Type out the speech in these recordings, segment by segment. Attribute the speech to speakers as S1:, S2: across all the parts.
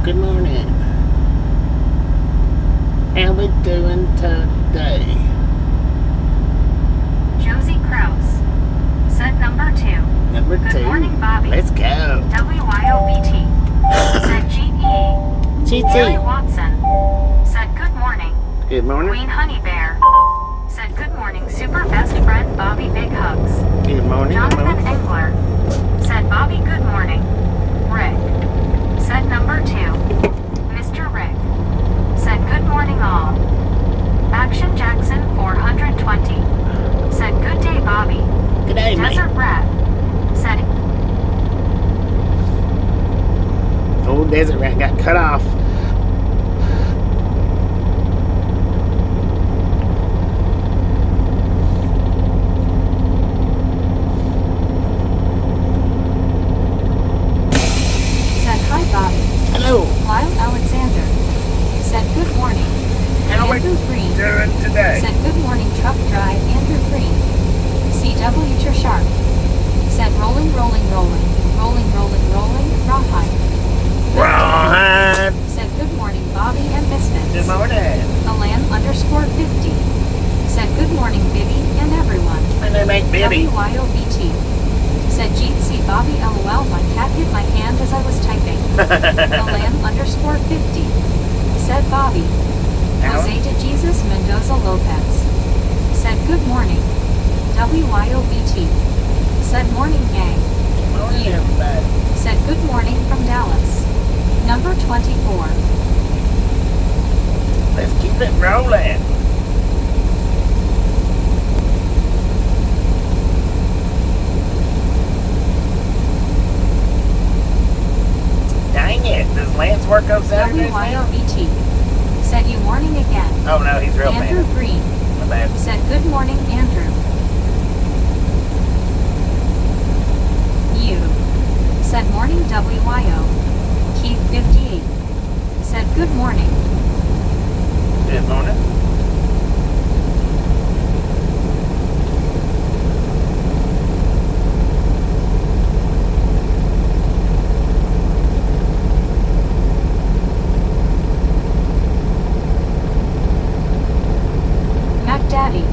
S1: Good morning. How we doing today?
S2: Josie Krause. Set number 2.
S1: Number 2.
S2: Good morning, Bobby.
S1: Let's go.
S2: WYOBT. Said GE. Gary
S1: GT.
S2: Watson. Said good morning.
S1: Good morning.
S2: Queen Honey Bear. Said good morning, super best friend Bobby Big Hugs.
S1: Good morning. Good
S2: Jonathan
S1: morning.
S2: Engler. Said Bobby good morning. Rick. Said number 2. Mr. Rick. Said good morning all. Action Jackson 420. Said good day Bobby.
S1: Good day, mate.
S2: Desert Rat. Said
S1: Old Desert Rat got cut off.
S2: said hi Bobby.
S1: Hello.
S2: Lyle Alexander. Said good morning.
S1: How we
S2: Andrew Green.
S1: doing today?
S2: Said good morning truck drive Andrew Green. CW Sharp. Said rolling, rolling, rolling. Rolling, rolling, rolling. Rawhide.
S1: Rawhide.
S2: Said good morning Bobby and Misfits.
S1: Good morning.
S2: Alan _50. Said good morning Bibby and everyone.
S1: My name ain't Bibby.
S2: WYOBT. Said GC Bobby LOL my cat hit my hand as I was typing. Alan _50. Said Bobby. Jose de Jesus Mendoza Lopez. Said good morning. WYOBT. Said morning gang.
S1: Good morning, everybody.
S2: Said good morning from Dallas. Number 24.
S1: Let's keep it rolling. Dang it. Does Lance work on Saturdays now?
S2: WYOBT. Said you morning again.
S1: Oh, no, he's real
S2: Andrew
S1: bad.
S2: Green.
S1: My bad.
S2: Said good morning Andrew. You. Said morning WYO. Keith 58. Said good morning.
S1: Good morning.
S2: Mac Daddy.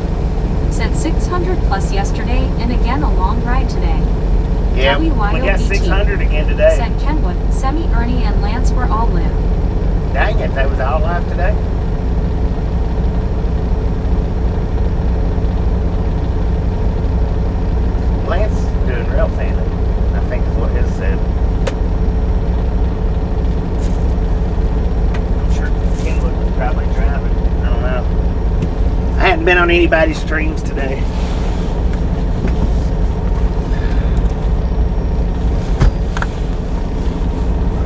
S2: Said 600 plus yesterday and again a long ride today.
S1: Yeah, we got
S2: WYOBT.
S1: 600 again today.
S2: Said Kenwood, Semi, Ernie, and Lance were all live.
S1: Dang it, they was all live today. Lance doing real fancy, I think is what his said. I'm sure Kenwood was probably driving. I don't know. I hadn't been on anybody's streams today.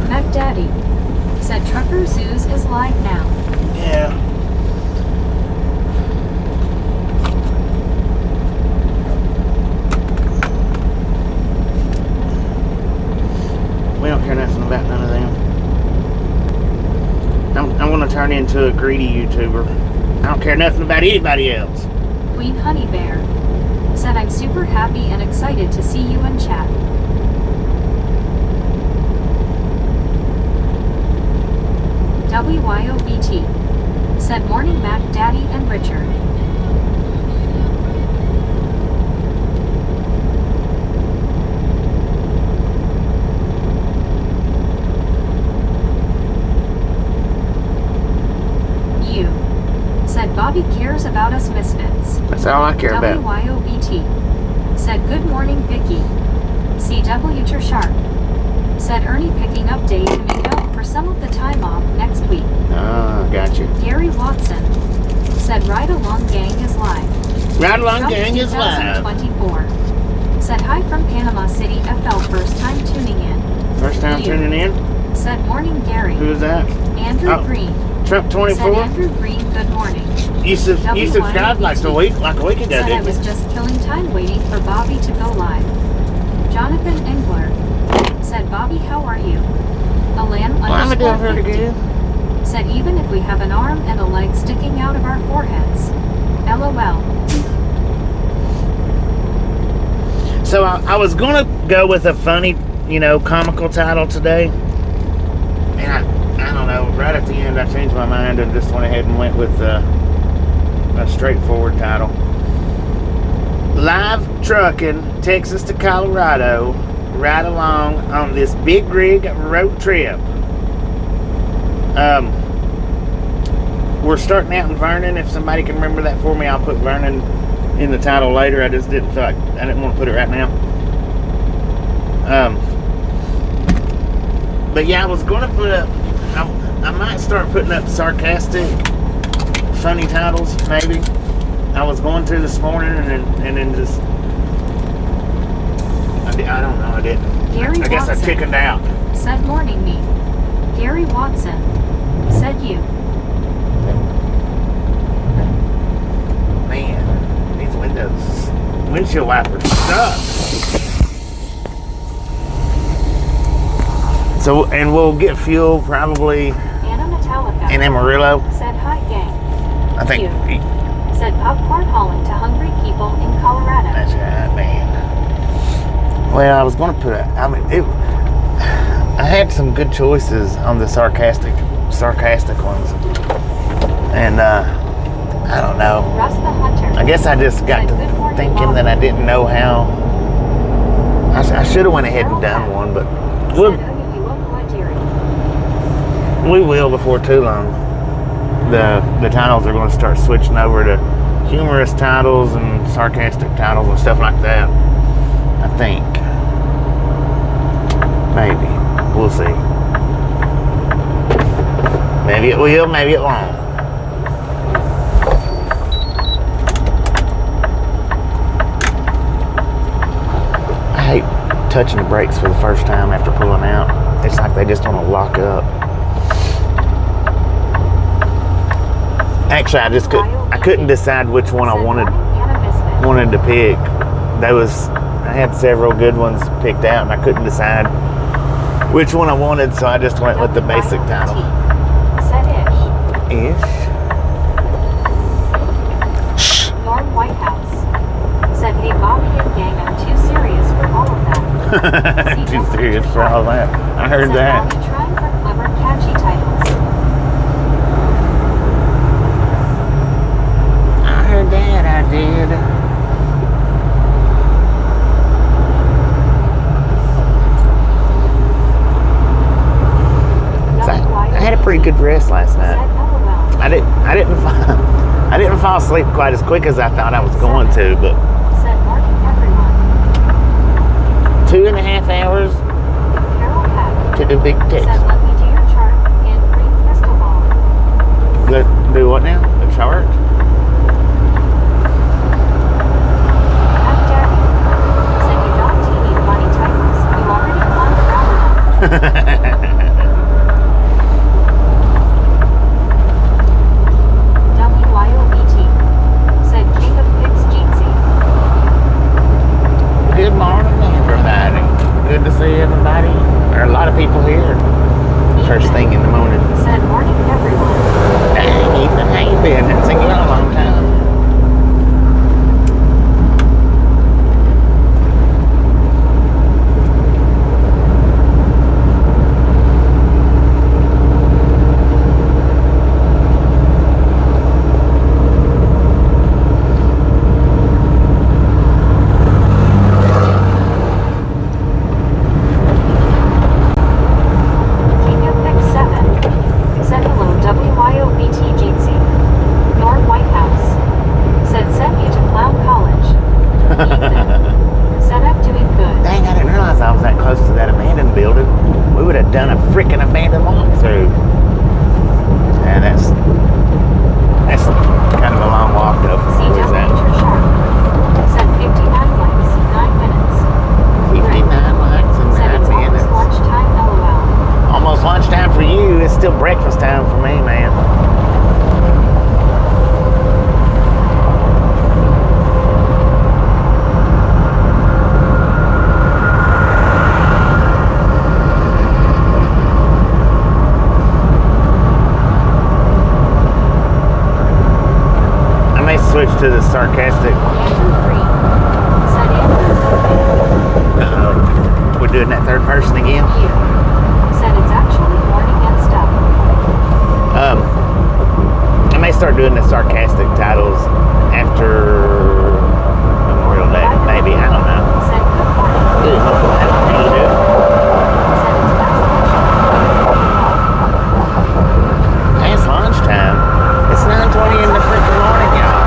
S2: Mac Daddy. Said Trucker Zoos is live now.
S1: Yeah. We don't care nothing about none of them. I'm going to turn into a greedy YouTuber. I don't care nothing about anybody else.
S2: Queen Honey Bear. Said I'm super happy and excited to see you in chat. WYOBT. Said morning Mac Daddy and Richard. You. Said Bobby cares about us misfits.
S1: That's all I care about.
S2: WYOBT. Said good morning Vicky. CW Sharp. Said Ernie picking up Dave to make up for some of the time off next week.
S1: Oh, gotcha.
S2: Gary Watson. Said Ride Along Gang is live.
S1: Ride Along
S2: Trump
S1: Gang is live.
S2: 2024. Said hi from Panama City FL first time tuning in.
S1: First time
S2: You.
S1: tuning in?
S2: Said morning Gary.
S1: Who is that?
S2: Andrew
S1: Oh.
S2: Green.
S1: Trump
S2: Said
S1: 24?
S2: Andrew Green good morning.
S1: You subscribed like a week ago,
S2: Said I
S1: didn't
S2: was
S1: you?
S2: just killing time waiting for Bobby to go live. Jonathan Engler. Said Bobby how are you? Alan
S1: I'm doing
S2: _50.
S1: pretty good.
S2: Said even if we have an arm and a leg sticking out of our foreheads. LOL.
S1: So I was going to go with a funny, comical title today. And I don't know, right at the end I changed my mind and just went ahead and went with a straightforward title. Live trucking, Texas to Colorado, right along on this big rig road trip. We're starting out in Vernon. If somebody can remember that for me, I'll put Vernon in the title later. I just didn't feel like I didn't want to put it right now. But yeah, I was going to put up. I might start putting up sarcastic, funny titles. Maybe I was going to this morning, and then just I don't know. I didn't.
S2: Gary
S1: I guess
S2: Watson
S1: I chickened out.
S2: said morning me. Gary Watson said you.
S1: Man, these windshield wipers suck. So, and we'll get fuel probably
S2: Anna Metallica
S1: in Amarillo.
S2: said hi gang.
S1: I think.
S2: You. Said popcorn hauling to hungry people in Colorado.
S1: That's right, man. Well, I was going to put I had some good choices on the sarcastic ones. And, I don't know.
S2: Russ the Hunter.
S1: I guess I just got
S2: said,
S1: to thinking that I didn't know how. I should have went ahead and done one, but we will before too long. The titles are going to start switching over to humorous titles and sarcastic titles and stuff like that. I think. Maybe. We'll see. Maybe it will, maybe it won't. I hate touching the brakes for the first time after pulling out. It's like they just want to lock up. Actually, I couldn't decide which one I wanted to pick. I had several good ones picked out, and I couldn't decide which one I wanted, so I just went with the basic title.
S2: Said
S1: Ish.
S2: Ish. Norm Whitehouse said, hey Bobby and gang, I'm too serious for all of that.
S1: Too serious for all that. I heard
S2: said,
S1: that.
S2: Bobby trying for clever, catchy titles.
S1: I heard that, I did. I had a pretty good rest last night. I didn't fall asleep quite as quick as I thought I was going to, but 2.5 hours to do big text.
S2: Let me do your chart and green crystal ball.
S1: Do what now? The chart?
S2: Said you don't need money titles. You already won around.
S1: Good morning, everybody. Good to see everybody. There are a lot of people here. First thing in the morning.
S2: Said morning, everyone.
S1: Dang, Ethan, how you been? Haven't seen you in a long time. Done a freaking abandoned walkthrough. And that's kind of a long walk though.
S2: Where's that? Said 59 likes, 9 minutes.
S1: 59 likes in 9
S2: minutes.
S1: Almost
S2: lunchtime, LOL.
S1: Almost lunchtime for you. It's still breakfast time for me, man. Switch to the sarcastic. Uh-oh. We're doing that third person again?
S2: Said it's actually morning and stuff.
S1: start doing the sarcastic titles after Memorial Day, maybe. I don't know.
S2: Said good morning.
S1: Good morning. How you doing? Hey, it's lunchtime. It's 9:20 in the freaking morning, y'all.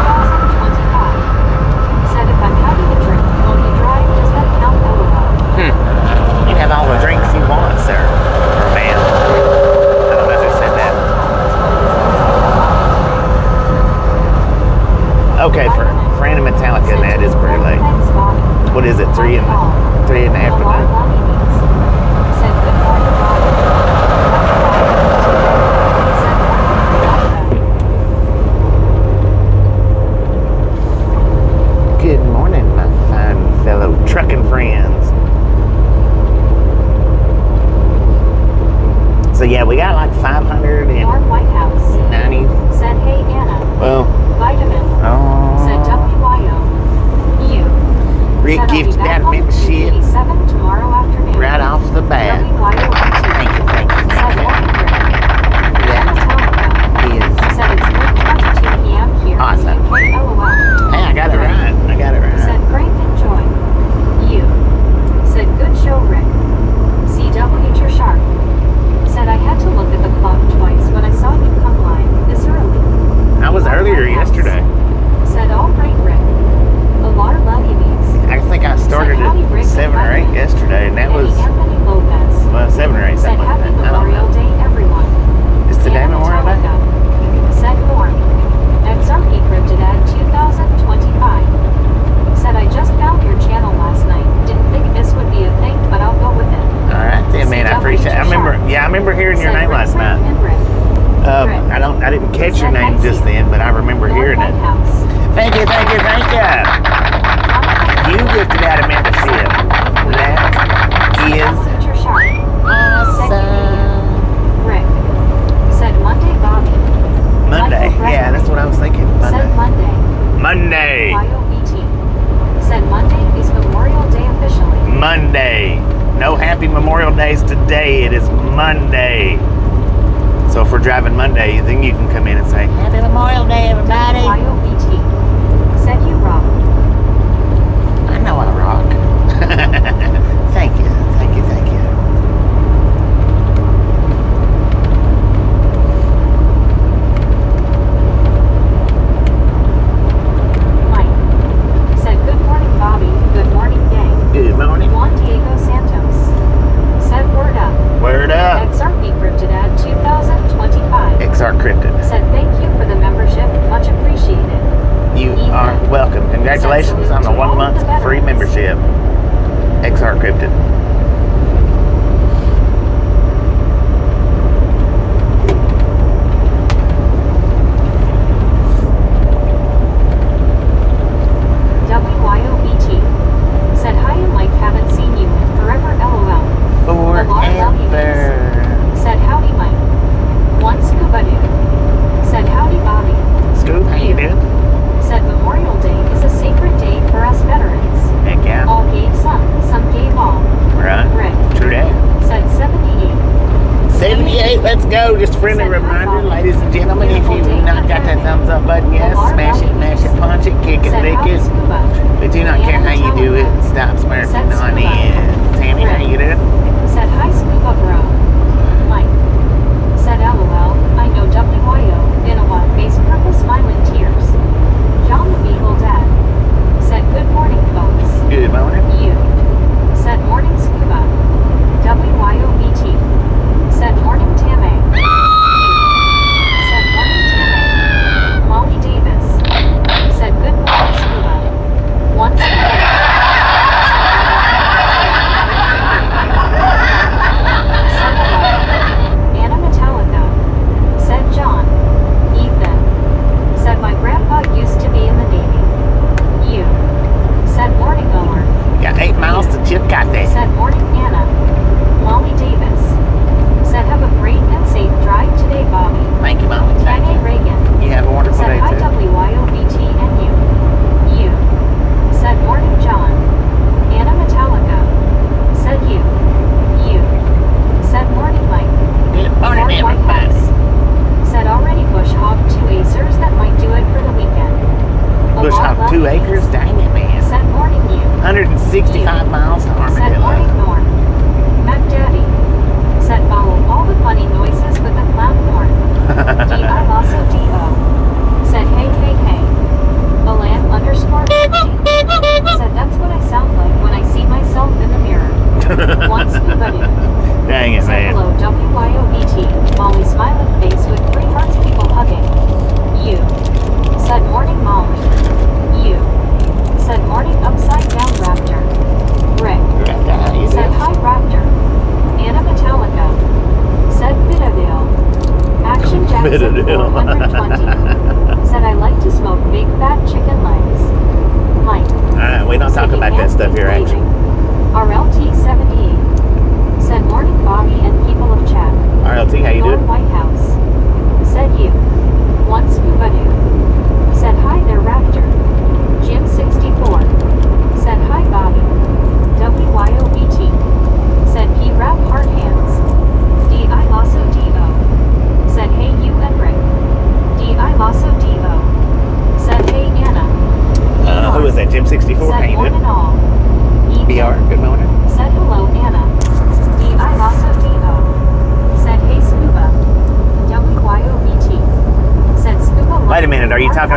S2: 2025. Said if I'm having a drink while you drive, does that count? LOL.
S1: You can have all the drinks you want, sir. Or ma'am. I don't know who said that. Okay, for Anna Metallica, that is pretty late. What is it? 3 in the afternoon?
S2: Said good morning, Bob.
S1: Good morning, my fine fellow trucking friends. So yeah, we got like 590.
S2: Norm Whitehouse. Said hey Anna.
S1: Well,
S2: Vitamin. Said WYO. You.
S1: Rick
S2: Said I'll be
S1: gifted
S2: back
S1: that
S2: on
S1: membership
S2: 287 tomorrow afternoon.
S1: right off the bat.
S2: WYO.
S1: Thank you.
S2: Said morning Rick.
S1: Yeah,
S2: Metallica.
S1: he is.
S2: Said it's 3:22 p.m. here.
S1: Awesome.
S2: UK, LOL.
S1: Hey, I got it right.
S2: Said Frank enjoy. You. Said good show Rick. CW you're sharp. Said I had to look at the clock twice when I saw you come live this early.
S1: I was earlier yesterday.
S2: Said all right Rick. A lot of love you means.
S1: I think I started at 7 or 8 yesterday, and that was,
S2: Anthony Lopez.
S1: well, 7 or 8,
S2: Said
S1: something like
S2: happy
S1: that. I don't
S2: Memorial
S1: know.
S2: Day everyone.
S1: Is today
S2: Anna
S1: Memorial Day?
S2: Metallica. Said Norm. XRP Cryptid at 2025. Said I just found your channel last night. Didn't think this would be a thing, but I'll go with it.
S1: All right, then, man. I appreciate it. I remember hearing your
S2: Said
S1: name
S2: Rick,
S1: last
S2: Frank,
S1: night.
S2: and Rick.
S1: I didn't catch your name just then, but I remember hearing it.
S2: House.
S1: Thank you. You gifted out a membership. That is awesome.
S2: Rick. Said Monday, Bobby.
S1: Monday. Yeah, that's what I was thinking.
S2: Said
S1: Monday.
S2: Monday. YOBT. Said Monday is Memorial Day officially.
S1: Monday. No happy Memorial Days today. It is Monday. So if we're driving Monday, then you can come in and say, Happy Memorial Day, everybody.
S2: YOBT. Said you rock.
S1: I know I rock. Thank you.
S2: Mike. Said good morning, Bobby. Good morning, gang.
S1: Good morning.
S2: Juan Diego Santos. Said word up.
S1: Word up.
S2: XRP Cryptid at 2025.
S1: XR Cryptid.
S2: Said thank you for the membership. Much appreciated.
S1: You are welcome. Congratulations on the 1 month free membership. XR Cryptid.
S2: WYOBT. Said hi and Mike, haven't seen you in forever, LOL.
S1: Forever.
S2: Said howdy Mike. One scuba dude. Said howdy Bobby.
S1: Scoop, how you doing?
S2: Said Memorial Day is a sacred day for us veterans.
S1: Heck yeah.
S2: All gave some gave all.
S1: Right.
S2: Rick.
S1: True that.
S2: Said 78.
S1: 78, let's go. Just a friendly reminder, ladies and gentlemen, if you've not got that thumbs up button yet, smash it, mash it, punch it, kick it,
S2: Said
S1: lick
S2: howdy
S1: it.
S2: scuba.
S1: We do not care how you do it. Stop smurfing on in. Tammy, how you doing?
S2: Said hi scuba bro. Mike. Said LOL. I know WYO. In a what face purple smiling tears. John the Beagle Dad. Said good morning folks.
S1: Good morning.
S2: You. Said morning scuba. WYOBT. Said morning Tammy. You. Said morning Tammy. Molly Davis. Said good morning scuba. One scuba. Anna Metallica. Said John. Ethan. Said my grandpa used to be in the Navy. You. Said morning Owen.
S1: Got 8 miles to Chillicothe.
S2: Said morning Anna. Molly Davis. Said have a great and safe drive today, Bobby.
S1: Thank you, Molly. Thank
S2: Tanya
S1: you.
S2: Reagan.
S1: You have a wonderful
S2: Said
S1: day,
S2: hi
S1: too.
S2: WYOBT and you. You. Said morning John. Anna Metallica. Said you. You. Said morning Mike.
S1: Good morning,
S2: Norm
S1: everybody.
S2: Whitehouse. Said already bush hog 2 acers that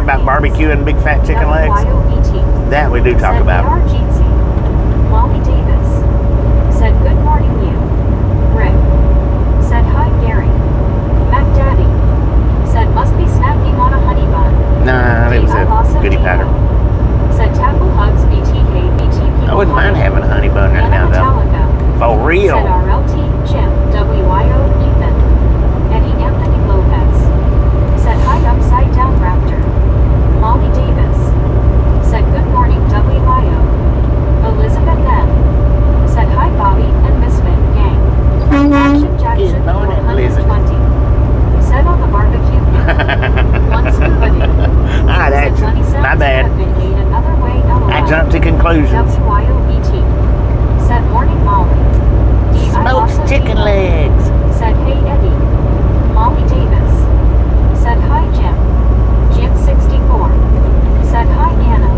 S1: about barbecuing big fat chicken legs?
S2: WYOBT.
S1: That we do talk
S2: Said
S1: about.
S2: AR Jeetsy. Molly Davis. Said good morning you. Rick. Said hi Gary. Mac Daddy. Said must be snacking on a honey bun.
S1: Nah, it was a goodie powder.
S2: Said tackle hugs BTK BTP.
S1: I wouldn't mind having a honey bun right now though. For real.
S2: Said RLT Jim WYO Ethan. Eddie Anthony Lopez. Said hi upside down raptor. Molly Davis. Said good morning WYO. Elizabeth N. Said hi Bobby and Misfit Gang. Action Jackson
S1: Good morning,
S2: 120. Said on the barbecue. One scuba dude.
S1: Ah, that's
S2: Said money sounds
S1: my bad.
S2: have been made another way. LOL.
S1: I jumped to conclusions.
S2: WYOBT. Said morning Molly.
S1: Smoked chicken legs.
S2: Said hey Eddie. Molly Davis. Said hi Jim. Jim 64. Said hi Anna.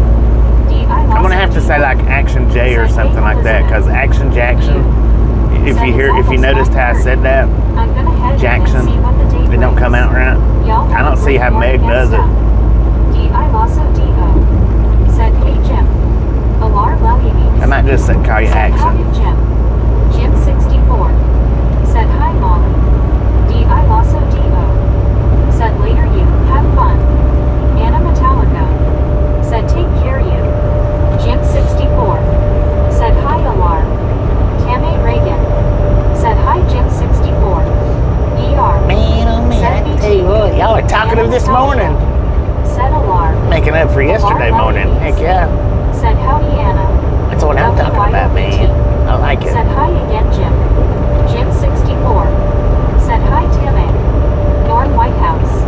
S1: I'm gonna have to say like Action J or something like that, because Action Jackson. If you noticed how I said that,
S2: I'm gonna head
S1: Jackson,
S2: in and see what the date
S1: it don't
S2: brings.
S1: come out right.
S2: Y'all
S1: I don't see how Meg does it.
S2: D.I. Lasso D.O. Said hey Jim. Alar Lelly.
S1: I might just call you
S2: Said how
S1: Action.
S2: did Jim. Jim 64. Said hi Molly. D.I. Lasso D.O. Said later you. Have fun. Anna Metallica. Said take care you. Jim 64. Said hi Alar. Tammy Reagan. Said hi Jim 64. ER.
S1: Man, oh man,
S2: Said
S1: I tell you what, y'all are talkative this morning.
S2: Said Alar.
S1: Making up for yesterday morning. Heck yeah.
S2: Said howdy Anna.
S1: That's what I'm talking about, man. I like it.
S2: Said hi again Jim. Jim 64. Said hi Tammy. Norm Whitehouse.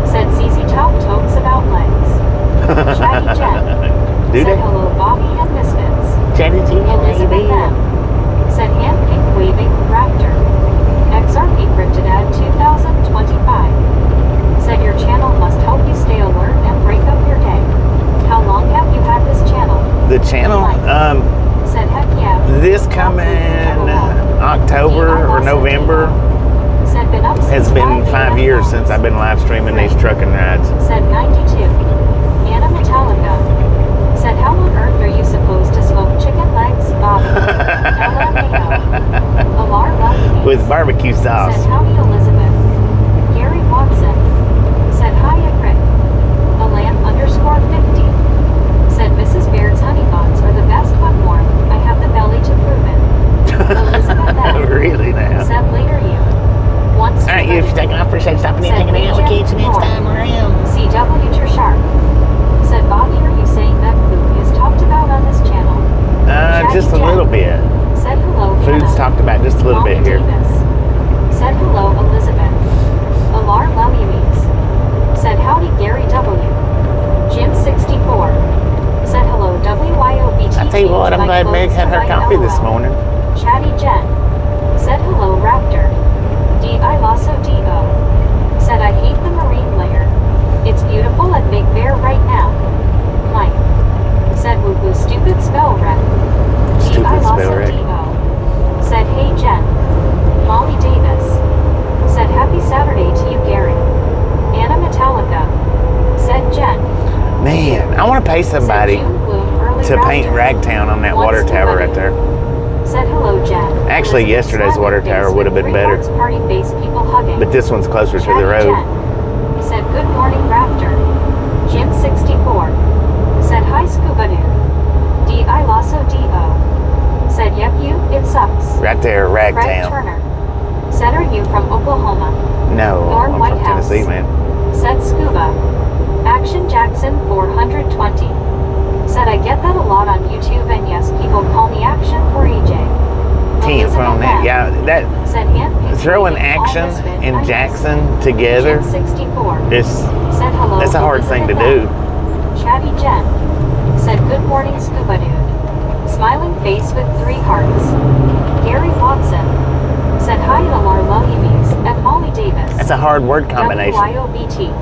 S2: Said ZZ Top talks about legs. Chatty Jen.
S1: Do
S2: Said
S1: they?
S2: hello Bobby and Misfits.
S1: Chatty Jen, how you
S2: Elizabeth
S1: doing?
S2: M. Said hand pink waving raptor. XRP cryptid ad 2025. Said your channel must help you stay alert and break up your day. How long have you had this channel?
S1: The channel,
S2: Said heck yeah.
S1: this coming October or November
S2: Said been up
S1: has
S2: since
S1: been
S2: 5
S1: 5
S2: a.m.
S1: years since I've been live streaming these trucking rides.
S2: Said 92. Anna Metallica. Said how on earth are you supposed to smoke chicken legs, Bobby? LMAO. Alar Lelly.
S1: With barbecue sauce.
S2: Said howdy Elizabeth. Gary Watson. Said hi at Rick. Alan _50. Said Mrs. Baird's honey buns are the best when warm. I have the belly to prove it. Elizabeth M.
S1: Really now?
S2: Said later you. Once
S1: Alright, you, if you're taking off, appreciate stopping in,
S2: Said
S1: hanging out. We'll catch you next
S2: Agent
S1: time around.
S2: CW Sharp. Said Bobby, are you saying that food is talked about on this channel?
S1: Just a little bit.
S2: Said hello
S1: Food's
S2: Anna.
S1: talked about just a little
S2: Molly
S1: bit here.
S2: Davis. Said hello Elizabeth. Alar Lellies. Said howdy Gary W. Jim 64. Said hello WYOBT.
S1: I tell you what, I'm glad Meg had her coffee this morning.
S2: Chatty Jen. Said hello Raptor. D.I. Lasso D.O. Said I hate the marine layer. It's beautiful at Big Bear right now. Mike. Said woo woo stupid spell wreck.
S1: Stupid
S2: D.I.
S1: spell
S2: Lasso
S1: wreck.
S2: D.O. Said hey Jen. Molly Davis. Said happy Saturday to you Gary. Anna Metallica. Said Jen.
S1: Man, I want to pay somebody
S2: Said June Bloom, early
S1: to paint
S2: Raptor.
S1: Ragtown on that
S2: Once
S1: water
S2: too
S1: tower
S2: many.
S1: right there.
S2: Said hello Jen.
S1: Actually,
S2: Elizabeth
S1: yesterday's
S2: Smiling
S1: water
S2: face
S1: tower
S2: with
S1: would have been
S2: 3
S1: better.
S2: hearts party face people hugging.
S1: But this one's closer to
S2: Chatty
S1: the road.
S2: Jen. Said good morning Raptor. Jim 64. Said hi Scuba Dude. D.I. Lasso D.O. Said yep you, it sucks.
S1: Right there,
S2: Fred
S1: Ragtown.
S2: Turner. Said are you from Oklahoma?
S1: No,
S2: Norm
S1: I'm from
S2: Whitehouse.
S1: Tennessee, man.
S2: Said Scuba. Action Jackson 420. Said I get that a lot on YouTube and yes people call me Action for AJ.
S1: Can't throw
S2: Elizabeth
S1: that.
S2: M.
S1: Yeah, that
S2: Said hand
S1: throwing Action and Jackson together,
S2: Jim 64.
S1: it's
S2: Said hello.
S1: that's a hard thing to
S2: Elizabeth
S1: do.
S2: M. Chatty Jen. Said good morning Scuba Dude. Smiling face with 3 hearts. Gary Watson. Said hi to Larla Emies at Molly Davis.
S1: That's a hard word combination.
S2: WYOBT.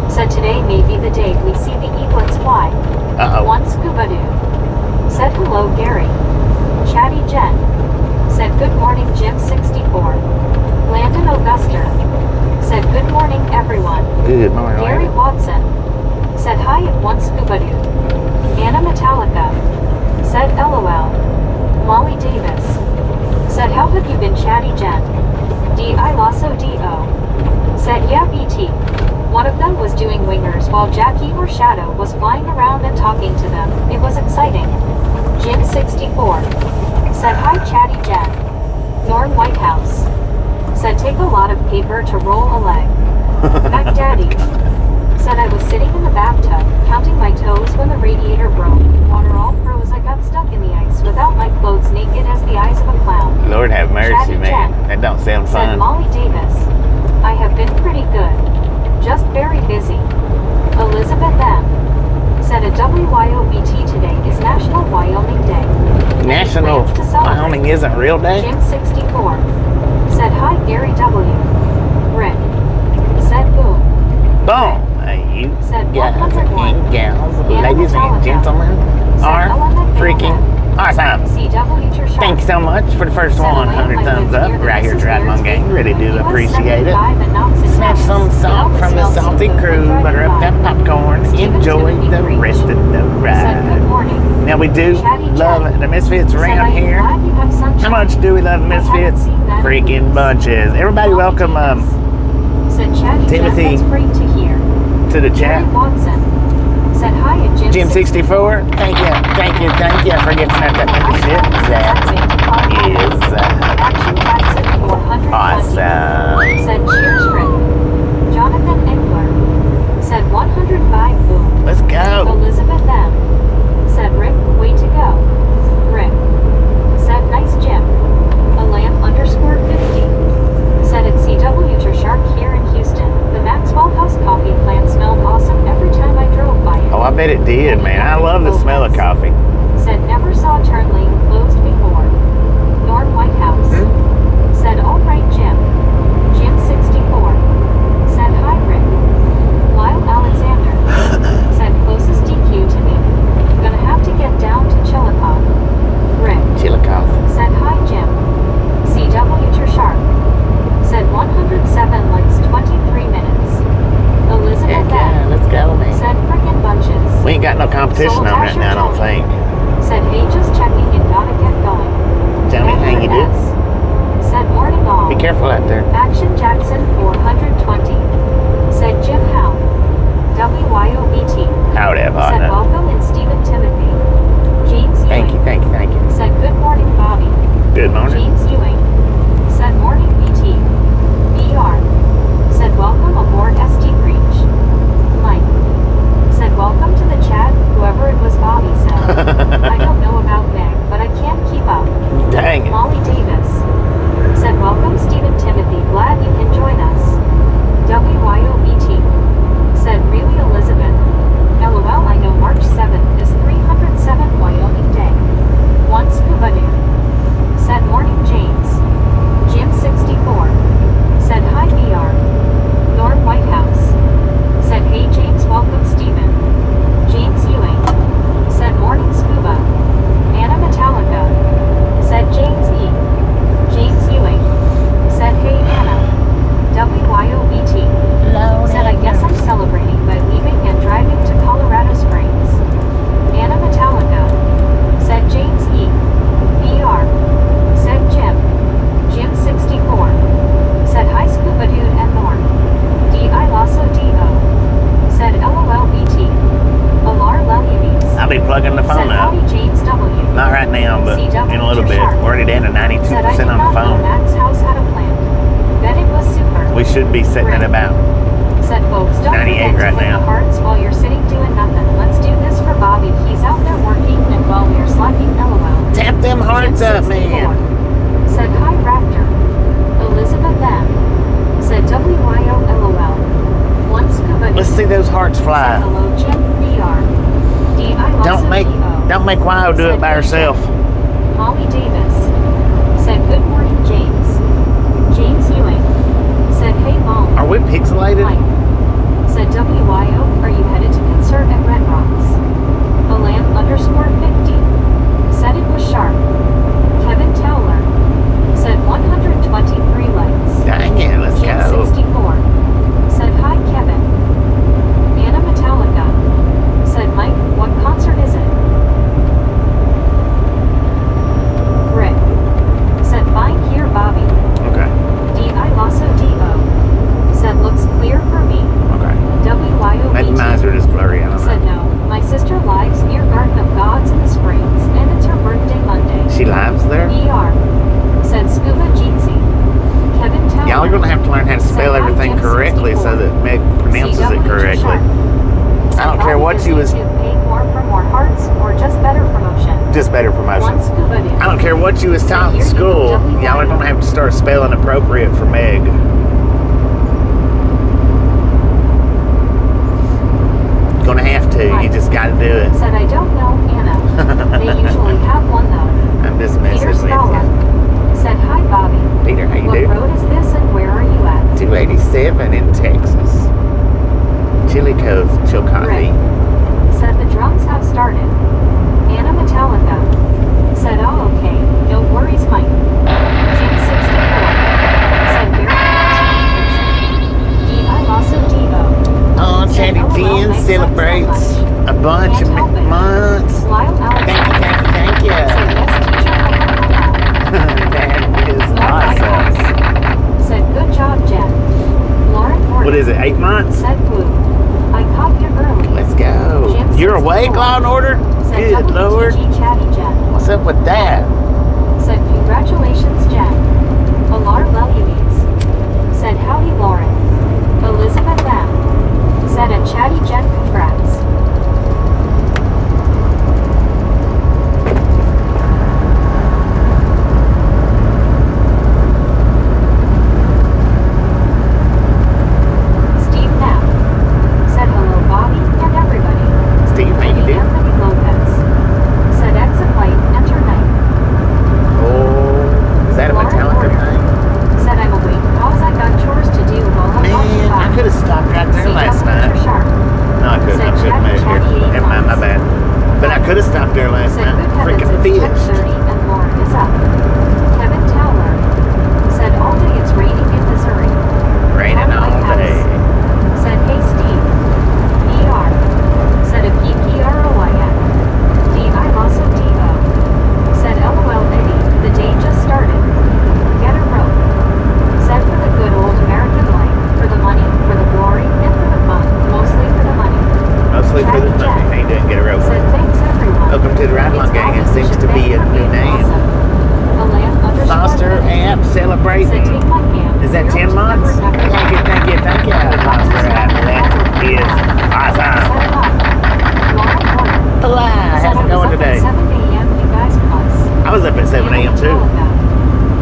S2: Said today may be the day we see the eaglets fly.
S1: Uh-oh.
S2: One Scuba Dude. Said hello Gary. Chatty Jen. Said good morning Jim 64. Landon Augusta. Said good morning everyone.
S1: Good morning,
S2: Gary
S1: Landon.
S2: Watson. while Jackie or Shadow was flying around and talking to them. It was exciting. Jim 64 said hi Chatty Jen. Norm Whitehouse said take a lot of paper to roll a leg. Mac Daddy said I was sitting in the bathtub, counting my toes when the radiator broke. Water all froze, I got stuck in the ice without my clothes, naked as the eyes of a clown.
S1: Lord have mercy,
S2: Chatty
S1: man.
S2: Jen
S1: That don't sound
S2: said
S1: fun.
S2: Molly Davis, I have been pretty good, just very busy. Elizabeth M said a WYOBT today is National Wyoming Day.
S1: National
S2: Plans to celebrate.
S1: Wyoming isn't real day?
S2: Jim 64 said hi Gary W. Rick said boom.
S1: Boom. Hey, you
S2: Said
S1: guys
S2: 101.
S1: and gals,
S2: Anna
S1: ladies and
S2: Metallica
S1: gentlemen,
S2: said
S1: are
S2: Element
S1: freaking awesome.
S2: CW Sharp.
S1: Thank you so much for the first
S2: Said
S1: 100
S2: I
S1: thumbs
S2: lived
S1: up
S2: near the
S1: right here
S2: Mrs.
S1: to Ride
S2: Baird's
S1: Mon Gang. Really do
S2: US
S1: appreciate it.
S2: 75 and knocks and
S1: Snatch some
S2: knocks.
S1: salt
S2: It
S1: from the
S2: always smells
S1: salty
S2: so good
S1: crew,
S2: when
S1: butter up
S2: driving
S1: that
S2: by.
S1: popcorn,
S2: Stephen
S1: enjoy
S2: Timothy
S1: the
S2: Preach
S1: rest of the
S2: said good
S1: ride.
S2: morning.
S1: Now we do
S2: Chatty
S1: love
S2: Jen
S1: the Misfits
S2: said
S1: around
S2: I'm
S1: here.
S2: glad you have sunshine.
S1: How much do we love the
S2: I haven't
S1: Misfits?
S2: seen that in
S1: Freaking
S2: weeks.
S1: bunches. Everybody
S2: Molly
S1: welcome
S2: Davis said Chatty
S1: Timothy
S2: Jen, that's great to hear.
S1: to the
S2: Gary
S1: chat.
S2: Watson said hi at
S1: Jim 64, thank you for giving up that shit. That is
S2: Action Jackson 420
S1: awesome.
S2: said cheers Rick. Jonathan Engler said 105 boom.
S1: Let's go.
S2: Elizabeth M said Rick, way to go. Rick said nice Jim. Alam _50 said it's CW Shark here in Houston. The Maxwell House coffee plant smelled awesome every time I drove by it.
S1: Oh, I bet it did, man. I love the smell of coffee.
S2: Said never saw turn lane closed before. Norm Whitehouse said all right Jim. Jim 64 said hi Rick. Lyle Alexander said closest DQ to me. Gonna have to get down to Chillicothe. Rick
S1: Chillicothe.
S2: said hi Jim. CW Sharp said 107 likes 23 minutes. Elizabeth
S1: Heck yeah,
S2: M
S1: let's go, man.
S2: said frickin' bunches.
S1: We ain't got no competition on that now, I don't think.
S2: Said hey just checking and gotta get going.
S1: Tony, how you do?
S2: S said morning all.
S1: Be careful out there.
S2: Action Jackson 420 said Jim Howe. WYOBT
S1: Howdy,
S2: said
S1: partner.
S2: welcome and Stephen Timothy. James
S1: Thank you,
S2: Ewing
S1: thank you.
S2: said good morning Bobby.
S1: Good morning.
S2: James Ewing said morning BT. BR said welcome aboard ST Breach. Mike said welcome to the chat, whoever it was Bobby said. I don't know about Meg, but I can't keep up.
S1: Dang it.
S2: Molly Davis said welcome Stephen Timothy, glad you can join us. WYOBT said really Elizabeth. LOL I know March 7th is 307 Wyoming Day. One scuba dude said morning James. Jim 64 said hi BR. Norm Whitehouse said hey James welcome Stephen. James Ewing said morning scuba. Anna Metallica said James E. James Ewing said hey Anna. WYOBT said I guess I'm celebrating by leaving and driving to Colorado Springs. Anna Metallica said James E. BR said Jim. Jim 64 said hi scuba dude and Norm. D.I. Lasso D.O. said LOLBT. Alar Lelianes
S1: I'll be plugging the
S2: said
S1: phone up.
S2: howdy James W.
S1: Not right now, but
S2: CW
S1: in a little bit.
S2: Sharp
S1: We're already down to
S2: said I
S1: 92%
S2: did
S1: on
S2: not
S1: the
S2: know
S1: phone.
S2: Mac's house had a plant. Bet it was super.
S1: We should be sitting at about
S2: Said folks, don't
S1: 98
S2: forget
S1: right
S2: to hit
S1: now.
S2: the hearts while you're sitting doing nothing. Let's do this for Bobby. He's out there working, and while we're slacking, LOL.
S1: tap them hearts
S2: Jim
S1: up,
S2: 64
S1: man.
S2: said hi Raptor. Elizabeth M said WYO LOL. One scuba.
S1: Let's see those hearts
S2: Said
S1: fly.
S2: hello Jim BR. D.I.
S1: Don't make Wyo do it by herself.
S2: Molly Davis said good morning James. James Ewing said hey Mom.
S1: Are we pixelated?
S2: Mike said WYO, are you headed to concert at Red Rocks? Alam _50 said it was sharp. Kevin Towler said 123 likes.
S1: Dang it, let's
S2: Jim
S1: go.
S2: 64 said hi Kevin. Anna Metallica said Mike, what concert is it?
S1: correctly. I don't care what you was.
S2: Paying more for more hearts or just better promotion.
S1: Just better promotion.
S2: One scuba dude.
S1: I don't care what you was taught in school. Y'all are gonna have to start spelling appropriate for Meg. Gonna have to. You just gotta do it.
S2: Said I don't know, Anna. They usually have one though.
S1: I'm just
S2: Peter
S1: messing with
S2: Scholar
S1: you.
S2: said hi, Bobby.
S1: Peter, how you
S2: What
S1: doing?
S2: road is this and where are you at?
S1: 287 in Texas. Chili Cove, Chillicothe.
S2: Rick said the drums have started. Anna Metallica said, oh, okay. No worries, Mike. Jim 64 said, very nice picture. I also Devo.
S1: Oh,
S2: Said,
S1: Chatty
S2: LOL,
S1: Jen
S2: thanks
S1: celebrates
S2: so much.
S1: a bunch
S2: Can't
S1: of
S2: help it.
S1: months.
S2: Lyle
S1: Thank you,
S2: Alexander
S1: thank you,
S2: said,
S1: thank
S2: yes, teacher.
S1: you. That is
S2: Lord
S1: awesome.
S2: Watkins said, good job, Jen. Lauren Morton
S1: What is it, 8 months?
S2: said, woo. I caught you early.
S1: Let's go.
S2: Jim
S1: You're
S2: 64
S1: awake, Law and Order?
S2: said,
S1: Good Lord.
S2: WTG Chatty Jen.
S1: What's up with that?
S2: Said, congratulations, Jen. Alar Lelues said, howdy, Lauren. Elizabeth M said, a Chatty Jen, congrats. Steve Knapp said, hello, Bobby and everybody.
S1: Steve, how you doing?
S2: Anthony Lopez said, exit light, enter night.
S1: Oh, is that a
S2: Lauren
S1: Metallica
S2: Porter
S1: thing?
S2: said, I'm awake cause I got chores to do while I'm watching
S1: Man, I
S2: Bobby.
S1: could have stopped right there last night.
S2: Sharp
S1: No, I couldn't. I
S2: said,
S1: couldn't make it
S2: Chatty
S1: here. Never mind, my
S2: months.
S1: bad. But I could have stopped there last
S2: Said,
S1: night.
S2: good
S1: Freaking
S2: heavens, it's
S1: fish.
S2: 10:30 and Lauren is up. Kevin Towler said, all day it's raining in Missouri.
S1: Raining all day.
S2: Said, hey Steve. PR said, a PPROIN. D.I. Lasso Devo said, LOL Eddie, the day just started. Get a rope. Said, for the good old American life, for the money, for the glory, and for the fun, mostly for the money.
S1: Mostly for the
S2: Chatty
S1: money.
S2: Jen
S1: How you doing? Get a rope.
S2: said, thanks everyone.
S1: Welcome to the Ride Along
S2: It's
S1: Gang. It
S2: always
S1: seems
S2: such
S1: to be a
S2: thing for
S1: new
S2: being
S1: name.
S2: awesome.
S1: Foster app
S2: Said,
S1: celebrating.
S2: take my hand.
S1: Is that
S2: You're
S1: 10 months?
S2: never, never
S1: Thank you, thank you, thank you. Foster app. That is awesome. Hello, how's it going today?
S2: 7 a.m. You guys plus.
S1: I was up at 7 a.m. too.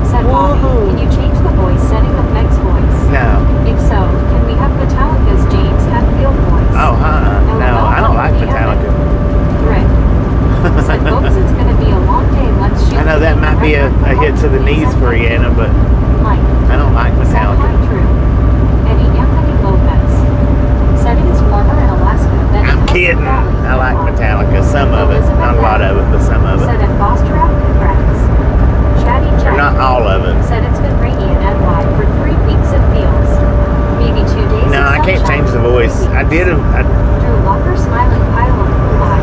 S2: Said Bobby,
S1: Woohoo.
S2: can you change the voice setting of Meg's voice?
S1: No.
S2: If so, can we have Metallica's James Hetfield voice?
S1: Oh, no, I don't like Metallica.
S2: Rick said, folks, it's going to be a long day. Let's shoot.
S1: I know that might be a hit to the knees for you, Anna, but
S2: Mike
S1: I don't like
S2: said, hi,
S1: Metallica.
S2: Drew. Eddie Anthony Lopez said it is warmer in Alaska than
S1: I'm
S2: in
S1: kidding.
S2: Hudson Valley.
S1: I like Metallica. Some of it. Not a lot of it, but some of
S2: Said
S1: it.
S2: at Foster out, congrats. Chatty
S1: Or
S2: Jen
S1: not all of it.
S2: said it's been rainy in NY for 3 weeks it feels. Maybe 2 days
S1: No,
S2: of
S1: I can't
S2: sunshine
S1: change the
S2: for 3
S1: voice. I
S2: weeks.
S1: did
S2: Drew Locker smiling pile of blue eye.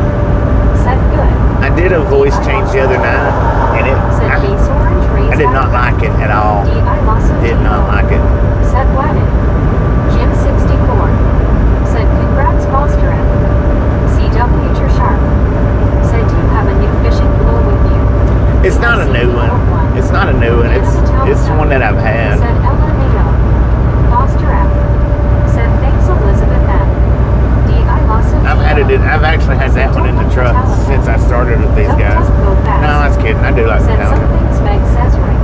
S2: Said good.
S1: a voice change the other night, and
S2: Said base orange raised
S1: I did not
S2: by
S1: like it at all.
S2: D.I. Lawson
S1: Did not
S2: Devo.
S1: like it.
S2: Said Gladden. Jim 64 said congrats Foster app. CW Sharp said do you have a new fishing pole with you?
S1: It's not a new one. It's not a new one. It's one that I've had.
S2: Said Ella Nato. Foster app. Said thanks Elizabeth M. D.I. Lawson
S1: I've actually had that one in the truck since I started with these guys. No, I was kidding. I do like
S2: Said some
S1: Metallica.
S2: things Meg says right.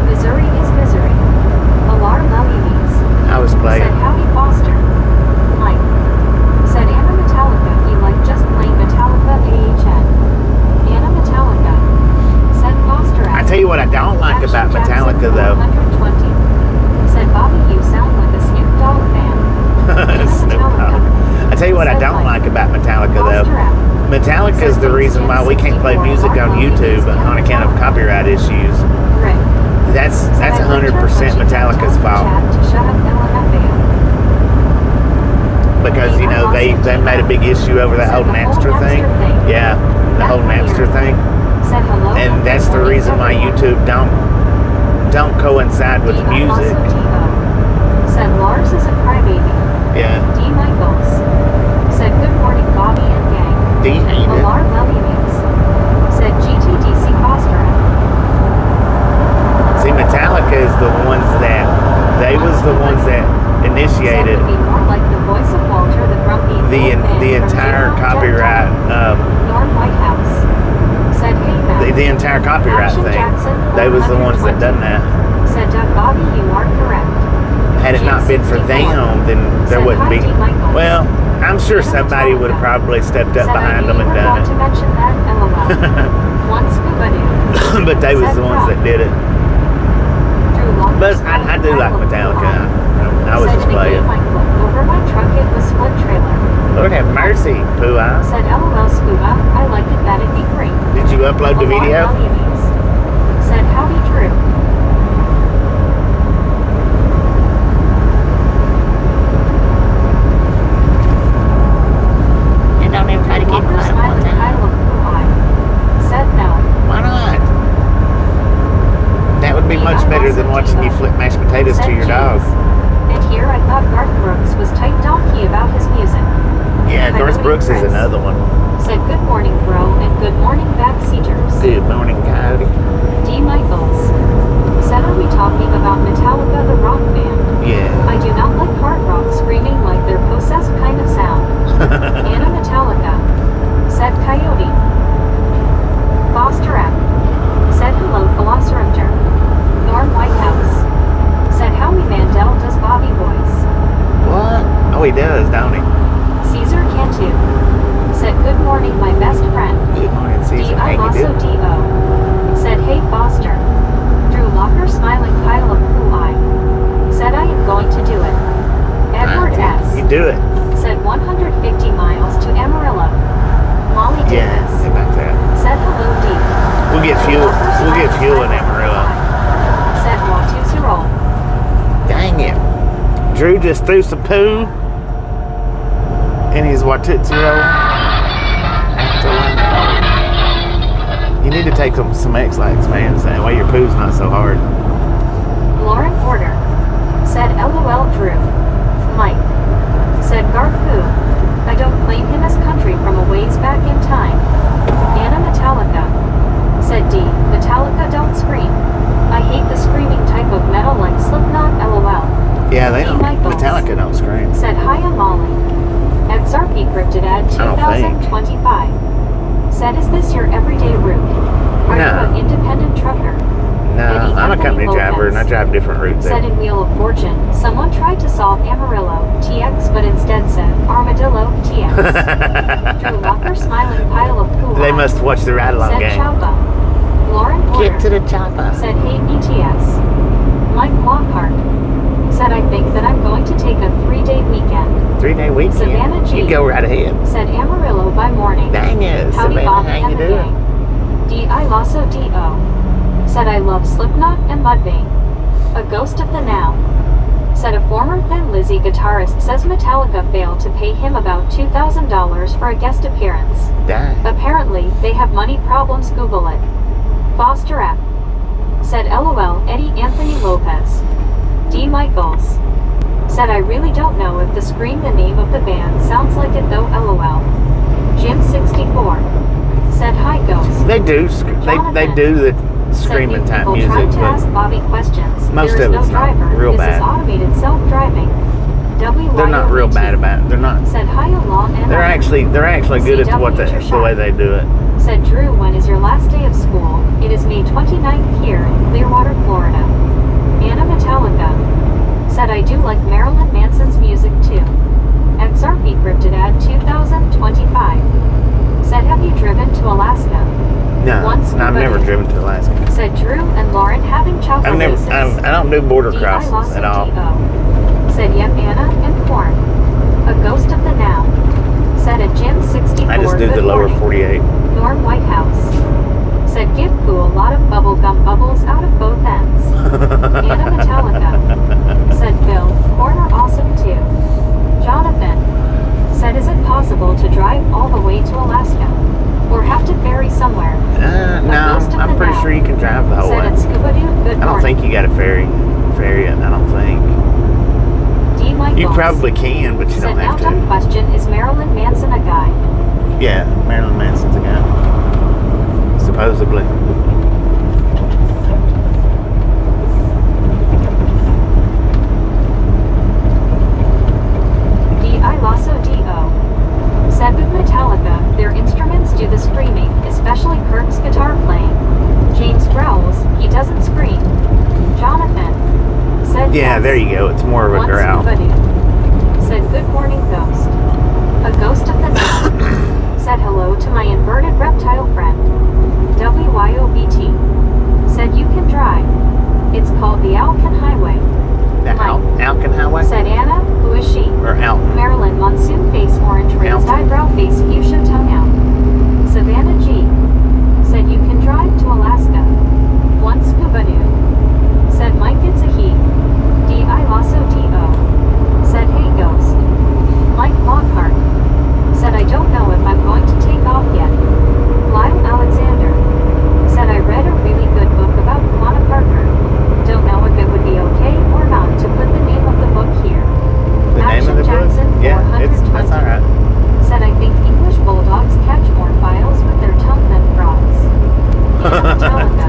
S2: Missouri is misery. Alar Lelues
S1: I was playing.
S2: said howdy Foster. Mike said Anna Metallica. He like just plain Metallica AHN. Anna Metallica said Foster.
S1: I tell you what I don't like about Metallica though.
S2: 120 said Bobby, you sound like a Snoop Dogg fan.
S1: Snoop Dogg. I tell you what I don't like about Metallica though. Metallica is the reason why we can't play music on YouTube on account of copyright issues. That's 100% Metallica's fault. Because you know they made a big issue over that whole Napster thing. Yeah, the whole Napster thing. And that's the reason why YouTube don't coincide with music.
S2: Said Lars is a crybaby.
S1: Yeah.
S2: D. Michaels said good morning Bobby and gang.
S1: D, how you doing?
S2: Alar Lelues said GTDC Foster.
S1: See, Metallica is the ones that they was the ones that
S2: Said
S1: initiated.
S2: would be more like the voice of Walter
S1: the entire copyright,
S2: Norm White House. Said, hey, Matt.
S1: the entire copyright
S2: Action
S1: thing.
S2: Jackson,
S1: They was the ones that
S2: 120.
S1: done that.
S2: Said Doug Bobby, you are correct.
S1: Had it not been for them, then there wouldn't be. Well, I'm sure somebody would have probably stepped up behind them and done
S2: to mention that, LOL. Once scuba
S1: it. But they was the ones that did it. But I do like Metallica. I was just playing.
S2: Over my truck, it was split trailer.
S1: Lord have mercy, Pooh-Eye.
S2: Said LOL scuba, I liked it, that'd be great.
S1: Did you upload the video?
S2: Said howdy Drew.
S3: And don't ever try to get quiet one time.
S2: Said no.
S1: Why not? That would be much better than watching you flip mashed potatoes to your dog.
S2: And here I thought Garth Brooks was tight donkey about his music.
S1: Yeah, Garth Brooks is another one.
S2: Said good morning, bro, and good morning, backseaters.
S1: Good morning, Coyote.
S2: D. Michaels. Said, are we talking about Metallica, the rock band?
S1: Yeah.
S2: I do not like hard rock screaming like they're possessed kind of sound. Anna Metallica. Said Coyote. Foster M. Said hello, Velociraptor. Norm Whitehouse. Said Howie Mandel does Bobby voice.
S1: What? Oh, he does, don't he?
S2: Caesar Cantu. Said good morning, my best friend.
S1: Good morning, Caesar. How you
S2: D.I.
S1: doing?
S2: D.O. Said hey, Foster. Drew Locker smiling pile of poo-eye. Said I am going to do it. Edward S.
S1: You do it.
S2: Said 150 miles to Amarillo. Molly Davis.
S1: Yeah, about that.
S2: Said hello, D.
S1: We'll get fuel. We'll get fuel in Amarillo.
S2: Said Watu roll.
S1: Dang it. Drew just threw some poo in his Watootsie roll. You need to take some X-Lax, man, so that way your poo's not so hard.
S2: Lauren Porter. Said LOL Drew. Mike. Said Garth who? I don't claim him as country from a ways back in time. Anna Metallica. Said D. Metallica don't scream. I hate the screaming type of metal like Slipknot, LOL.
S1: Yeah, they don't.
S2: Michaels.
S1: Metallica don't scream.
S2: Said hi, Molly. XRP Cryptid ad
S1: I don't think.
S2: 2025. Said, is this your everyday route? Are you
S1: No.
S2: an independent trucker?
S1: No,
S2: Eddie
S1: I'm a
S2: Anthony
S1: company
S2: Lopez.
S1: driver and I drive different routes
S2: Said
S1: there.
S2: in Wheel of Fortune, someone tried to solve Amarillo TX but instead said Armadillo TX. Drew Locker smiling pile of poo.
S1: They must watch the ride-along
S2: Said
S1: game.
S2: Choppa. Lauren Porter.
S1: Get to the chopper.
S2: Said hey BTS. Mike Lockhart. Said I think that I'm going to take a 3-day weekend.
S1: 3-day weekend.
S2: Savannah G.
S1: You go right ahead.
S2: Said Amarillo by morning.
S1: Dang it,
S2: Howdy
S1: Savannah,
S2: Bob
S1: how
S2: and
S1: you
S2: the
S1: doing?
S2: gang. D.I. Lasso D.O. Said I love Slipknot and Mudvayne. A ghost of the now. Said a former Thin Lizzy guitarist says Metallica failed to pay him about $2,000 for a guest appearance.
S1: Dang.
S2: Apparently, they have money problems. Google it. Foster app. Said LOL Eddie Anthony Lopez. D. Michaels. Said I really don't know if the Scream the name of the band sounds like it though. LOL. Jim 64. Said hi ghost.
S1: They do. They do the
S2: Said
S1: screaming
S2: you
S1: type
S2: people
S1: music,
S2: tried to
S1: but
S2: ask Bobby questions.
S1: most
S2: there is
S1: of
S2: no
S1: it's not
S2: driver.
S1: real
S2: This
S1: bad.
S2: is automated self-driving.
S1: they're not real bad about it. They're not.
S2: Said hi along and
S1: They're actually good at what the way they do it.
S2: Said Drew, when is your last day of school? It is May 29th here in Clearwater, Florida. Anna Metallica. Said I do like Marilyn Manson's music too. XRP Cryptid ad 2025. Said have you driven to Alaska?
S1: No,
S2: Once
S1: I've never driven to Alaska.
S2: Said Drew and Lauren having chocolate races.
S1: I don't do border crossings at all.
S2: Said yep, Anna and corn. A ghost of the now. Said a Jim 64.
S1: I just do the
S2: good
S1: lower
S2: morning.
S1: 48.
S2: Norm Whitehouse. Said give Pooh a lot of bubblegum bubbles out of both ends. Anna Metallica. Said Bill, corn are awesome too. Jonathan. Said is it possible to drive all the way to Alaska? Or have to ferry somewhere?
S1: No, I'm pretty sure you can drive the whole
S2: Said
S1: way.
S2: it's Scuba-Doo, good
S1: I don't think you got a ferry it. I don't think.
S2: D. Michaels.
S1: You probably can, but you
S2: Said
S1: don't
S2: now
S1: have
S2: dumb
S1: to.
S2: question, is Marilyn Manson a guy?
S1: Yeah, Marilyn Manson's a guy. Supposedly.
S2: D.I. Lasso D.O.
S3: Said
S1: Yeah,
S3: yes.
S1: there you go. It's more of a
S3: Once
S1: growl.
S3: Scuba-doo. Said good morning, ghost. A ghost of the night. Said hello to my inverted reptile friend. WYOBT. Said you can drive. It's called the Alcan Highway.
S1: The Alcan Highway?
S3: Said Anna, who is she?
S1: Or Alton?
S3: Marilyn monsoon face orange raised
S1: Alton.
S3: eyebrow face fuchsia tongue out. Savannah G. Said you can drive to Alaska. One scuba doo. Said Mike it's a he. D.I. Lasso D.O. Said hey ghost. Mike Lockhart. Said I don't know if I'm going to take off yet. Lyle Alexander. Said I read a really good book about Lana Parker. Don't know if it would be okay or not to put the name of the book here.
S1: The name of the
S3: Jackson,
S1: book? Yeah,
S3: 420.
S1: that's alright.
S3: Said I think English bulldogs catch more files with their tongue than frogs. Anna Metallica.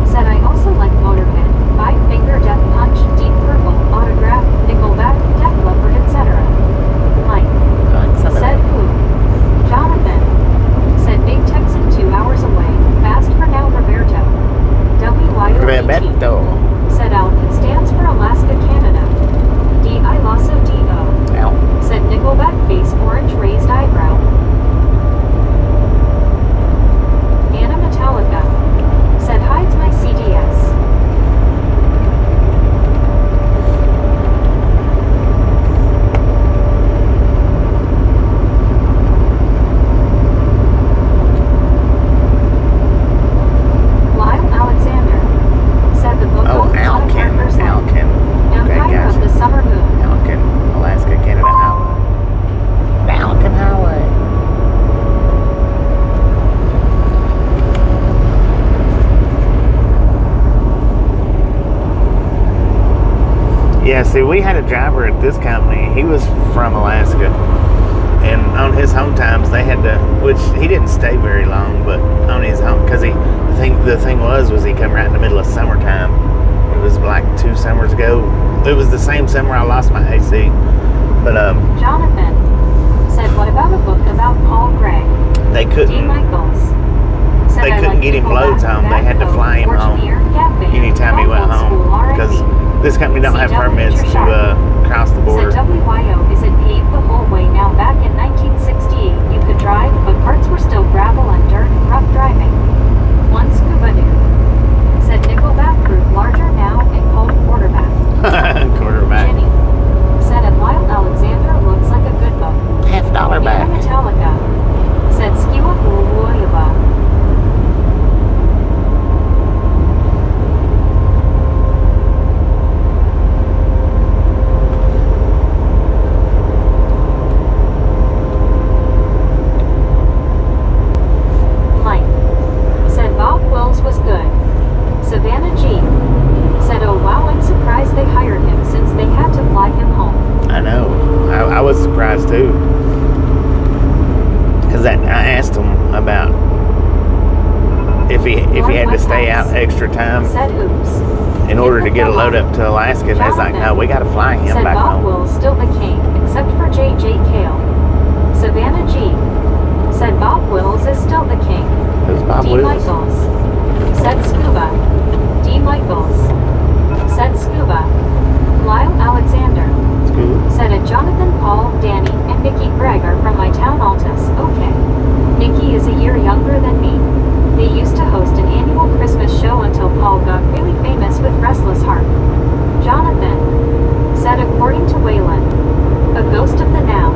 S3: Said I also like Motorhead, Five Finger Death Punch, Deep Purple, Autograph, Nickelback, Def Leppard, etc. Mike. Said who? Jonathan. Said Big Texan 2 hours away, fast for now Roberto. WYOBT.
S1: Roberto.
S3: Said Alcan stands for Alaska, Canada. D.I. Lasso D.O.
S1: Alton.
S3: Said Nickelback face orange raised eyebrow. Anna Metallica. Said hides my CDS. Lyle Alexander. Said the book
S1: Oh,
S3: on Lana
S1: Alcan.
S3: Parker's life.
S1: Alcan. Okay,
S3: Empire of the
S1: gotcha.
S3: Summer Moon.
S1: Alcan, Alaska, Canada Highway. The Alcan Highway. Yeah, see, we had a driver at this company. He was from Alaska. And on his home times, they had to, which he didn't stay very long, but on his home, because the thing was he come right in the middle of summertime. It was like 2 summers ago. It was the same summer I lost my AC. But
S3: Jonathan. Said what about a book about Paul Gray?
S1: they
S3: D.
S1: couldn't
S3: Michaels. Said
S1: they
S3: I
S1: couldn't
S3: like
S1: get him
S3: Nickelback,
S1: loads home. They had to
S3: Badco,
S1: fly him home
S3: Orchmere, Gap Band,
S1: anytime he went
S3: Old
S1: home,
S3: School R&B.
S1: because this company don't have
S3: CW
S1: permits to
S3: Trashard.
S1: cross the border.
S3: Said WYO is it paved the whole way now. Back in 1968 you could drive, but parts were still gravel and dirt, rough driving. One scuba doo. Said Nickelback group larger now and called quarterback.
S1: Quarterback.
S3: Jenny. Said at Lyle Alexander looks like a good book.
S1: $50
S3: Anna
S1: back.
S3: Metallica. Said Skiwa Huluayaba. Mike. Said Bob Wills was good. Savannah G. Said oh wow, I'm surprised they hired him since they had to fly him home.
S1: I know. I was surprised too. Because I asked him about if he had to stay out extra time
S3: Said oops.
S1: in order to get a load up to Alaska, and they was like, no, we got to fly him
S3: Said
S1: back
S3: Bob
S1: home.
S3: Wills still the king, except for J.J. Cale. Savannah G. Said Bob Wills is still the king.
S1: Who's Bob
S3: D.
S1: Wills?
S3: Michaels. Said Scuba. D. Michaels. Said Scuba. Lyle Alexander.
S1: School.
S3: Said it Jonathan, Paul, Danny, and Nikki Gregg are from my town Altus. Okay. Nikki is a year younger than me. They used to host an annual Christmas show until Paul got really famous with Restless Heart. Jonathan. Said according to Waylon. A ghost of the now.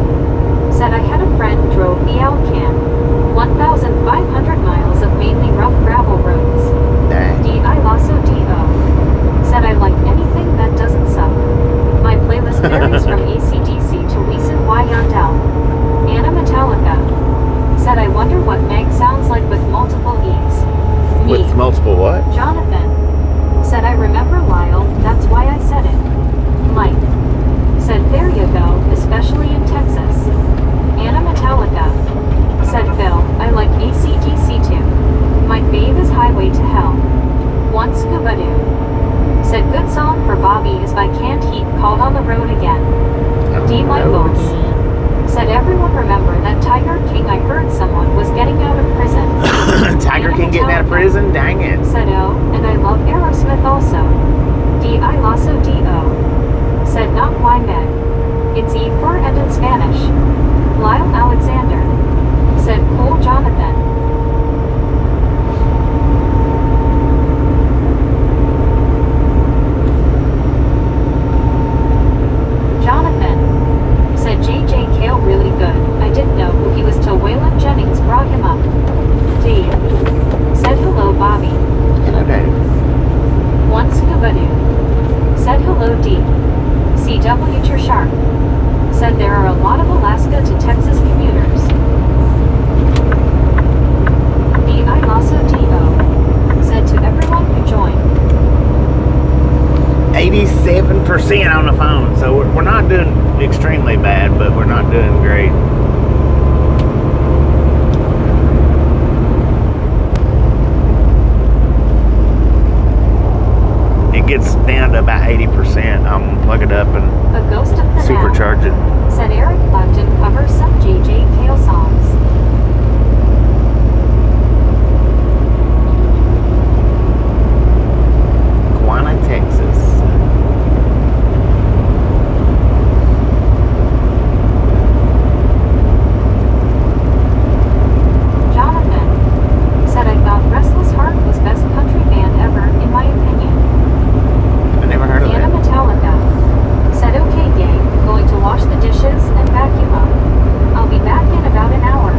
S3: Said I had a friend drove the Alcan. 1,500 miles of mainly rough gravel roads.
S1: Dang.
S3: D.I. Lasso D.O. Said I like anything that doesn't suck. My playlist varies from AC/DC to Leeson Y Yandel. Anna Metallica. Said I wonder what Meg sounds like with multiple E's. Me.
S1: With multiple what?
S3: Jonathan. Said I remember Lyle, that's why I said it. Mike. Said there you go, especially in Texas. Anna Metallica. Said Phil, I like AC/DC too. My fave is Highway to Hell. One scuba doo. Said good song for Bobby is by Can't Heat called On the Road Again. D. Michaels. Said everyone remember that Tiger King I heard someone was getting out of prison.
S1: Tiger King getting out of prison? Dang it.
S3: Said oh, and I love Aerosmith also. D.I. Lasso D.O. It's E4 and in Spanish. Lyle Alexander, said Cole Jonathan. Jonathan, said JJ Cale really good. I didn't know who he was till Waylon Jennings brought him up. D, said hello Bobby.
S1: Hello, Dave.
S3: One Scooby-Doo, said hello D. CW Sharp, said there are a lot of Alaska to Texas commuters. I also DO, said to everyone who joined.
S1: 87% on the phone, so we're not doing extremely bad, but we're not doing great. It gets down to about 80%. I'm gonna plug it up and
S3: A ghost of the
S1: supercharge it.
S3: Now, said Eric Clapton covers some JJ Cale songs.
S1: Quanah, Texas.
S3: Jonathan, said I thought Restless Heart was best country band ever, in my opinion.
S1: I never heard of
S3: Anna
S1: that.
S3: Metallica, said okay gang, going to wash the dishes and vacuum up. I'll be back in about an hour.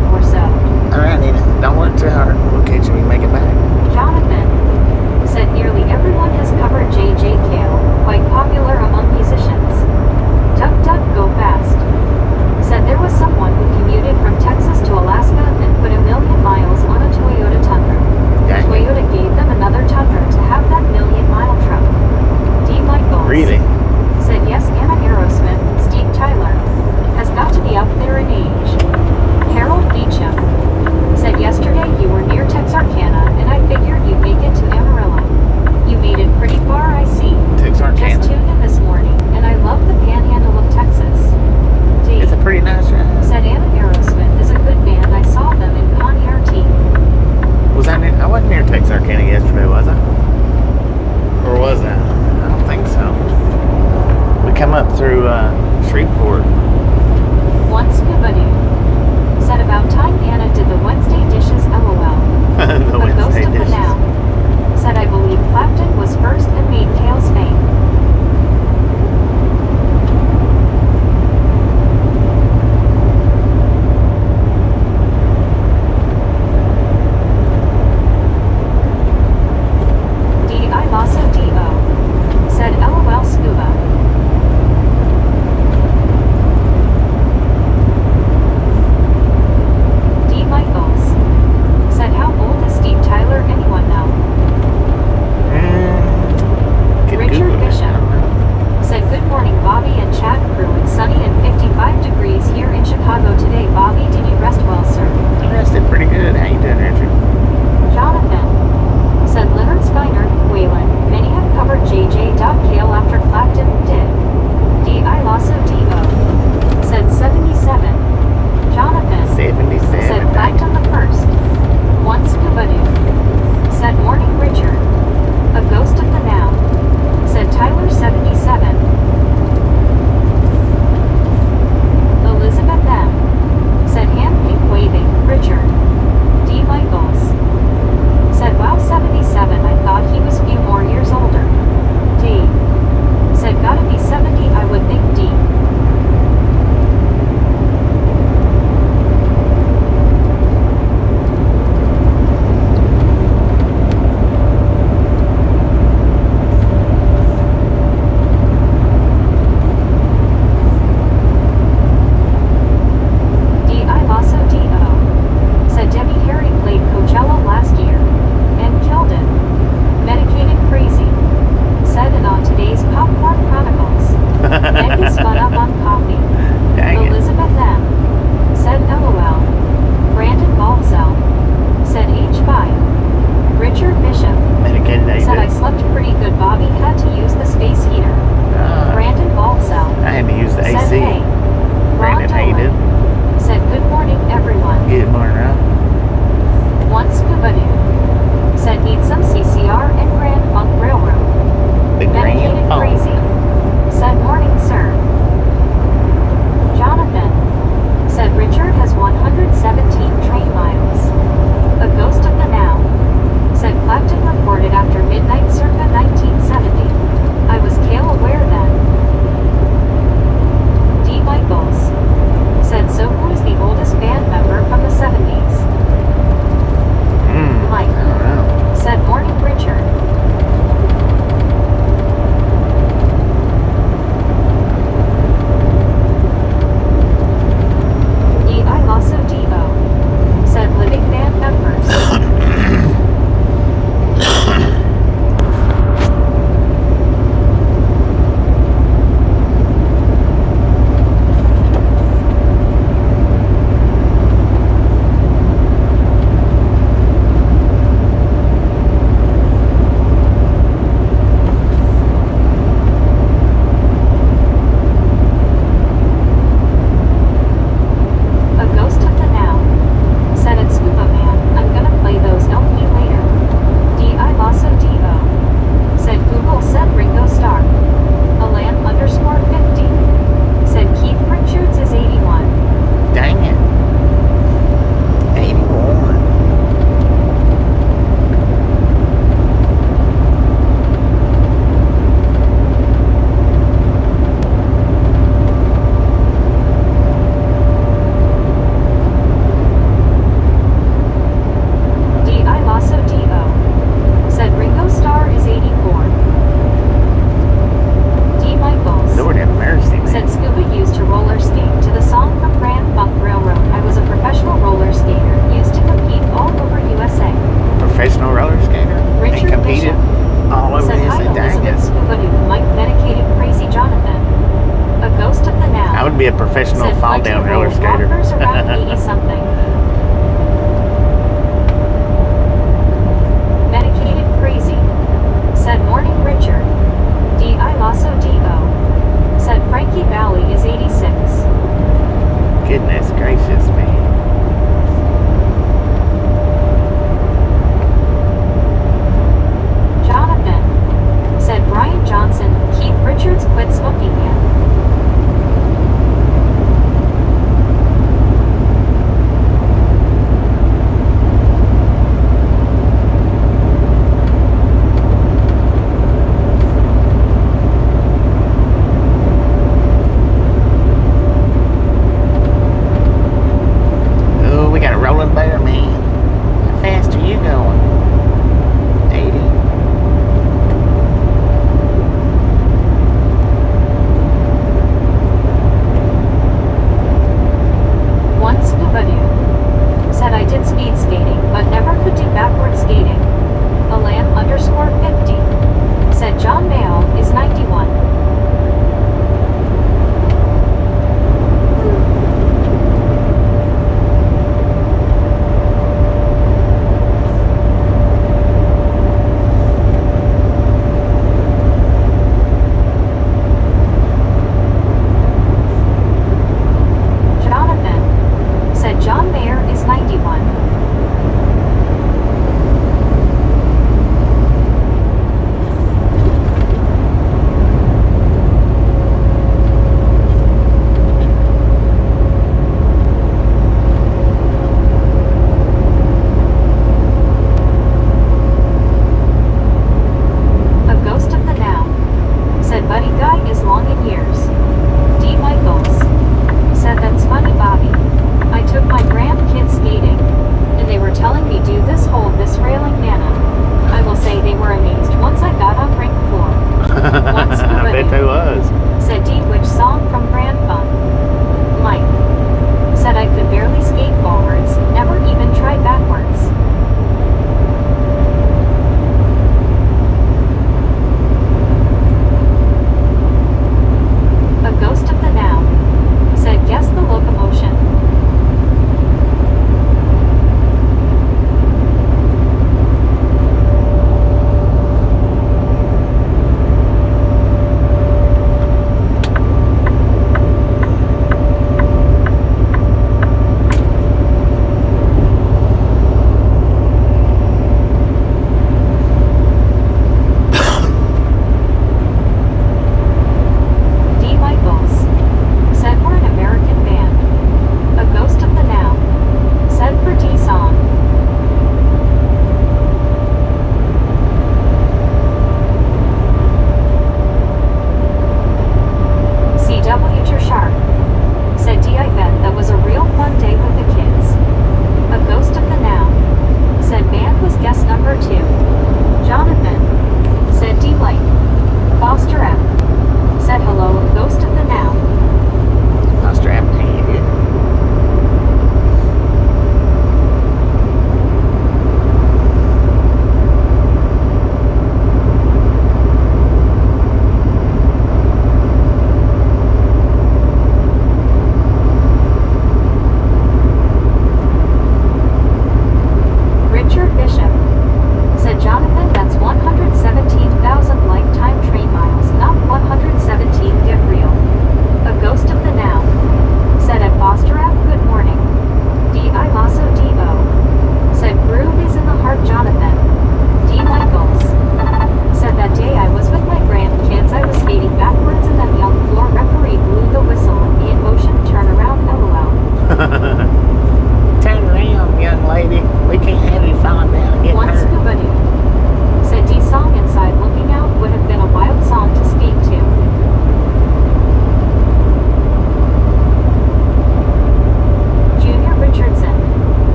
S1: be a professional
S3: Said
S1: fall down roller
S3: 20-year-old
S1: skater.
S3: rockers around 80-something. Medicated crazy. Said Morning Richard. D.I. Lasso D.O. Said Frankie Valley is 86.
S1: Goodness gracious me.
S3: Jonathan. Said Brian Johnson. Keith Richards quit smoking yet.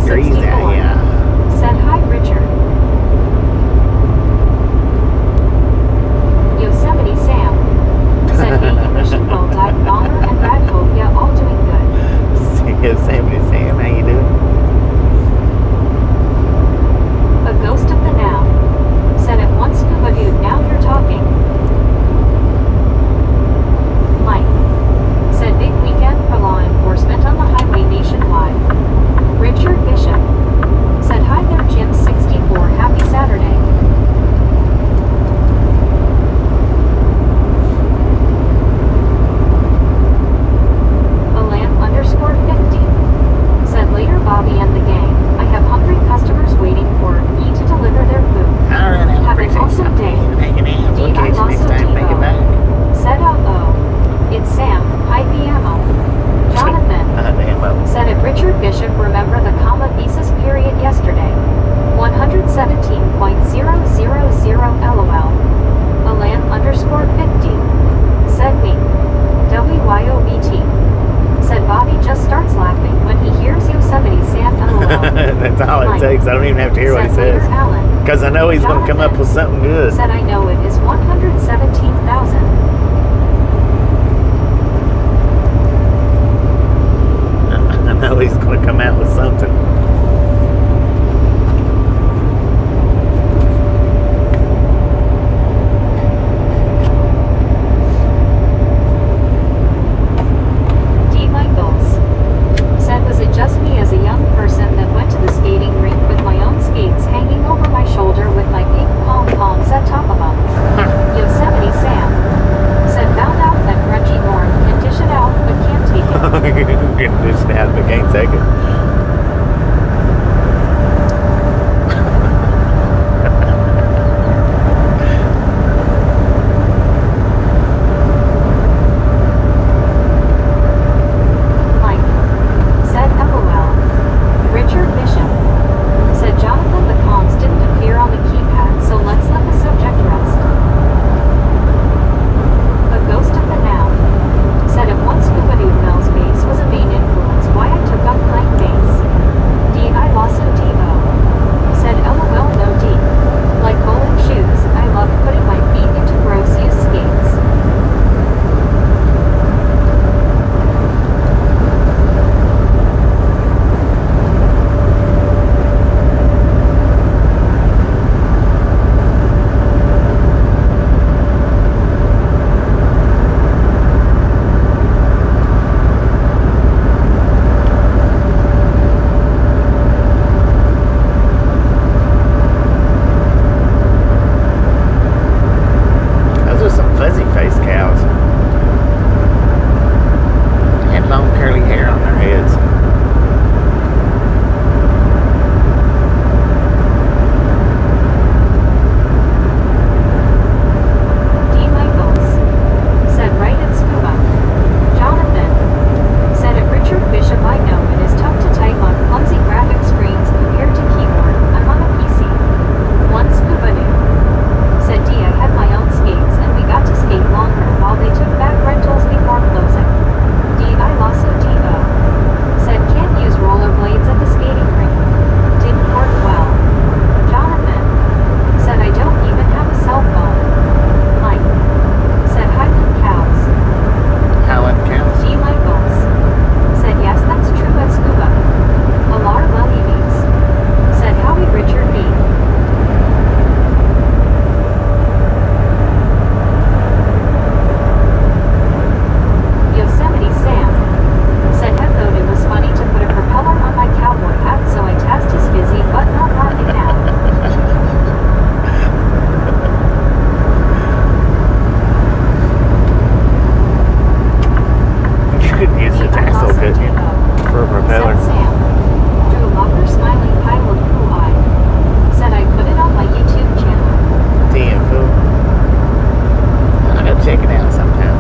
S1: degrees out
S3: 64.
S1: here.
S3: Said hi, Richard. Yosemite Sam. Said hey, Mission Well Dive Bomber and Brad hope ya all doing good.
S1: Yosemite Sam, how you doing?
S3: A ghost of the now. Said at once scuba dude, now you're talking. Mike. Said big weekend for law enforcement on the highway nationwide. Richard Bishop. Said hi there Jim 64, happy Saturday. Alan underscore 50. Said later Bobby and the gang. I have hungry customers waiting for me to deliver their food.
S1: All right, I
S3: Have an
S1: appreciate
S3: awesome
S1: you
S3: day.
S1: hanging out. We'll
S3: D.I.
S1: catch you next
S3: Lasso
S1: time. Make it
S3: Devo.
S1: back.
S3: Said it's Sam, hi BMO. Jonathan.
S1: Damn,
S3: Said it Richard Bishop, remember the comma thesis period yesterday. 117.000 LOL. Alan underscore 50. Said me. WYOBT. Said Bobby just starts laughing when he hears Yosemite Sam LOL.
S1: That's all it
S3: Mike.
S1: takes. I don't even have to hear what he
S3: Said later
S1: says.
S3: Alan.
S1: Because I know he's going to come up with something good.
S3: Said I know it is 117,000.
S1: I know he's going to come out with something.
S3: D. Michaels. Said was it just me as a young person that went to the skating rink with my own skates hanging over my shoulder with my pink pom-poms at top of them. Yosemite Sam. Said found out that grungy Norm can dish it out but can't take it.
S1: Getting this out, but can't take it.
S3: Mike. Said LOL. Richard Bishop. Said Jonathan the comms didn't appear on the keypad, so let's let the subject rest. A ghost of the now. Said at once scuba dude Mel's base was a main influence why I took up playing bass. D.I. Lasso Devo. Said LOL no D. Like bowling shoes, I love putting my feet into gross use skates.
S1: Those are some fuzzy faced cows. They had long curly hair on their heads.
S3: D. Michaels. Said right at scuba. Jonathan. Said at Richard Bishop I know it is tough to type on clumsy graphic screens compared to keyboard. I'm on a PC. One scuba dude. Said D. I had my own skates and we got to skate longer while they took back rentals before closing. D. I Lasso Devo. Said can't use rollerblades at the skating rink. Didn't work well. Jonathan. Said I don't even have a cell phone. Mike. Said Highland cows.
S1: Howling cows.
S3: G. Michaels. Said yes that's true at scuba. Alar Lalivis. Said Howie Richard B. Yosemite Sam. Said had thought it was funny to put a propeller on my cowboy hat so I tasked his busy but not laughing now.
S1: You could use the tassel, couldn't you? For a propeller.
S3: Said Sam. Drew Locker smiling pile of poo eye. Said I put it on my YouTube channel.
S1: Damn cool. I gotta check it out sometime.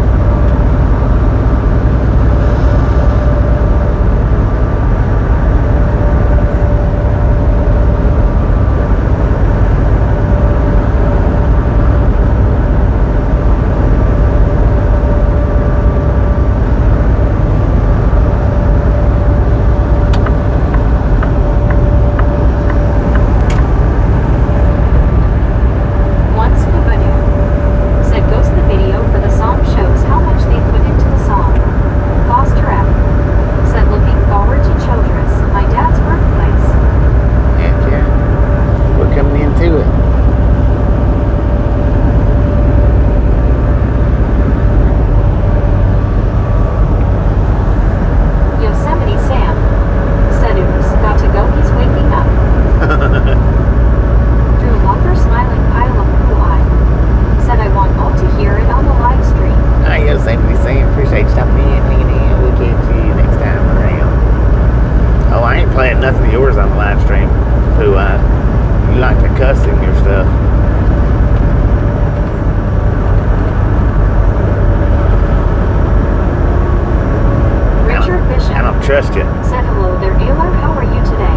S1: trust you.
S3: Said hello there, Aylar. How are you today?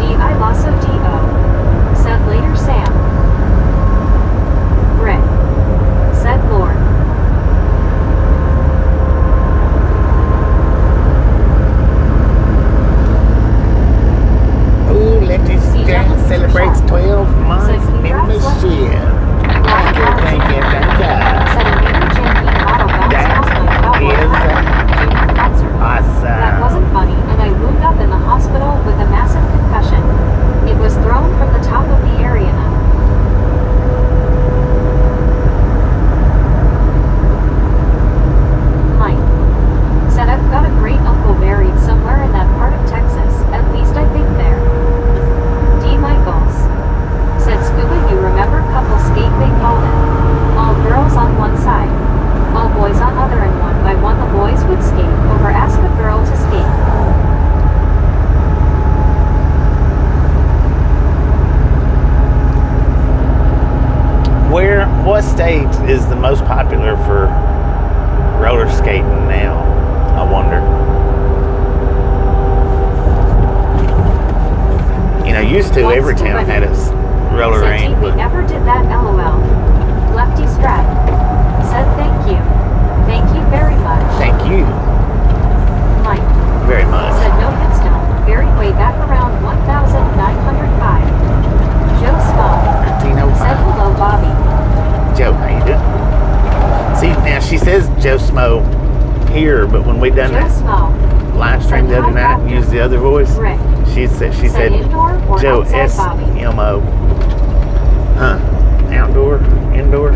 S3: D.I. Lasso D.O. Said later, Sam. Britt. Said Lord.
S1: Ooh, Letty's dad celebrates 12 months membership. Thank you.
S3: Said a new Jamie auto bounce
S1: That
S3: off my cowboy
S1: is
S3: hat. Concert.
S1: awesome.
S3: That wasn't funny, and I wound up in the hospital with a massive concussion. It was thrown from the top of the arena. Mike. Said I've got a great uncle buried somewhere in that part of Texas. At least I think there. D. Michaels. Said Scuba, you remember couple skate they called it. All girls on one side. All boys on other, and one by one the boys would skate over, ask a girl to skate.
S1: What state is the most popular for roller skating now? I wonder. You know, used to every town had a roller
S3: Said
S1: rink.
S3: we never did that, LOL. Lefty Strat. Said thank you. Thank you very much.
S1: Thank you
S3: Mike.
S1: very much.
S3: Said no headstone. Buried way back around 1905. Joe Small.
S1: 1905.
S3: Said hello, Bobby.
S1: Joe, how you doing? See, now she says Joe Smo here, but when we done
S3: Joe
S1: that
S3: Small.
S1: live stream the other night and used the other voice,
S3: Rick.
S1: she said
S3: indoor or
S1: Joe
S3: outside, Bobby?
S1: S-M-O. Huh? Outdoor? Indoor?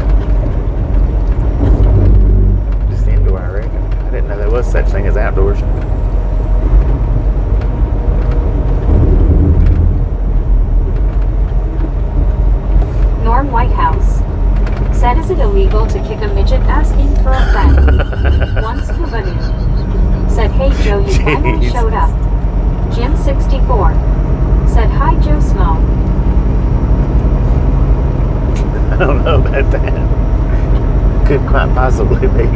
S1: Just indoor, I reckon. I didn't know there was such thing as outdoors.
S3: Norm Whitehouse. Said is it illegal to kick a midget asking for a friend? One Scuba knew. Said hey Joe, you finally
S1: Jeez.
S3: showed up. Jim 64. Said hi Joe Smo.
S1: I don't know about that. Could quite possibly be.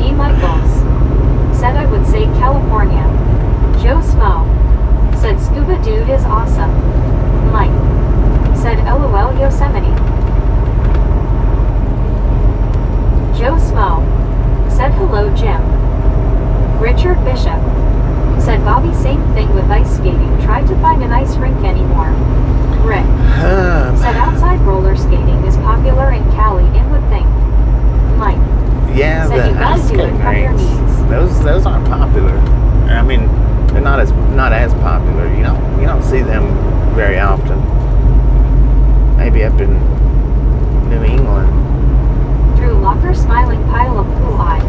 S3: D. Michaels. Said I would say California. Joe Smo. Said Scuba Dude is awesome. Mike. Said LOL Yosemite. Joe Smo. Said hello Jim. Richard Bishop. Said Bobby, same thing with ice skating. Tried to find an ice rink anymore. Rick. Said outside roller skating is popular in Cali, Inwood thing. Mike.
S1: Yeah,
S3: Said you
S1: the
S3: gotta
S1: ice
S3: do it
S1: skating
S3: from your
S1: rinks.
S3: knees.
S1: Those aren't popular. I mean, they're not as popular. You don't see them very often. Maybe up in New England.
S3: Drew Locker smiling pile of cool eye.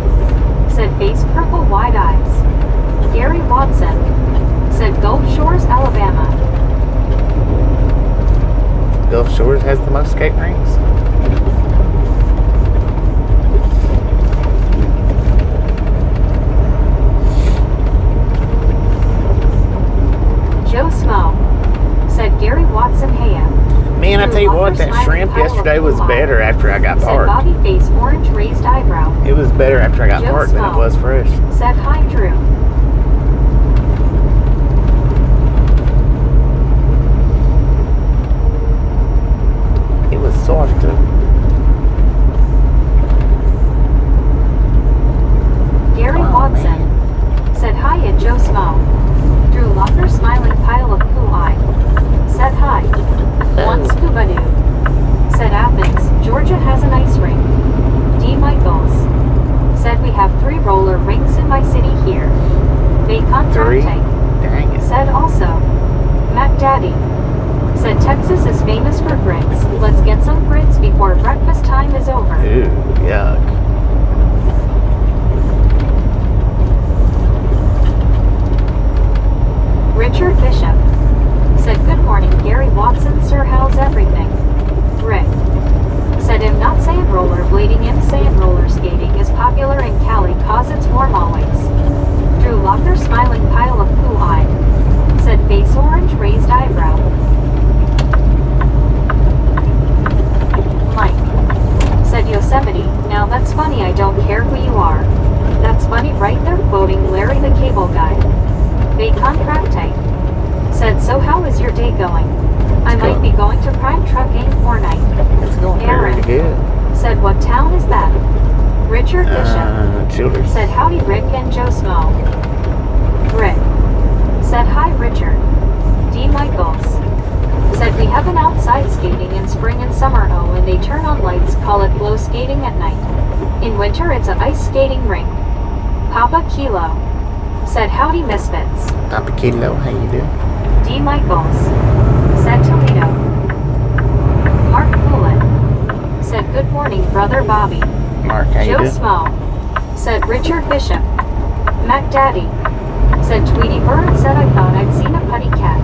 S3: Said face purple wide eyes. Gary Watson. Said Gulf Shores, Alabama.
S1: Gulf Shores has the most skate rinks.
S3: Joe Smo. Said Gary Watson Haya.
S1: Man, I tell you what, that shrimp yesterday was better after I got
S3: Said
S1: parked.
S3: Bobby face orange raised eyebrow.
S1: It was better after I got
S3: Joe
S1: parked than it
S3: Small.
S1: was fresh.
S3: Said hi Drew.
S1: It was softer.
S3: Gary
S1: Oh,
S3: Watson. Said hi at Joe Smo. Drew Locker smiling pile of cool eye. Said hi. One Scuba Dude. Said Athens, Georgia has an ice rink. D. Michaels. Said we have 3 roller rinks in my city here. Bacon
S1: 3?
S3: Tank.
S1: Dang it.
S3: Said also. Matt Daddy. Said Texas is famous for grits. Let's get some grits before breakfast time is over.
S1: Ooh, yuck.
S3: Richard Bishop. Said good morning Gary Watson, sir, how's everything? Rick. Said I'm not saying rollerblading, I'm saying roller skating is popular in Cali cause it's warm always. Drew Locker smiling pile of cool eye. Said face orange raised eyebrow. Mike. Said Yosemite, now that's day going? I might be going to Prime Trucking or night.
S1: It's going very
S3: Aaron
S1: good.
S3: said, what town is that? Richard Bishop
S1: Childers.
S3: said, howdy Rick and Joe Smo. Rick said, hi Richard. D. Michaels said, we have an outside skating in spring and summer, oh, and they turn on lights, call it glow skating at night. In winter it's a ice skating rink. Papa Kilo said, howdy Misfits.
S1: Papa Kilo, how you doing?
S3: D. Michaels said, Toledo. Mark Poulin said, good morning brother Bobby.
S1: Mark, how you
S3: Joe
S1: doing?
S3: Smo said, Richard Bishop. Mac Daddy said, Tweety Bird said, I thought I'd seen a putty cat.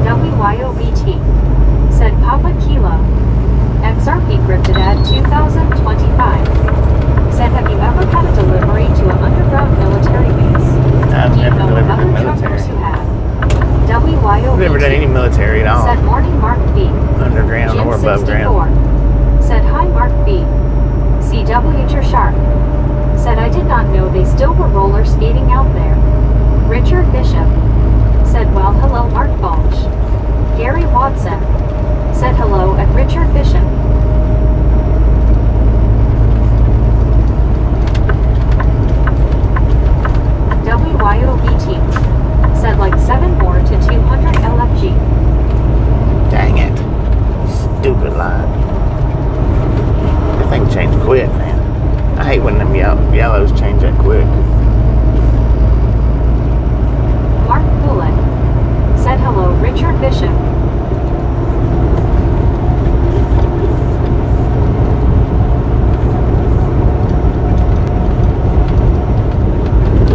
S3: WYOBT said, Papa Kilo. XRP Cryptid ad 2025 said, have you ever had a delivery to an underground military base?
S1: I've
S3: Do you
S1: never
S3: know
S1: delivered
S3: other
S1: to military.
S3: truckers who have? WYOBT
S1: I've never done any military at all.
S3: said, morning Mark B.
S1: Underground
S3: Jim
S1: or above
S3: 64
S1: ground.
S3: said, hi Mark B. CW Sharp said, I did not know they still were roller skating out there. Richard Bishop said, well, hello Mark Balch. Gary Watson said, hello at Richard Bishop. WYOBT said, like 7 more to 200 LFG.
S1: Dang it. Stupid line. That thing changed quick, man. I hate when them yellows change that quick.
S3: Mark Poulin said, hello Richard Bishop.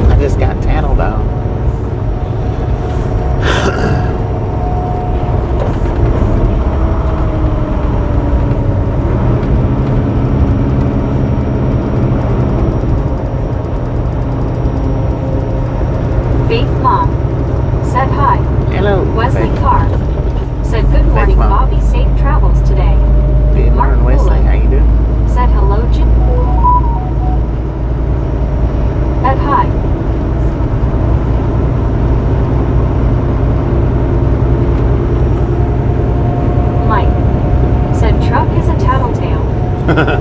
S1: I just got tattled on.
S3: Faith Mom said, hi.
S1: Hello.
S3: Wesley
S1: Faith.
S3: Carr said, good morning
S1: Mom.
S3: Bobby, safe travels today.
S1: Good
S3: Mark
S1: morning, Wesley.
S3: Poulin
S1: How you doing?
S3: said, hello Jim. Said, hi. Mike said, truck is a tattletale.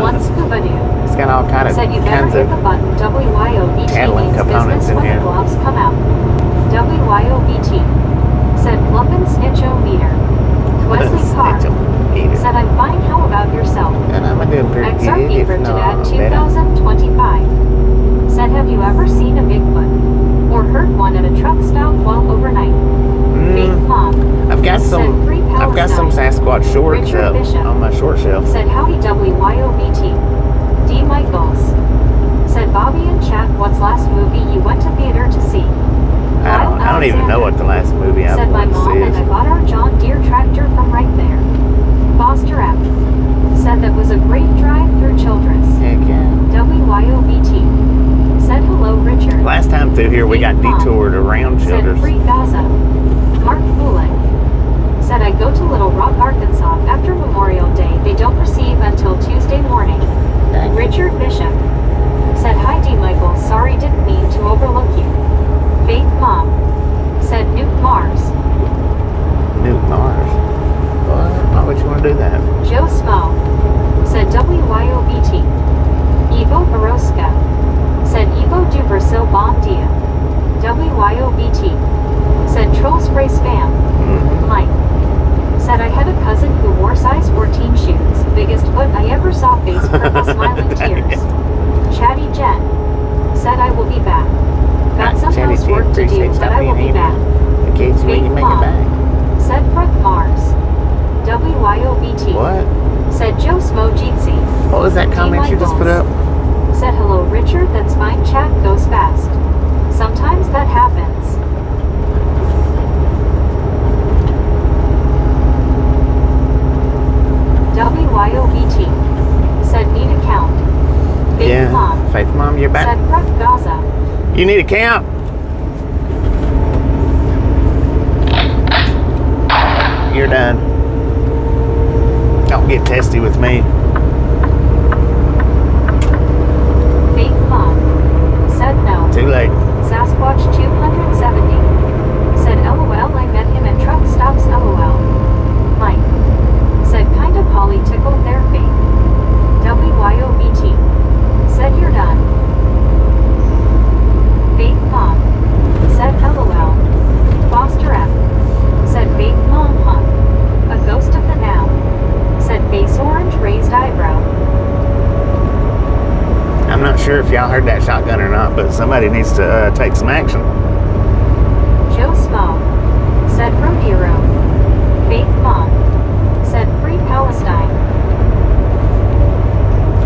S3: One scuba dude
S1: It's got all
S3: said, you better
S1: kinds
S3: hit
S1: of
S3: the button. WYOBT
S1: tattling
S3: means
S1: components
S3: business
S1: in
S3: when
S1: here.
S3: the gloves come out. WYOBT said, fluffin' snitch-o-meter. Wesley Carr said, I'm fine, how about yourself?
S1: And I'm doing pretty good.
S3: XRP
S1: If
S3: Cryptid
S1: not
S3: ad
S1: better.
S3: 2025 said, have you ever seen a Bigfoot? Or heard one at a truck stop while overnight? Faith Mom
S1: I've got
S3: said,
S1: some.
S3: free
S1: I've got some
S3: Palestine.
S1: Sasquatch shorts
S3: Richard
S1: up
S3: Bishop
S1: on my short shelf.
S3: said, howdy WYOBT. D. Michaels said, Bobby and Chad, what's last movie you went to theater to see?
S1: I don't even know what the last movie I
S3: said, my
S1: went to
S3: mom
S1: see
S3: and
S1: is.
S3: I got our John Deere tractor from right there. Foster F said, that was a great drive through Childress.
S1: Heck yeah.
S3: WYOBT said, hello Richard.
S1: Last time through here, we got
S3: Faith Mom
S1: detoured around
S3: said,
S1: Childers.
S3: free Gaza. Mark Poulin said, I go to Little Rock, Arkansas after Memorial Day. They don't receive until Tuesday morning.
S1: Dang.
S3: Richard Bishop said, hi D. Michael, sorry didn't mean to overlook you. Faith Mom said, Nuke Mars.
S1: Nuke Mars. What? Why would you want to do that?
S3: Joe Smo said, WYOBT. Evo Baroska said, Evo du Brasil Bom Dia. WYOBT said, Troll Spray Spam. Mike said, I had a cousin who wore size 14 shoes. Biggest foot I ever saw, face purple smiling tears. Chatty Jen said, I will be back. Got some
S1: Chatty Jen,
S3: housework to do,
S1: appreciate
S3: but I will be
S1: stopping in.
S3: back.
S1: Occasionally you
S3: Faith
S1: make it
S3: Mom
S1: back.
S3: said, Frank Mars. WYOBT
S1: What?
S3: said, Joe Smo Jeetsy.
S1: What was that comment you just put up?
S3: Said, hello Richard, that's fine, chat goes fast. Sometimes that happens. WYOBT said, need a count. Faith Mom
S1: Faith Mom, you're back.
S3: said, Front Gaza.
S1: You need a count. You're done. Don't get testy with me.
S3: Faith Mom said, raised eyebrow.
S1: I'm not sure if y'all heard that shotgun or not, but somebody needs to take some action.
S3: Joe Small said rodeo. Faith Mom said free Palestine.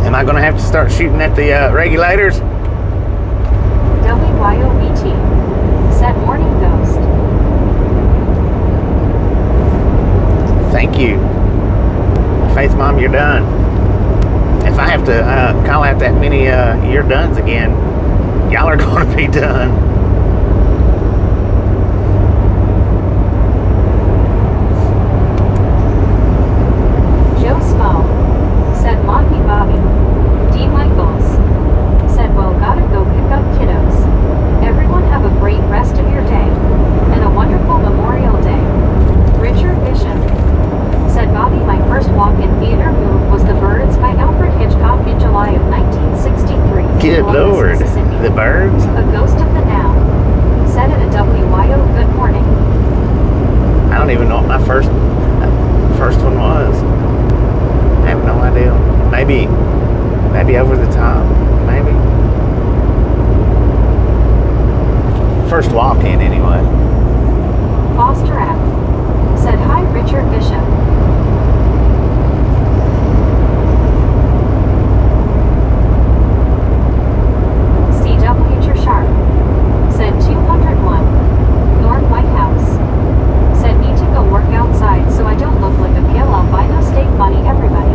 S1: Am I going to have to start shooting at the regulators?
S3: WYOBT said morning ghost.
S1: Thank you. Faith Mom, you're done. If I have to call out that many you're dones again, y'all are going to be done.
S3: Joe Small said Monty Bobby. D. Michaels said, well, gotta go pick up kiddos. Everyone have a great rest of your day and a wonderful Memorial Day. Richard Bishop said, Bobby, my first walk-in theater move was The Birds by Alfred Hitchcock in July of 1963.
S1: Good
S3: Columbus,
S1: Lord.
S3: Mississippi.
S1: The Birds?
S3: A ghost of the now said at a WYO good morning.
S1: I don't even know what my first one was. I have no idea. Maybe Over the Top. Maybe. First walk-in, anyway.
S3: Foster F said, hi, Richard Bishop. C.W. Sharp said 201. Norm Whitehouse said, need to go work outside so I don't look like a pale albino. Stay funny, everybody.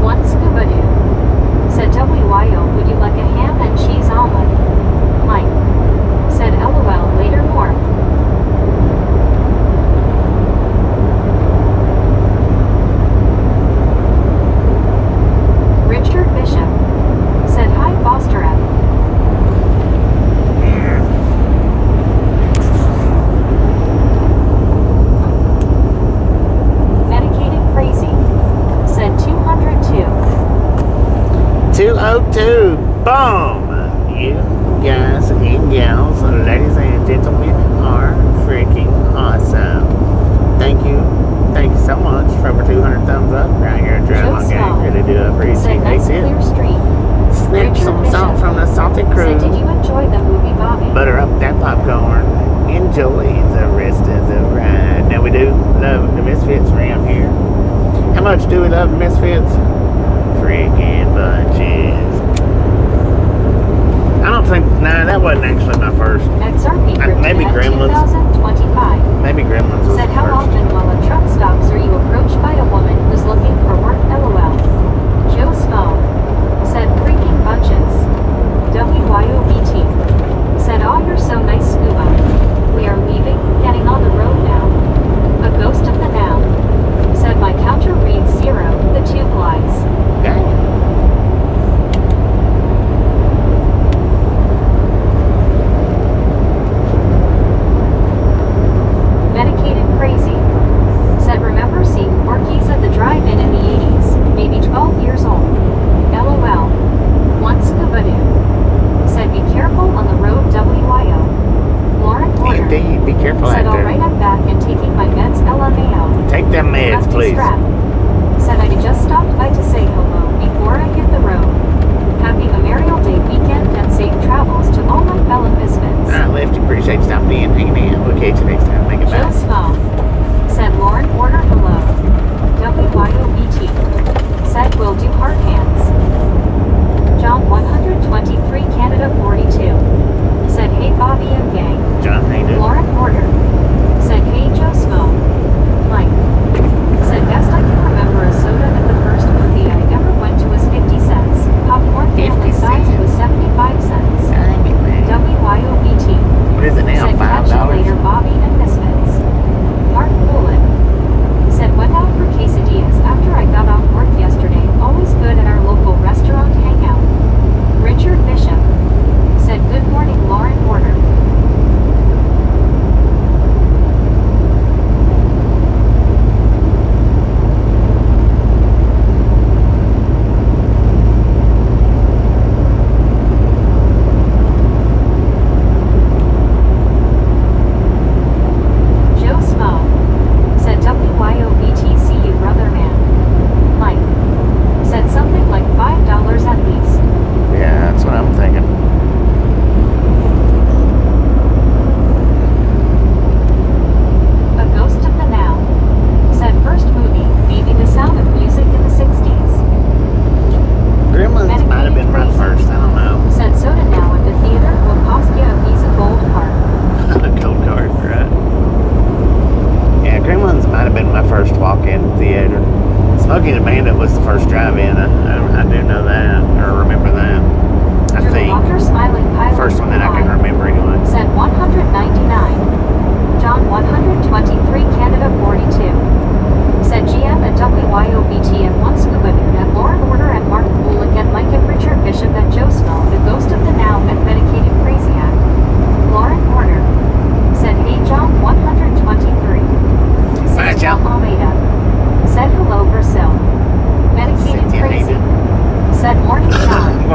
S3: One Scuba Doo said, WYO, would you like a ham and cheese omelet? Mike said, LOL, later more. Richard Bishop said, hi, Foster F. Medicated Crazy said 202.
S1: 202. Boom! You guys and gals, ladies and gentlemen, are freaking awesome. Thank you. Thank you so much for over 200 thumbs up right here at Drama
S3: Joe
S1: Gang.
S3: Small
S1: Really do appreciate
S3: said, nice
S1: it.
S3: clear street.
S1: Snip
S3: Richard
S1: some salt
S3: Bishop
S1: from the salty
S3: said,
S1: crew.
S3: did you enjoy the movie, Bobby?
S1: Butter up that popcorn. Enjoy the rest of the ride. Now we do love the Misfits around here. How much do we love the Misfits? Freaking bunches. I don't think, that wasn't actually my first.
S3: XRP
S1: Maybe Gremlins.
S3: 2025
S1: Maybe Gremlins was
S3: said,
S1: the
S3: how
S1: first.
S3: often while a truck stops are you approached by a woman who's looking for work? LOL. Joe Smo said, freaking bunches. WYOBT said, oh, you're so nice, Scuba. We are leaving, getting on the road now. A ghost of the now said, my counter reads 0, the tube lies.
S1: Dang.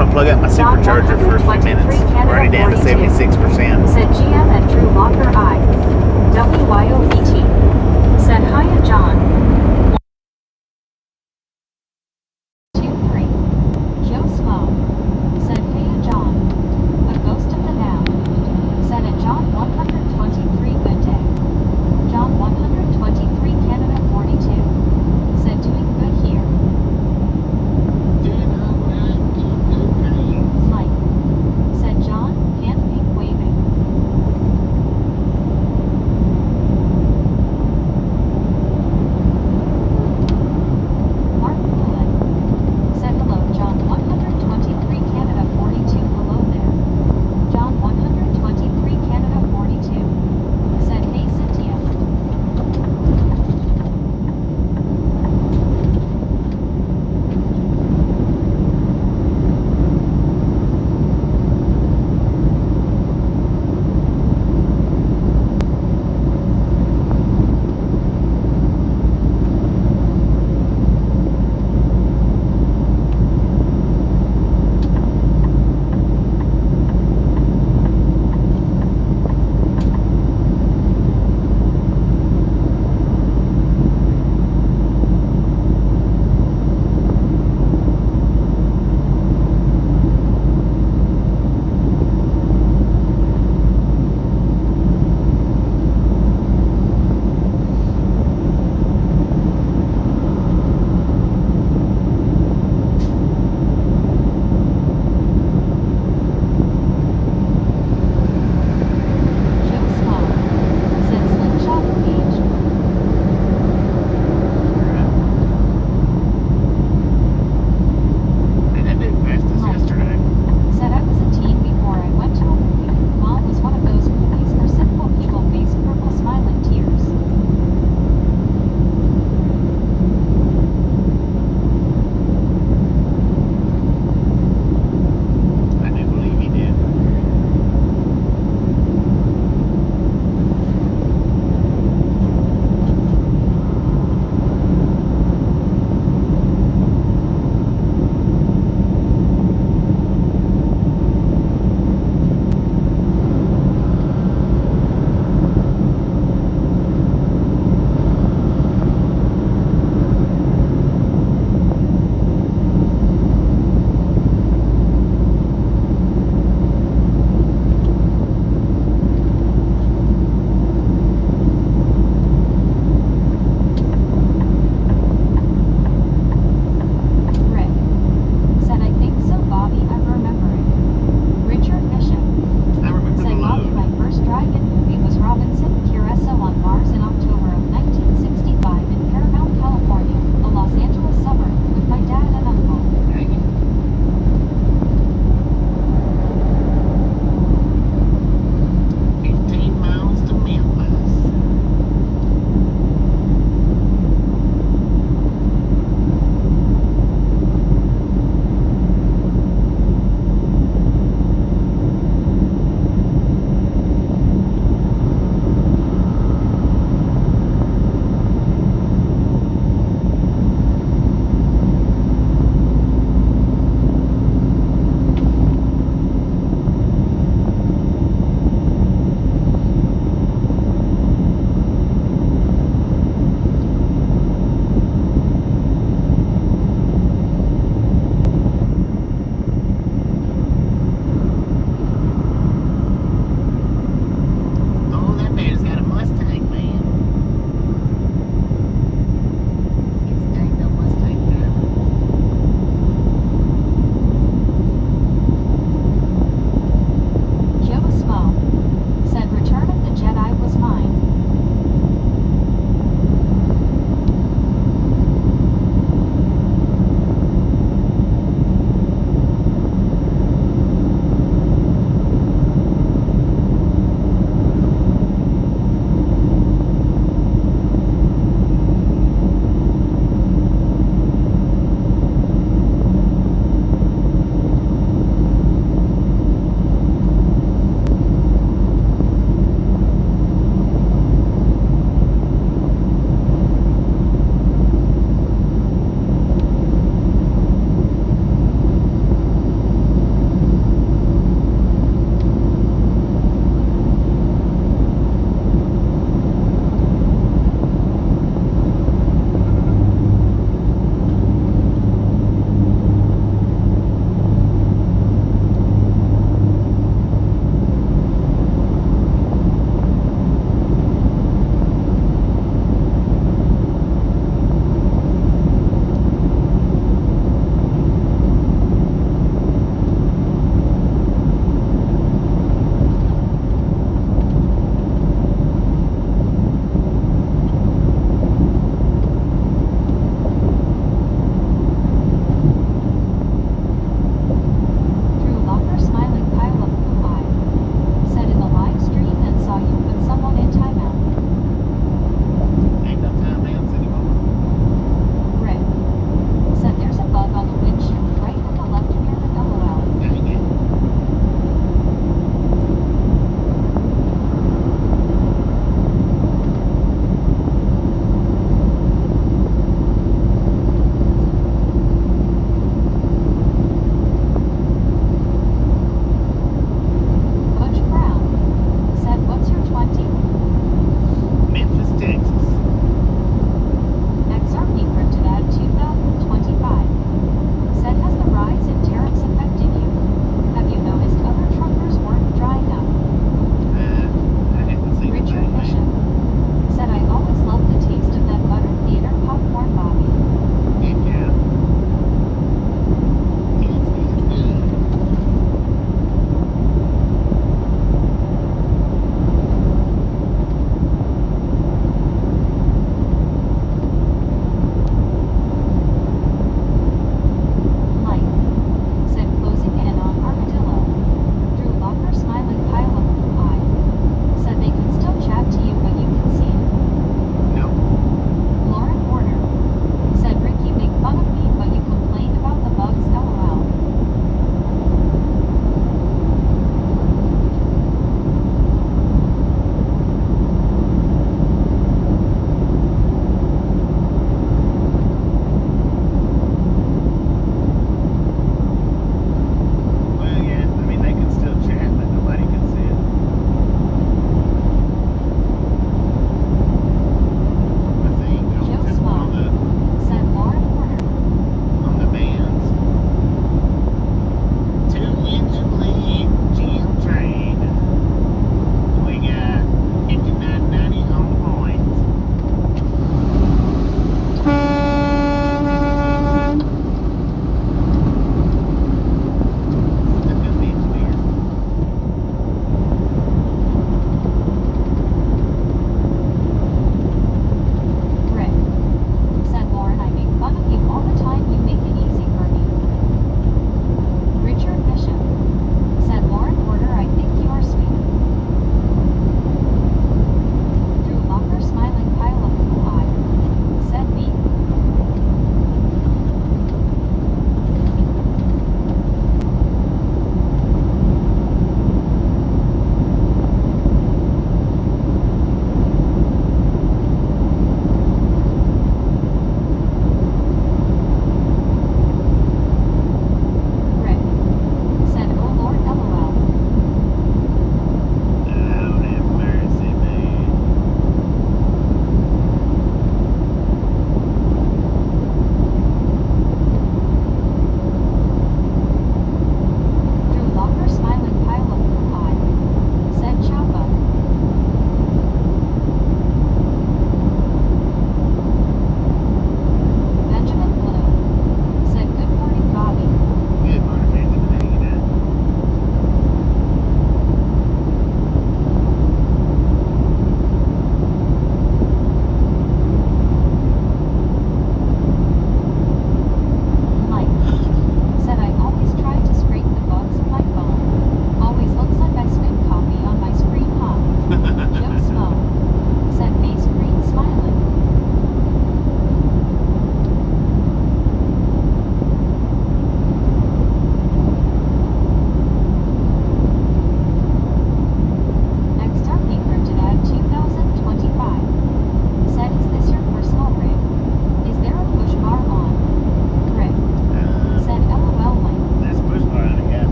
S1: going to plug up my supercharger for a few minutes. We're already down to 76%.
S3: Said GM and Drew Walker I. WYOVT. Said hiya John. 2-3. Joe Smo. Said heya John. A ghost of the now. Said at John 123 good day. John 123 Canada 42. Said doing good here. Mike. Said John, hand pink waving.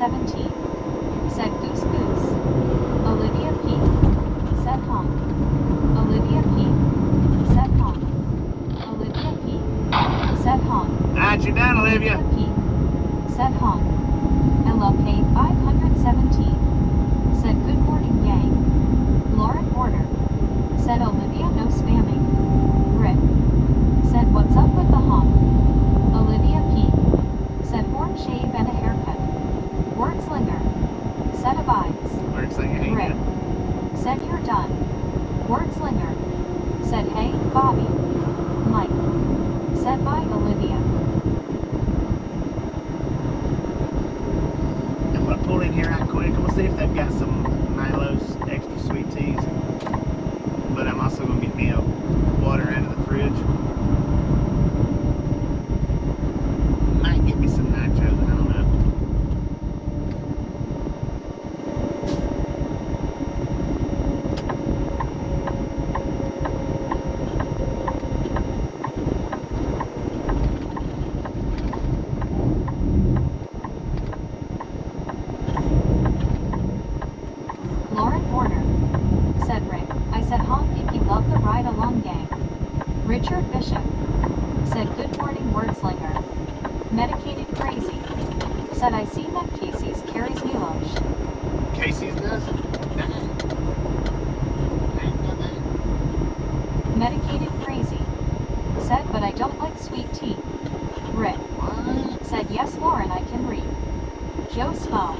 S3: 517. Said goose goose. Olivia P. Said honk. Olivia P. Said honk. Olivia P. Said honk.
S1: Alright, you're done, Olivia.
S3: P. Said honk. LLK 517. Said good morning gang. Lauren Porter. Said Olivia no spamming. Rick. Said what's up with the honk. Olivia P. Said horn shave and a haircut. Wordslinger. Said abides.
S1: Wordslinger, hey,
S3: Rick. Said you're done. Wordslinger. Said hey, Bobby. Mike. Said bye, Olivia.
S1: I'm gonna pull in here right quick. I'm gonna see if they've got some Milo's extra sweet teas. But I'm also gonna get me a water out of the fridge. Might get me some nachos, I don't know.
S3: Lauren Warner. Said Rick. I said honk if you love the ride along gang. Richard Bishop. Said good morning, Wordslinger. Medicated crazy. Said I seen that Casey's carries Milosh.
S1: Casey's does? Dang. I ain't know that.
S3: Medicated crazy. Said but I don't like sweet tea. Rick.
S1: What?
S3: Said yes, Lauren, I can read. Joe Smo.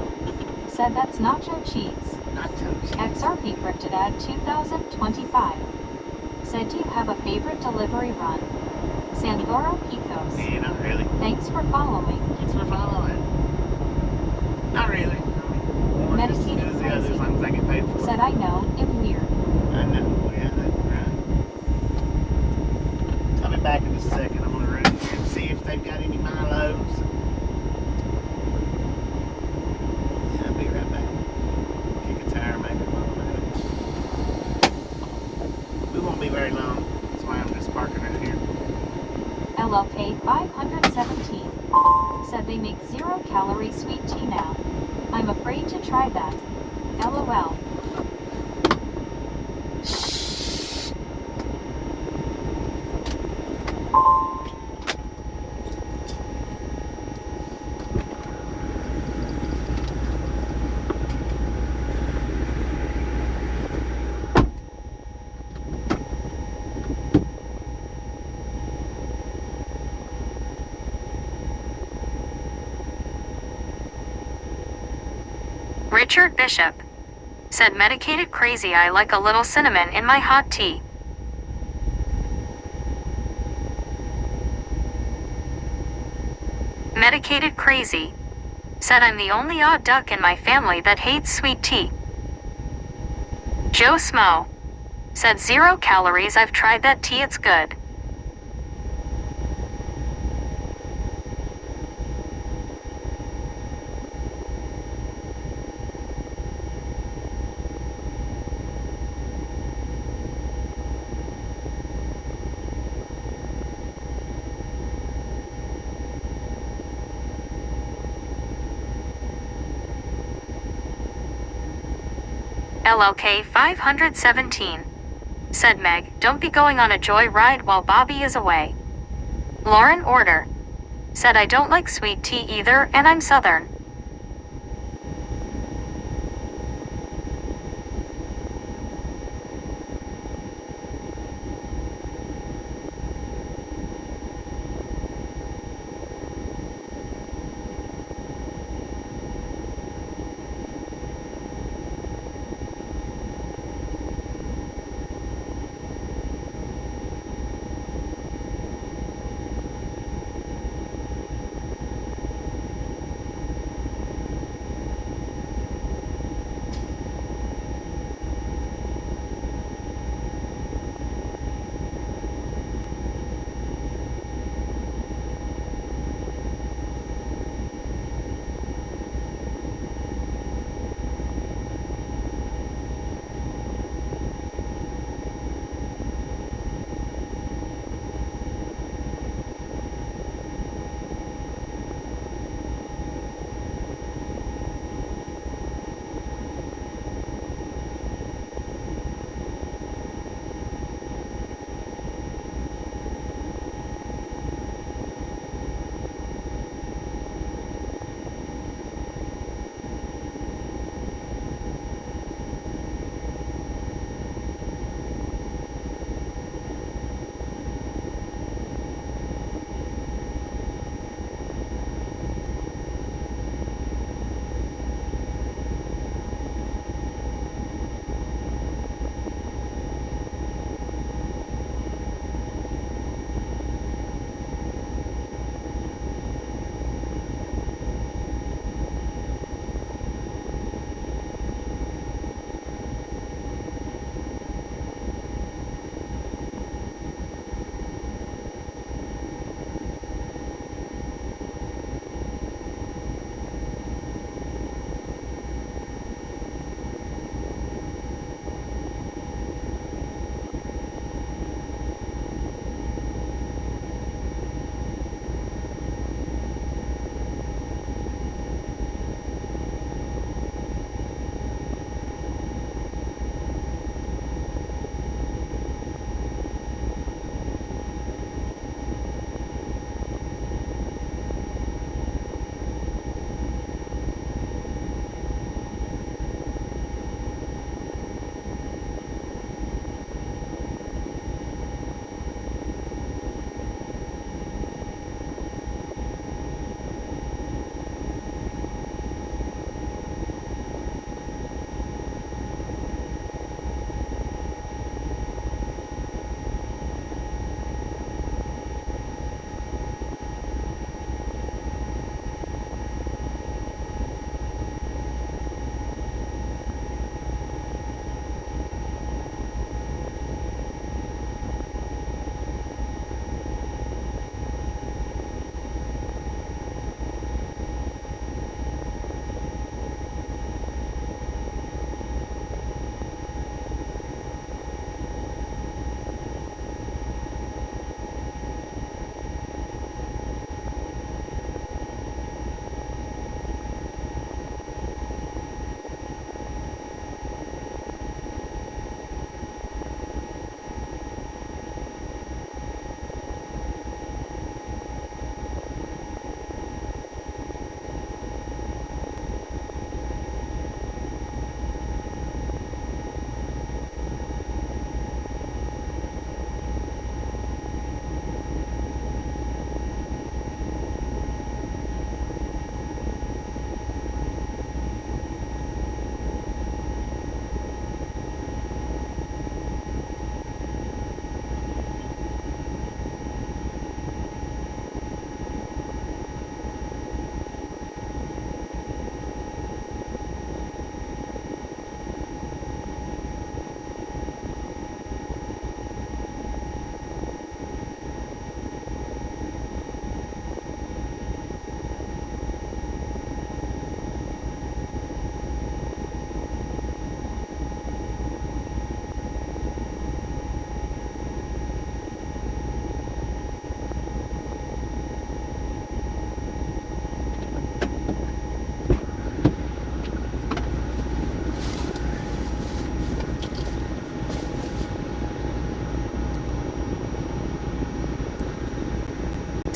S3: Said that's nacho cheese.
S1: Nacho cheese.
S3: XRP Cryptodad 2025. Said do you have a favorite delivery run? Sandoro Picos.
S1: Yeah, not really.
S3: Thanks for following.
S1: Thanks for following. Not really. I mean, one just as good as the other, as long as I get paid for it.
S3: Said I know, it's weird.
S1: I know, yeah, that's right. I'll be back in just a second. I'm gonna run here and see if they've got any Milos. Yeah, I'll be right back. Kick a tire, maybe. We won't be very long. That's why I'm just parking right here.
S3: LLK 517. Said they make 0-calorie sweet tea now. I'm afraid to try that. LOL.
S2: Richard Bishop. Said medicated crazy I like a little cinnamon in my hot tea. Medicated crazy. Said I'm the only odd duck in my family that hates sweet tea. Joe Smo. Said 0 calories I've tried that tea it's good. LLK 517. Said Meg, don't be going on a joy ride while Bobby is away. Lauren Order. Said I don't like sweet tea either and I'm Southern.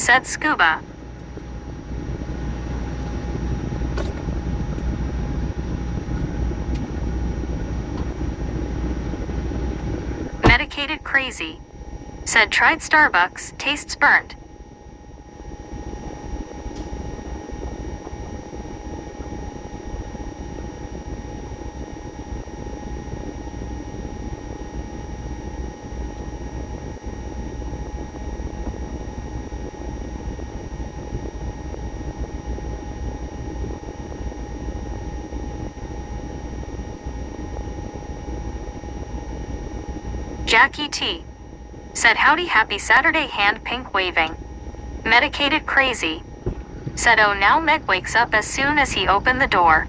S2: said Scuba. Medicated Crazy said tried Starbucks, tastes burnt. Jackie T said howdy, happy Saturday, hand pink waving. Medicated Crazy said oh now Meg wakes up as soon as he opened the door.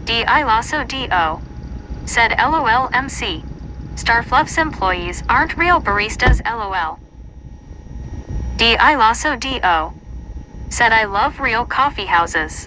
S2: D.I. Lasso D.O. said LOL MC. Starfluff's employees aren't real baristas LOL. D.I. Lasso D.O. said I love real coffee houses.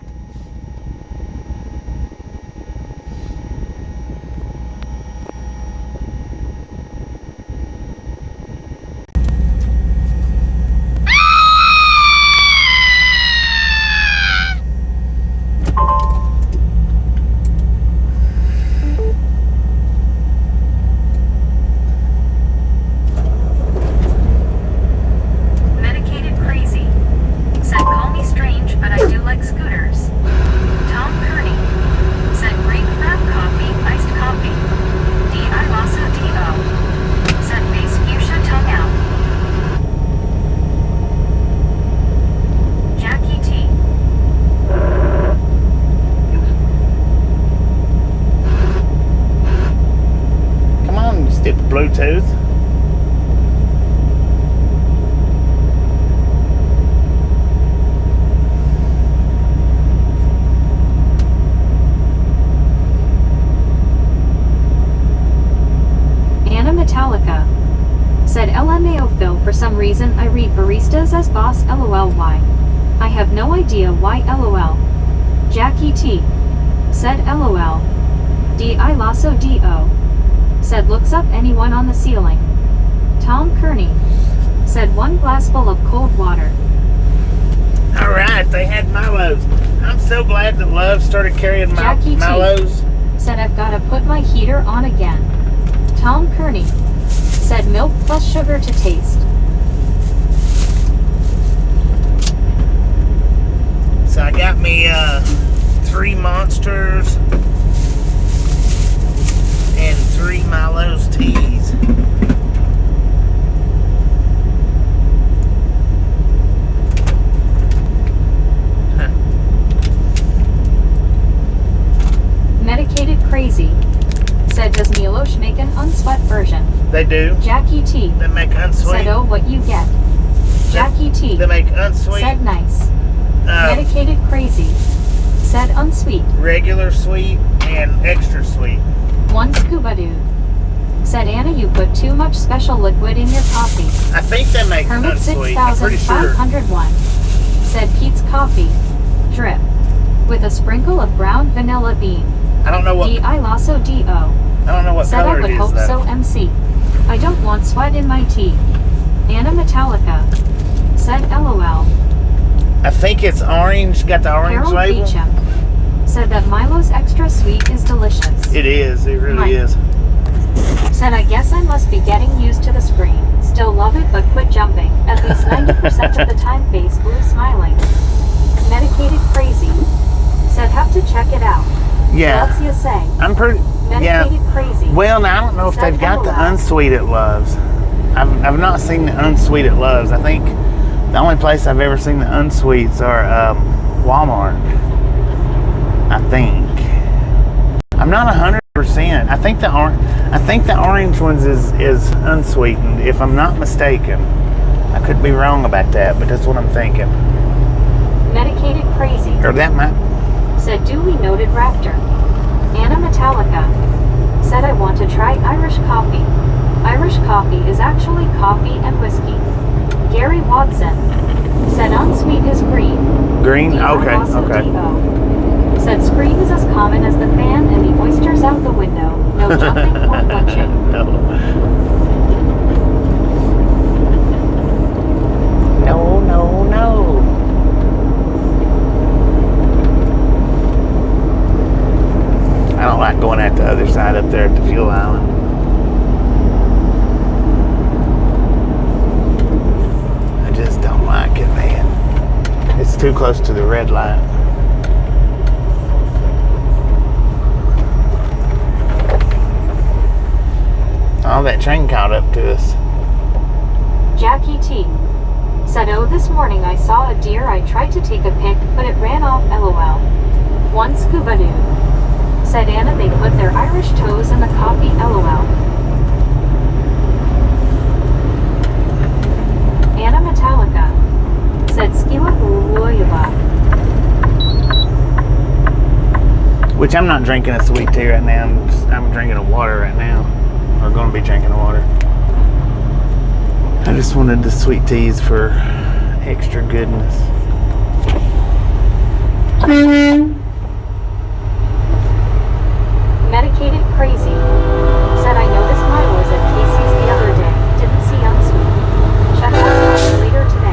S2: Medicated Crazy said call me strange but I do like scooters. Tom Kearney said Greek frap coffee, iced coffee. D.I. Lasso D.O. said face fuchsia tongue out. Jackie T
S1: Come on, you stick Bluetooth.
S3: Anna Metallica said LMAO Phil, for some reason I read baristas as boss LOL. Why? I have no idea why LOL. Jackie T said LOL. D.I. Lasso D.O. said looks up anyone on the ceiling. Tom Kearney said one glass full of cold water.
S1: All right, they had Milos. I'm so glad that Love started carrying
S3: Jackie T
S1: Milos.
S3: said I've got to put my heater on again. Tom Kearney said milk plus sugar to taste.
S1: So I got me 3 Monsters and 3 Milo's teas.
S3: Medicated Crazy said does Milosh make an unsweat version?
S1: They do.
S3: Jackie T
S1: They make unsweet.
S3: said oh what you get. Jackie T
S1: They make unsweet.
S3: said nice. Medicated Crazy said unsweet.
S1: Regular sweet and extra sweet.
S3: One Scuba Dude said Anna you put too much special liquid in your coffee.
S1: I think they make
S3: Hermit
S1: unsweet. I'm pretty sure.
S3: 6501 said Pete's Coffee drip with a sprinkle of ground vanilla bean.
S1: I don't know what.
S3: D.I. Lasso D.O.
S1: I don't know what
S3: said
S1: color
S3: I would
S1: it is
S3: hope
S1: though.
S3: so MC. I don't want sweat in my tea. Anna Metallica said LOL.
S1: I think it's orange. Got the orange
S3: Harold
S1: label.
S3: Beecham said that Milo's extra sweet is delicious.
S1: It is. It really
S3: Mike
S1: is.
S3: said I guess I must be getting used to the screen. Still love it but quit jumping. At least 90% of the time face blue smiling. Medicated Crazy said have to check it out.
S1: Yeah.
S3: What's you say?
S1: I'm pretty.
S3: Medicated
S1: Yeah.
S3: Crazy.
S1: Well, now I don't know if
S3: said
S1: they've got the
S3: LOL.
S1: unsweet at Love's. I've not seen the unsweet at Love's. I think the only place I've ever seen the unsweets are Walmart. I think. I'm not 100%. I think the orange ones is unsweetened. If I'm not mistaken, I could be wrong about that, but that's what I'm thinking.
S3: Medicated Crazy
S1: Or that might.
S3: said duly noted Raptor. Anna Metallica said I want to try Irish coffee. Irish coffee is actually coffee and whiskey. Gary Watson said unsweet is green.
S1: Green?
S3: D.I.
S1: Okay.
S3: Lasso
S1: Okay.
S3: D.O. said scream is as common as the fan and the oysters out the window. No jumping or punching.
S1: No. No, no, no. too close to the red light. Oh, that train caught up to us.
S3: Jackie T. said, oh, this morning I saw a deer. I tried to take a pic, but it ran off, lol. One scuba dude. Said Anna, they put their Irish toes in the coffee, lol. Anna Metallica. Said Skila Buluyoba.
S1: Which I'm not drinking a sweet tea right now. I'm drinking a water right now. Or going to be drinking a water. I just wanted the sweet teas for extra goodness.
S3: Medicated Crazy. Said, I noticed Milo was at Casey's the other day. Didn't see Unsweet. Check out later today.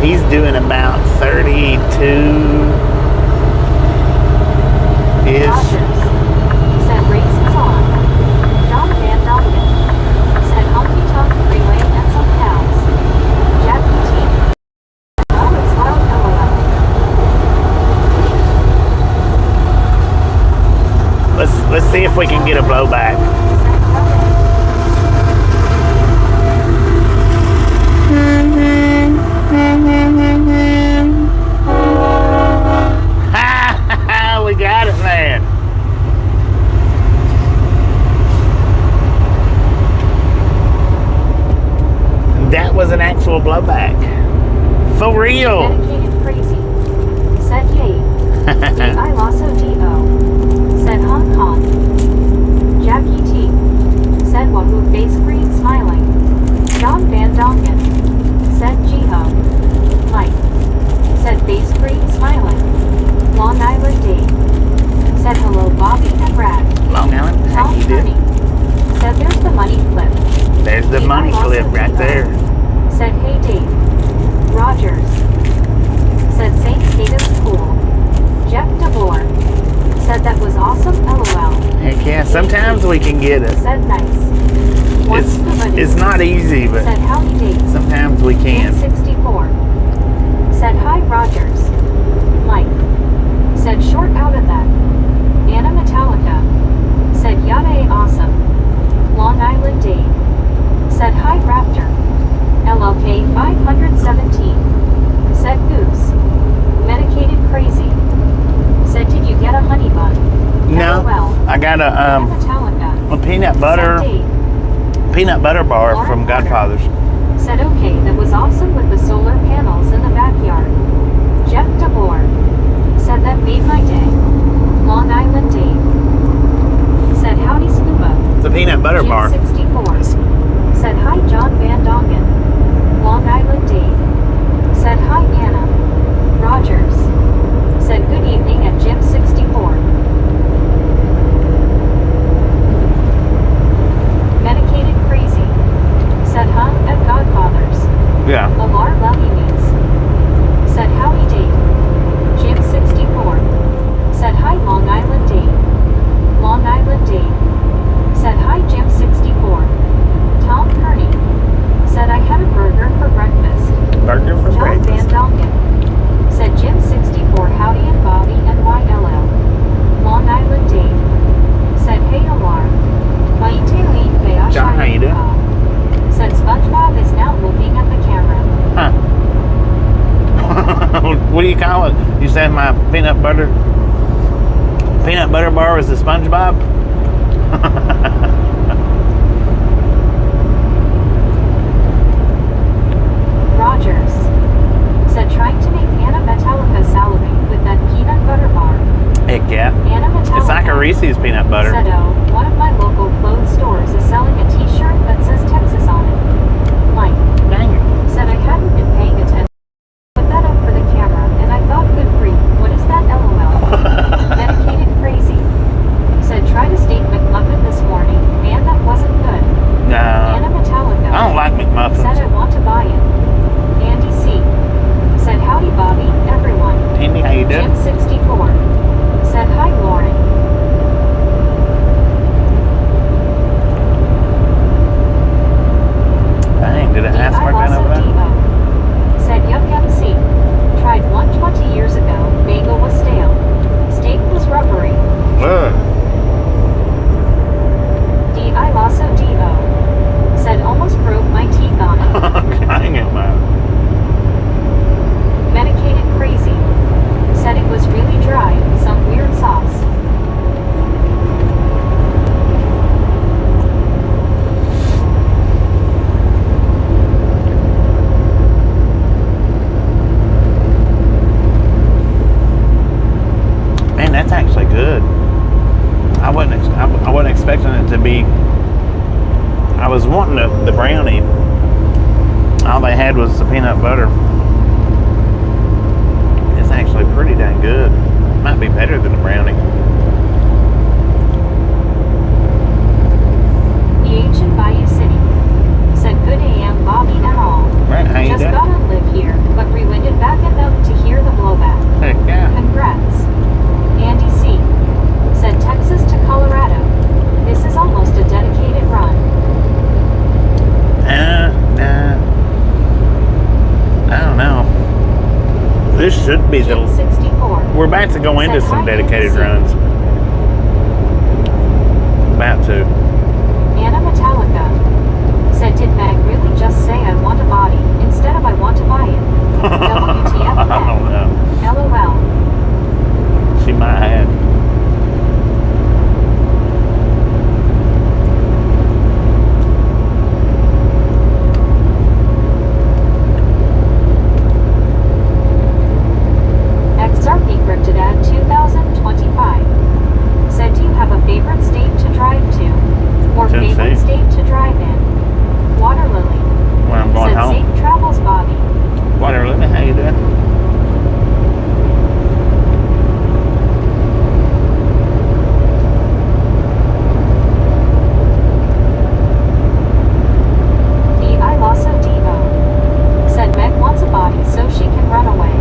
S1: He's doing about 32-ish.
S3: Said race is on. John Van Dongen. Said honky tonk freeway and some cows. Jackie T. Oh, it's loud, lol.
S1: Let's see if we can get a blowback. We got it, man. That was an actual blowback. For real.
S3: Dedicated Crazy. Said yay. I Lasso D.O. Said Hong Kong. Jackie T. Said Wahoo face green smiling. John Van Dongen. Said Jiho. Mike. Said face green smiling. Long Island Dave. Said hello Bobby and Brad.
S1: Long Island?
S3: Tom
S1: You did.
S3: Turney. Said there's the money clip.
S1: There's the money clip right there.
S3: Said hey Dave. Rogers. Said St. Cata's cool. Jeff DeVore. Said that was awesome, lol.
S1: Heck yeah, sometimes we can get it.
S3: Said nice.
S1: It's not easy, but
S3: said howdy Dave.
S1: sometimes we can.
S3: 64. Said hi Rogers. Mike. Said short out of that. Anna Metallica. Said yada awesome. Long Island Dave. Said hi Raptor. LLK 517. Said Goose. Medicated Crazy. Said did you get a honey bun?
S1: No,
S3: LOL.
S1: I got
S3: Anna Metallica.
S1: a peanut
S3: Said
S1: butter
S3: Dave.
S1: bar
S3: Lauren
S1: from
S3: Carter.
S1: Godfather's.
S3: Said okay, that was awesome with the solar panels in the backyard. Jeff DeVore. Said that made my day. Long Island Dave. Said howdy scuba.
S1: It's a peanut butter
S3: Jim
S1: bar.
S3: 64. Said hi John Van Dongen. Long Island Dave. Said hi Anna. Rogers. Said good evening at Jim 64. Medicated Crazy. Said huh at Godfather's.
S1: Yeah.
S3: Lamar Levy News. Said howdy Dave. Jim 64. Said hi Long Island Dave. Long Island Dave. Said hi Jim 64. Tom Kearney. Said I had a burger for breakfast.
S1: Burger for
S3: John Van
S1: breakfast.
S3: Dongen. Said Jim 64 howdy and Bobby and YLL. Long Island Dave. Said hey Alar.
S1: John, how you doing?
S3: Said SpongeBob is now looking at the camera.
S1: Huh. What do you call it? You said my peanut butter bar was the SpongeBob?
S3: Rogers. Said trying to make Anna Metallica salivate with that peanut butter bar.
S1: Heck yeah.
S3: Anna Metallica.
S1: It's like a Reese's peanut butter.
S3: Said oh, one of my local clothes stores is selling a t-shirt that says Texas on it. Mike.
S1: Dang it.
S3: Said I hadn't been paying attention. Put that up for the camera and I thought good grief.
S1: had was the peanut butter. It's actually pretty dang good. Might be better than the brownie.
S3: The ancient Bayou City said good AM Bobby and all.
S1: Right, how you
S3: Just
S1: doing?
S3: gotta live here, but rewinded back enough to hear the blowback.
S1: Heck yeah.
S3: Congrats. Andy C. said Texas to Colorado. This is almost a dedicated run.
S1: Nah. I don't know. This should be the...
S3: 64.
S1: We're about to go into some dedicated runs. About to.
S3: Anna Metallica said, did Meg really just say I want a body instead of I want to buy it? WTF?
S1: I don't know.
S3: LOL.
S1: She might have.
S3: XRP Cryptid at 2025 said, do you have a favorite state to drive to? Or
S1: Tennessee.
S3: favorite state to drive in? Water Lily
S1: When I'm going
S3: said,
S1: home.
S3: safe travels, Bobby.
S1: Water Lily, how you doing?
S3: The Iloso Devo said Meg wants a body so she can run away.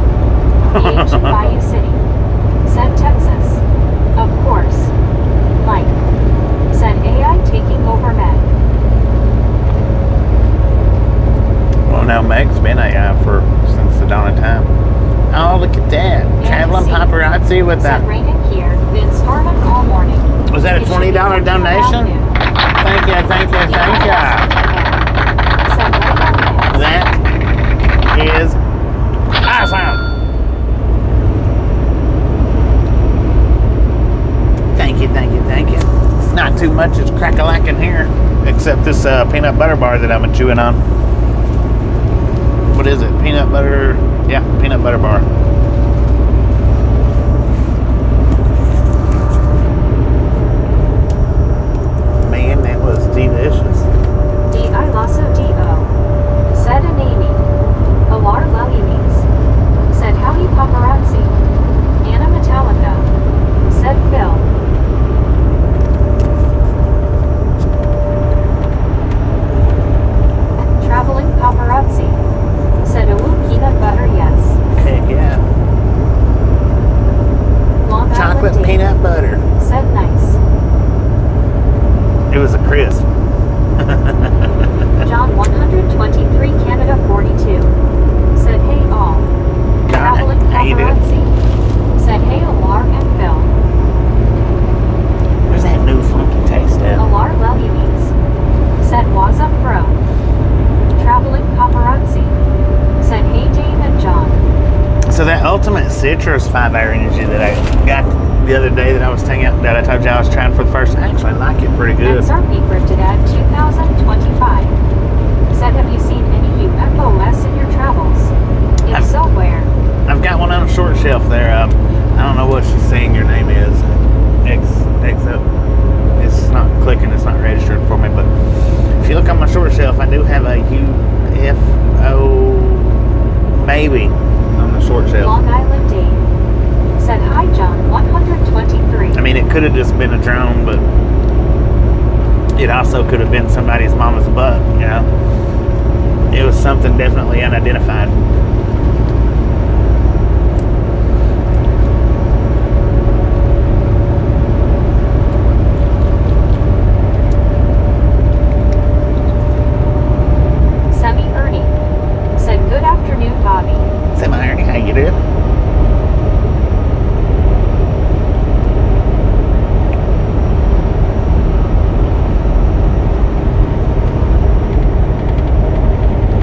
S3: The ancient Bayou City said Texas. Of course. Mike said AI taking over Meg.
S1: Well, now Meg's been AI since the dawn of time. Oh, look at that. Traveling paparazzi with
S3: Said
S1: that.
S3: raining here, been storming all morning.
S1: Was that a
S3: It should be
S1: $20
S3: coming
S1: donation?
S3: around noon.
S1: Thank you.
S3: The Iloso said right on it.
S1: That is awesome. Thank you. It's not too much. It's crack-a-lackin' here. Except this peanut butter bar that I'm chewing on. What is it? Peanut butter... Yeah, peanut butter bar. Man, that was delicious.
S3: The Iloso Devo said an Amy. Alar Lelimes said howdy paparazzi. Anna Metallica said Phil. Traveling paparazzi said ooh peanut butter yes.
S1: Heck yeah.
S3: Long
S1: Chocolate
S3: Island Dave
S1: peanut butter.
S3: said nice.
S1: It was a crisp.
S3: John 123 Canada 42 said hey all. Traveling
S1: How you doing?
S3: paparazzi said hey Alar and Phil.
S1: Where's that new funky taste at?
S3: Alar Lelimes said was up bro. Traveling paparazzi said hey Dave and John.
S1: So that Ultimate Citrus 5-hour energy that I got the other day that I was taking out, that I told you I was trying for the first, I actually like it pretty good.
S3: XRP Cryptid at 2025 said have you seen any UFOs in your travels? If so, where?
S1: I've got one on a short shelf there. I don't know what she's saying your name is. XO. It's not clicking, it's not registered for me, but if you look on my short shelf, I do have a UFO maybe on the short shelf.
S3: Long Island Dave said hi John 123.
S1: I mean, it could have just been a drone, but it also could have been somebody's mama's butt, you know? It was something definitely unidentified.
S3: Semi Ernie said good afternoon Bobby.
S1: Semi-Ernie, how you doing?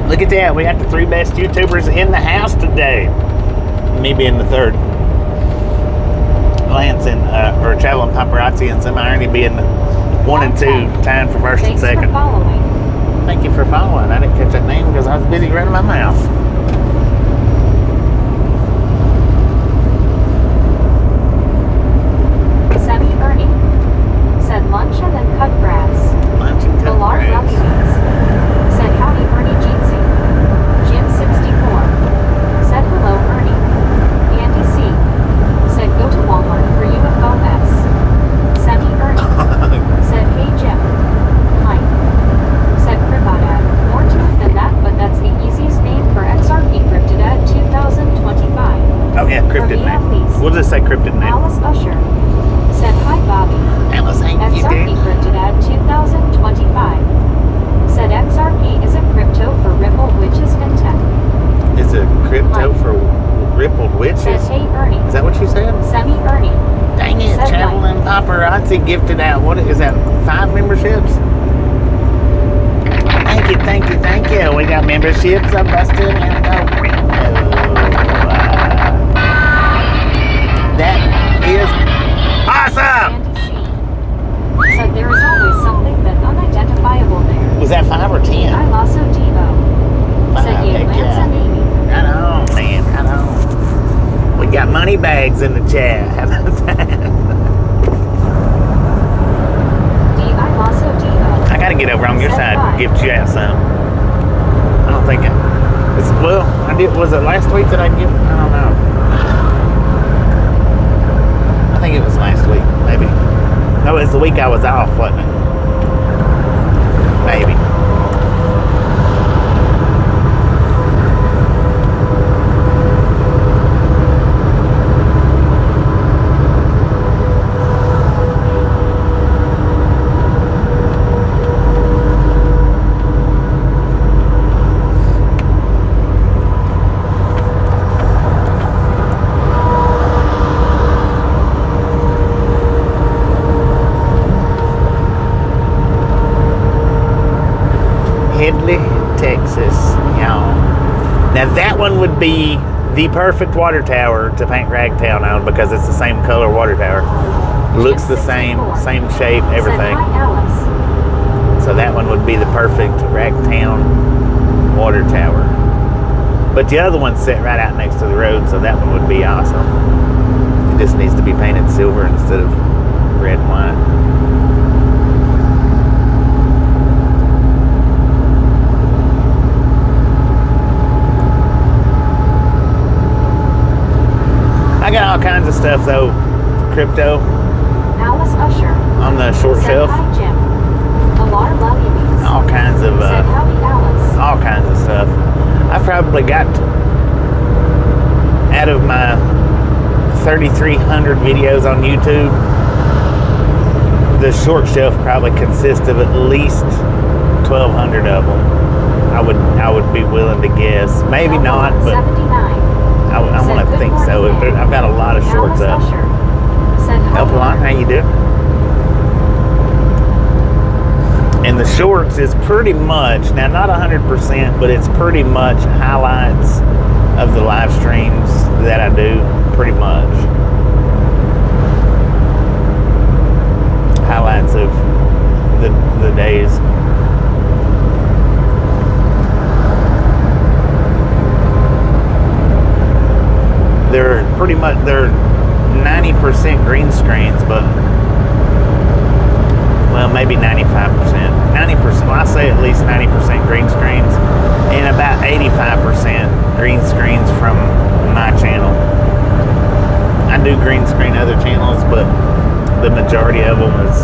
S1: Look at that. We got the 3 best YouTubers in the house today. Me being the 3rd. Lance and, or Traveling Paparazzi and Semi-Ernie being 1 and 2, tied for first and
S3: Thanks for
S1: second.
S3: following.
S1: Thank you for following. I didn't catch that name because I was busy running my mouth.
S3: Semi Ernie said lunch and then cut grass.
S1: Lunch and cut
S3: Alar
S1: grass.
S3: Lelimes said howdy Ernie Jeetsy.
S1: cryptid
S3: From
S1: name.
S3: Ian Lees.
S1: We'll just say cryptid name.
S3: Alice Usher said, "Hi, Bobby.
S1: Alice, thank you,
S3: XRP
S1: dude.
S3: cryptid ad 2025. Said XRP is a crypto for Ripple, which is fintech.
S1: Is it crypto for rippled witches?
S3: Said, hey, Ernie.
S1: Is that what you said?
S3: Semi Ernie.
S1: Dang it,
S3: Said
S1: Traveling Paparazzi gifted out. What is that? 5 memberships? Thank you, thank you, thank you. We got memberships. I'm busted and that is awesome.
S3: Andy C. Said, there is always something that unidentifiable there.
S1: Was that 5 or 10?
S3: I Lasso Devo. Said,
S1: Heck
S3: yay, Lance
S1: yeah.
S3: and Amy.
S1: Right on, man. Right on. We got money bags in the chat. How about that?
S3: I Lasso Devo.
S1: I gotta get over on your
S3: Said
S1: side
S3: bye.
S1: and gift you out some. I don't think well, I did. Was it last week that I gift? I don't know. I think it was last week, maybe. No, it was the week I was off, wasn't it? Maybe. Headley, Texas, y'all. Now that one would be the perfect water tower to paint Ragtown on because it's the same color water tower. Looks the same shape, everything.
S3: Said, hi, Alice.
S1: So that one would be the perfect Ragtown water tower. But the other one's set right out next to the road, so that one would be awesome. It just needs to be painted silver instead of red and white. I got all kinds of stuff though, crypto,
S3: Alice Usher.
S1: on the short
S3: Said,
S1: shelf.
S3: hi, Jim. Alar love you bees.
S1: All kinds of
S3: Said, howdy, Alice.
S1: all kinds of stuff. I probably got out of my 3,300 videos on YouTube, the short shelf probably consists of at least 1,200 of them. I would be willing to guess. Maybe not, but
S3: 79.
S1: I want to think so. I've got a lot of shorts
S3: Alice
S1: up.
S3: Usher. Said, hi,
S1: Help along, how you doing? And the shorts is pretty much, now not 100%, but it's pretty much highlights of the live streams that I do, pretty much. Highlights of the days. They're pretty much, they're 90% green screens, but well, maybe 95%. 90%, well, I say at least 90% green screens and about 85% green screens from my channel. I do green screen other channels, but the majority of them is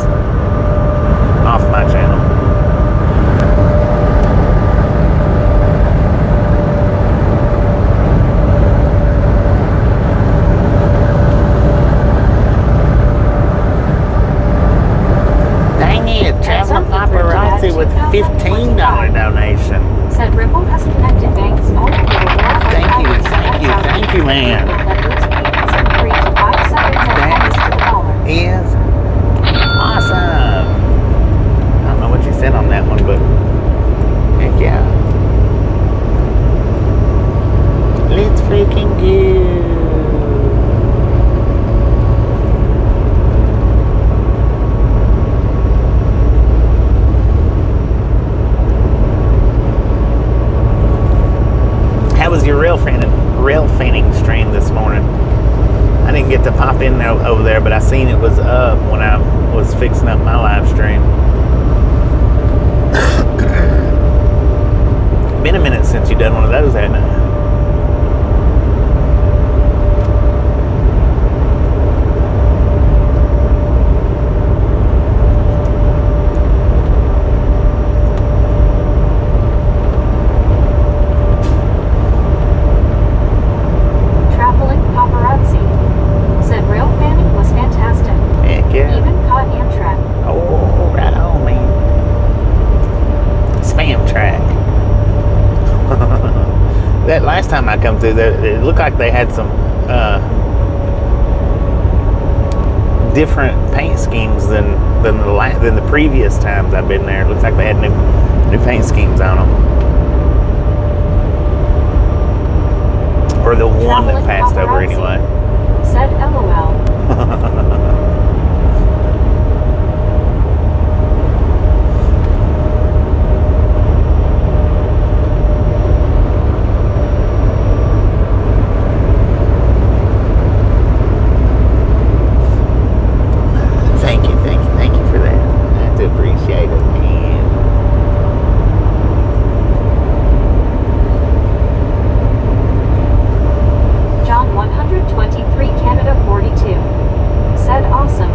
S1: off my channel. Traveling Paparazzi with $15 donation.
S3: Said Ripple has connected banks all over the world.
S1: Thank you, man. That is awesome. I don't know what you said on that one, but heck yeah. Let's freaking go. How was your rail fanning stream this morning? I didn't get to pop in over there, but I seen it was up when I was fixing up my live stream. Been a minute since you done one of those, hasn't it? time I come through there, it looked like they had some different paint schemes than the previous times I've been there. It looks like they had new paint schemes on them. Or the one that passed over anyway.
S3: Said LOL.
S1: Thank you for that. I have to appreciate it, man.
S3: John 123 Canada 42. Said awesome.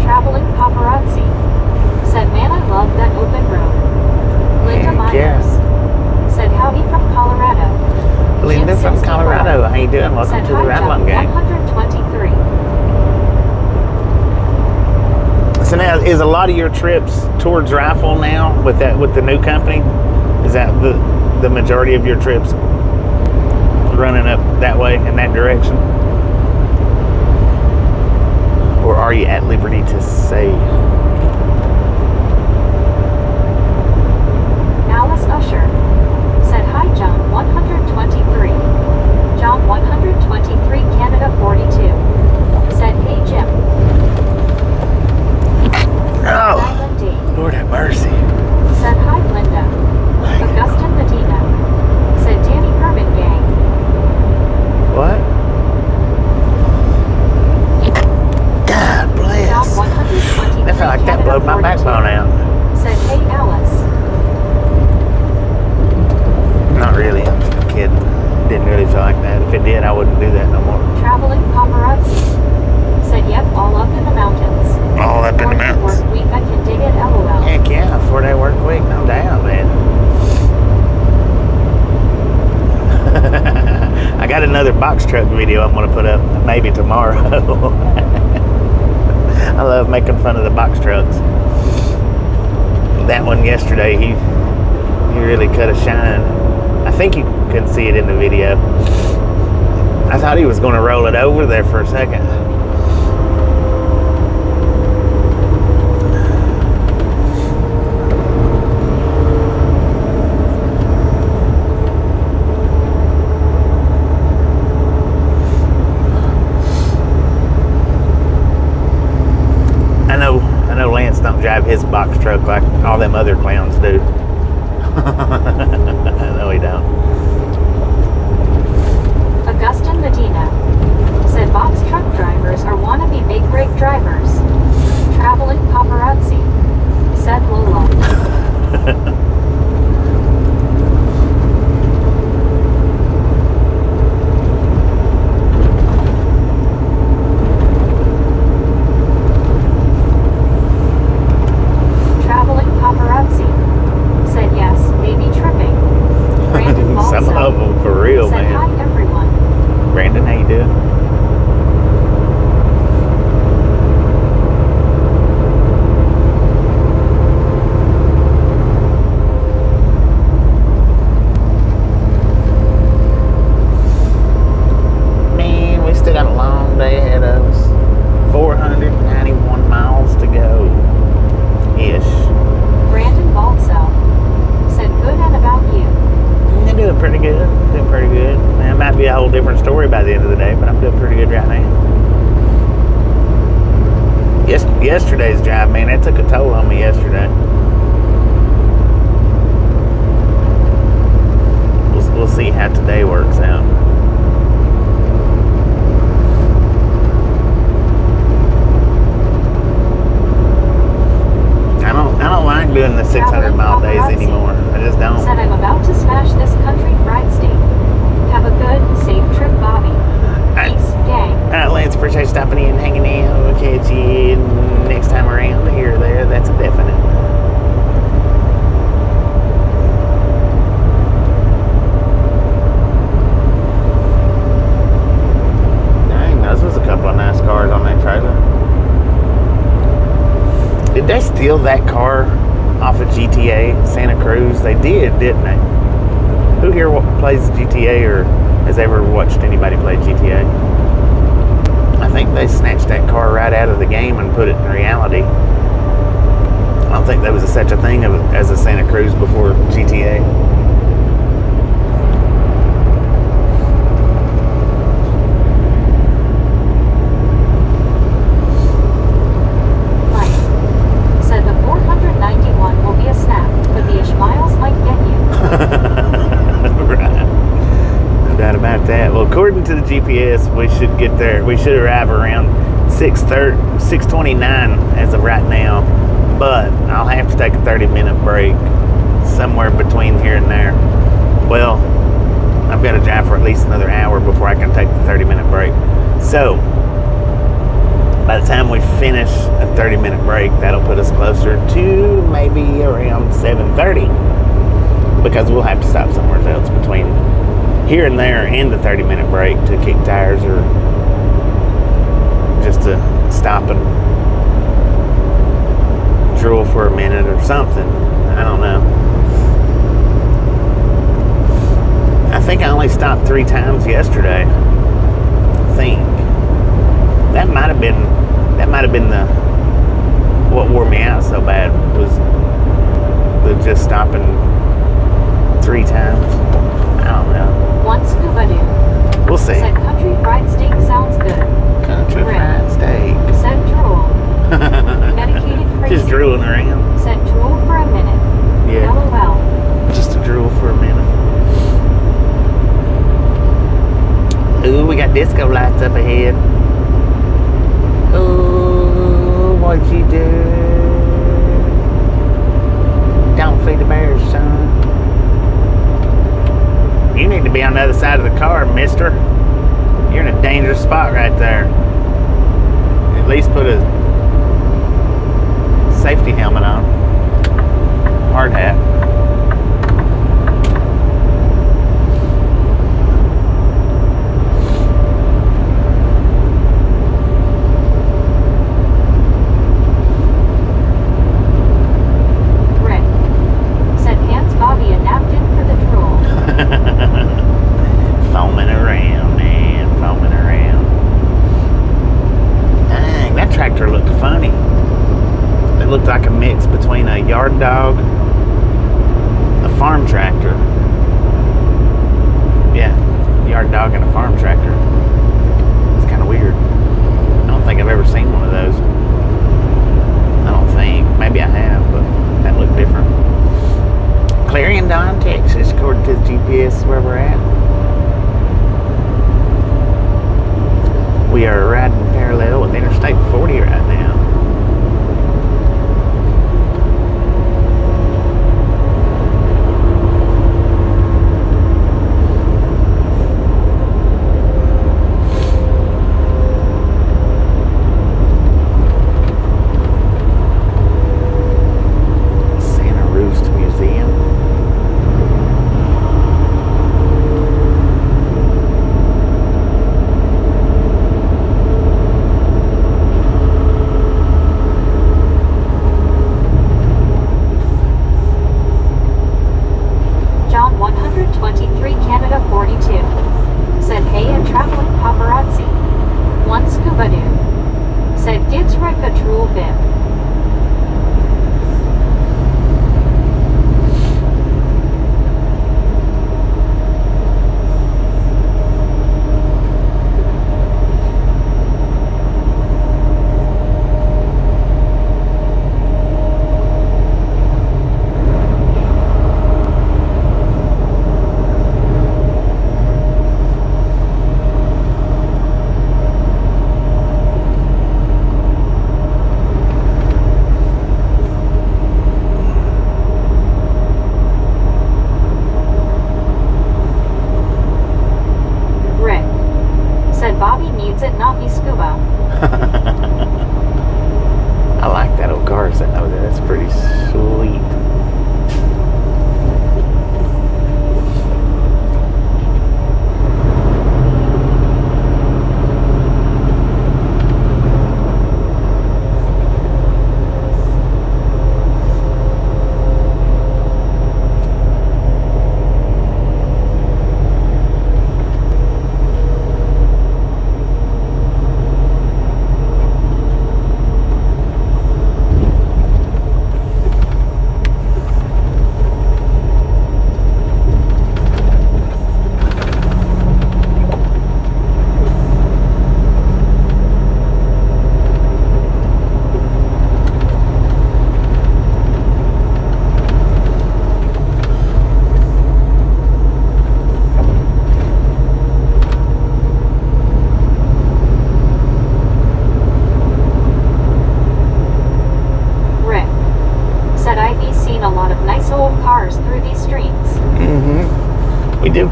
S3: Traveling paparazzi. Said man I love that open road. Linda
S1: Heck yeah.
S3: Myers. Said howdy from Colorado.
S1: Linda
S3: Jim
S1: from
S3: 64.
S1: Colorado. How you doing? Welcome
S3: Said
S1: to the
S3: hi
S1: Rattlin
S3: John
S1: Gang.
S3: 123.
S1: So now, is a lot of your trips towards Rifle now with the new company? Is that the majority of your trips running up that way in that direction? Or are you at liberty to say?
S3: Alice Usher. Said hi John 123. John 123 Canada 42. Said hey Jim.
S1: Oh,
S3: Island D.
S1: Lord have mercy.
S3: Said hi Linda. Augustin Medina. Said Danny Herman Gang.
S1: What? God
S3: John
S1: bless.
S3: 123
S1: That felt like that
S3: Canada
S1: blowed my
S3: 42.
S1: backbone out.
S3: Said hey Alice.
S1: Not really, I'm kidding. Didn't really feel like that. If it did, I wouldn't do that no more.
S3: Traveling paparazzi. Said yep, all up in the mountains.
S1: All up in the
S3: 4-day
S1: mountains.
S3: work week, I can dig it, LOL.
S1: Heck yeah, 4-day work week, no doubt, man. I got another box truck video I'm going to put up maybe tomorrow. I love making fun of the box trucks. That one yesterday, he really cut a shine. I think you can see it in the video. I thought he was going to roll it over there for a second. I know Lance don't drive his box truck like all them other clowns do. No, he don't.
S3: Augustin Medina. Said box truck drivers are wannabe big rig drivers. Traveling paparazzi. Said Lola. Traveling paparazzi. Said yes, maybe tripping. Brandon Balso.
S1: Some of them for real,
S3: Said
S1: man.
S3: hi everyone.
S1: Brandon, how you doing? Man, we still got a long day ahead of us. 491 miles to go. Ish.
S3: Brandon Balso. Said good and about you.
S1: I'm doing pretty good. Doing pretty good. Man, it might be a whole different story by the end of the day, but I'm doing pretty good right now. Yesterday's drive, man, that took a toll on me yesterday. We'll see how today works out. I don't like doing the 600-mile days anymore. I just don't.
S3: Said I'm about to smash this country fried steak. Have a good, safe trip, Bobby. Peace, gang.
S1: All right, Lance, appreciate you stopping in, hanging out. We'll catch you next time around here or there. That's a definite. Dang, those was a couple of nice cars on that trailer. Did they steal that car off of GTA Santa Cruz? They did, didn't they? Who here plays GTA or has ever watched anybody play GTA? I think they snatched that car right out of the game and put it in reality. I don't think there was such a thing as a Santa Cruz before GTA.
S3: Mike said the 491 will be a snap, but the Ishmaels might get you.
S1: Right. No doubt about that. Well, according to the GPS, we should get there. We should arrive around 6:29 as of right now. But I'll have to take a 30-minute break somewhere between here and there. Well, I've got to drive for at least another hour before I can take the 30-minute break. So, by the time we finish a 30-minute break, that'll put us closer to maybe around 7:30. Because we'll have to stop somewhere else between here and there and the 30-minute break to kick tires or just to stop and drool for a minute or something. I don't know. I think I only stopped 3 times yesterday. I think that might have been the what wore me out so bad was the just stopping 3 times. I don't know.
S3: One scuba dude
S1: We'll see.
S3: said country fried steak sounds good.
S1: Country
S3: Rick
S1: fried steak.
S3: said drool. Medicated crazy
S1: Just drooling around.
S3: said drool for a minute.
S1: Yeah.
S3: LOL.
S1: Just to drool for a minute. Ooh, we got disco lights up ahead. Ooh, what'd you do? Don't feed the bears, son. You need to be on the other side of the car, mister. You're in a dangerous spot right there. At least put a safety helmet on. Hard hat.
S3: Rick said hands Bobby a napkin for the drool.
S1: Foaming around, man. Foaming around. Dang, that tractor looked funny. It looked like a mix between a yard dog, a farm tractor. Yeah, yard dog and a farm tractor. It's kind of weird. I don't think I've ever seen one of those. I don't think. Maybe I have, but that looked different. Clarendon, Texas, according to the GPS, is where we're at. We are riding parallel with Interstate 40 right now. Santa Roost Museum.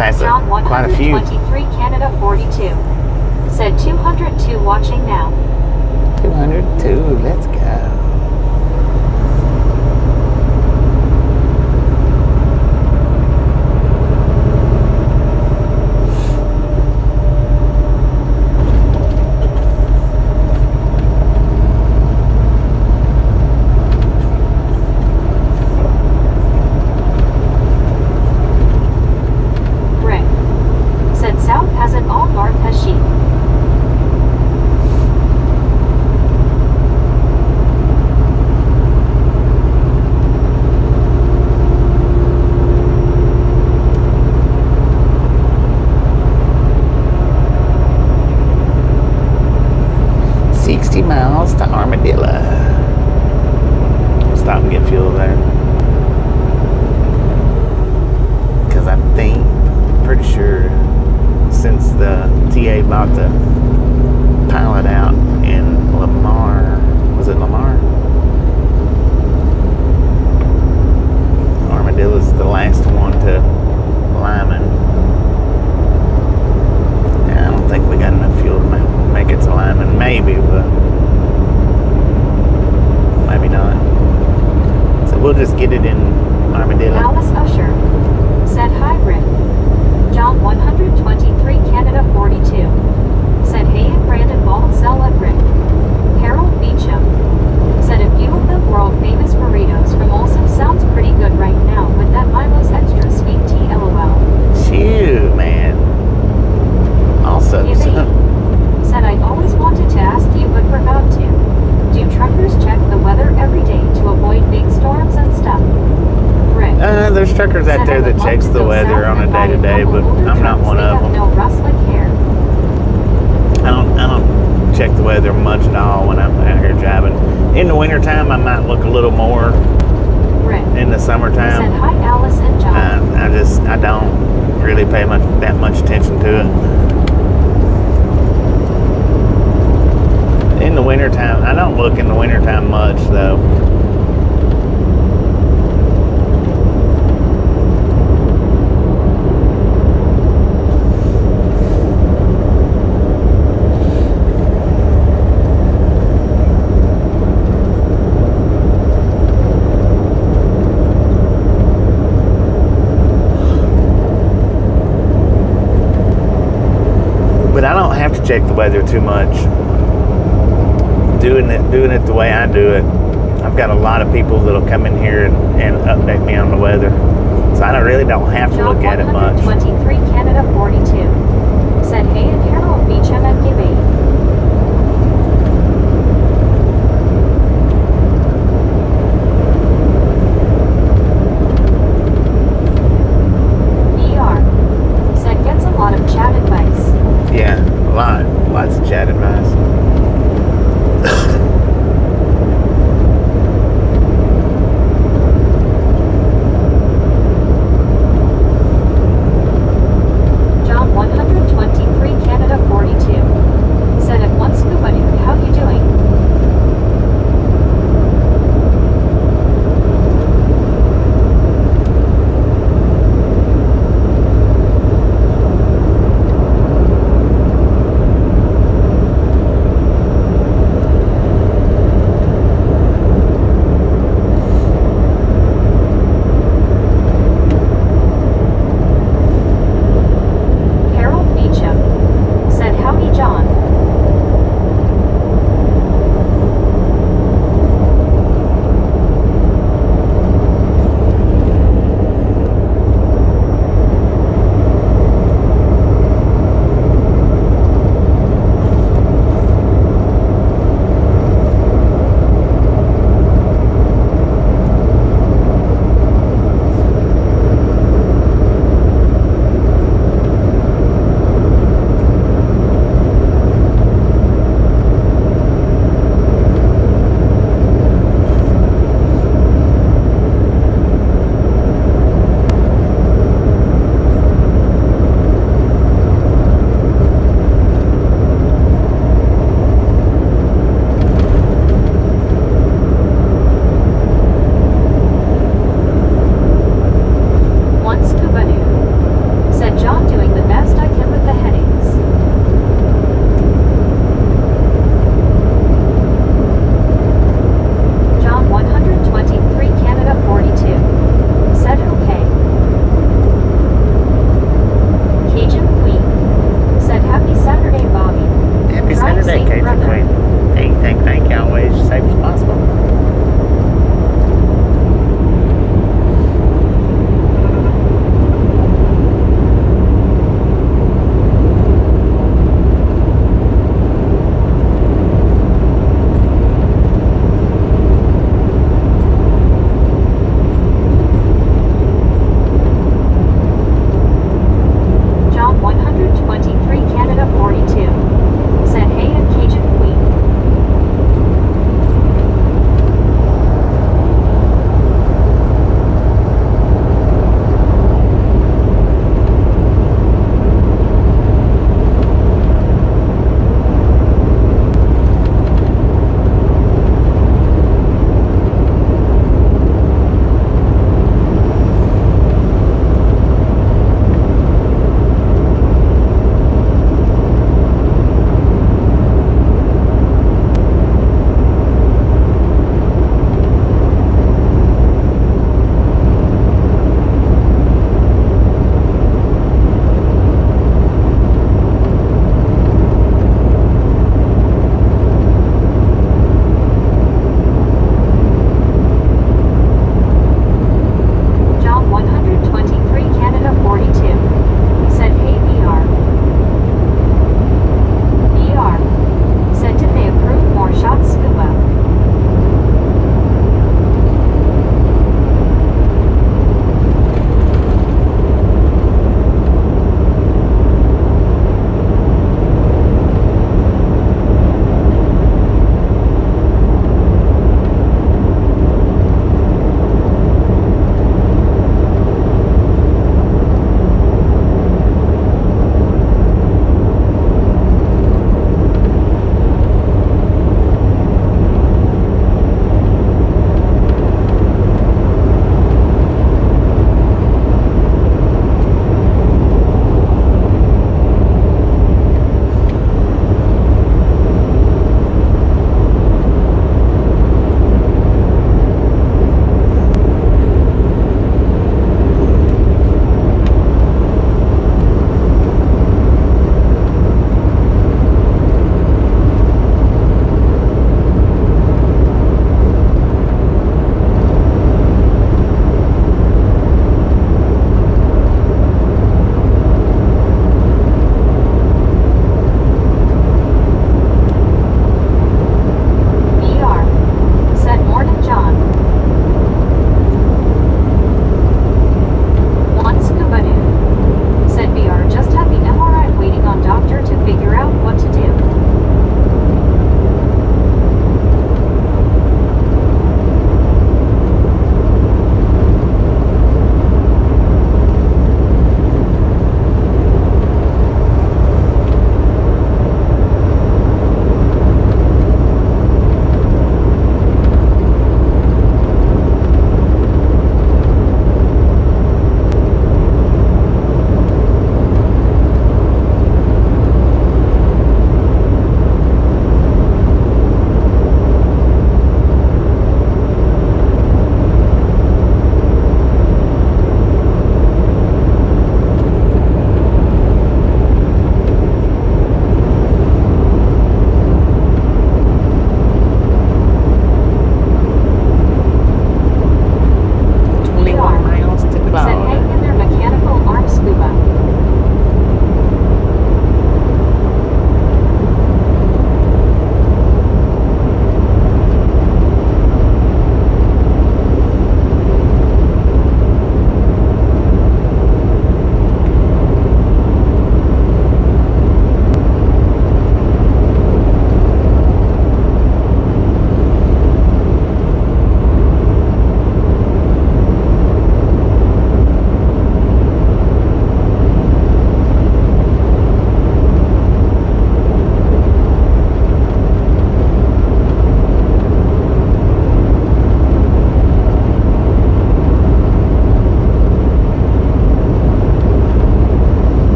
S1: pass
S3: John
S1: quite a few.
S3: 123 Canada 42. Said 202 watching now.
S1: 202, let's go.
S3: Rick. Said south has it all, north has sheep.
S1: Miles to Armadillo. We'll stop and get fuel there. Because I think, pretty sure, since the TA bought the pilot out in Lamar, was it Lamar? Armadillo's the last one to Lyman. Yeah, I don't think we got enough fuel to make it to Lyman. Maybe, but maybe not. So we'll just get it in Armadillo.
S3: Alice Usher. Said hi, Rick. John 123 Canada 42. Said hey and Brandon Ball sell at Rick. Harold Beecham. Said a few of the world famous burritos from Olsen sounds pretty good right now with that Milo's extra sweet tea LOL.
S1: Shoot, man. Also,
S3: said I always wanted to ask you but forgot to. Do truckers check the weather every day to avoid big storms and stuff? Rick.
S1: There's truckers out there that checks the weather on a day-to-day, but I'm not one of them.
S3: No rustling hair.
S1: I don't check the weather much at all when I'm out here driving. In the wintertime, I might look a little more.
S3: Rick.
S1: In the summertime.
S3: Said hi, Alice and John.
S1: I don't really pay that much attention to it. In the wintertime, I don't look in the wintertime much though. But I don't have to check the weather too much. Doing it the way I do it, I've got a lot of people that'll come in here and update me on the weather, so I really don't have to look at it much.
S3: 23 Canada 42. Said hey and Harold Beecham at Gibby. Said gets a lot of chat advice.
S1: Yeah, lots of chat advice.
S3: John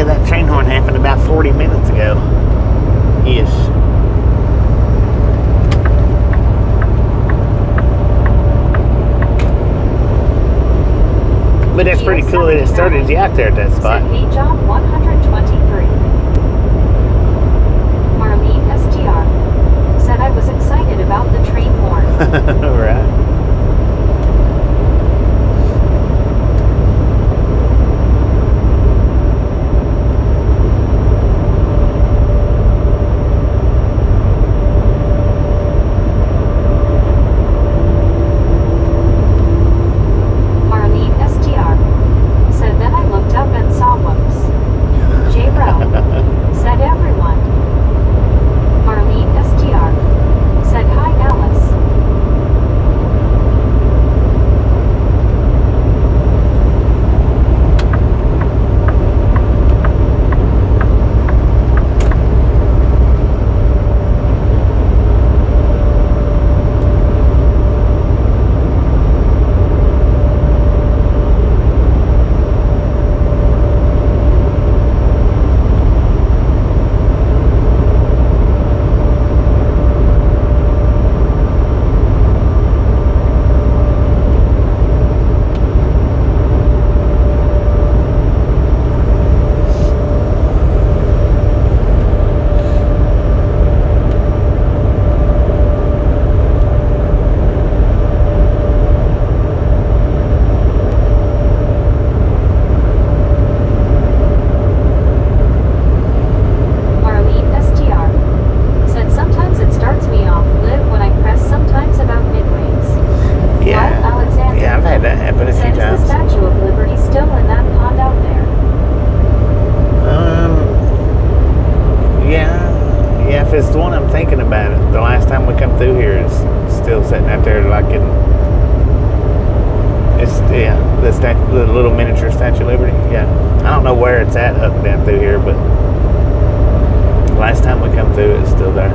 S1: Yeah, that train horn happened about 40 minutes ago. Ish. But that's pretty cool that it started you out there at that spot.
S3: Said Hey John 123. Marlene STR. Said I was excited about the train horn.
S1: Right.
S3: Marlene STR. Said then I looked up and saw whoops. J. Rowe. Said everyone. Marlene STR. Said hi Alice. Marlene STR. Said sometimes it starts me off live when I press sometimes about midways.
S1: Yeah.
S3: Ralph Alexander.
S1: Yeah, I've had that happen a few
S3: Said is the
S1: times.
S3: Statue of Liberty still in that pond out there?
S1: Yeah. Yeah, if it's the one I'm thinking about, the last time we come through here is still sitting out there like in. It's, yeah, the little miniature Statue of Liberty. Yeah. I don't know where it's at up and down through here, but last time we come through, it's still there.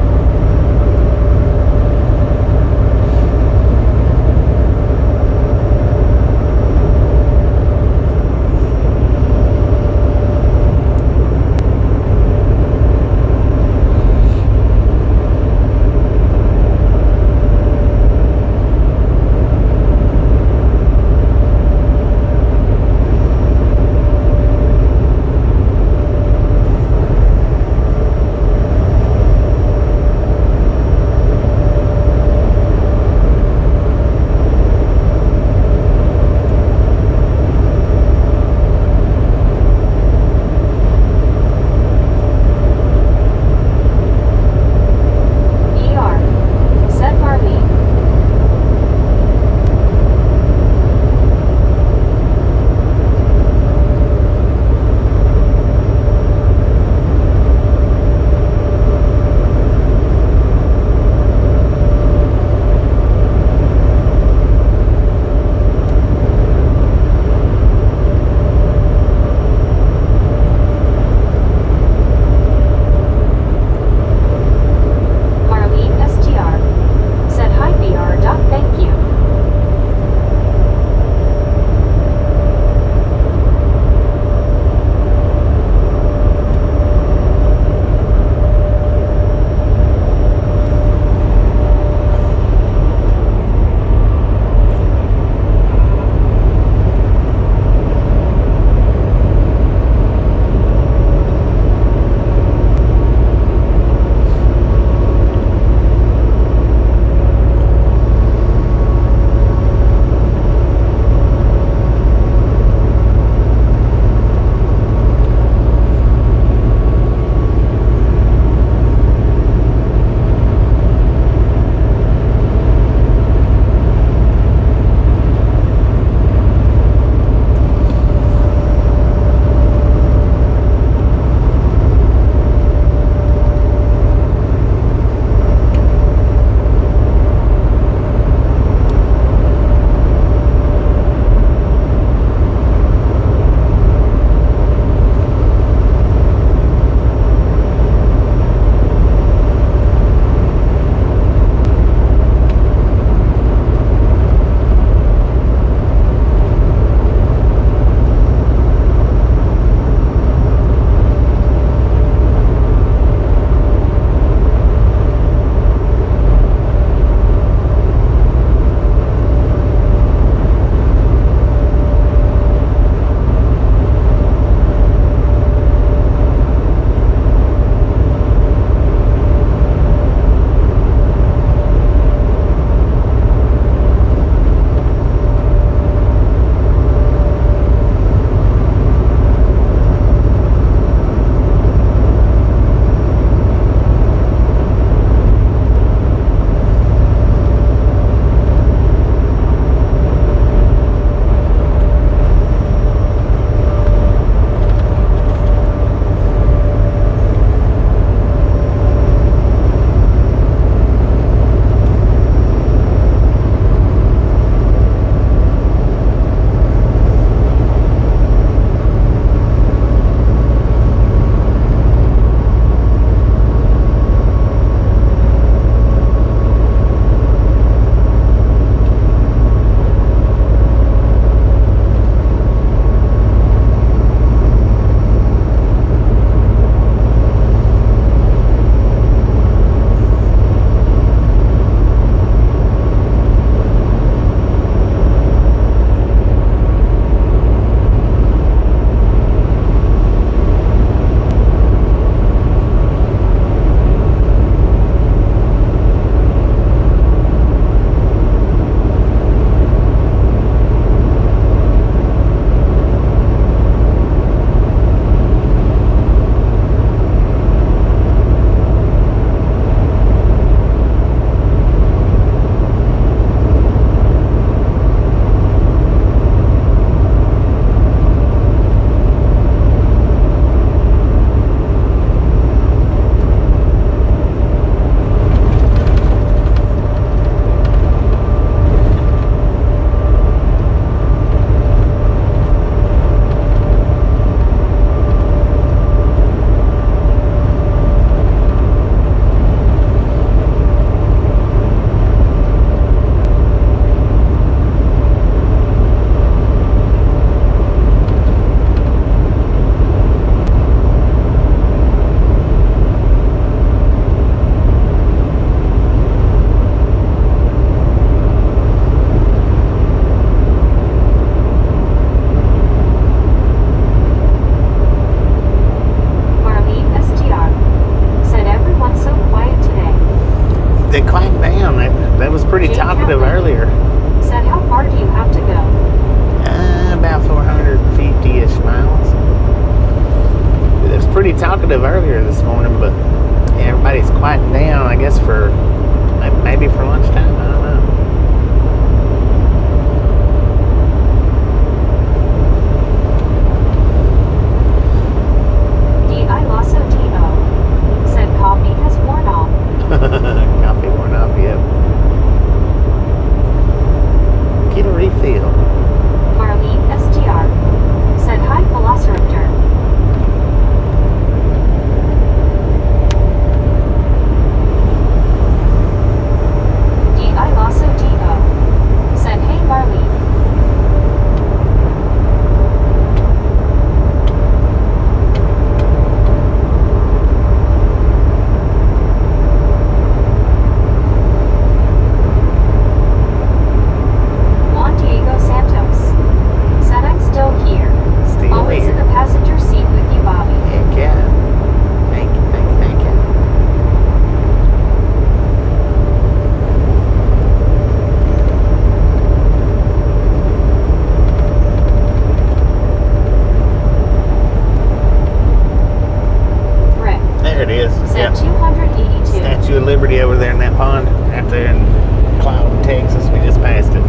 S3: Said
S1: Yep.
S3: 282.
S1: Statue of Liberty over there in that pond out there in Cloud, Texas. We just passed it.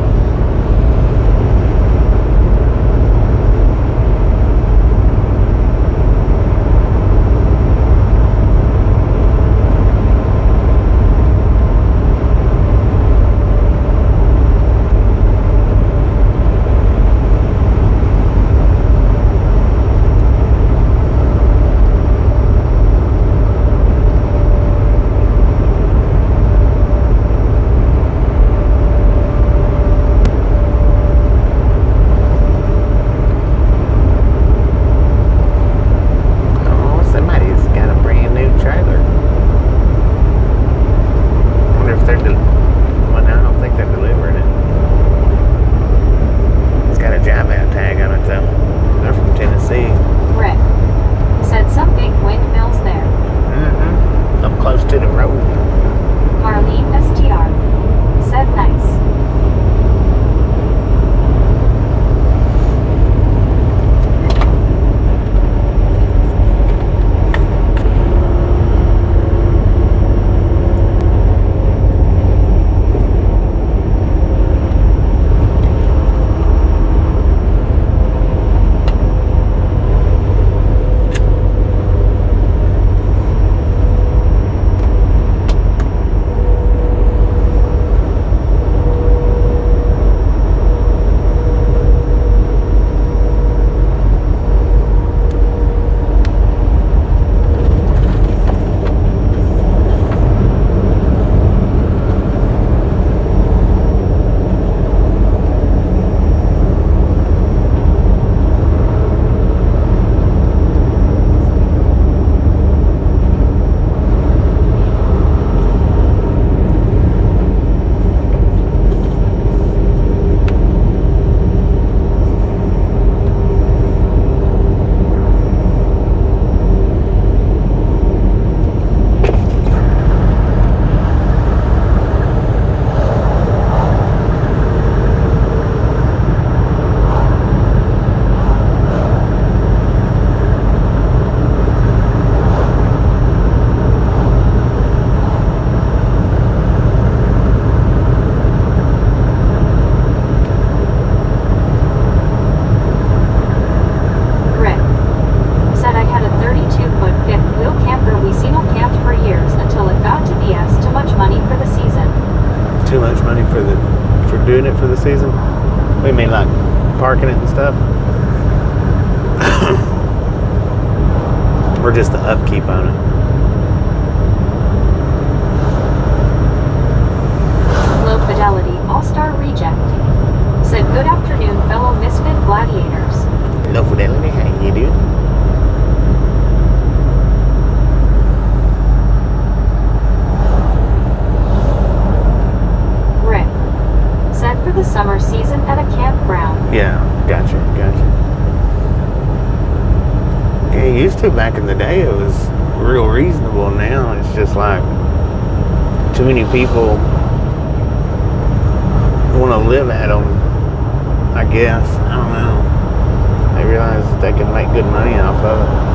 S1: Oh, somebody's got a brand new trailer. I wonder if they're well, no, I don't think they're delivering it. It's got a drive out tag on it though. They're from Tennessee.
S3: Rick. Said some big windmills there.
S1: Mm-hmm. Up close to the road.
S3: Marlene STR. Said nice. Rick. Said I had a 32-foot fifth wheel camper we camped for years until it got to be too much money for the season.
S1: Too much money for doing it for the season? What do you mean, like parking it and stuff? Or just the upkeep on it?
S3: Low Fidelity All-Star Reject. Said good afternoon, fellow Misfit Gladiators.
S1: Low Fidelity, how you doing?
S3: Rick. Said for the summer season at a campground.
S1: Yeah, gotcha. Yeah, used to back in the day, it was real reasonable. Now it's just like too many people want to live at them, I guess. I don't know. They realize that they can make good money off of it.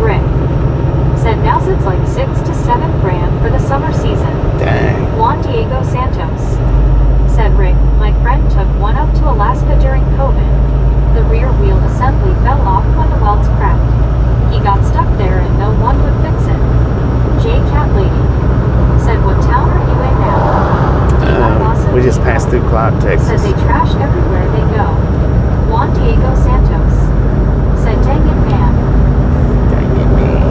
S3: Rick. Said now's it's like $6 to $7 grand for the summer season.
S1: Dang.
S3: Juan Diego Santos. Said Rick, my friend took one up to Alaska during COVID. The rear wheel assembly fell off when the welds cracked. He got stuck there and no one would fix it. J Cat Lady. Said what town are you in now?
S1: We just passed through Cloud,
S3: Said
S1: Texas.
S3: they trash everywhere they go. Juan Diego Santos. Said dang it man.
S1: Dang it, man.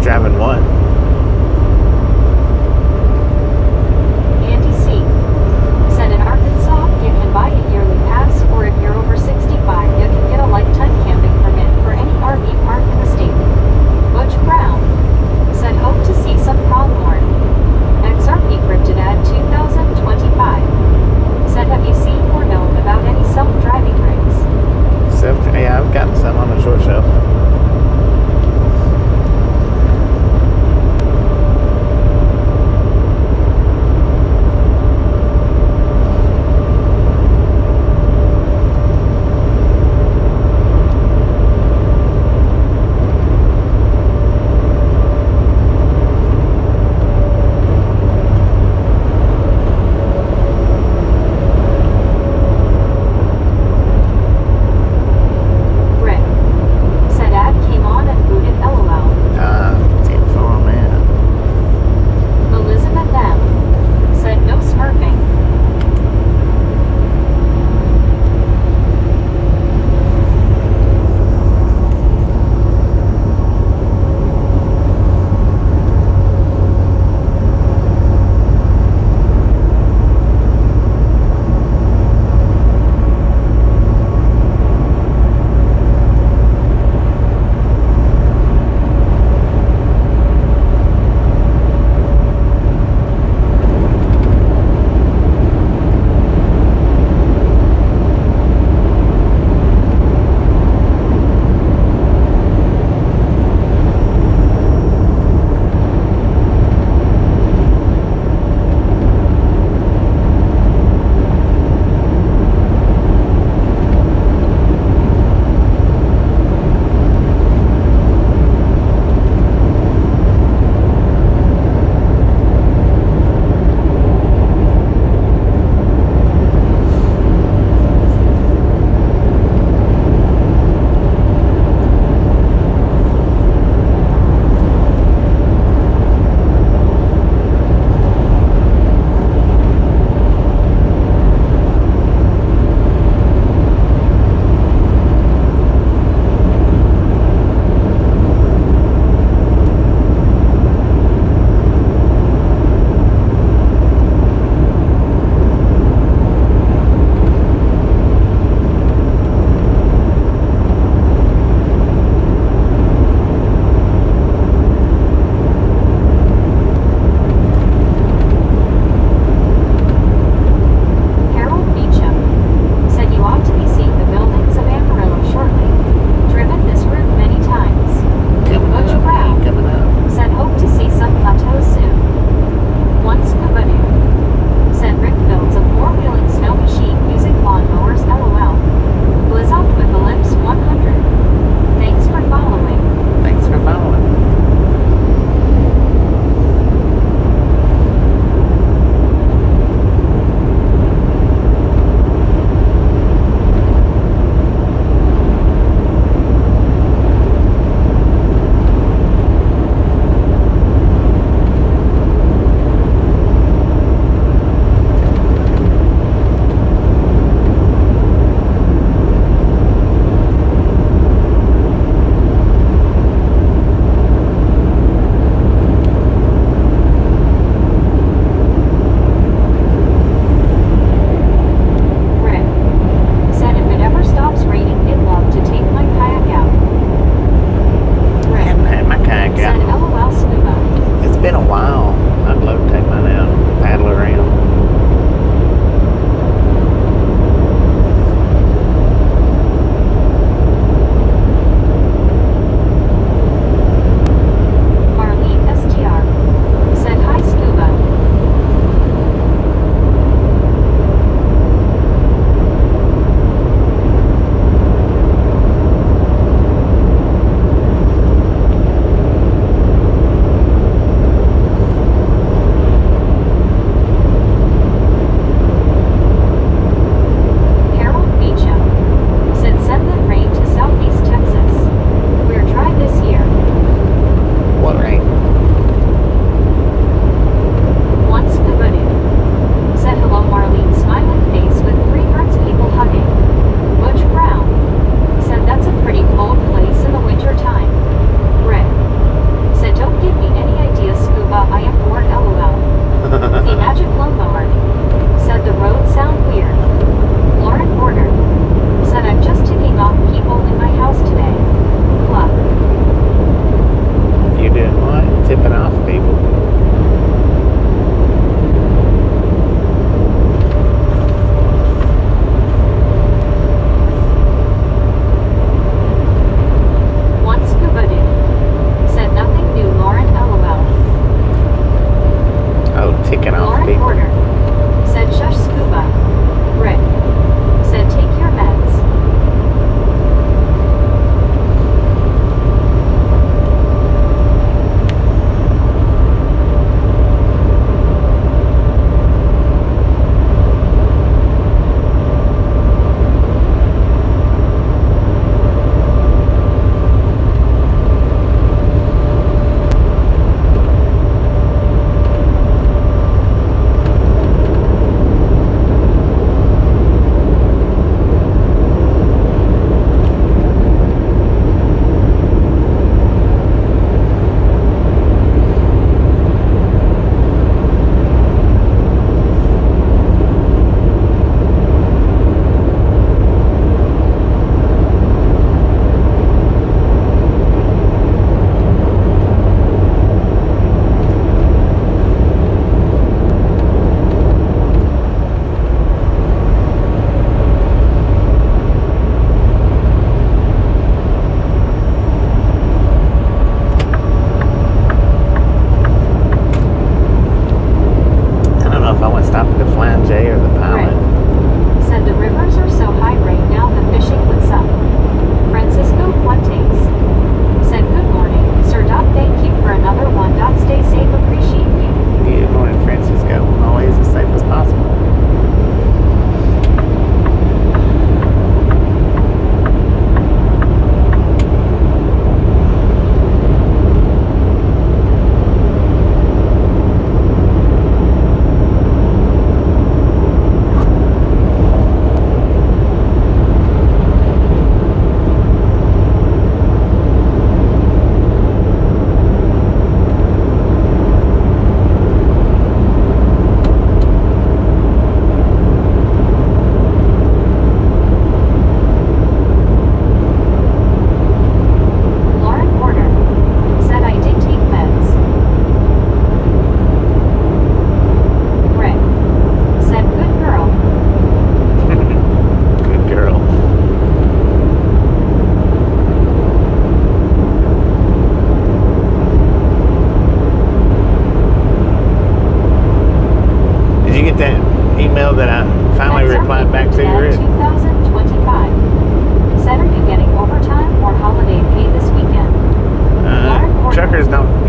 S1: Self-driving what?
S3: Andy C. said in Arkansas, you can buy a yearly pass, or if you're over 65, you can get a lifetime camping permit for any RV park in the state. Butch Brown said hope to see some pronghorn. XRP cryptid ad 2025 said have you seen or known about any self-driving rigs?
S1: Yeah, I've gotten some on the short shelf.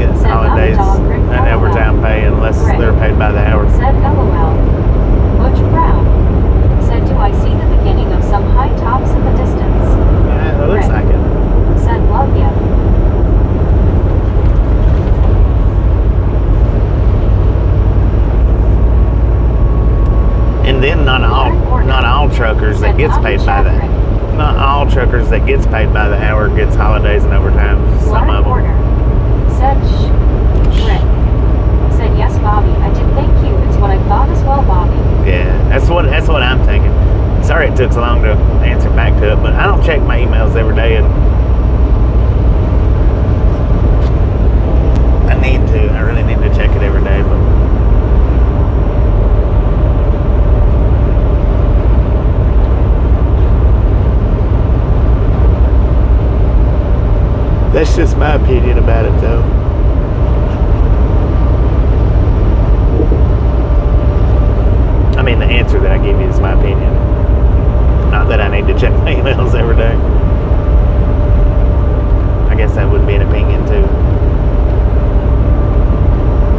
S1: get
S3: Said
S1: holidays
S3: Mama Dog, Rick,
S1: and
S3: LOL.
S1: overtime pay unless
S3: Rick.
S1: they're paid by the hour.
S3: Said LOL. Butch Brown. Said, do I see the beginning of some high tops in the distance?
S1: Yeah, it looks
S3: Rick.
S1: like it.
S3: Said love ya.
S1: And then not all truckers that gets paid by the not all truckers that gets paid by the hour gets holidays and overtime. Some of them.
S3: Order. Said Rick. Said yes, Bobby. I did thank you. It's what I thought as well, Bobby.
S1: Yeah, that's what I'm thinking. Sorry it took so long to answer back to it, but I don't check my emails every day, and I need to. I really need to check it every day, but. That's just my opinion about it, though. I mean, the answer that I give you is my opinion. Not that I need to check my emails every day. I guess that would be an opinion, too.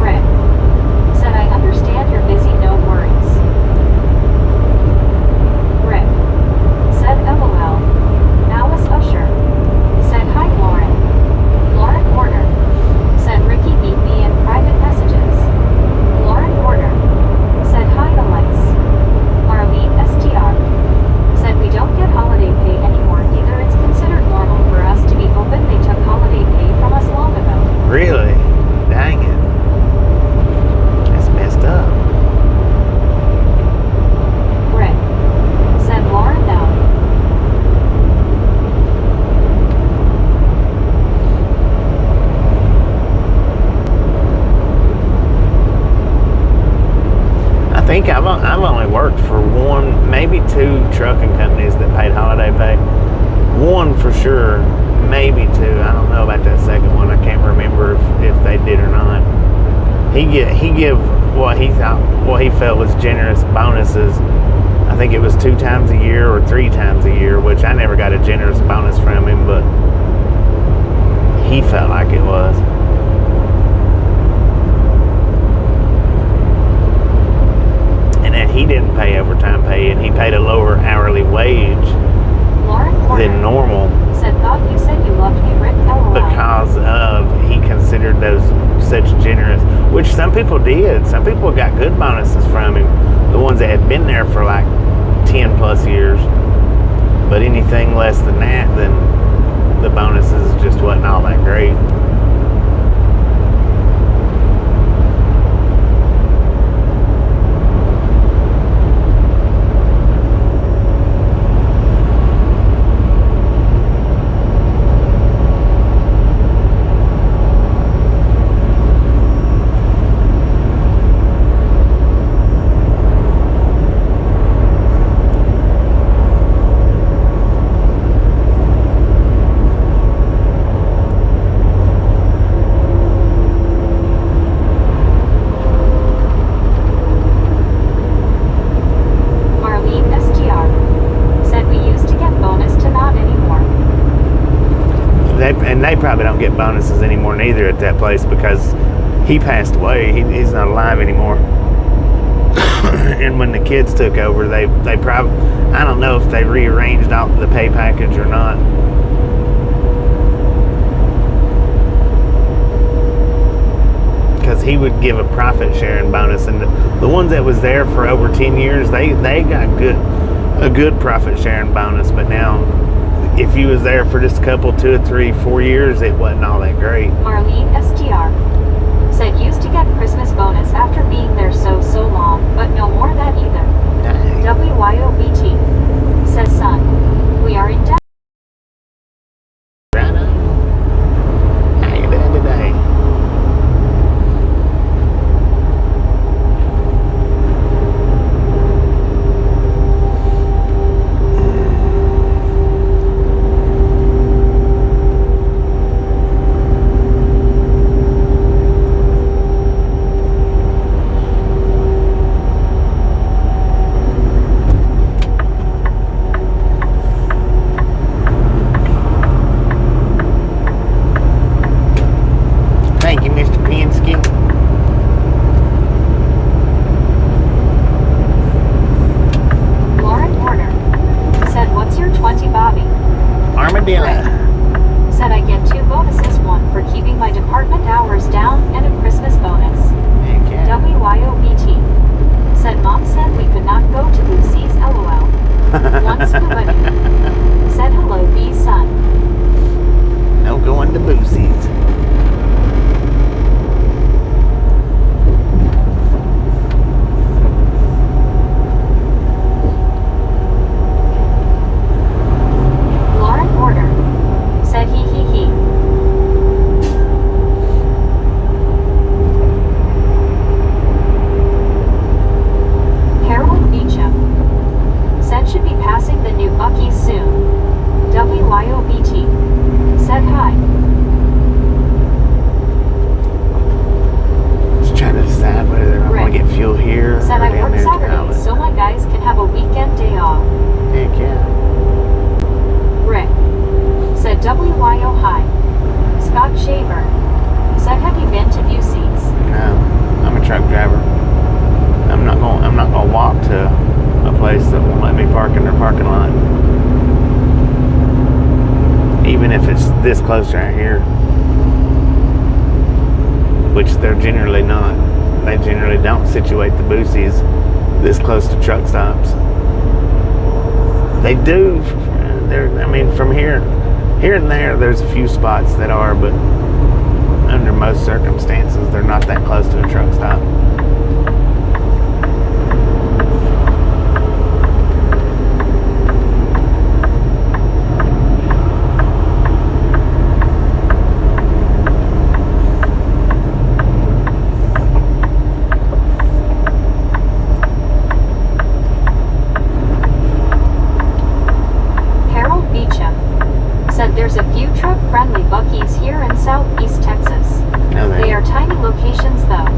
S3: Rick. Said I understand you're busy, no worries. Rick. Said LOL. Alice Usher. Said hi, Lauren. Lauren Porter. Said Ricky beat me in private messages. Lauren Porter. Said hi, Elias. Marlene STR. Said we don't get holiday pay anymore either. It's considered normal for us to be open. They took holiday pay from us long ago.
S1: Really? Dang it. That's messed up.
S3: Rick. Said Lauren no.
S1: I think I've only worked for one, maybe two trucking companies that paid holiday pay. One for sure, maybe two. I don't know about that second one. I can't remember if they did or not. He give what he felt was generous bonuses. I think it was 2 times a year or 3 times a year, which I never got a generous bonus from him, but he felt like it was. He didn't pay overtime pay, and he paid a lower hourly wage
S3: Lauren Porter.
S1: than normal
S3: Said thought you said you loved me, Rick. LOL.
S1: because of he considered those such generous, which some people did. Some people got good bonuses from him, the ones that had been there for like 10 plus years. But anything less than that, then the bonuses just wasn't all that great. They probably don't get bonuses anymore neither at that place because he passed away. He's not alive anymore. And when the kids took over, they probably, I don't know if they rearranged all the pay package or not. Because he would give a profit sharing bonus, and the ones that was there for over 10 years, they got a good profit sharing bonus. But now, if you was there for just a couple, 2 or 3, 4 years, it wasn't all that great.
S3: Marlene STR. Said used to get Christmas bonus after being there so long, but no more that either.
S1: Dang.
S3: WYOBT. Says son. We are in debt.
S1: Right on. How you doing today? Mr. Pinsky.
S3: Lauren Warner said, "What's your 20, Bobby?"
S1: Armadillo.
S3: Said, "I get 2 bonuses, one for keeping my department hours down and a Christmas bonus."
S1: Heck yeah.
S3: WYOBT said, "Mom said we could not go to Lucy's, LOL." Once Nobody said, "Hello, B son."
S1: No going to Boosie's.
S3: Lauren Porter said, "He he he." Harold Beecham said, "Should be passing the new Buc-ee's soon." WYOBT said, "Hi."
S1: Just trying to decide whether I'm going to get fuel here
S3: Said,
S1: or
S3: "I
S1: down
S3: work
S1: there at the
S3: Saturdays
S1: outlet.
S3: so my guys can have a weekend day off."
S1: Heck yeah.
S3: Rick said, "WYO hi." Scott Shaver said, "Have you been to Busey's?"
S1: No, I'm a truck driver. I'm not going to walk to a place that won't let me park in their parking lot. Even if it's this close right here, which they're generally not. They generally don't situate the Boosies this close to truck stops. They do. I mean, from here and there, there's a few spots that are, but under most circumstances, they're not that close to a truck stop.
S3: Harold Beecham said, "There's a few truck-friendly Buc-ee's here in Southeast Texas.
S1: No,
S3: They are tiny locations though."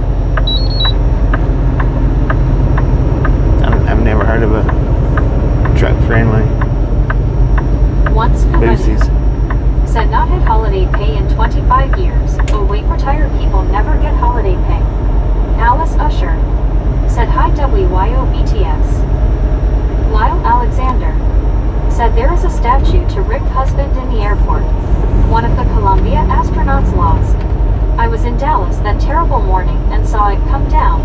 S1: I've never heard of a truck-friendly
S3: Once Nobody
S1: Boosies.
S3: said, "Not had holiday pay in 25 years. Oh wait, retired people never get holiday pay." Alice Usher said, "Hi WYOBTS." Lyle Alexander said, "There is a statue to Rick Husband in the airport. One of the Columbia astronauts lost. I was in Dallas that terrible morning and saw it come down."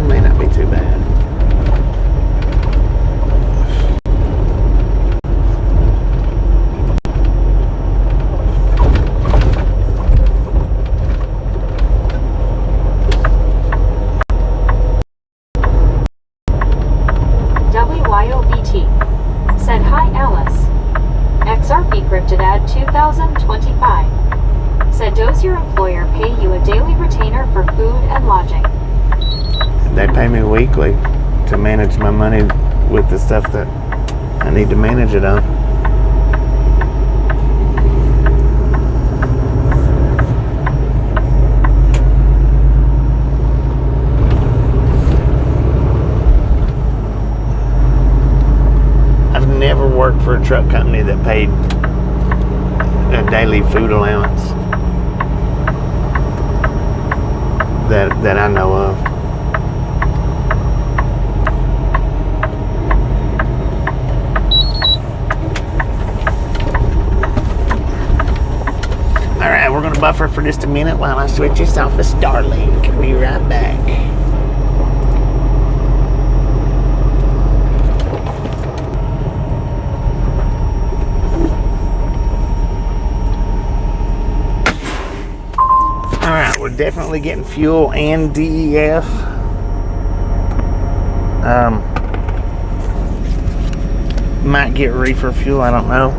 S1: May not be too bad.
S3: WYOBT said, "Hi Alice. XRP Cryptid ad 2025. Said, "Does your employer pay you a daily retainer for food and lodging?"
S1: They pay me weekly to manage my money with the stuff that I need to manage it on. I've never worked for a truck company that paid a daily food allowance that I know of. Alright, we're going to buffer for just a minute while I switch this off of Starlink. Be right back. Alright, we're definitely getting fuel and DEF. Might get reefer fuel, I don't know.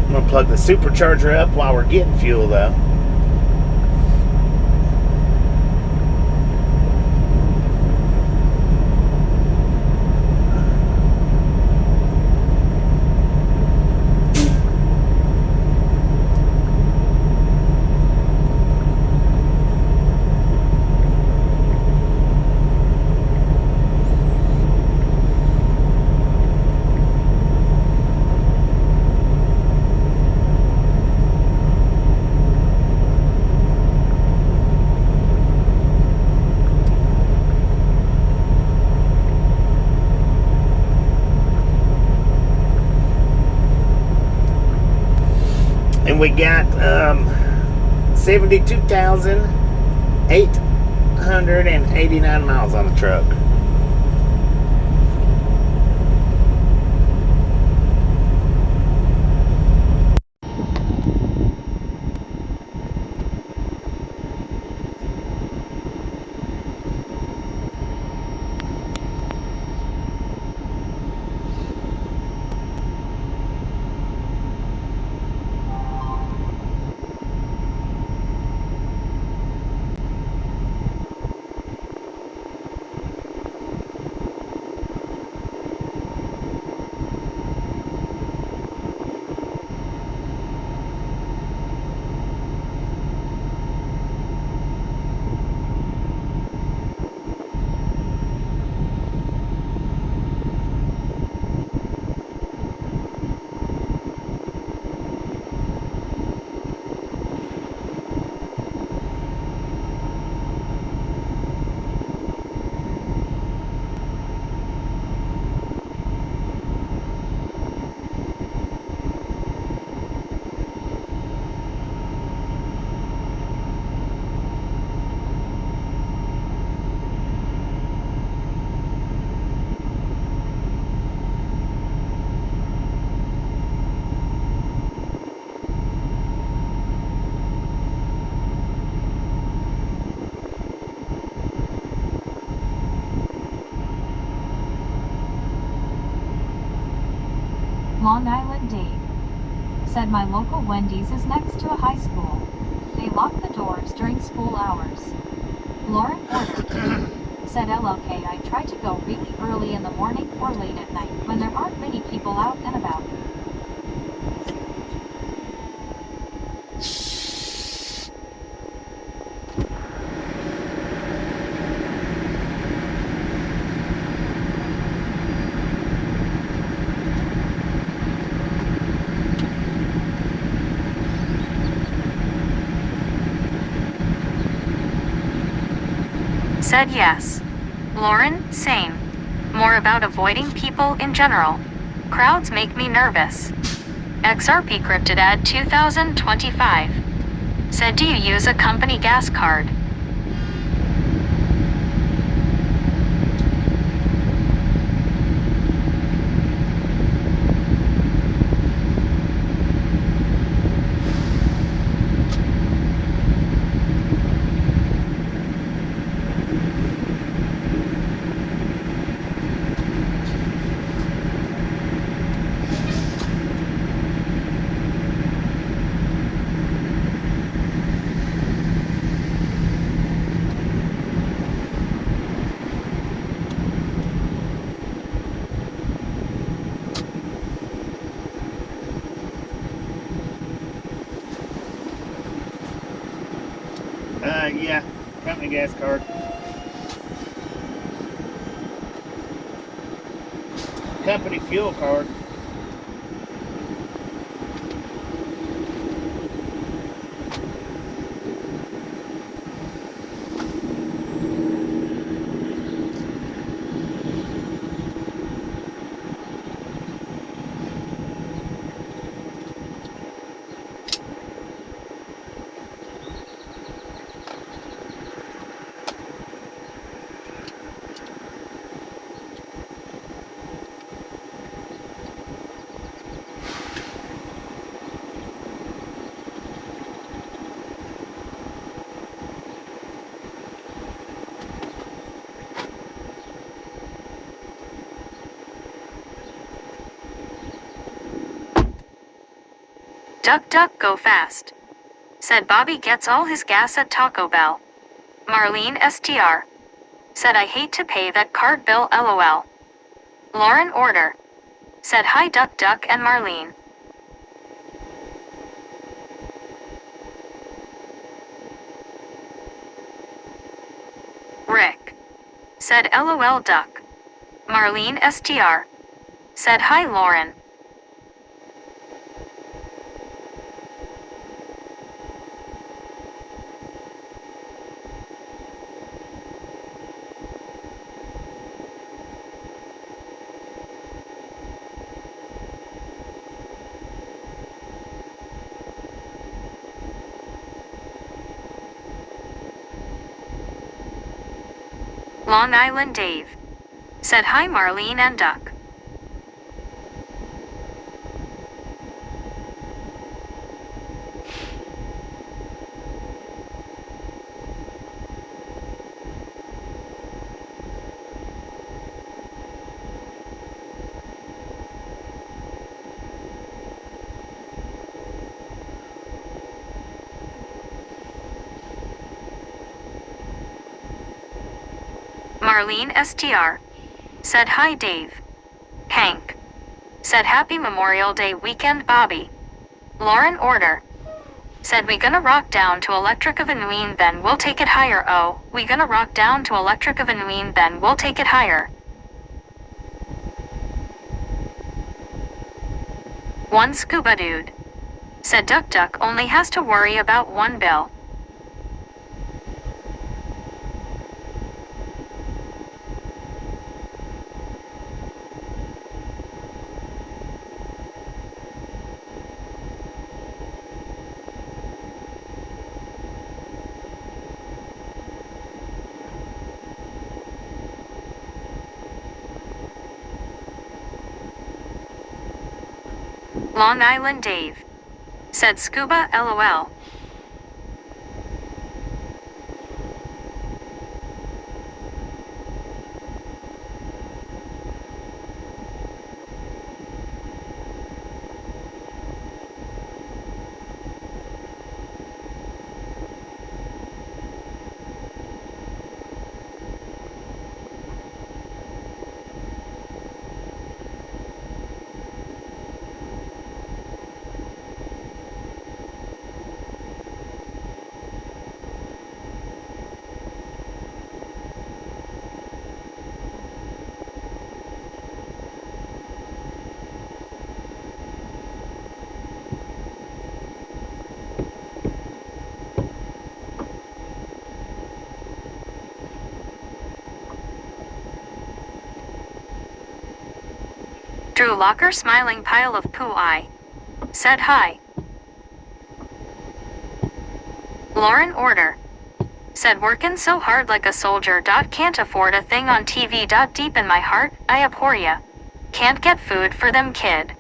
S1: I'm gonna plug the supercharger up while we're getting fuel though. we got 72,889 miles on the truck.
S2: Long Island Dave. Said my local Wendy's is next to a high school. They lock the doors during school hours. Lauren ordered. Said LLK, I try to go really early in the morning or late at night when there aren't many people out and about. Said yes. Lauren, same. More about avoiding people in general. Crowds make me nervous. XRP cryptid ad 2025. Said, do you use a company gas card?
S1: Yeah, company gas card. Company fuel card.
S2: Duck duck go fast. Said Bobby gets all his gas at Taco Bell. Marlene STR. Said I hate to pay that card bill LOL. Lauren order. Said hi Duck Duck and Marlene. Rick. Said LOL Duck. Marlene STR. Said hi Lauren. Long Island Dave said hi Marlene and Duck. Marlene STR said hi Dave. Hank said happy Memorial Day weekend Bobby. Lauren Order said we gonna rock down to Electric of Inween then we'll take it higher. Oh, we gonna rock down to Electric of Inween then we'll take it higher. One Scuba Dude said Duck Duck only has to worry about one bill. Long Island Dave said Scuba LOL. Drew Locker smiling pile of poo eye said hi. Lauren Order said workin' so hard like a soldier. Can't afford a thing on TV. Deep in my heart, I abhor ya. Can't get food for them kid.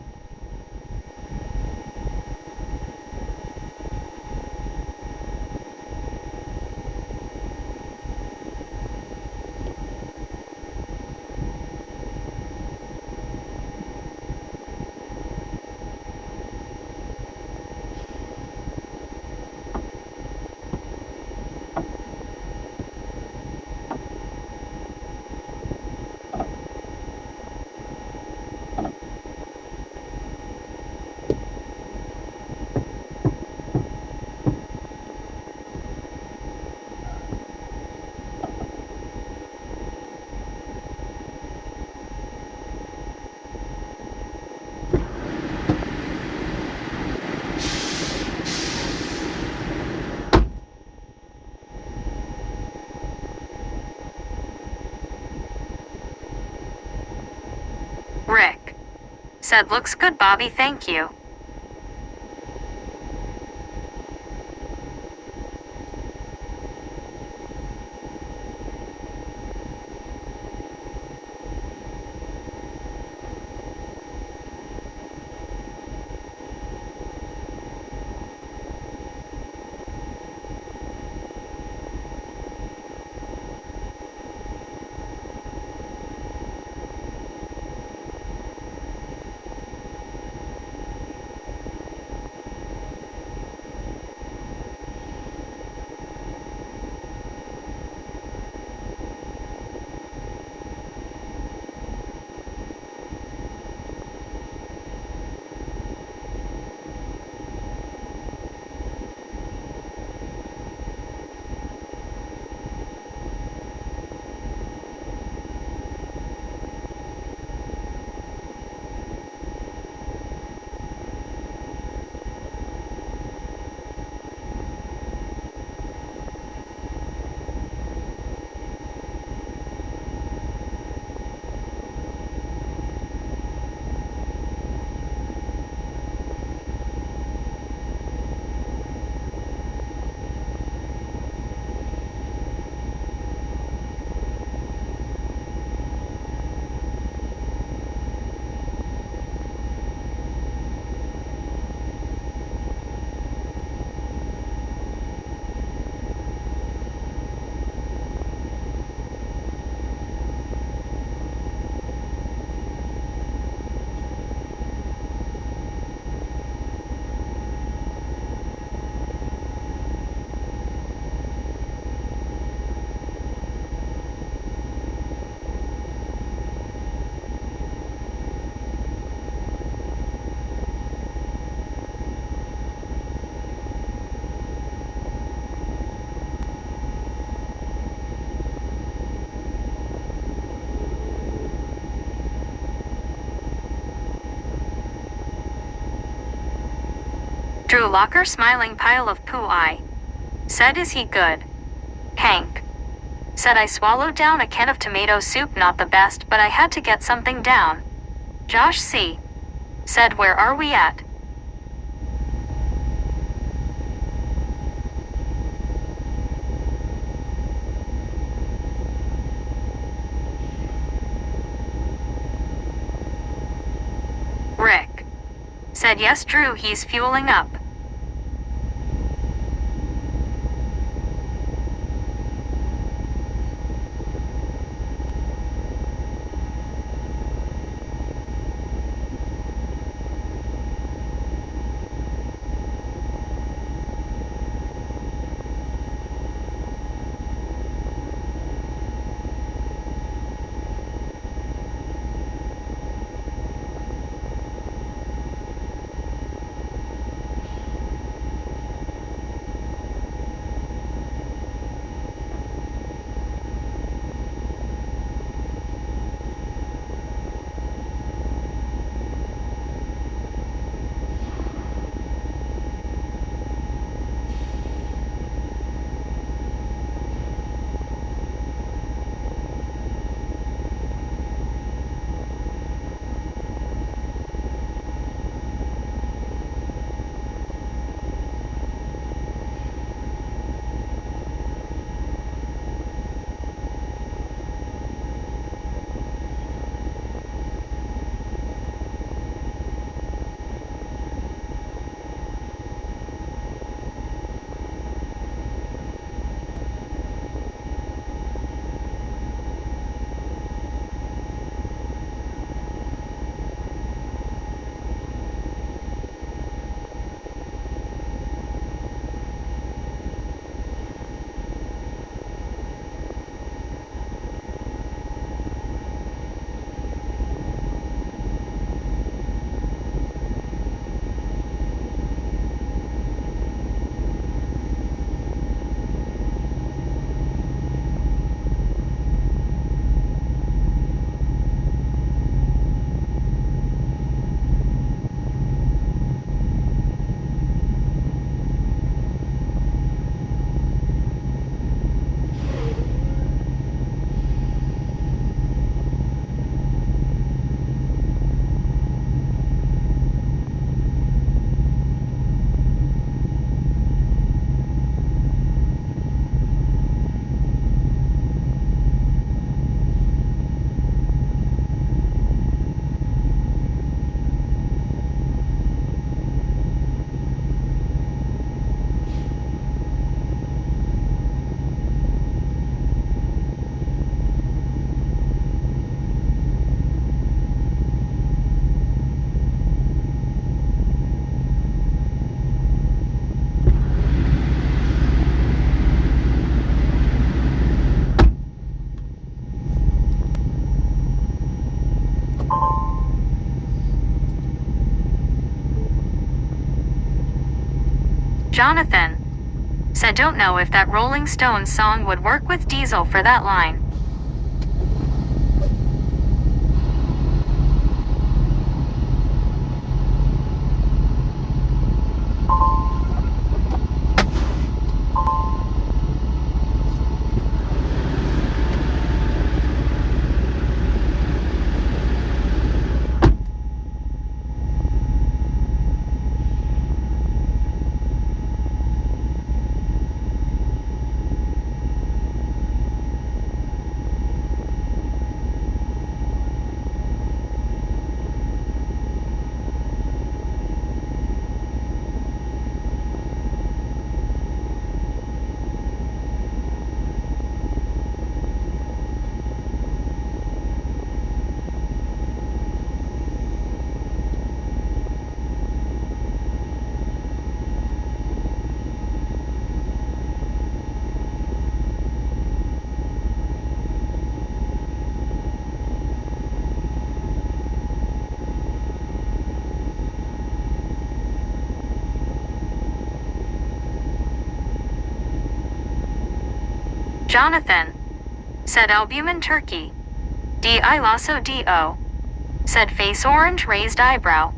S2: Rick said looks good Bobby thank you. Drew Locker smiling pile of poo eye. Said is he good? Hank. Said I swallowed down a can of tomato soup, not the best, but I had to get something down. Josh C. Said where are we at? Rick. Said yes Drew, he's fueling up. Jonathan. Said don't know if that Rolling Stones song would work with Diesel for that line. Jonathan. Said albumin turkey. D.I. Lasso D.O. Said face orange raised eyebrow.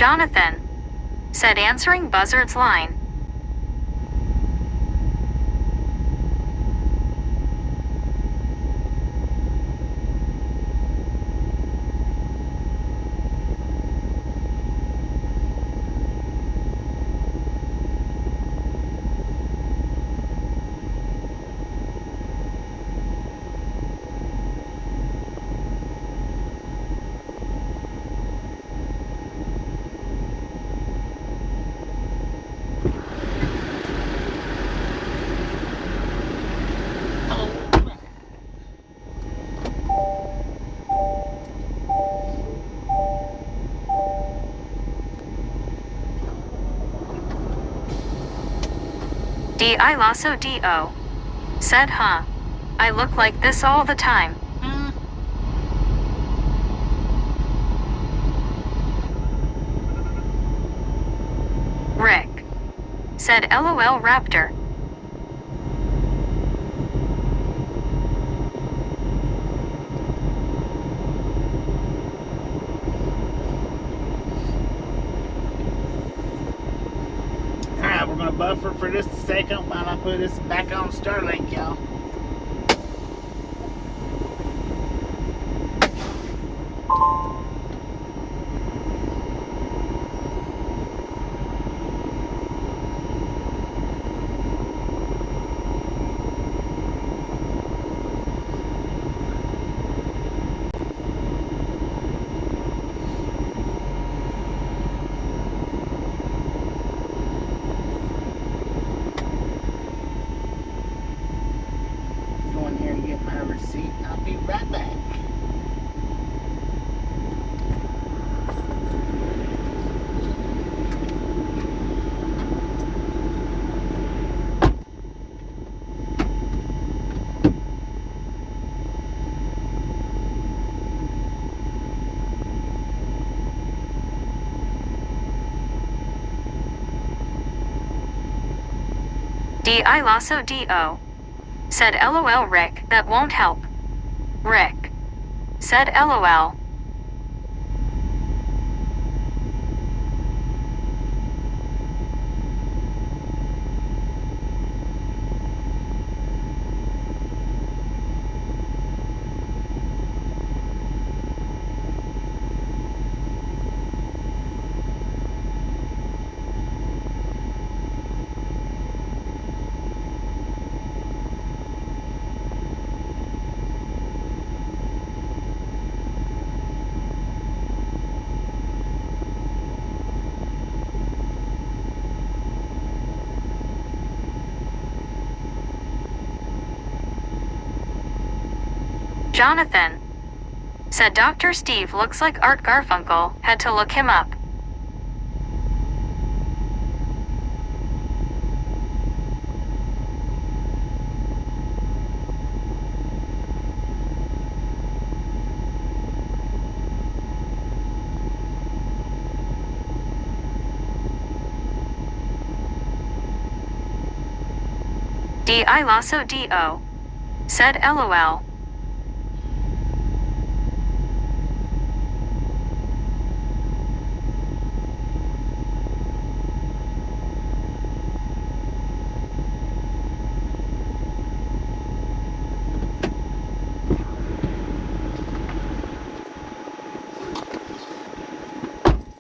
S2: Jonathan said, answering Buzzard's line. I lasso do. Said, huh? I look like this all the time. Rick said, LOL Raptor.
S1: Alright, we're gonna buffer for just a second while I put this back on Starlink, y'all. Go in here and get my receipt. I'll be right back.
S2: I lasso do. Said, LOL Rick, that won't help. Rick said, LOL. Jonathan said, Dr. Steve looks like Art Garfunkel, had to look him up. I lasso do. Said, LOL.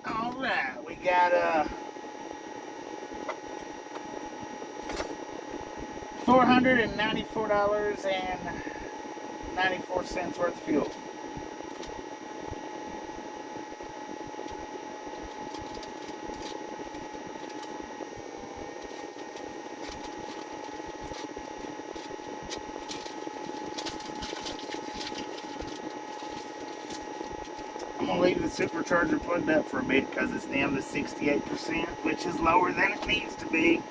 S1: Alright, we got $494.94 worth of fuel. I'm gonna leave the supercharger plugged up for a bit because it's down to 68%, which is lower than it needs to be.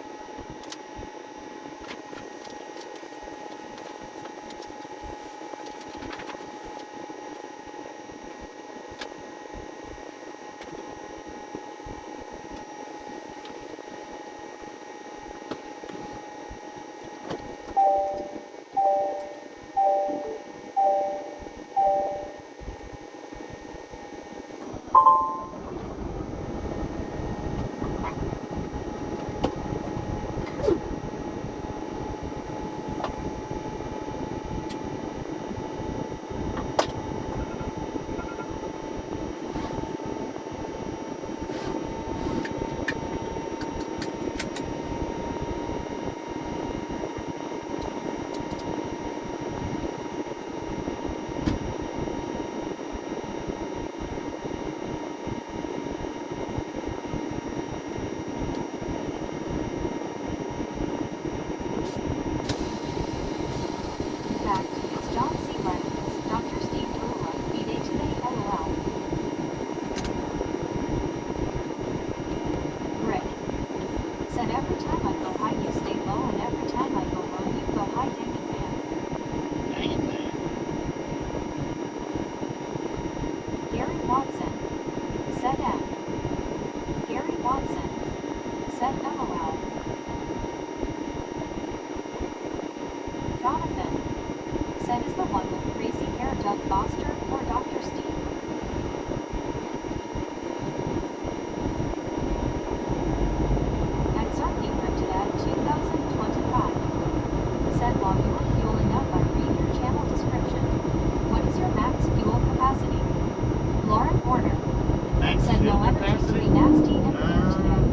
S1: capacity?
S3: be nasty and clear today.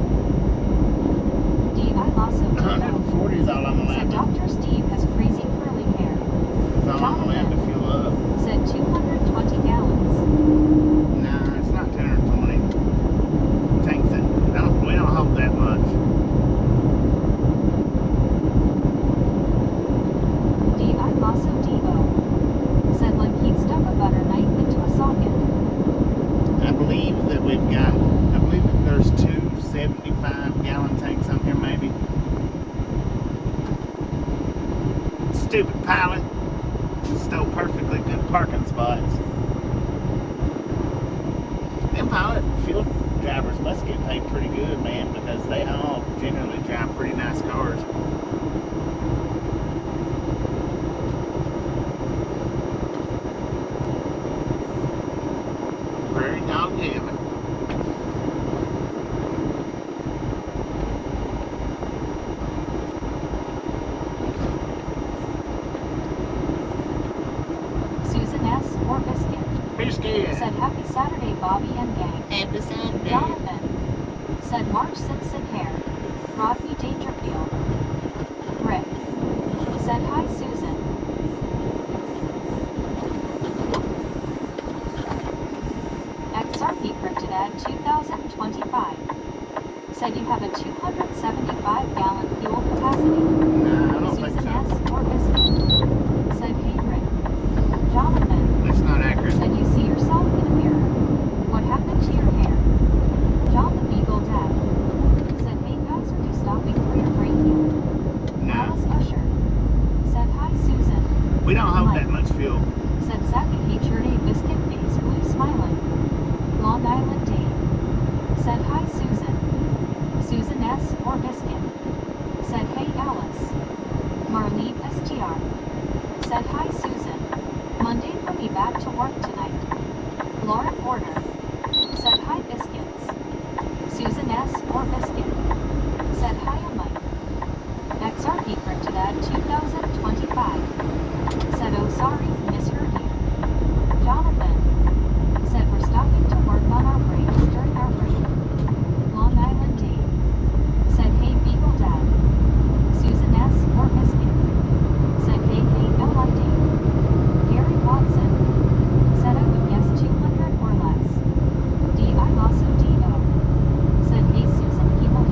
S3: D. I lost of
S1: 140 is all I'm allowed
S3: Said
S1: to.
S3: Dr. Steve has crazy curly hair.
S1: That's all I'm allowed to fuel up.
S3: Said 220 gallons.
S1: No, it's not 220. Tanks it. We don't hold that much.
S3: D. I lost of D.O. Said like he'd stuck a butter knife into a socket.
S1: I believe that there's two 75-gallon tanks on here, maybe. Stupid pilot stole perfectly good parking spots. Them pilot fuel drivers must get paid pretty good, man, because they all generally drive pretty nice cars. Prairie dog heaven.
S3: Susan S. or Biscuit.
S1: Biscuit.
S3: Said happy Saturday, Bobby and gang.
S1: Happy Saturday.
S3: Jonathan. Said March Simpson hair. Rodney Dangerfield. Rick. Said hi, Susan. XRP printed at 2025. Said you have a 275-gallon fuel capacity.
S1: Nah, I don't think
S3: Susan
S1: so.
S3: S. or Biscuit. Said hey, Rick. Jonathan.
S1: That's not accurate.
S3: Said you see yourself in a mirror. What happened to your hair? John the Beagle Dad. Said hey guys, are you stopping for your break here?
S1: No.
S3: Alice Usher. Said hi, Susan.
S1: We don't hold
S3: Mike.
S1: that much fuel.
S3: Said Sappy featured a biscuit face, blue smiling. Long Island Dave. Said hi, Susan. Susan S. or Biscuit. Said hey, Alice. Marlene STR. Said hi, Susan. Monday will be back to work tonight. Laura Porter. Said hi, Biscuits. Susan S. or Biscuit. Said hi, Mike. XRP printed at 2025. Said oh sorry, misheard you. Jonathan. Said we're stopping to work on our breaks during our break. Long Island Dave. Said hey, Beagle Dad. Susan S. or Biscuit. Said hey, LID. Gary Watson. Said I would guess 200 or less. D. I also D.O. Said hey, Susan, he will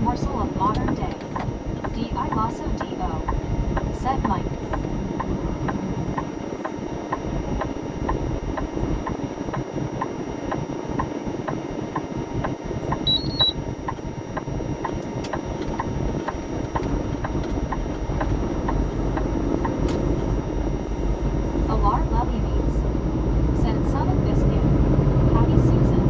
S3: morsel of modern day. D.I. Lasso D.O. said Mike. Alar Lovey Meats said Son of Biscuit. Howdy Susan.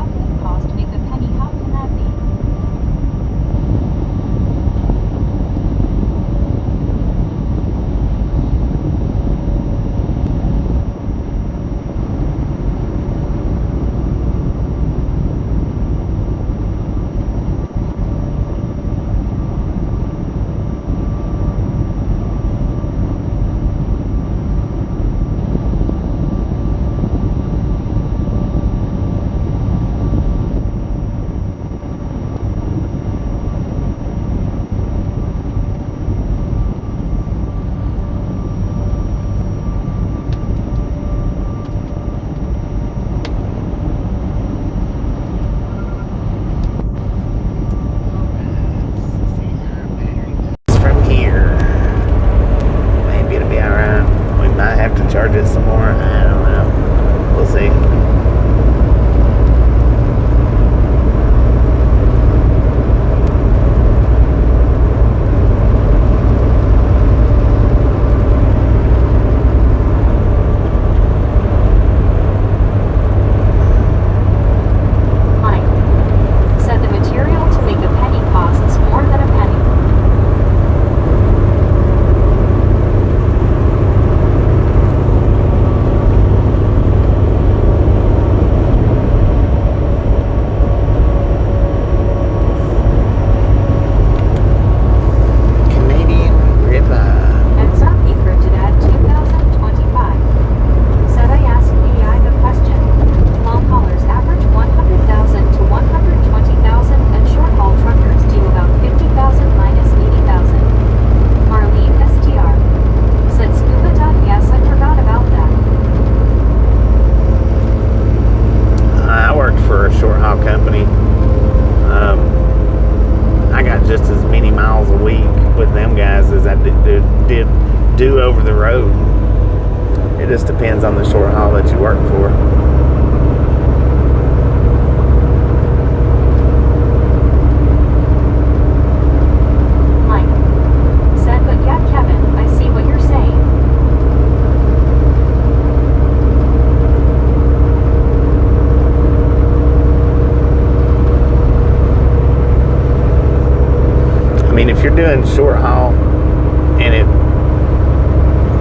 S3: half food cost make a penny. How can that be?
S1: From here, maybe it'll be alright. We might have to charge it some more. I don't know. We'll see.
S3: Mike said the material to make a penny costs more than a penny.
S1: Canadian ribeye.
S3: And something printed at 2025. Said I asked BI the question. Long haulers average 100,000 to 120,000 and short haul truckers do about 50,000 minus 80,000. Marlene STR said scuba dive. Yes, I forgot about that.
S1: I worked for a short haul company. I got just as many miles a week with them guys as I did do over the road. It just depends on the short haul that you work for.
S3: Mike said, but yeah, Kevin, I see what you're saying.
S1: I mean, if you're doing short haul and it,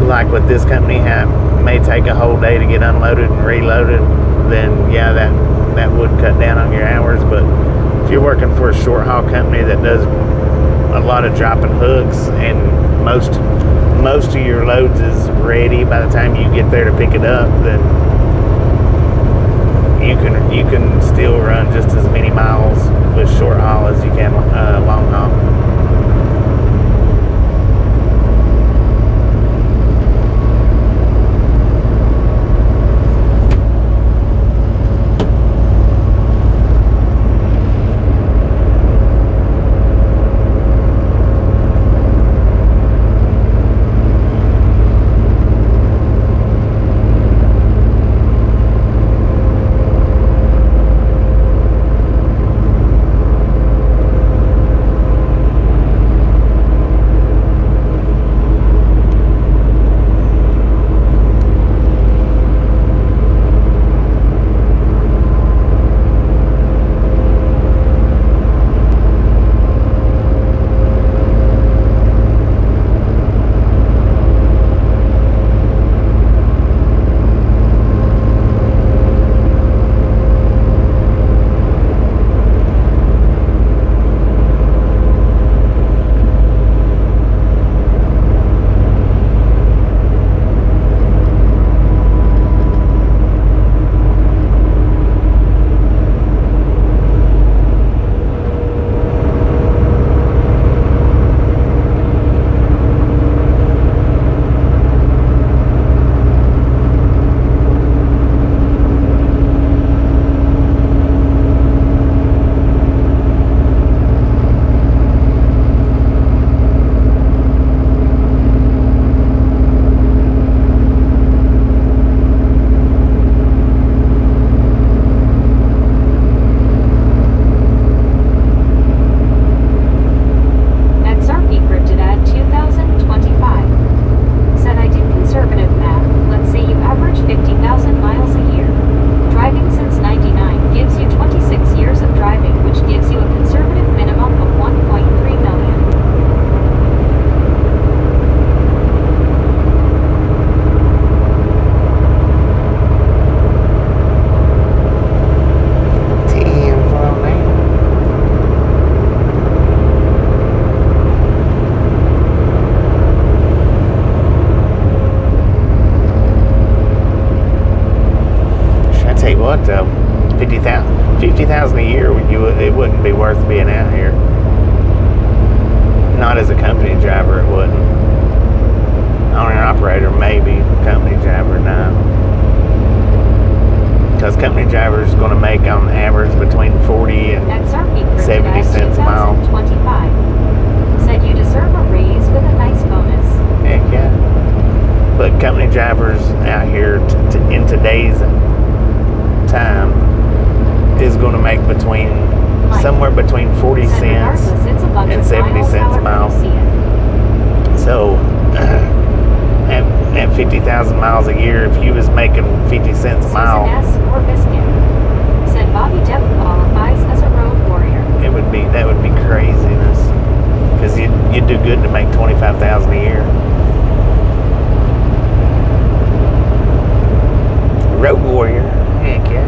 S1: like with this company, may take a whole day to get unloaded and reloaded, then yeah, that would cut down on your hours. But if you're working for a short haul company that does a lot of dropping hooks and most of your loads is ready by the time you get there to pick it up, then you can still run just as many miles with short haul as you can long haul. $50,000 a year, it wouldn't be worth being out here. Not as a company driver, it wouldn't. Owner operator, maybe. Company driver, no. Because company drivers going to make on average between 40 and 70 cents a mile.
S3: 2025. Said you deserve a raise with a nice bonus.
S1: Heck yeah. But company drivers out here in today's time is going to make somewhere between 40 cents and 70 cents a mile. So at 50,000 miles a year, if you was making 50 cents a mile,
S3: said Bobby Jeff qualifies as a road warrior.
S1: that would be craziness. Because you'd do good to make 25,000 a year. Road warrior, heck yeah.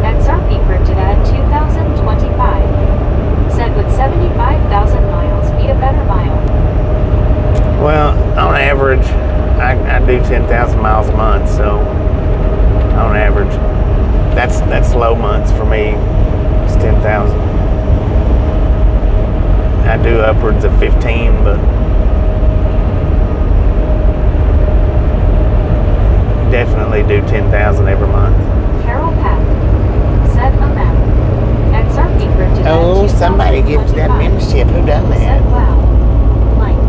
S3: XRP printed at 2025. Said would 75,000 miles be a better mile?
S1: Well, on average, I do 10,000 miles a month, so on average, that's low months for me. It's 10,000. I do upwards of 15, but definitely do 10,000 every month.
S3: Carol Pack said amount. XRP printed at 2025.
S1: Somebody gives that membership. Who done that?
S3: Said wow. Mike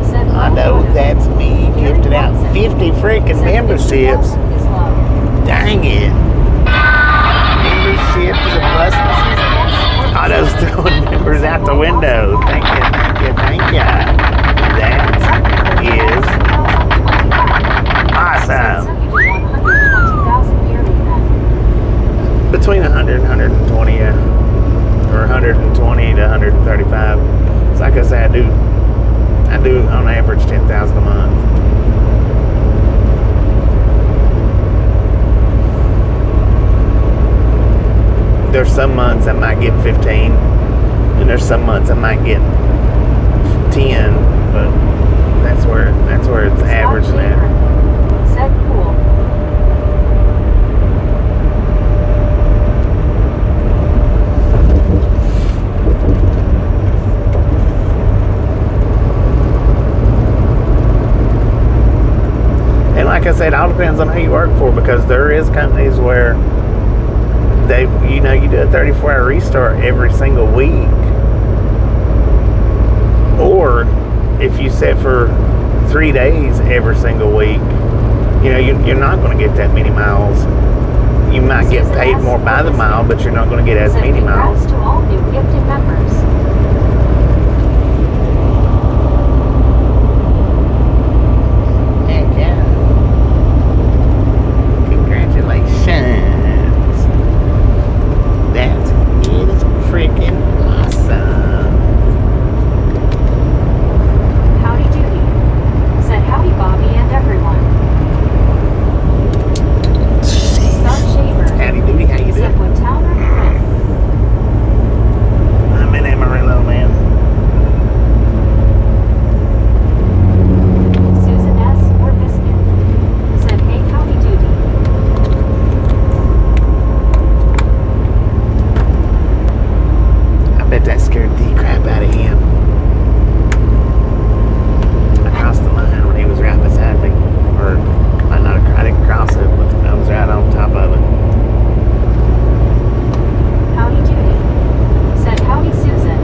S3: said
S1: I know that's me. Gifted out 50 freaking memberships.
S3: Is low.
S1: Dang it. Memberships are busting. Auto's throwing members out the window. Thank you. That is awesome. Between 100 and 120, or 120 to 135. So like I say, I do on average 10,000 a month. There's some months I might get 15, and there's some months I might get 10, but that's where it's averaging at.
S3: Said cool.
S1: And like I said, it all depends on who you work for, because there is companies where you do a 34-hour restart every single week. Or if you set for 3 days every single week, you're not going to get that many miles. You might get paid more by the mile, but you're not going to get as many miles.
S3: To all new gifted members.
S1: Heck yeah. Congratulations. That is freaking awesome.
S3: Howdy doody. Said howdy Bobby and everyone. Star Shaver.
S1: Howdy doody, how you
S3: Said
S1: doing?
S3: what town are you in?
S1: I'm in Amarillo, man.
S3: Susan S. or Biscuit. Said hey howdy doody.
S1: I bet that scared the crap out of him. I crossed the line when he was right beside me. Or, I didn't cross it, but I was right on top of it.
S3: Howdy doody. Said howdy Susan.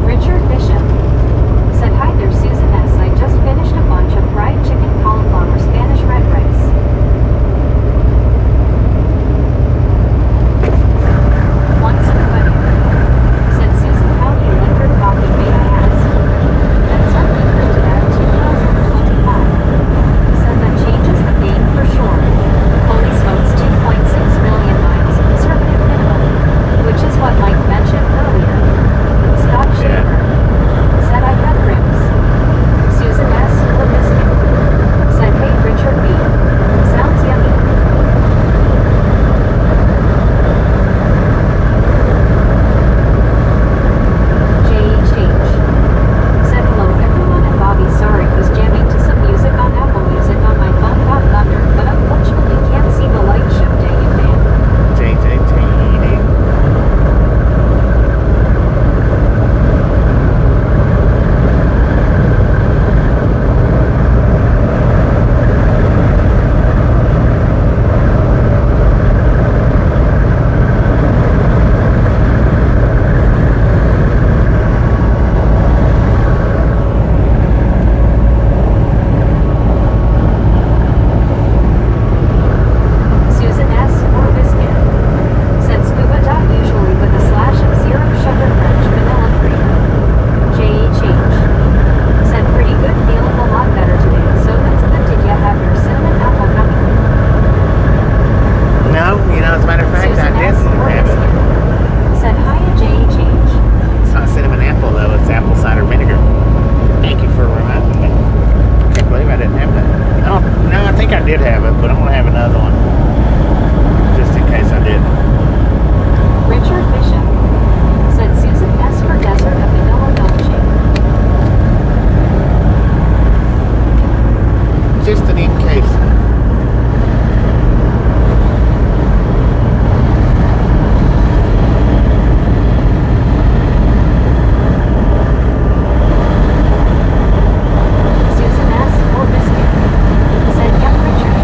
S3: Richard Bishop. Said hi there Susan S. I just finished a bunch of fried chicken cauliflower Spanish red rice.
S1: another one, just in case I didn't.
S3: Richard Bishop said Susan S for desert of vanilla milkshake.
S1: Just an in case.
S3: Susan S for biscuit said yep Richard.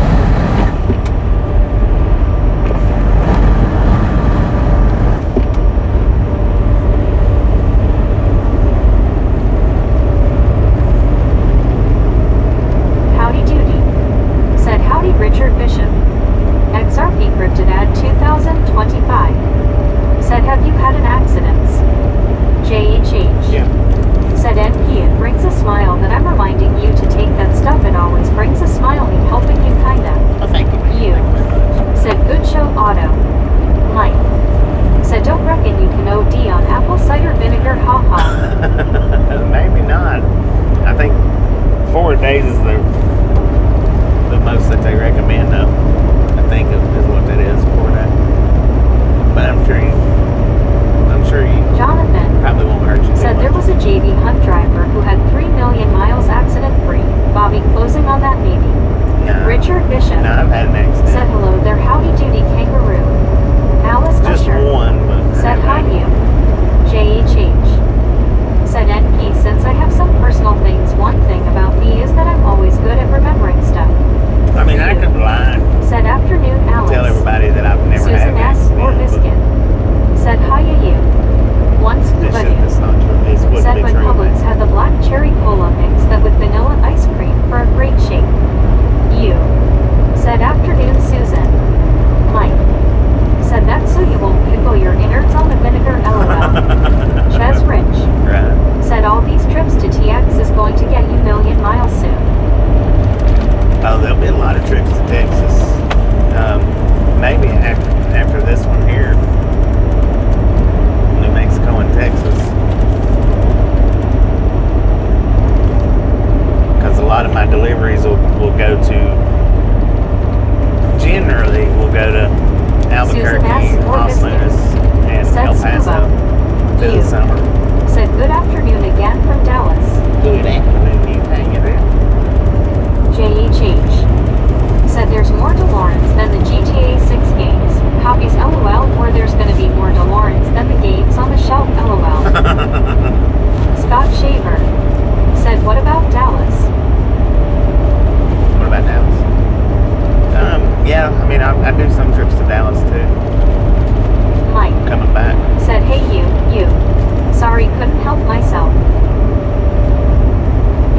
S3: Howdy doody said howdy Richard Bishop. XRP Cryptid Ad 2025 said have you had an accident? JHH
S1: Yeah.
S3: said NP it brings a smile that I'm reminding you to take that stuff, it always brings a smile, me helping you kinda.
S1: Well, thank you.
S3: You.
S1: Thank you very much.
S3: Said good show Auto. Mike said don't reckon you can OD on apple cider vinegar, haha.
S1: Maybe not. I think 4 days is the most that they recommend, though. I think is what that is, 4 days. But I'm sure you
S3: Jonathan
S1: probably won't hurt you.
S3: said
S1: too
S3: there
S1: much.
S3: was a JV Hunt driver who had 3 million miles accident free. Bobby closing on that maybe.
S1: No.
S3: Richard Bishop
S1: No, I've had an accident.
S3: said hello there howdy doody kangaroo. Alice
S1: Just
S3: Usher
S1: one, but I
S3: said hi
S1: haven't.
S3: you. JHH said NP since I have some personal things, one thing about me is that I'm always good at remembering stuff.
S1: I mean, I could lie and
S3: Said afternoon Alice.
S1: tell everybody that I've never had
S3: Susan
S1: an
S3: S or
S1: accident.
S3: biscuit said hiya you. One
S1: But
S3: scuba
S1: it's
S3: dude
S1: not true. It wouldn't
S3: said
S1: be
S3: when
S1: true.
S3: Publix had the black cherry cola mix that with vanilla ice cream for a great shake. You said afternoon Susan. Mike said that's so you won't pickle your innards on the vinegar, lol. Ches Rich
S1: Right.
S3: said all these trips to TX is going to get you million miles soon.
S1: Oh, there'll be a lot of trips to Texas. Maybe after this one here, New Mexico and Texas, because a lot of my deliveries will go to. Generally, will go to Albuquerque,
S3: S. or
S1: Los
S3: Biscuit
S1: Lunas, and
S3: said
S1: El Paso
S3: Scuba.
S1: through
S3: You
S1: the summer.
S3: said good afternoon again from Dallas.
S1: Good afternoon, you hanging there?
S3: JHH said there's more DeLoreans than the GTA 6 games. Copies LOL, or there's gonna be more DeLoreans than the games on the shelf LOL. Scott Shaver said what about Dallas?
S1: What about Dallas? Yeah, I mean, I do some trips to Dallas too,
S3: Mike
S1: coming back.
S3: said hey you. Sorry couldn't help myself.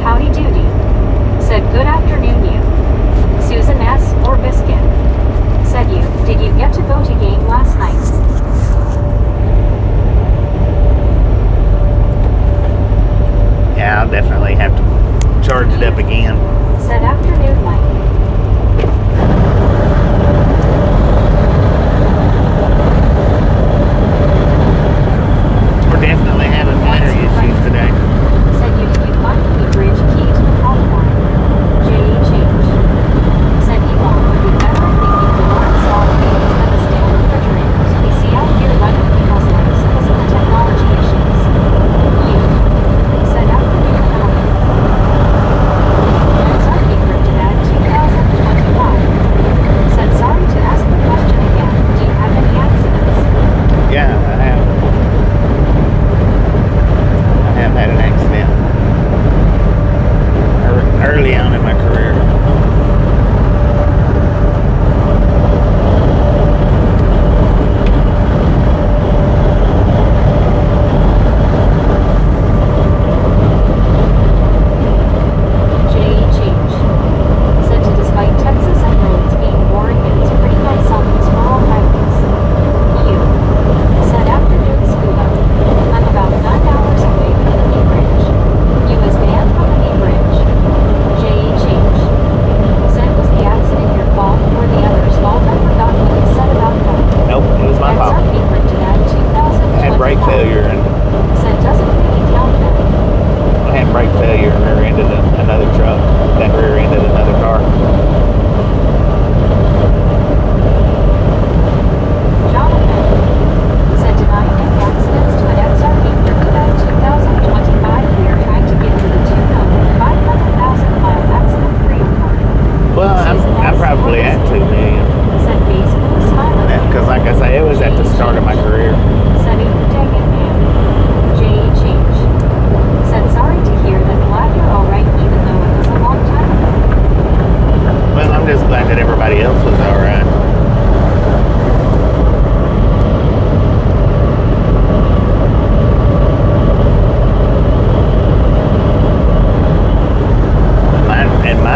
S3: Howdy doody said good afternoon you. Susan S or biscuit said you. Did you get to go to game last night?
S1: Yeah, I'll definitely have to charge it up again.
S3: Said afternoon Mike.
S1: We're definitely having battery issues today.
S3: Said you did you find the bridge key to the California? JHH said Elon would be better at thinking the more installed games than the standard refrigerators we see out here running people's lives because of the technology issues. You said afternoon Elon. XRP Cryptid Ad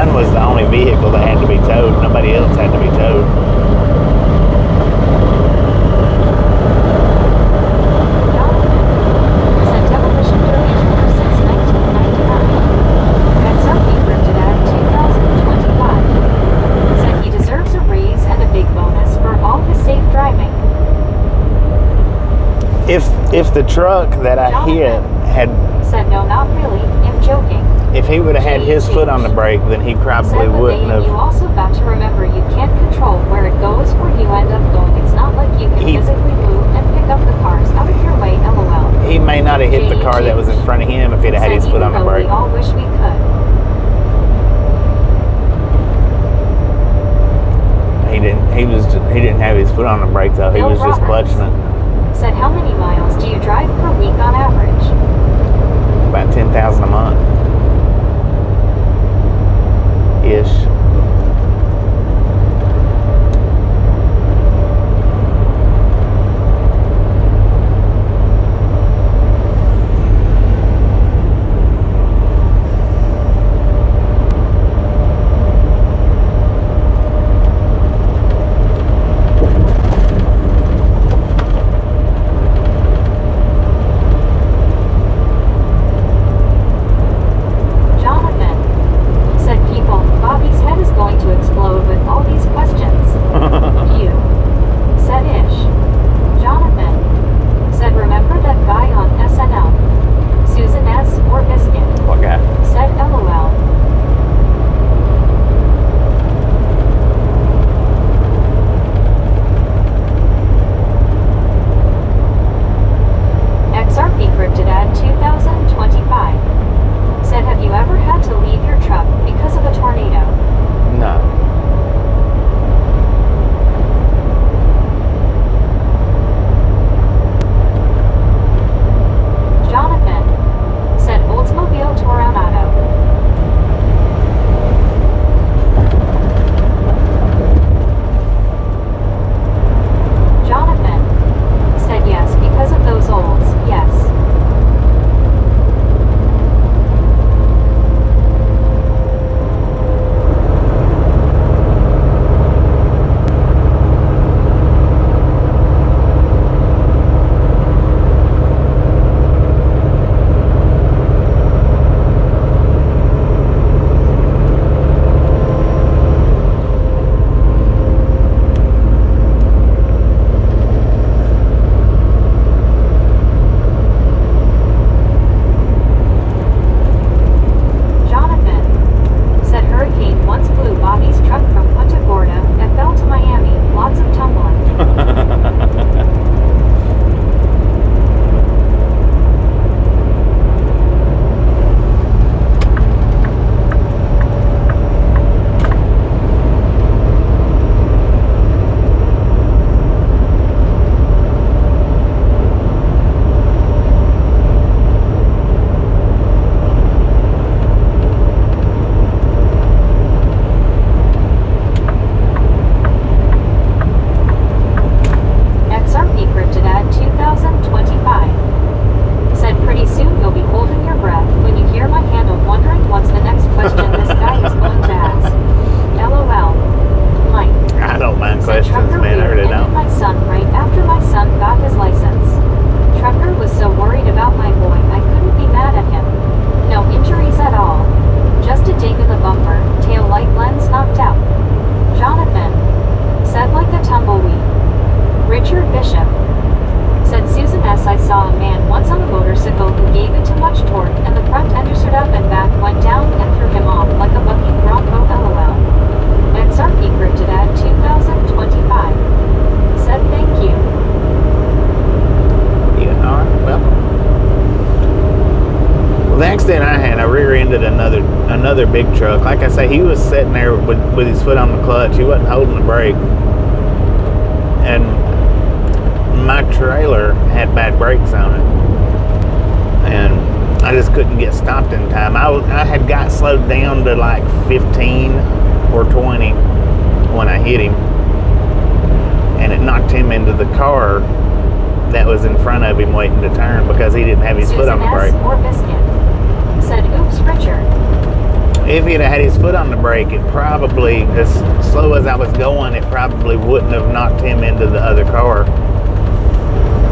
S1: Mine was the only vehicle that had to be towed. Nobody else had to be towed.
S3: Said demolition derby tour since 1999. XRP printed at 2025. Said he deserves a raise and a big bonus for all his safe driving.
S1: If the truck that I hit had,
S3: Said no, not really. I'm joking.
S1: if he would have had his foot on the brake, then he probably
S3: Said but
S1: wouldn't
S3: then you
S1: have.
S3: also got to remember you can't control where it goes or you end up going. It's not like you can
S1: He-
S3: physically move and pick up the cars out of your way, lol.
S1: He may not have hit the car that was in front of him if he'd have had his
S3: Said
S1: foot
S3: even
S1: on the
S3: though
S1: brake.
S3: we all wish we could.
S1: He didn't have his foot on the brake though. He
S3: Bill
S1: was just
S3: Roberts.
S1: clutching it.
S3: Said how many miles do you drive per week on average?
S1: About 10,000 a month. Ish.
S3: Jonathan. Said people, Bobby's head is going to explode with all these questions. You. Said Ish. Jonathan. Said remember that guy on SNL? Susan S. or Biscuit?
S1: What guy?
S3: Said LOL. XRP cryptid at 2025. Said have you ever had to leave your truck because of a tornado?
S1: No.
S3: Jonathan. Said Oldsmobile Toronado. Jonathan. Said yes because of those olds, yes. Jonathan. Said hurricane once blew Bobby's truck from Punta Gorda and fell to Miami. Lots of tumbling. XRP cryptid at 2025. Said pretty soon you'll be holding your breath when you hear my handle wondering what's the next question this guy is going to ask. LOL. Mike.
S1: I don't mind
S3: Said
S1: questions,
S3: trucker
S1: man. I really
S3: rear-ended
S1: don't.
S3: my son right after my son got his license. Trucker was so worried about my boy I couldn't be mad at him. No injuries at all. Just a ding in the bumper, tail light lens knocked out. Jonathan. Said like a tumbleweed. Richard Bishop. Said Susan S. I saw a man once on a motorcycle who gave it too much torque and the front ender stood up and back went down and threw him off like a bucking bronco lol. XRP cryptid at 2025. Said thank you.
S1: Yeah, all right, welcome. Well, the accident I had, I rear-ended another big truck. Like I say, he was sitting there with his foot on the clutch. He wasn't holding the brake. And my trailer had bad brakes on it. And I just couldn't get stopped in time. I had got slowed down to like 15 or 20 when I hit him. And it knocked him into the car that was in front of him waiting to turn because he didn't have his foot on the brake.
S3: Susan S. or Biscuit. Said oops Richard.
S1: if he'd have had his foot on the brake, it probably, as slow as I was going, it probably wouldn't have knocked him into the other car.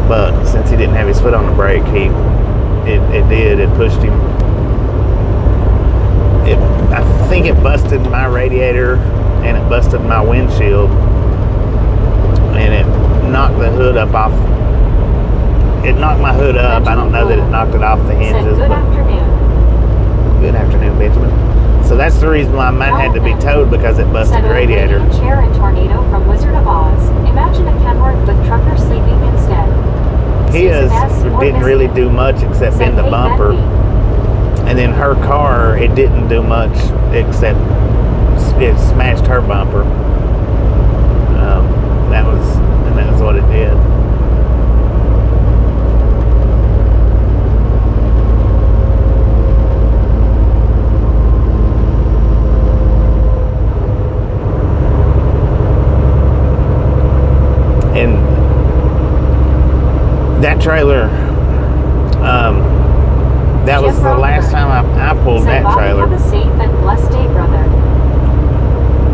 S1: But since he didn't have his foot on the brake, it pushed him. I think it busted my radiator and it busted my windshield, and it knocked the hood up off. It knocked my hood up. I don't know that it knocked it off the hinges.
S3: Good afternoon.
S1: Good afternoon, Benjamin. So that's the reason why mine had to be towed, because it busted the radiator.
S3: Chair and tornado from Wizard of Oz. Imagine a Kenworth with trucker sleeping instead.
S1: His didn't really do much except bend the bumper. And then her car, it didn't do much except it smashed her bumper. That was what it did. And that trailer, that was the last time I pulled that trailer.
S3: Have a safe and blessed day, brother.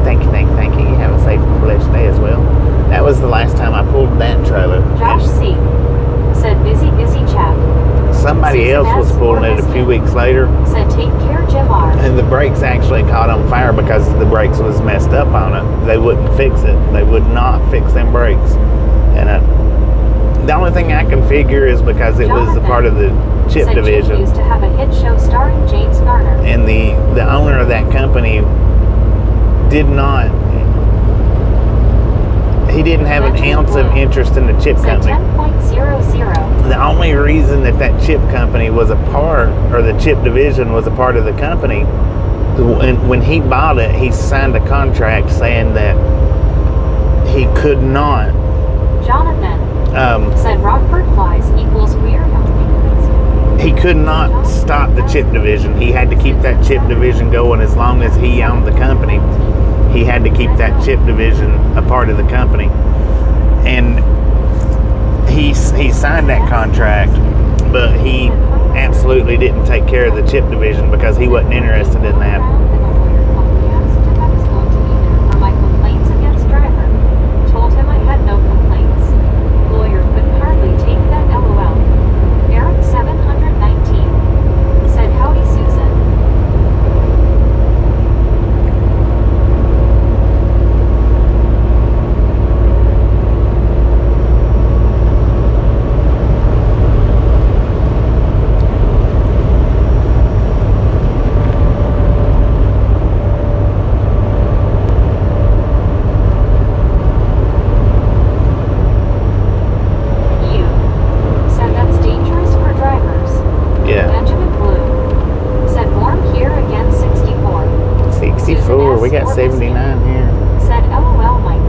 S1: Thank you. You have a safe and blessed day as well. That was the last time I pulled that trailer.
S3: Josh C. said, busy chap.
S1: Somebody else was pulling it a few weeks later.
S3: Said, take care, Jim R.
S1: And the brakes actually caught on fire because the brakes was messed up on it. They wouldn't fix it. They would not fix them brakes. And the only thing I can figure is because it was a part of the chip division.
S3: Jim used to have a hit show starring James Garner.
S1: And the owner of that company he didn't have an ounce of interest in the chip company.
S3: 10.00.
S1: The only reason that chip company was a part, or the chip division was a part of the company, when he bought it, he signed a contract saying that he could not.
S3: Jonathan said Rockford flies equals weird.
S1: He could not stop the chip division. He had to keep that chip division going as long as he owned the company. He had to keep that chip division a part of the company. And he signed that contract, but he absolutely didn't take care of the chip division because he wasn't interested in that.
S3: My complaints against driver. Told him I had no complaints. Lawyer couldn't hardly take that LOL. Eric 719 said, howdy Susan.
S1: We got 79 here.
S3: Said LOL Mike.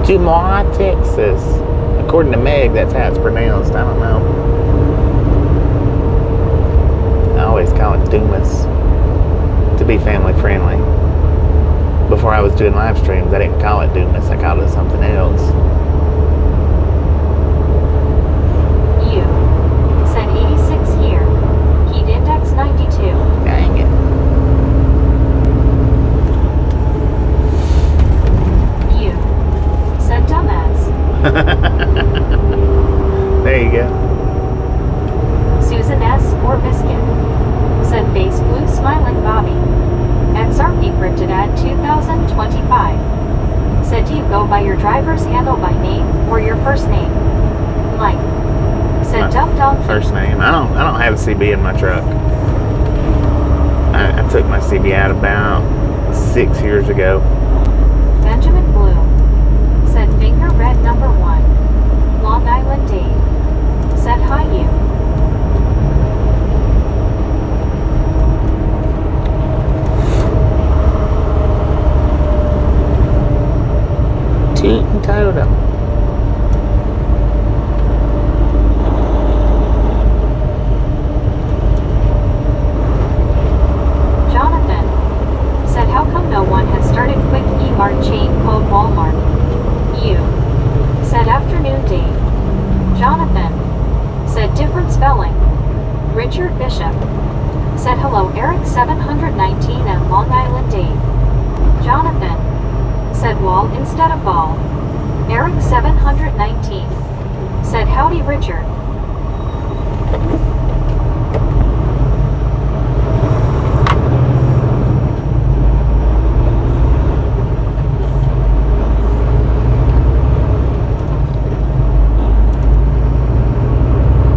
S1: Dumas, Texas. According to Meg, that's how it's pronounced. I don't know. I always call it Dumas to be family friendly. Before I was doing live streams, I didn't call it Dumas. I called it something else.
S3: Said 86 here. Heat index 92.
S1: Dang it.
S3: You. Said dumbass.
S1: There you go.
S3: Susan S. or Biscuit. Said face blue smiling Bobby. XRP printed at 2025. Said, do you go by your driver's handle by name or your first name? Mike. Said dumb dog.
S1: First name. I don't have a CB in my truck. I took my CB out about 6 years ago.
S3: Benjamin Bloom. Said finger red number 1. Long Island Dave. Said hi you.
S1: Toot and totem.
S3: Jonathan said, how come no one has started quick e-mart chain called Walmart? You said afternoon Dave. Jonathan Spelling. Richard Bishop. Said hello Eric 719 and Long Island Dave. Jonathan. Said wall instead of ball. Eric 719. Said howdy Richard.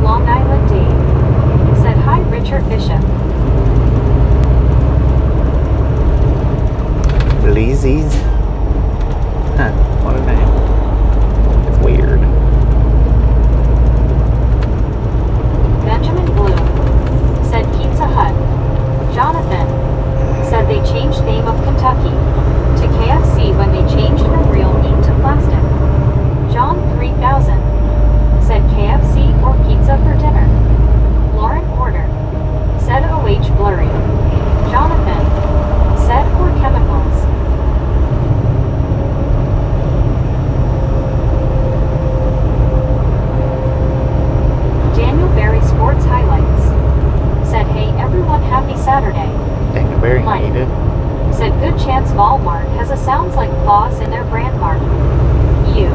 S3: Long Island Dave. Said hi Richard Bishop.
S1: Leezy's. Huh, what a name. It's weird.
S3: Benjamin Blue. Said Pizza Hut. Jonathan. Said they changed name of Kentucky to KFC when they changed from real meat to plastic. John 3000. Said KFC or pizza for dinner. Lauren Porter. Said OH blurry. Jonathan. Said or chemicals. Daniel Berry Sports Highlights. Said hey everyone happy Saturday.
S1: Dingleberry, how you do?
S3: Said good chance Walmart has a sounds like clause in their brand mark. You.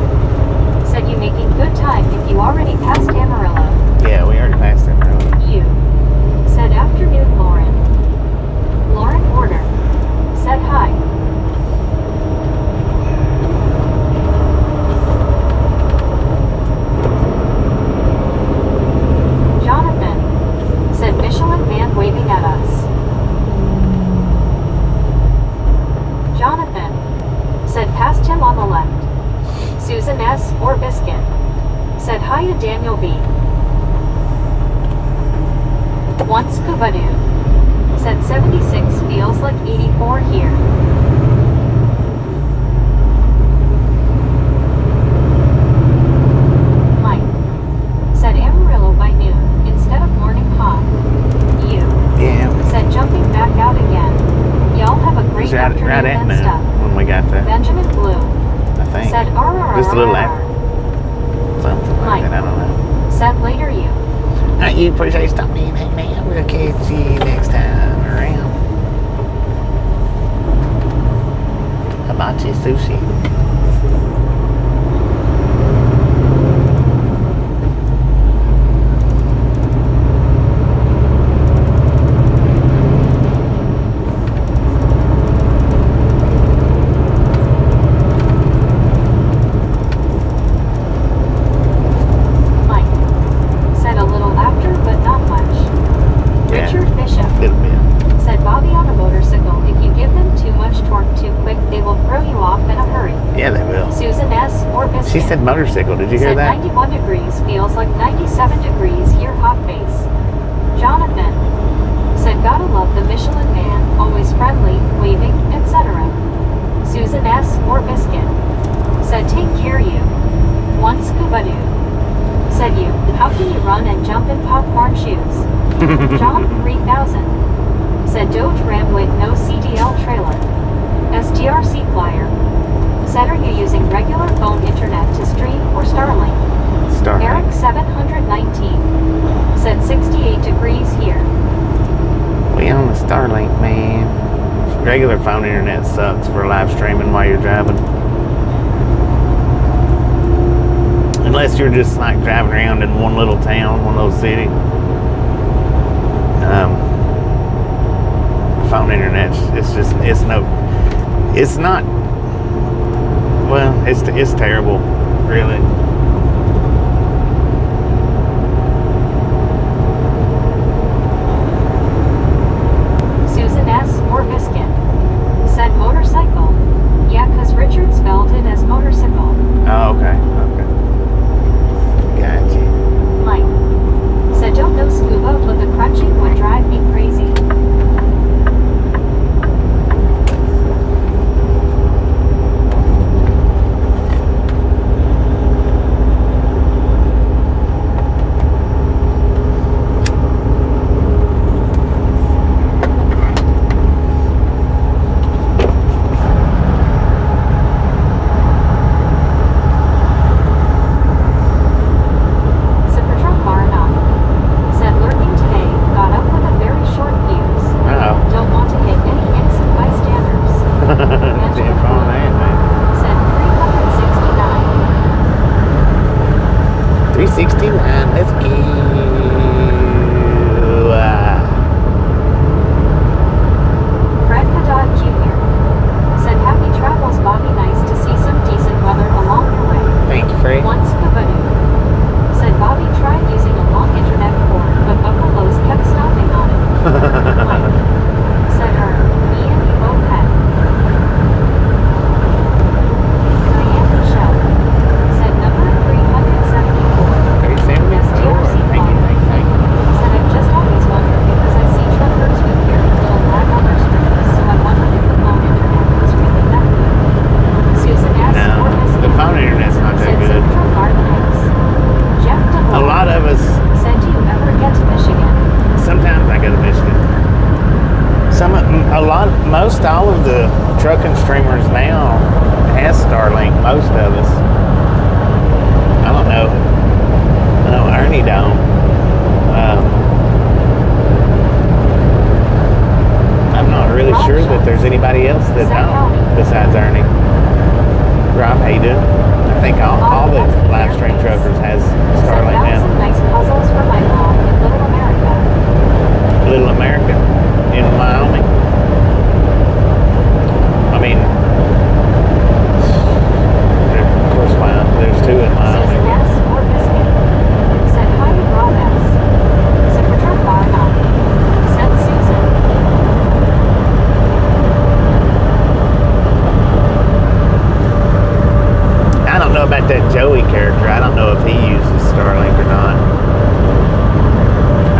S3: Said you making good time if you already passed Amarillo.
S1: Yeah, we already passed them earlier.
S3: You. Said afternoon Lauren. Lauren Porter. Said hi. Jonathan. Said Michelin man waving at us. Jonathan. Said past him on the left. Susan S. or Biscuit. Said hi to Daniel B. Once Scooby-Doo. Said 76 feels like 84 here. Mike. Said Amarillo by noon instead of morning hot. You.
S1: Yeah.
S3: Said jumping back out again. Y'all have a great afternoon
S1: Right at
S3: and
S1: now
S3: stuff.
S1: when we got there,
S3: Benjamin Blue.
S1: I think.
S3: Said
S1: Just a little after. Something like that, I don't know.
S3: Said later you.
S1: You appreciate you stopping in, hanging out. We'll catch you next time around. Hibachi sushi.
S3: Mike. Said a little after, but not much.
S1: Yeah.
S3: Richard Bishop.
S1: Little bit.
S3: Said Bobby on a motorcycle, if you give them too much torque too quick, they will throw you off in a hurry.
S1: Yeah, they will.
S3: Susan S. or Biscuit.
S1: She said motorcycle. Did you hear
S3: Said
S1: that?
S3: 91 degrees feels like 97 degrees here hot face. Jonathan. Said gotta love the Michelin man, always friendly, waving, etc. Susan S. or Biscuit. Said take care you. One Scooby-Doo. Said you, how can you run and jump in popcorn shoes? John 3000. Said Dodge Ram with no CDL trailer. STRC flyer. Said are you using regular phone internet to stream or Starlink?
S1: Starlink.
S3: Eric 719. Said 68 degrees here.
S1: We on the Starlink, man. Regular phone internet sucks for live streaming while you're driving. Unless you're just like driving around in one little town, one little city. Phone internet, it's not, well, it's terrible, really.
S3: Susan S. or Biscuit. Said motorcycle. Yeah, cause Richard spelled it as motorcycle.
S1: Oh, okay. Gotcha.
S3: Mike. Said don't know scuba, but the crunching would drive me crazy.
S1: And let's go.
S3: Fred Haddad Jr. said, "Happy travels, Bobby. Nice to see some decent weather along your way."
S1: Thank you, Fred.
S3: Once Kavadu said Bobby tried using a long internet cord, but Uncle Lowe's kept stopping on it. Mike said, me and you both had. Diane Michelle said, number 374.
S1: Are you saying this?
S3: STRC
S1: Thank you, thank you, thank you.
S3: said, I've just always wondered because I see truckers with very little lag on their screens, so I wondered if the phone internet was really that good. Susan S.
S1: No, the phone internet's not that
S3: said
S1: good.
S3: Central Garden Heights. Jeff
S1: A lot of us,
S3: said, do you ever get to Michigan?
S1: sometimes I go to Michigan. Most all of the trucking streamers now has Starlink. Most of us. I don't know. I know Ernie don't. I'm not really sure that there's anybody else that don't besides Ernie. Rob, how you doing? I think all the live stream truckers has Starlink
S3: Said,
S1: now.
S3: some nice puzzles for my mom in Little America.
S1: Little America in Wyoming. I mean, of course, there's two in Wyoming.
S3: Susan S. or Biscuit. Said, hi, Rob S. Said, return bar not. Said Susan.
S1: I don't know about that Joey character. I don't know if he uses Starlink or not.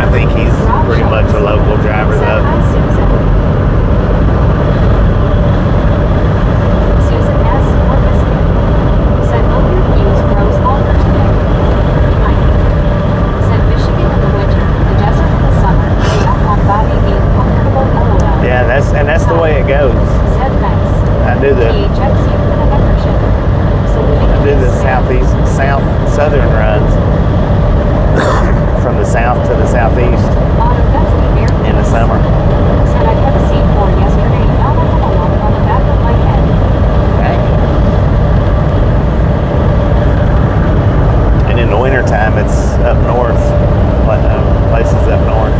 S1: I think he's pretty much a local driver
S3: Said,
S1: though.
S3: hi, Susan. Susan S. or Biscuit. Said, hope your views grows longer today. Mike. Said, Michigan in the winter, the desert in the summer. You don't want Bobby being comfortable, LOL.
S1: Yeah, that's the way it goes.
S3: Said Max.
S1: I do the
S3: PHX you for the membership.
S1: southern runs from the south to the southeast in the summer.
S3: Said I had a seat for yesterday. Now I have a lump on the back of my head.
S1: And in the wintertime, it's up north, places up north.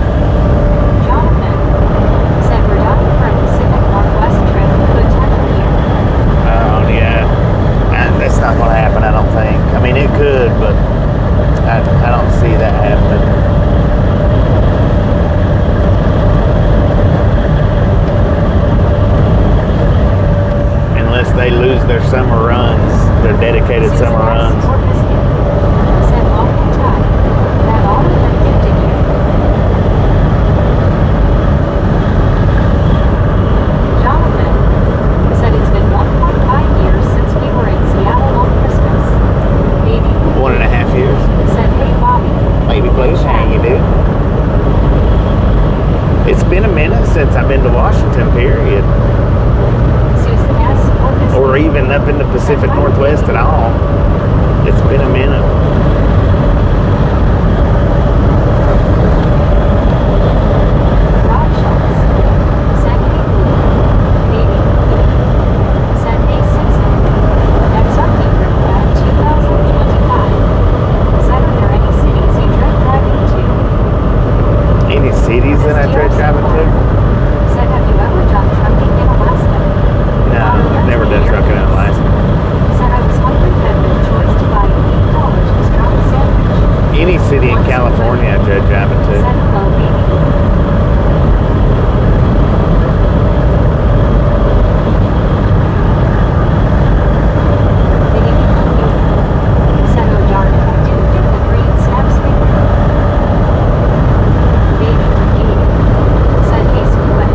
S3: Jonathan said we're done for a Pacific Northwest trip. Good time of year.
S1: Oh, yeah. And that's not going to happen, I don't think. I mean, it could, but I don't see that happening. Unless they lose their summer runs, their dedicated summer runs.
S3: Said long time. That all of them gifted you. Jonathan said it's been 1.5 years since we were in Seattle on Christmas. Maybe.
S1: 1.5 years.
S3: Said, hey Bobby.
S1: Maybe, please. How you do? It's been a minute since I've been to Washington, period.
S3: Susan S.
S1: Or even up in the Pacific Northwest at all. It's been a minute.
S3: Rob Schultz. Said, hey Maybe. Said, hey Susan. XRP group at 2025. Said, are there any cities you dread driving to?
S1: Any cities that I dread driving to?
S3: Said, have you ever done trucking in Alaska?
S1: No, I've never done trucking in Alaska.
S3: Said, I was hungry and no choice to buy $8 pastrami sandwich.
S1: Any city in California I dread driving
S3: Said,
S1: to.
S3: hello baby. Said, oh darn, I didn't get the green snap sticker. Baby, said, hey Squid.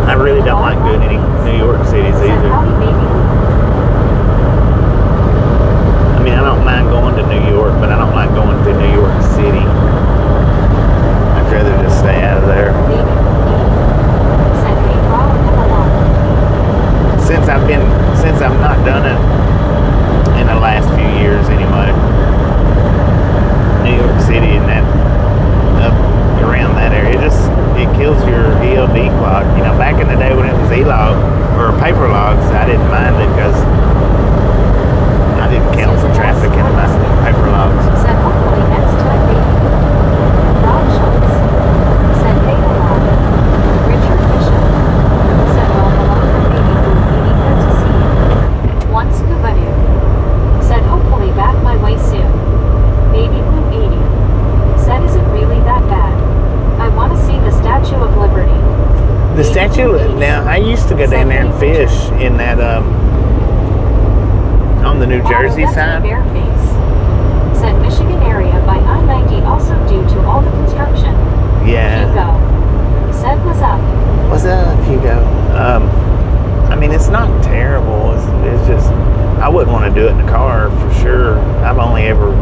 S1: I really don't like doing any New York cities
S3: Said,
S1: either.
S3: howdy baby.
S1: I mean, I don't mind going to New York, but I don't like going to New York City. I'd rather just stay out of there.
S3: Baby, said, hey Rob and along.
S1: Since I've not done it in the last few years anyway. New York City and that up around that area, it kills your ELD clock. You know, back in the day when it was E-log or paper logs, I didn't mind it because I didn't count for traffic in my paper logs.
S3: Said, hopefully next time
S1: The statue. Now, I used to go down there and fish in that on the New Jersey side.
S3: Bareface. Said Michigan area by I-90 also due to all the construction.
S1: Yeah.
S3: Hugo. Said what's up.
S1: What's up, Hugo? I mean, it's not terrible. It's just, I wouldn't want to do it in a car for sure. I've only ever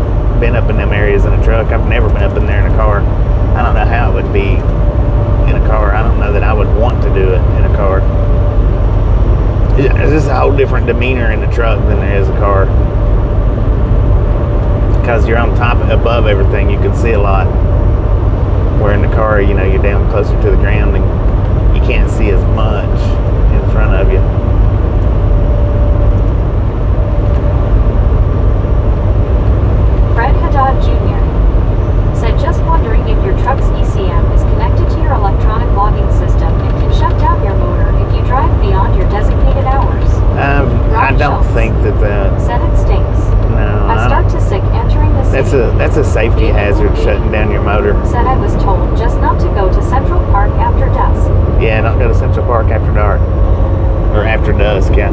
S1: been up in them areas in a truck. I've never been up in there in a car. I don't know how it would be in a car. I don't know that I would want to do it in a car. It's just a whole different demeanor in the truck than there is a car. Because you're on top, above everything, you can see a lot. Where in the car, you know, you're down closer to the ground and you can't see as much in front of you.
S3: Fred Haddad Jr. said, just wondering if your truck's ECM is connected to your electronic logging system and can shut down your motor if you drive beyond your designated hours.
S1: I don't think that.
S3: Said it stinks.
S1: No.
S3: I start to sick entering the city.
S1: That's a safety hazard, shutting down your motor.
S3: Said I was told just not to go to Central Park after dusk.
S1: Yeah, don't go to Central Park after dark. Or after dusk, yeah.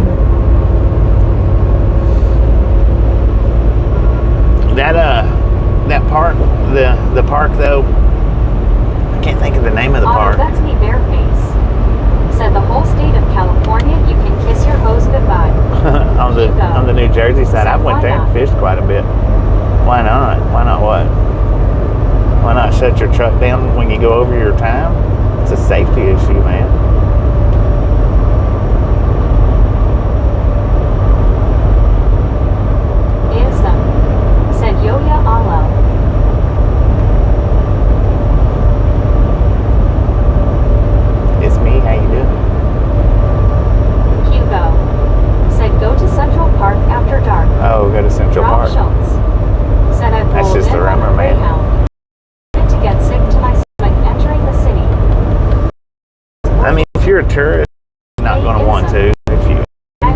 S1: That park, the park though, I can't think of the name of the park.
S3: That's me, Bareface. Said the whole state of California, you can kiss your hose goodbye.
S1: on the New Jersey side, I've went there and fished quite a bit. Why not? Why not what? Why not shut your truck down when you go over your time? It's a safety issue, man.
S3: Said Yoya Alo.
S1: It's me, how you doing?
S3: Hugo. Said go to Central Park after dark.
S1: Oh, go to Central
S3: Rob
S1: Park.
S3: Schultz. Said I've
S1: That's
S3: rolled
S1: just
S3: in
S1: the
S3: on
S1: rumor,
S3: a
S1: man.
S3: Greyhound. To get sick to my stomach entering the city.
S1: I mean, if you're a tourist, you're not going to want to. If you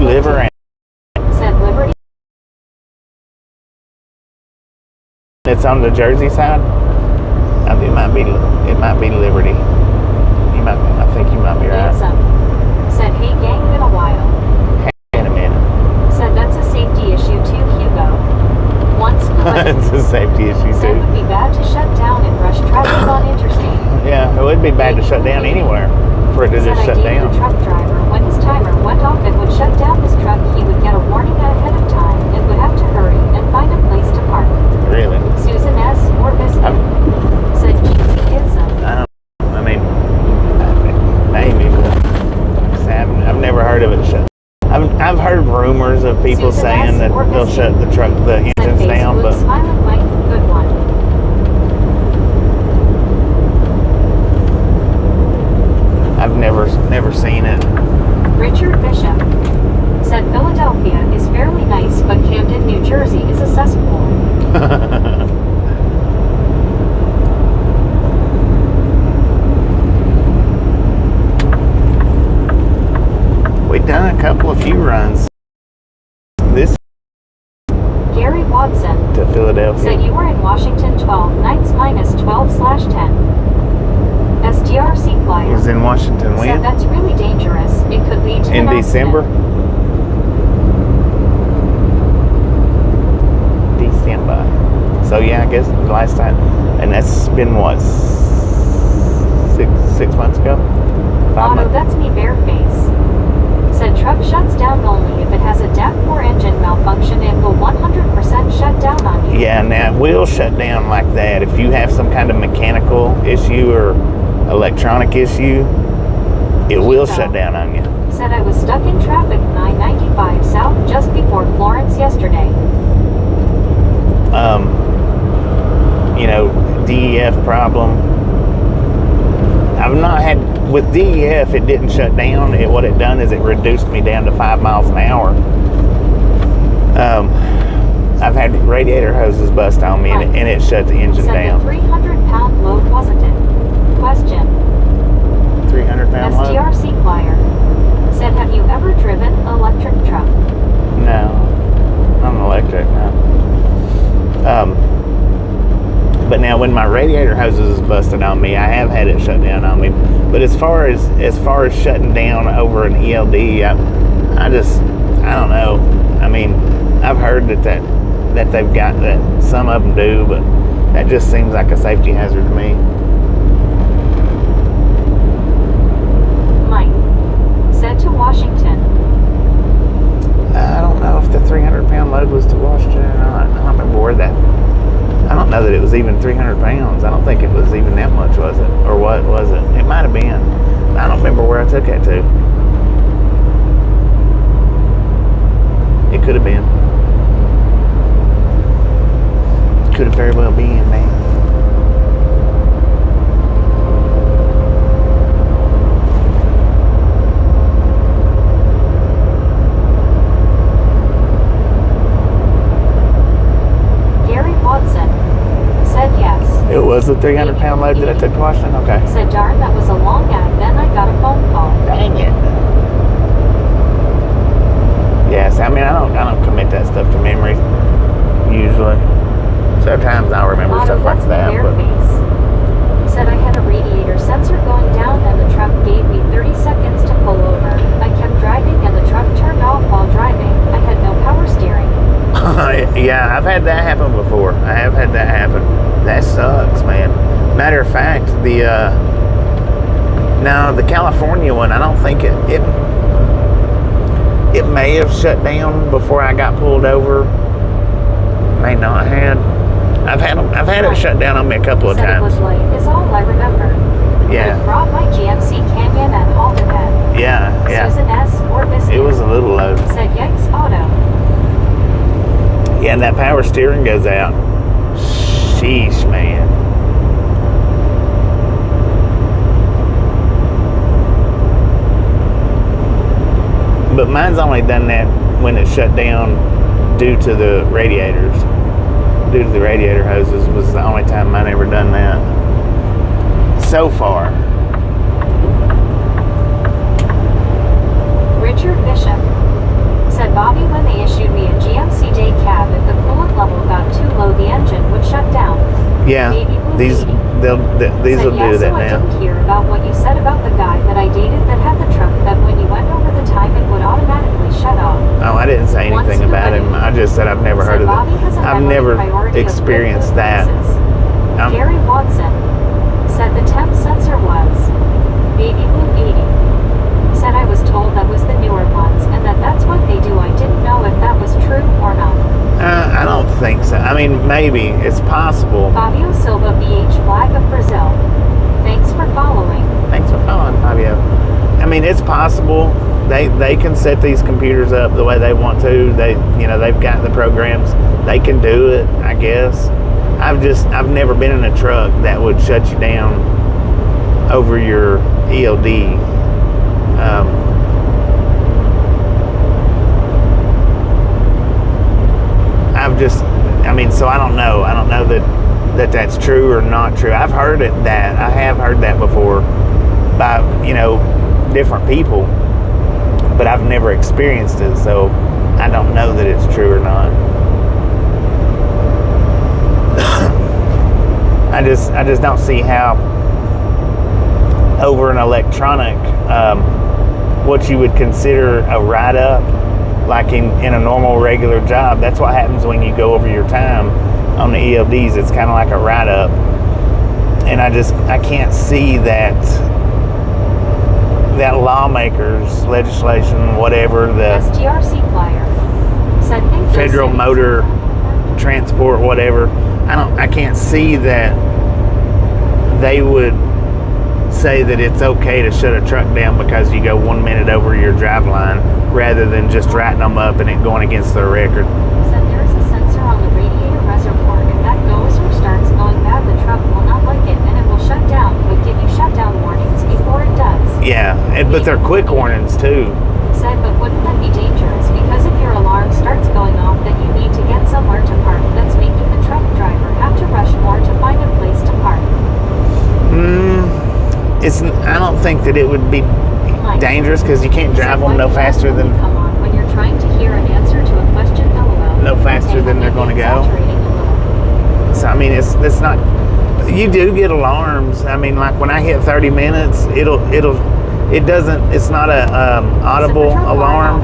S1: live around.
S3: Said Liberty.
S1: It's on the Jersey side. It might be Liberty. I think you might be right.
S3: Said hey gang, been a while.
S1: In a minute.
S3: Said that's a safety issue too, Hugo. Once
S1: It's a safety issue
S3: said
S1: too.
S3: would be bad to shut down and rush traffic on interstate.
S1: Yeah, it would be bad to shut down anywhere for it to
S3: Said
S1: just shut
S3: ideally
S1: down.
S3: the truck driver, when his timer went off and would shut down his truck, he would get a warning ahead of time and would have to hurry and find a place to park.
S1: Really?
S3: Susan S. or Biscuit. Said Jeezy Gibson.
S1: I mean, maybe, but I've never heard of it shut. I've heard rumors of people
S3: Susan
S1: saying
S3: S.
S1: that
S3: or
S1: they'll
S3: Biscuit.
S1: shut the engines
S3: Said
S1: down,
S3: Facebook
S1: but
S3: smiling Mike, good one.
S1: I've never seen it.
S3: Richard Bishop. Said Philadelphia is fairly nice, but Camden, New Jersey is a cesspool.
S1: We've done a few runs. This
S3: Gary Watson.
S1: to Philadelphia.
S3: Said you were in Washington 12 nights minus 12/10. STRC
S1: It
S3: flyer.
S1: was in Washington
S3: Said
S1: when?
S3: that's really dangerous. It could lead to
S1: In
S3: an
S1: December?
S3: accident.
S1: December. So yeah, I guess the last time, and that's been what, 6 months ago? 5
S3: Otto,
S1: months?
S3: that's me, Bareface. Said truck shuts down only if it has a DEF or engine malfunction and will 100% shut down on you.
S1: Yeah, now it will shut down like that. If you have some kind of mechanical issue or electronic issue, it will shut down on you.
S3: Said I was stuck in traffic on I-95 south just before Florence yesterday.
S1: You know, DEF problem. I've not had, with DEF, it didn't shut down. What it done is it reduced me down to 5 miles an hour. I've had radiator hoses bust on me and it shut the engine
S3: Said
S1: down.
S3: the 300-pound load, wasn't it? Question.
S1: 300-pound load?
S3: STRC flyer. Said have you ever driven an electric truck?
S1: No, I'm electric now. But now when my radiator hoses is busted on me, I have had it shut down on me. But as far as shutting down over an ELD, I don't know. I mean, I've heard that they've got that, some of them do, but that just seems like a safety hazard to me.
S3: Mike said to Washington.
S1: I don't know if the 300-pound load was to Washington or not. I don't remember where that. I don't know that it was even 300 pounds. I don't think it was even that much, was it? Or what was it? It might have been. I don't remember where I took it to. It could have been. Could have very well been, man. It was the 300-pound load that I took to Washington? Okay.
S3: Said, darn, that was a long act. Then I got a phone call.
S1: Dang it. Yes, I mean, I don't commit that stuff to memory, usually. Sometimes I'll remember stuff like that. But
S3: face. Said I had a radiator sensor going down and the truck gave me 30 seconds to pull over. I kept driving and the truck turned off while driving. I had no power steering.
S1: Yeah, I've had that happen before. I have had that happen. That sucks, man. Matter of fact, the California one, I don't think it may have shut down before I got pulled over. May not have. I've had it shut down on me a couple of times.
S3: It was late, is all I remember.
S1: Yeah.
S3: I brought my GMC Canyon and halted at.
S1: Yeah.
S3: Susan S. or Biscuit.
S1: It was a little low.
S3: Said yikes, auto.
S1: Yeah, and that power steering goes out. Sheesh, man. But mine's only done that when it shut down due to the radiators. Due to the radiator hoses was the only time mine ever done that. So far.
S3: Richard Bishop said, Bobby, when they issued me a GMC day cab, if the coolant level got too low, the engine would shut down.
S1: Yeah, these will do that
S3: now. I
S1: now.
S3: didn't hear about what you said about the guy that I dated that had the truck that when you went over the time it would automatically shut off.
S1: Oh, I didn't say anything about him. I just said I've never heard of it. I've never experienced that.
S3: Gary Watson said the temp sensor was Baby Blue 80. Said I was told that was the newer ones and that's what they do. I didn't know if that was true or not.
S1: I don't think so. I mean, maybe. It's possible.
S3: Fabio Silva, BH Flag of Brazil. Thanks for following.
S1: Thanks for following, Fabio. I mean, it's possible. They can set these computers up the way they want to. They've got the programs. They can do it, I guess. I've never been in a truck that would shut you down over your ELD. So I don't know. I don't know that that's true or not true. I've heard it that. I have heard that before by, different people, but I've never experienced it, so I don't know that it's true or not. I just don't see how over an electronic, what you would consider a write-up, like in a normal regular job. That's what happens when you go over your time on the ELDs. It's kind of like a write-up, and I can't see that lawmakers, legislation, whatever, the
S3: STRC flyer said
S1: Federal Motor Transport, whatever, I can't see that they would say that it's okay to shut a truck down because you go 1 minute over your drive line rather than just writing them up and it going against their record.
S3: Said there is a sensor on the radiator reservoir. If that goes or starts going bad, the truck will not like it and it will shut down, but give you shutdown warnings before it does.
S1: Yeah, but they're quick warnings too.
S3: Said, but wouldn't that be dangerous? Because if your alarm starts going off, then you need to get somewhere to park. That's making the truck driver have to rush more to find a place to park.
S1: I don't think that it would be dangerous because you can't drive them no faster than.
S3: Come on, when you're trying to hear an answer to a question, LOL.
S1: No faster than they're going to go. So I mean, it's not. You do get alarms. I mean, like when I hit 30 minutes, it's not a audible alarm.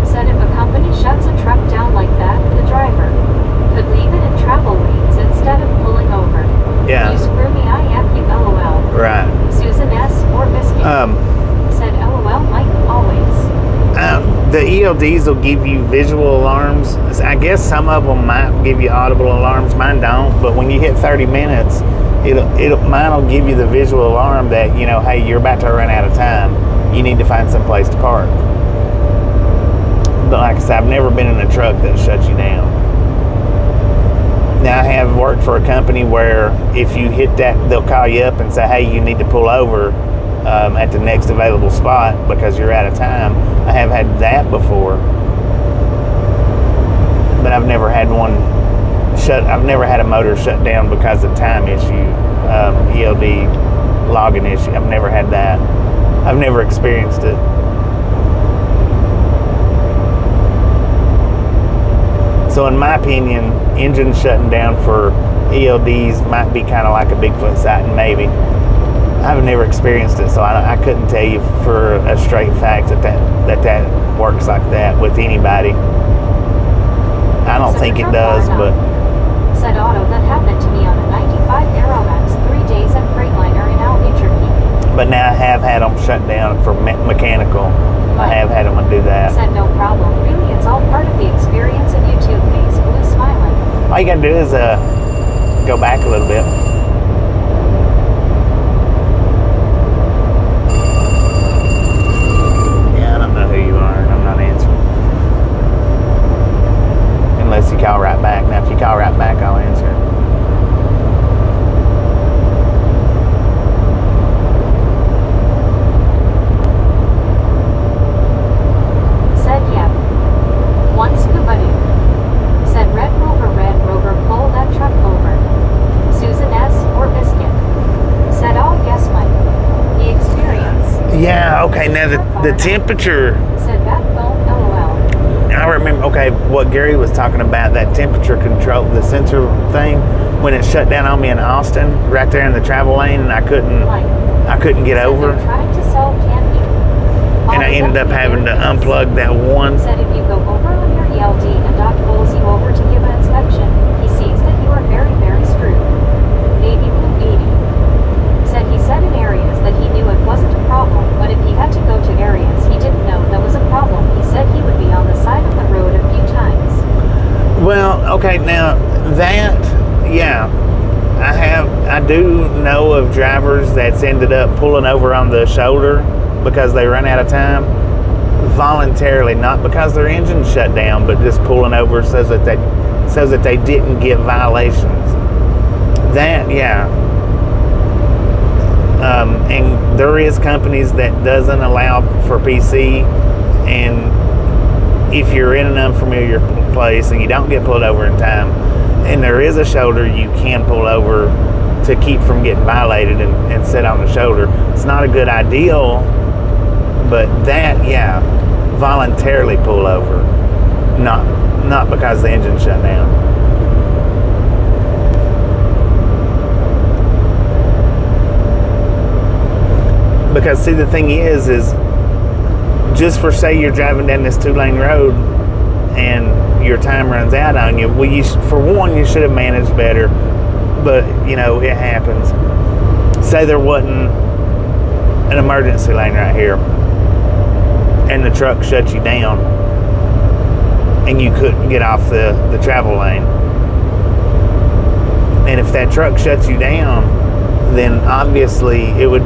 S3: Said if a company shuts a truck down like that, the driver could leave it in travel lanes instead of pulling over.
S1: Yeah.
S3: You screw me, I F you, LOL.
S1: Right.
S3: Susan S. or Biscuit said LOL Mike always.
S1: The ELDs will give you visual alarms. I guess some of them might give you audible alarms. Mine don't. But when you hit 30 minutes, mine will give you the visual alarm that, you know, hey, you're about to run out of time. You need to find some place to park. But like I said, I've never been in a truck that shuts you down. Now, I have worked for a company where if you hit that, they'll call you up and say, hey, you need to pull over at the next available spot because you're out of time. I have had that before, but I've never had I've never had a motor shut down because of time issue, ELD logging issue. I've never had that. I've never experienced it. So in my opinion, engines shutting down for ELDs might be kind of like a Bigfoot sighting, maybe. I've never experienced it, so I couldn't tell you for a straight fact that works like that with anybody. I don't think it does, but...
S3: Said Otto, that happened to me on a 95 Aeromax 3 days at Freightliner in Albuquerque.
S1: But now I have had them shut down for mechanical. I have had them do that.
S3: Said no problem. Really, it's all part of the experience of YouTube face. Blue smiling.
S1: All you gotta do is go back a little bit. Yeah, I don't know who you are, and I'm not answering. Unless you call right back. Now, if you call right back, I'll answer. Yeah, okay, now the temperature.
S3: Said that phone, LOL.
S1: I remember, okay, what Gary was talking about, that temperature control, the sensor thing, when it shut down on me in Austin, right there in the travel lane, and I couldn't get over.
S3: Trying to sell candy.
S1: And I ended up having to unplug that one.
S3: Said if you go over on your ELD and Doc pulls you over to give an inspection, he sees that you are very, very screwed. Baby Blue 80. Said he said in areas that he knew it wasn't a problem, but if he had to go to areas he didn't know that was a problem, he said he would be on the side of the road a few times.
S1: Well, okay, now that, yeah, I do know of drivers that's ended up pulling over on the shoulder because they run out of time voluntarily, not because their engine shut down, but just pulling over so that they didn't get violations. That, yeah. And there is companies that doesn't allow for PC, and if you're in an unfamiliar place and you don't get pulled over in time, and there is a shoulder, you can pull over to keep from getting violated and sit on the shoulder. It's not a good ideal, but that, yeah, voluntarily pull over, not because the engine shut down. Because see, the thing is just for say you're driving down this 2-lane road and your time runs out on you, well, for one, you should have managed better, but you know, it happens. Say there wasn't an emergency lane right here and the truck shut you down and you couldn't get off the travel lane, and if that truck shuts you down, then obviously it would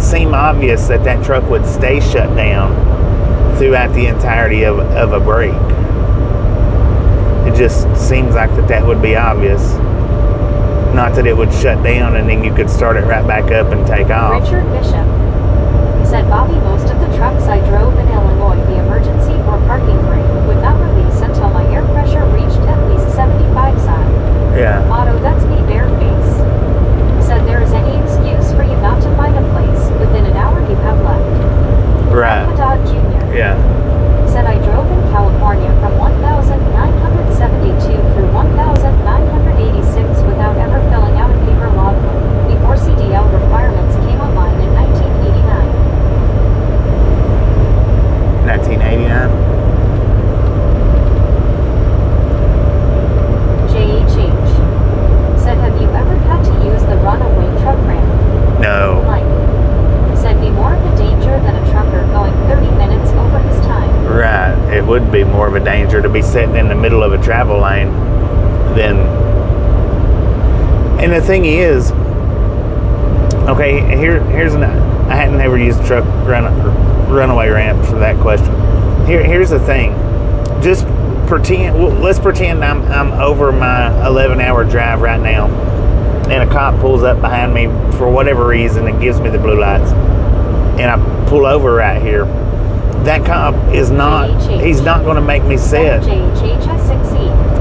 S1: seem obvious that truck would stay shut down throughout the entirety of a break. It just seems like that would be obvious. Not that it would shut down and then you could start it right back up and take off.
S3: Richard Bishop said, Bobby, most of the trucks I drove in Illinois, the emergency or parking brake would not release until my air pressure reached at least 75 psi.
S1: Yeah.
S3: Otto, that's me, bare face. Said there is any excuse for you not to find a place within an hour you have left.
S1: Right.
S3: Alpha Jr.
S1: Yeah.
S3: Said I drove in California from 1,972 through 1,986 without ever filling out a paper
S1: more of a danger to be sitting in the middle of a travel lane than. And the thing is, okay, here's I hadn't ever used a truck runaway ramp for that question. Here's the thing. Just pretend. Let's pretend I'm over my 11-hour drive right now, and a cop pulls up behind me for whatever reason and gives me the blue lights, and I pull over right here. That cop is not. He's not going to make me sit.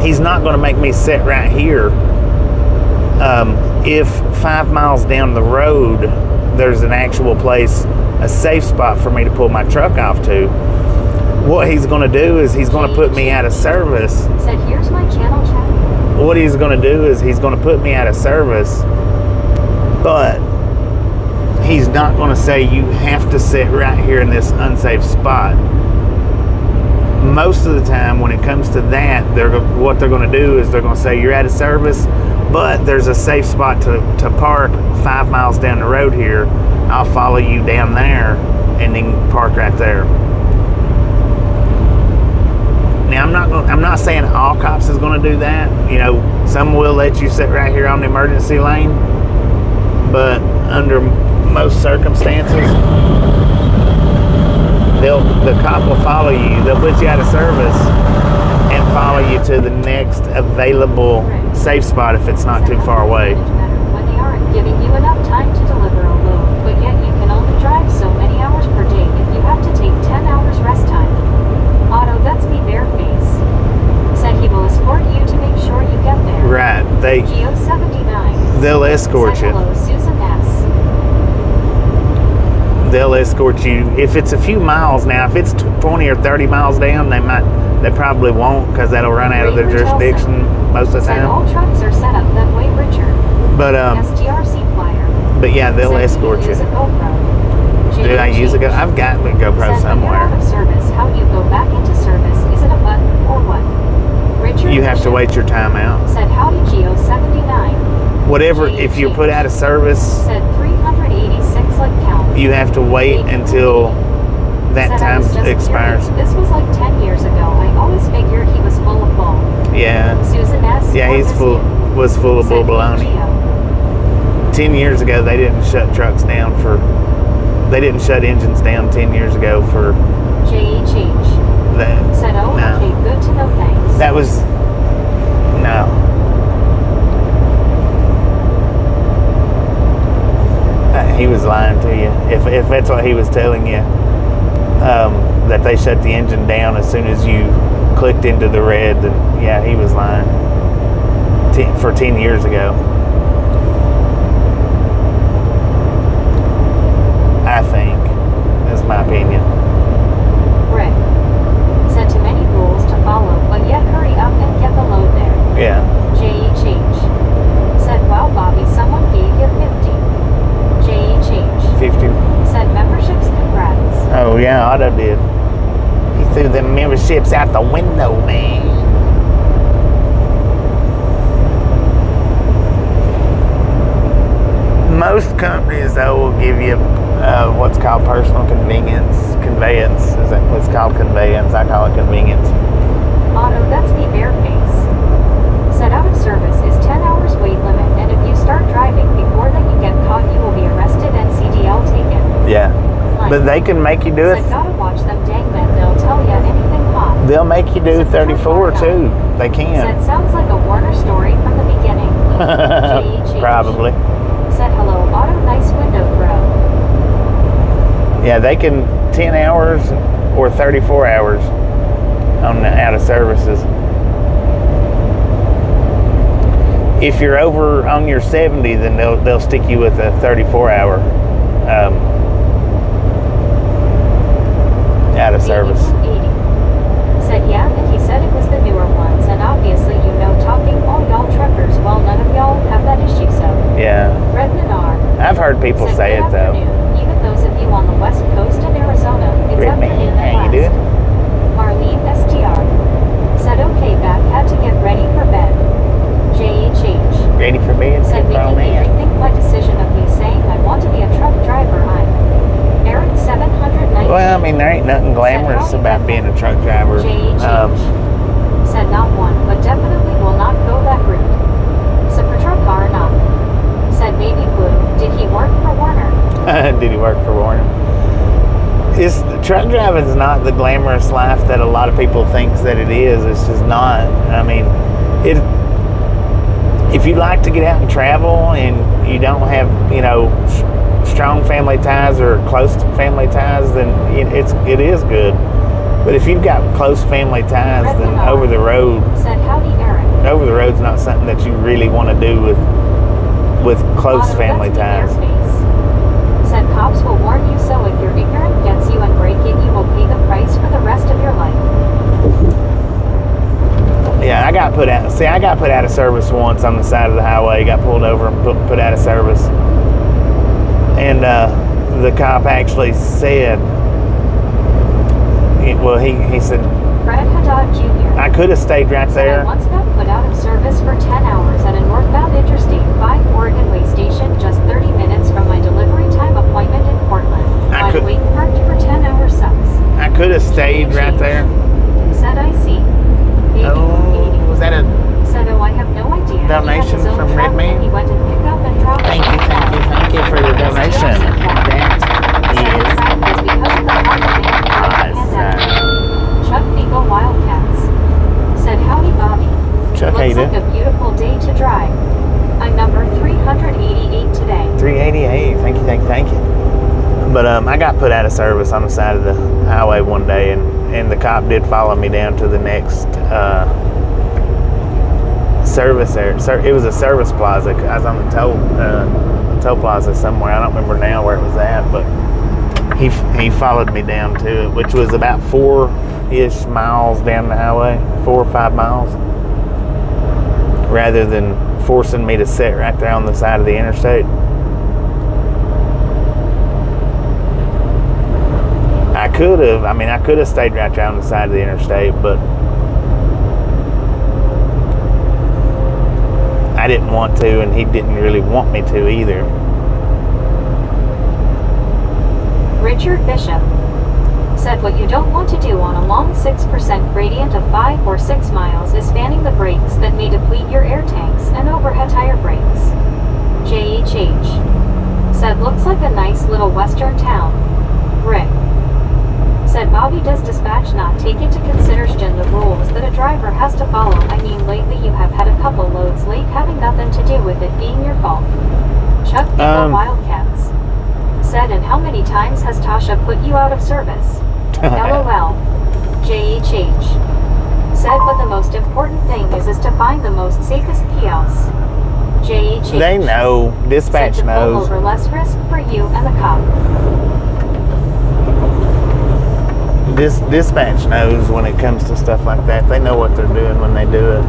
S1: He's not going to make me sit right here. If 5 miles down the road, there's an actual place, a safe spot for me to pull my truck off to. What he's going to do is he's going to put me out of service.
S3: Said, here's my channel chat.
S1: What he's going to do is he's going to put me out of service, but he's not going to say you have to sit right here in this unsafe spot. Most of the time when it comes to that, what they're going to do is they're going to say you're out of service, but there's a safe spot to park 5 miles down the road here. I'll follow you down there and then park right there. Now I'm not saying all cops is going to do that. You know, some will let you sit right here on the emergency lane, but under most circumstances, the cop will follow you. They'll put you out of service and follow you to the next available safe spot if it's not too far away.
S3: When they aren't giving you enough time to deliver a load, but yet you can only drive so many hours per day if you have to take 10 hours rest time. Otto, that's me bareface. Said he will escort you to make sure you get there.
S1: Right.
S3: Geo 79.
S1: They'll escort you.
S3: Hello, Susan S.
S1: They'll escort you if it's a few miles. Now, if it's 20 or 30 miles down, they probably won't, because that'll run out of their jurisdiction most of the time.
S3: All trucks are set up that way, Richard.
S1: But
S3: STRC flyer.
S1: But yeah, they'll escort you. Do I use a GoPro? I've got a GoPro somewhere.
S3: Out of service, how do you go back into service? Is it a button or what? Richard.
S1: You have to wait your time out.
S3: Said howdy, Geo 79.
S1: Whatever. If you're put out of service,
S3: said 386 like count.
S1: You have to wait until that time expires.
S3: This was like 10 years ago. I always figured he was full of bull.
S1: Yeah.
S3: Susan S.
S1: Yeah, was full of bull baloney. 10 years ago, they didn't shut trucks down they didn't shut engines down 10 years ago for
S3: JHH.
S1: That.
S3: Said, oh,
S1: no.
S3: Okay, good to know, thanks.
S1: That was, no. He was lying to you. If that's what he was telling you, that they shut the engine down as soon as you clicked into the red, then yeah, he was lying. For 10 years ago. I think. That's my opinion.
S3: Rick. Said too many rules to follow, but yet hurry up and get the load there.
S1: Yeah.
S3: JHH. Said, wow, Bobby, someone gave you 50. JHH.
S1: 50.
S3: Said memberships, congrats.
S1: Oh yeah, Otto did. He threw them memberships out the window, man. Most companies, though, will give you what's called personal conveyance. Is that what's called conveyance? I call it convenience.
S3: Otto, that's me bareface. Said out of service is 10 hours weight limit, and if you start driving before that you get caught, you will be arrested and CDL taken.
S1: Yeah. But they can make you do it.
S3: Said gotta watch them dang men, they'll tell you anything hot.
S1: They'll make you do 34 too. They can.
S3: Said sounds like a Warner story from the beginning.
S1: Probably.
S3: Said hello, Otto, nice window throw.
S1: Yeah, they can 10 hours or 34 hours on the out of services. If you're over on your 70, then they'll stick you with a 34 hour out of service.
S3: 80. Said yeah, and he said it was the newer ones, and obviously you know talking all y'all truckers, well none of y'all have that issue, so.
S1: Yeah.
S3: Redmond R.
S1: I've heard people
S3: said,
S1: say it though.
S3: Even those of you on the west coast in Arizona, it's afternoon at
S1: how you doing?
S3: Marlene STR. Said okay, back, had to get ready for bed. JHH.
S1: Ready for bed?
S3: Said we can rethink my decision of me saying I want to be a truck driver. I'm Eric 790.
S1: Well, mean, there ain't nothing glamorous about being a truck driver.
S3: Said not one, but definitely will not go that route. Super truck car not. Said baby blue. Did he work for Warner?
S1: Did he work for Warner? Truck driving is not the glamorous life that a lot of people think that it is. It's just not. I mean, if you like to get out and travel and you don't have, strong family ties or close family ties, then it is good. But if you've got close family ties, then over the road,
S3: said howdy Eric.
S1: Over the road's not something that you really want to do with close family ties.
S3: Said cops will warn you, so if your ignorant gets you and break it, you will pay the price for the rest of your life.
S1: Yeah, I got put out of service once on the side of the highway. Got pulled over and put out of service. And the cop actually said, he said,
S3: Fred Haddad Jr.
S1: I could have stayed right there.
S3: I once got put out of service for 10 hours at a northbound Interstate 5 Oregon Way station just 30 minutes from my delivery time appointment in Portland. My wait parked for 10 hours sucks.
S1: I could have stayed right there.
S3: Said I see.
S1: Was that a
S3: said, I have no idea.
S1: donation from Red Man?
S3: He went to pick up and drop
S1: Thank you for the donation.
S3: Chuck Eagle Wildcats. Said howdy Bobby.
S1: Chuck
S3: Looks like a beautiful day to drive. I'm number 388 today.
S1: 388. Thank you. But I got put out of service on the side of the highway one day, and the cop did follow me down to the next service there. It was a service plaza. I was on the toll plaza somewhere. I don't remember now where it was at, but he followed me down to it, which was about 4-ish miles down the highway, 4 or 5 miles, rather than forcing me to sit right there on the side of the interstate. I could have stayed right there on the side of the interstate, but I didn't want to, and he didn't really want me to either.
S3: Richard Bishop said what you don't want to do on a long 6% gradient of 5 or 6 miles is fanning the brakes that may deplete your air tanks and overhead tire brakes. JHH said looks like a nice little western town. Rick said Bobby, does dispatch not take into consideration the rules that a driver has to follow? I mean, lately you have had a couple loads late having nothing to do with it being your fault. Chuck Eagle Wildcats said, and how many times has Tasha put you out of service? LOL. JHH said, but the most important thing is to find the most safest PLs. JHH
S1: they know. Dispatch
S3: said to
S1: knows.
S3: pull over less risk for you and the cop.
S1: Dispatch knows when it comes to stuff like that. They know what they're doing when they do it.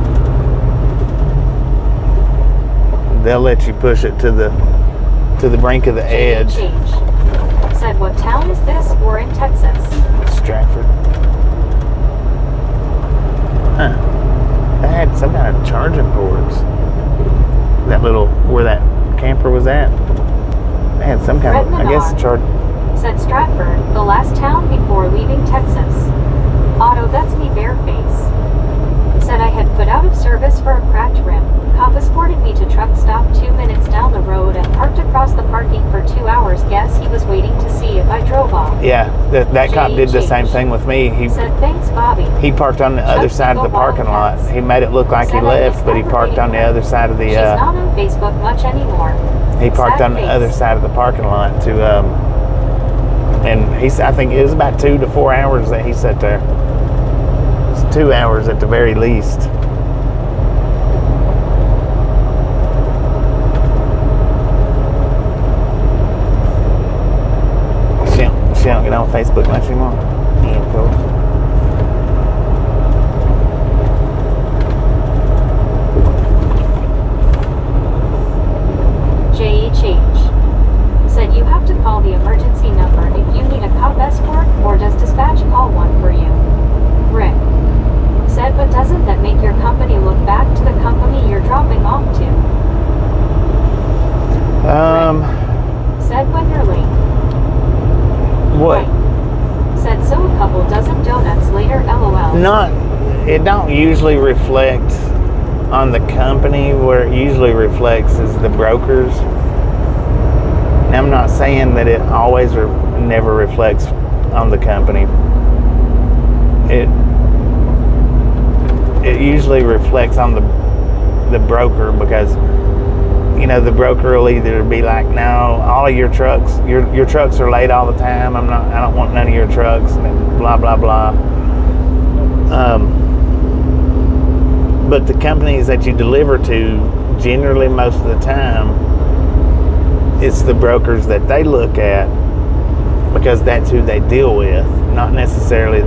S1: They'll let you push it to the brink of the edge.
S3: Said, what town is this? We're in Texas.
S1: Stratford. Huh. They had some kind of charging ports. Where that camper was at. They had some kind of, I guess, charge.
S3: Said Stratford, the last town before leaving Texas. Otto, that's me bareface. Said I had put out of service for a cracked rim. Cop escorted me to truck stop 2 minutes down the road and parked across the parking for 2 hours. Guess he was waiting to see if I drove off.
S1: Yeah, that cop did the same thing with me. He
S3: said, thanks, Bobby.
S1: He parked on the other side of the parking lot. He made it look like he left, but he parked on the other side of the...
S3: She's not on Facebook much anymore.
S1: He parked on the other side of the parking lot to... and I think it was about 2 to 4 hours that he sat there. It was 2 hours at the very least. She don't get on Facebook much anymore. Yeah, cool.
S3: JHH said you have to call the emergency number if you need a cop escort, or does dispatch call one for you? Rick said, but doesn't that make your company look back to the company you're dropping off to? Rick said when you're late.
S1: What?
S3: Said
S1: it don't usually reflect on the company. Where it usually reflects is the brokers. And I'm not saying that it always never reflects on the company. It usually reflects on the broker, because the broker will either be like, no, all of your trucks are late all the time. I don't want none of your trucks, and blah blah blah. But the companies that you deliver to, generally most of the time, it's the brokers that they look at, because that's who they deal with, not necessarily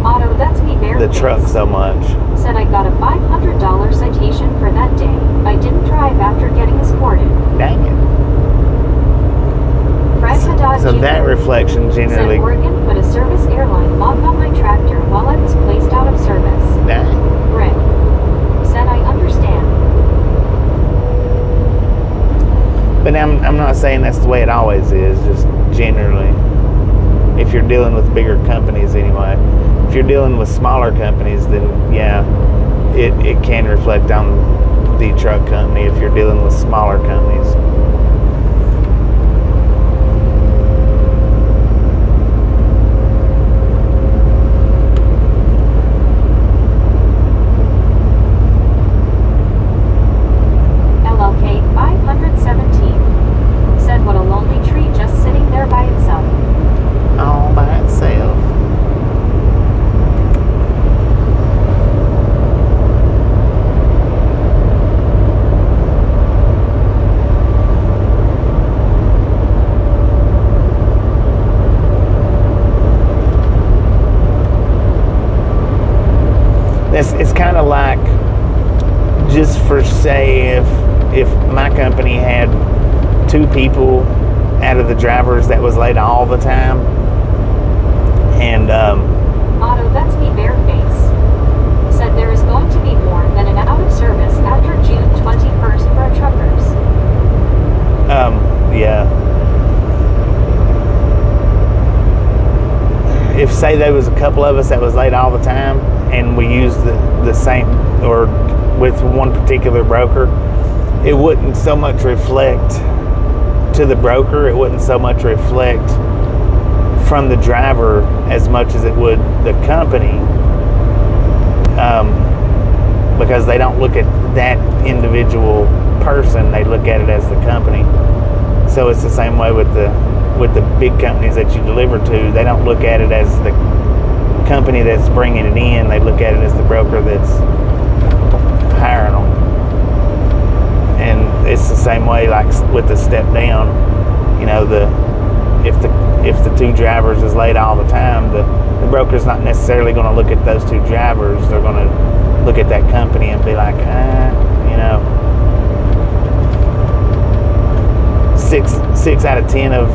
S3: Otto, that's me
S1: the truck so much.
S3: Said I got a $500 citation for that day. I didn't drive after getting escorted.
S1: Dang it.
S3: Fred Haddad
S1: So
S3: Jr.
S1: that reflection generally.
S3: Said Oregon put a service airline lock on my tractor while I was placed out of service.
S1: Dang.
S3: Rick said I understand.
S1: But I'm not saying that's the way it always is, just generally. If you're dealing with bigger companies anyway. If you're dealing with smaller companies, then yeah, it can reflect on the truck company if you're dealing with smaller companies.
S3: LLK 517 said what a lonely tree just sitting there by itself.
S1: All by itself. It's kind of like, just for say, if my company had 2 people out of the drivers that was late all the time, and
S3: Otto, that's me bareface. Said there is going to be more than an out of service after June 21st for truckers.
S1: yeah. If say there was a couple of us that was late all the time, and we used the same, or with one particular broker, it wouldn't so much reflect to the broker, it wouldn't so much reflect from the driver as much as it would the company, because they don't look at that individual person, they look at it as the company. So it's the same way with the big companies that you deliver to. They don't look at it as the company that's bringing it in, they look at it as the broker that's hiring them. And it's the same way like with the step down, if the 2 drivers is late all the time, the broker's not necessarily going to look at those 2 drivers. They're going to look at that company and be like, six out of 10 of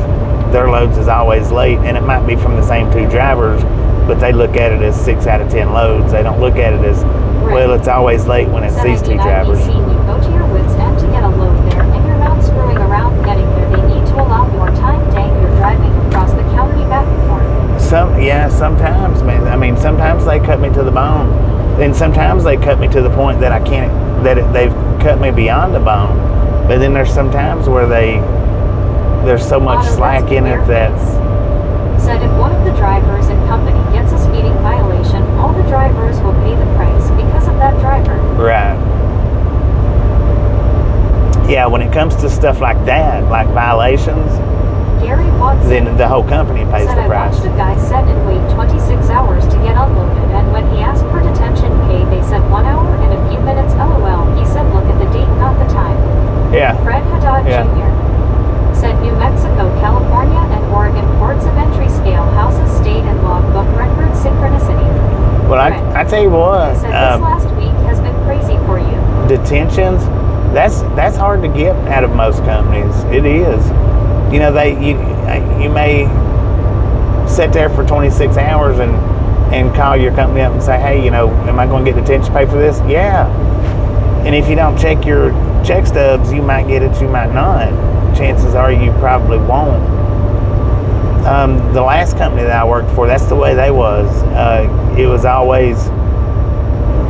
S1: their loads is always late, and it might be from the same 2 drivers, but they look at it as 6 out of 10 loads. They don't look at it as, well, it's always late when it's these 2 drivers.
S3: I've seen you go to your wits' end to get a load there, and you're not screwing around getting there. They need to allow more time. Dang, you're driving across the county back and forth.
S1: Sometimes, man. I mean, sometimes they cut me to the bone. Then sometimes they cut me to the point that I can't, they've cut me beyond the bone. But then there's some times where there's so much slack in it that.
S3: Said if one of the drivers and company gets a speeding violation, all the drivers will pay the price because of that driver.
S1: Right. Yeah, when it comes to stuff like that, like violations,
S3: Watkins
S1: then the whole company pays the price.
S3: I watched a guy set and wait 26 hours to get unloaded, and when he asked for detention pay, they said 1 hour and a few minutes. LOL. He said, look at the date, not the time.
S1: Yeah.
S3: Fred Haddad Jr. said New Mexico, California, and Oregon ports of entry scale houses state and logbook record synchronicity.
S1: Well, I tell you what.
S3: He said this last week has been crazy for you.
S1: Detentions, that's hard to get out of most companies. It is. You may sit there for 26 hours and call your company up and say, hey, am I going to get detention pay for this? Yeah. And if you don't check your check stubs, you might get it, you might not. Chances are you probably won't. The last company that I worked for, that's the way they was. It was always,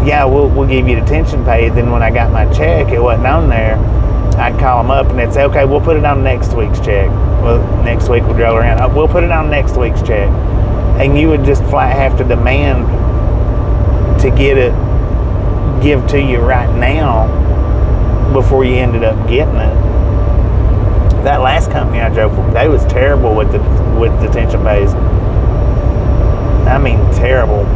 S1: yeah, we'll give you detention pay. Then when I got my check, it wasn't on there. I'd call them up and they'd say, okay, we'll put it on next week's check. Well, next week we'll drill around. We'll put it on next week's check. And you would just flat have to demand to get it, give to you right now before you ended up getting it. That last company I drove for, they was terrible with detention pays. I mean, terrible.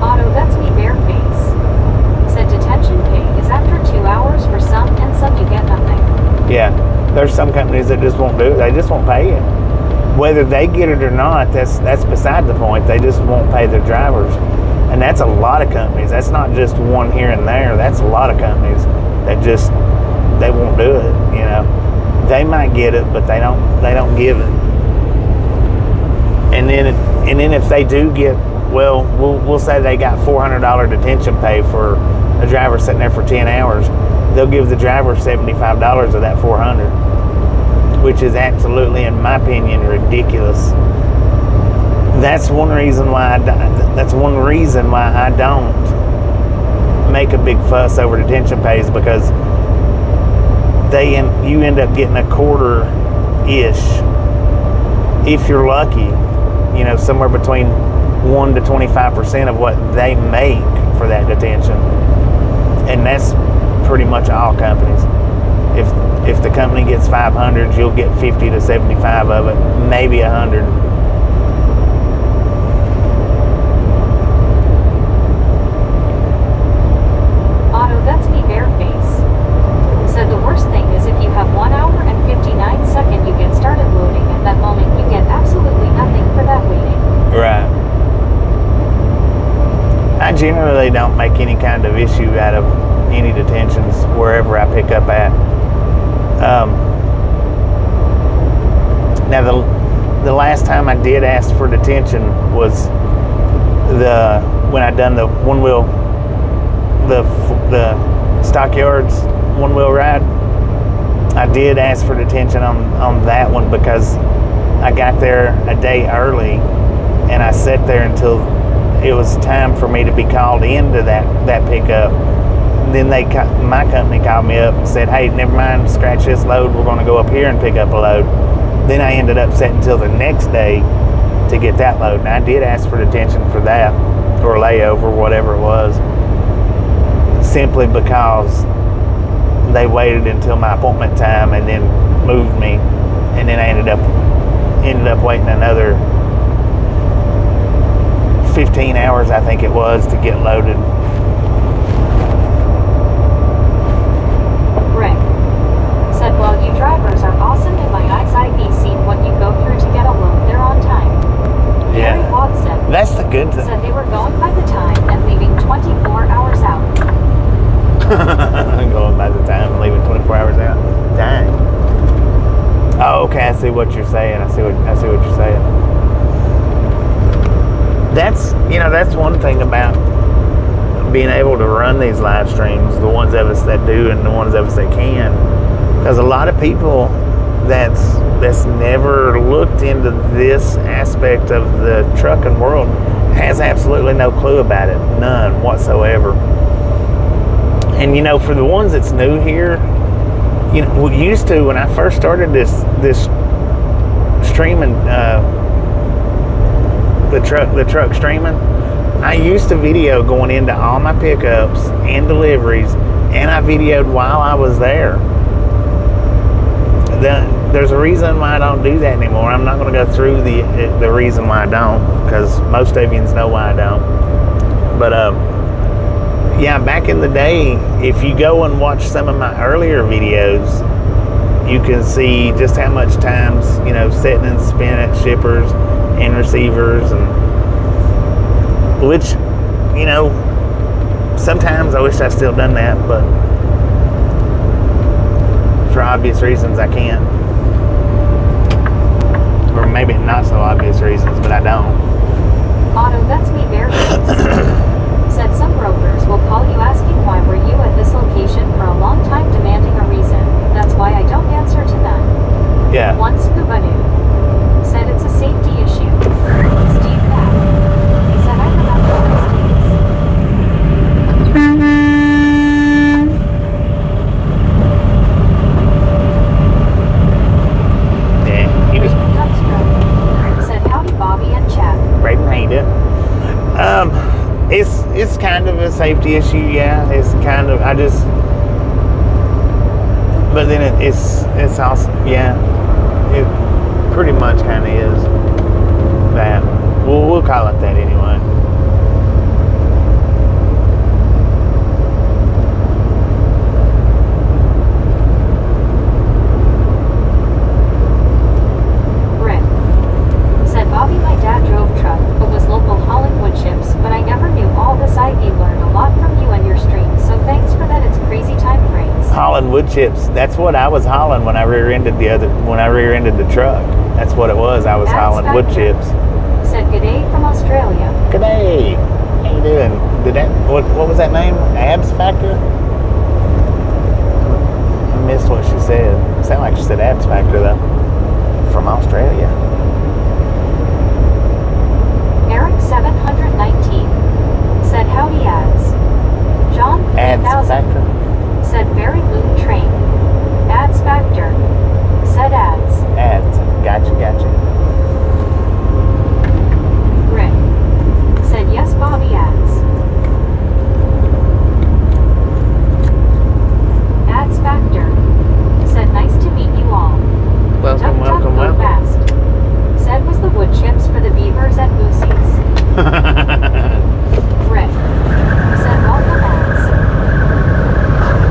S3: Otto, that's me bareface. Said detention pay is after 2 hours for some, and some you get nothing.
S1: Yeah, there's some companies that just won't do it. They just won't pay it. Whether they get it or not, that's beside the point. They just won't pay their drivers. And that's a lot of companies. That's not just one here and there. That's a lot of companies that just, they won't do it, you know. They might get it, but they don't give it. And then if they do get, well, we'll say they got $400 detention pay for a driver sitting there for 10 hours. They'll give the driver $75 of that $400, which is absolutely, in my opinion, ridiculous. That's one reason why I don't make a big fuss over detention pays, because you end up getting a quarter-ish, if you're lucky, you know, somewhere between 1 to 25% of what they make for that detention. And that's pretty much all companies. If the company gets 500, you'll get 50 to 75 of it, maybe 100.
S3: Otto, that's me bareface. Said the worst thing is if you have 1 hour and 59 seconds, you get started loading. At that moment, you get absolutely nothing for that waiting.
S1: Right. I generally don't make any kind of issue out of any detentions wherever I pick up at. Now the last time I did ask for detention was when I done the one wheel, the Stockyards one wheel ride. I did ask for detention on that one because I got there a day early and I sat there until it was time for me to be called into that pickup. Then my company called me up and said, hey, never mind, scratch this load, we're going to go up here and pick up a load. Then I ended up sitting until the next day to get that load. And I did ask for detention for that, or layover, whatever it was, simply because they waited until my appointment time and then moved me. And then I ended up waiting another 15 hours, I think it was, to get loaded.
S3: Rick said, well, you drivers are awesome. In my eyes, I've seen what you go through to get a load. They're on time.
S1: Yeah.
S3: Gary Watson
S1: That's the good thing.
S3: said they were going by the time and leaving 24 hours out.
S1: Going by the time and leaving 24 hours out. Dang. Oh, okay. I see what you're saying. I see what you're saying. That's one thing about being able to run these live streams, the ones of us that do and the ones of us that can, because a lot of people that's never looked into this aspect of the trucking world has absolutely no clue about it, none whatsoever. And for the ones that's new here, we used to, when I first started this streaming, the truck streaming, I used to video going into all my pickups and deliveries, and I videoed while I was there. There's a reason why I don't do that anymore. I'm not going to go through the reason why I don't, because most of you know why I don't. But yeah, back in the day, if you go and watch some of my earlier videos, you can see just how much times, sitting and spin at shippers and receivers, and which, sometimes I wish I still done that, but for obvious reasons I can't. Or maybe not so obvious reasons, but I don't.
S3: Otto, that's me bareface. Said some brokers will call you asking why were you at this location for a long time, demanding a reason. That's why I don't answer to them.
S1: Yeah.
S3: One scuba dude said it's a
S1: it's kind of a safety issue. Yeah, it's kind of. But then it's also, yeah, it pretty much kind of is that. We'll call it that anyway.
S3: Rick said, Bobby, my dad drove truck, but was local hauling wood chips, but I never knew all this. I learned a lot from you and your streams, so thanks for that. It's crazy time frames.
S1: Hauling wood chips. That's what I was hauling when I rear-ended the truck. That's what it was. I was hauling wood chips.
S3: Said, g'day from Australia.
S1: G'day. How you doing? What was that name? Abs Factor? I missed what she said. It sounded like she said Abs Factor though. From Australia.
S3: Eric 719 said, howdy ads. John
S1: Abs
S3: 3000
S1: Factor.
S3: said, very moon train. Ads Factor. Said ads.
S1: Ads. Gotcha.
S3: Rick said, yes, Bobby ads. Ads Factor said, nice to meet you all.
S1: Welcome.
S3: Go fast. Said, was the wood chips for the beavers at Moosey's. Rick said, welcome ads.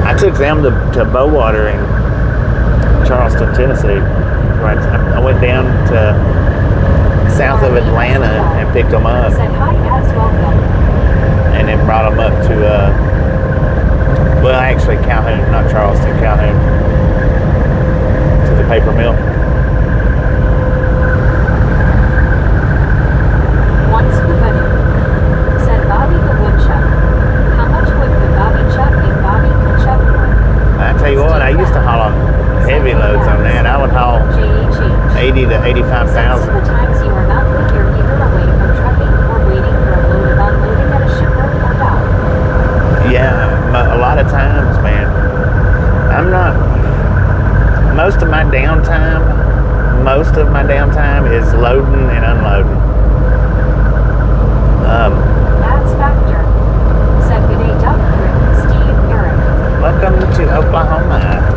S1: I took them to Bowater in Charleston, Tennessee. Right. I went down to south of Atlanta and picked them up.
S3: Said, hi ads, welcome.
S1: And then brought them up to, well, actually Calhoun, not Charleston, Calhoun, to the paper mill.
S3: Once Kubani said, Bobby the woodchuck. How much wood could Bobby chuck if Bobby could chuck wood?
S1: I tell you what, I used to haul heavy loads on that. I would haul 80 to 85,000.
S3: Some of the times you are not with your either away from trucking or waiting for a load of unloading at a shipyard or dock.
S1: Yeah, a lot of times, man. I'm not. Most of my downtime is loading and unloading.
S3: Ads Factor said, g'day Doug, Rick, Steve, Eric.
S1: Welcome to Oklahoma.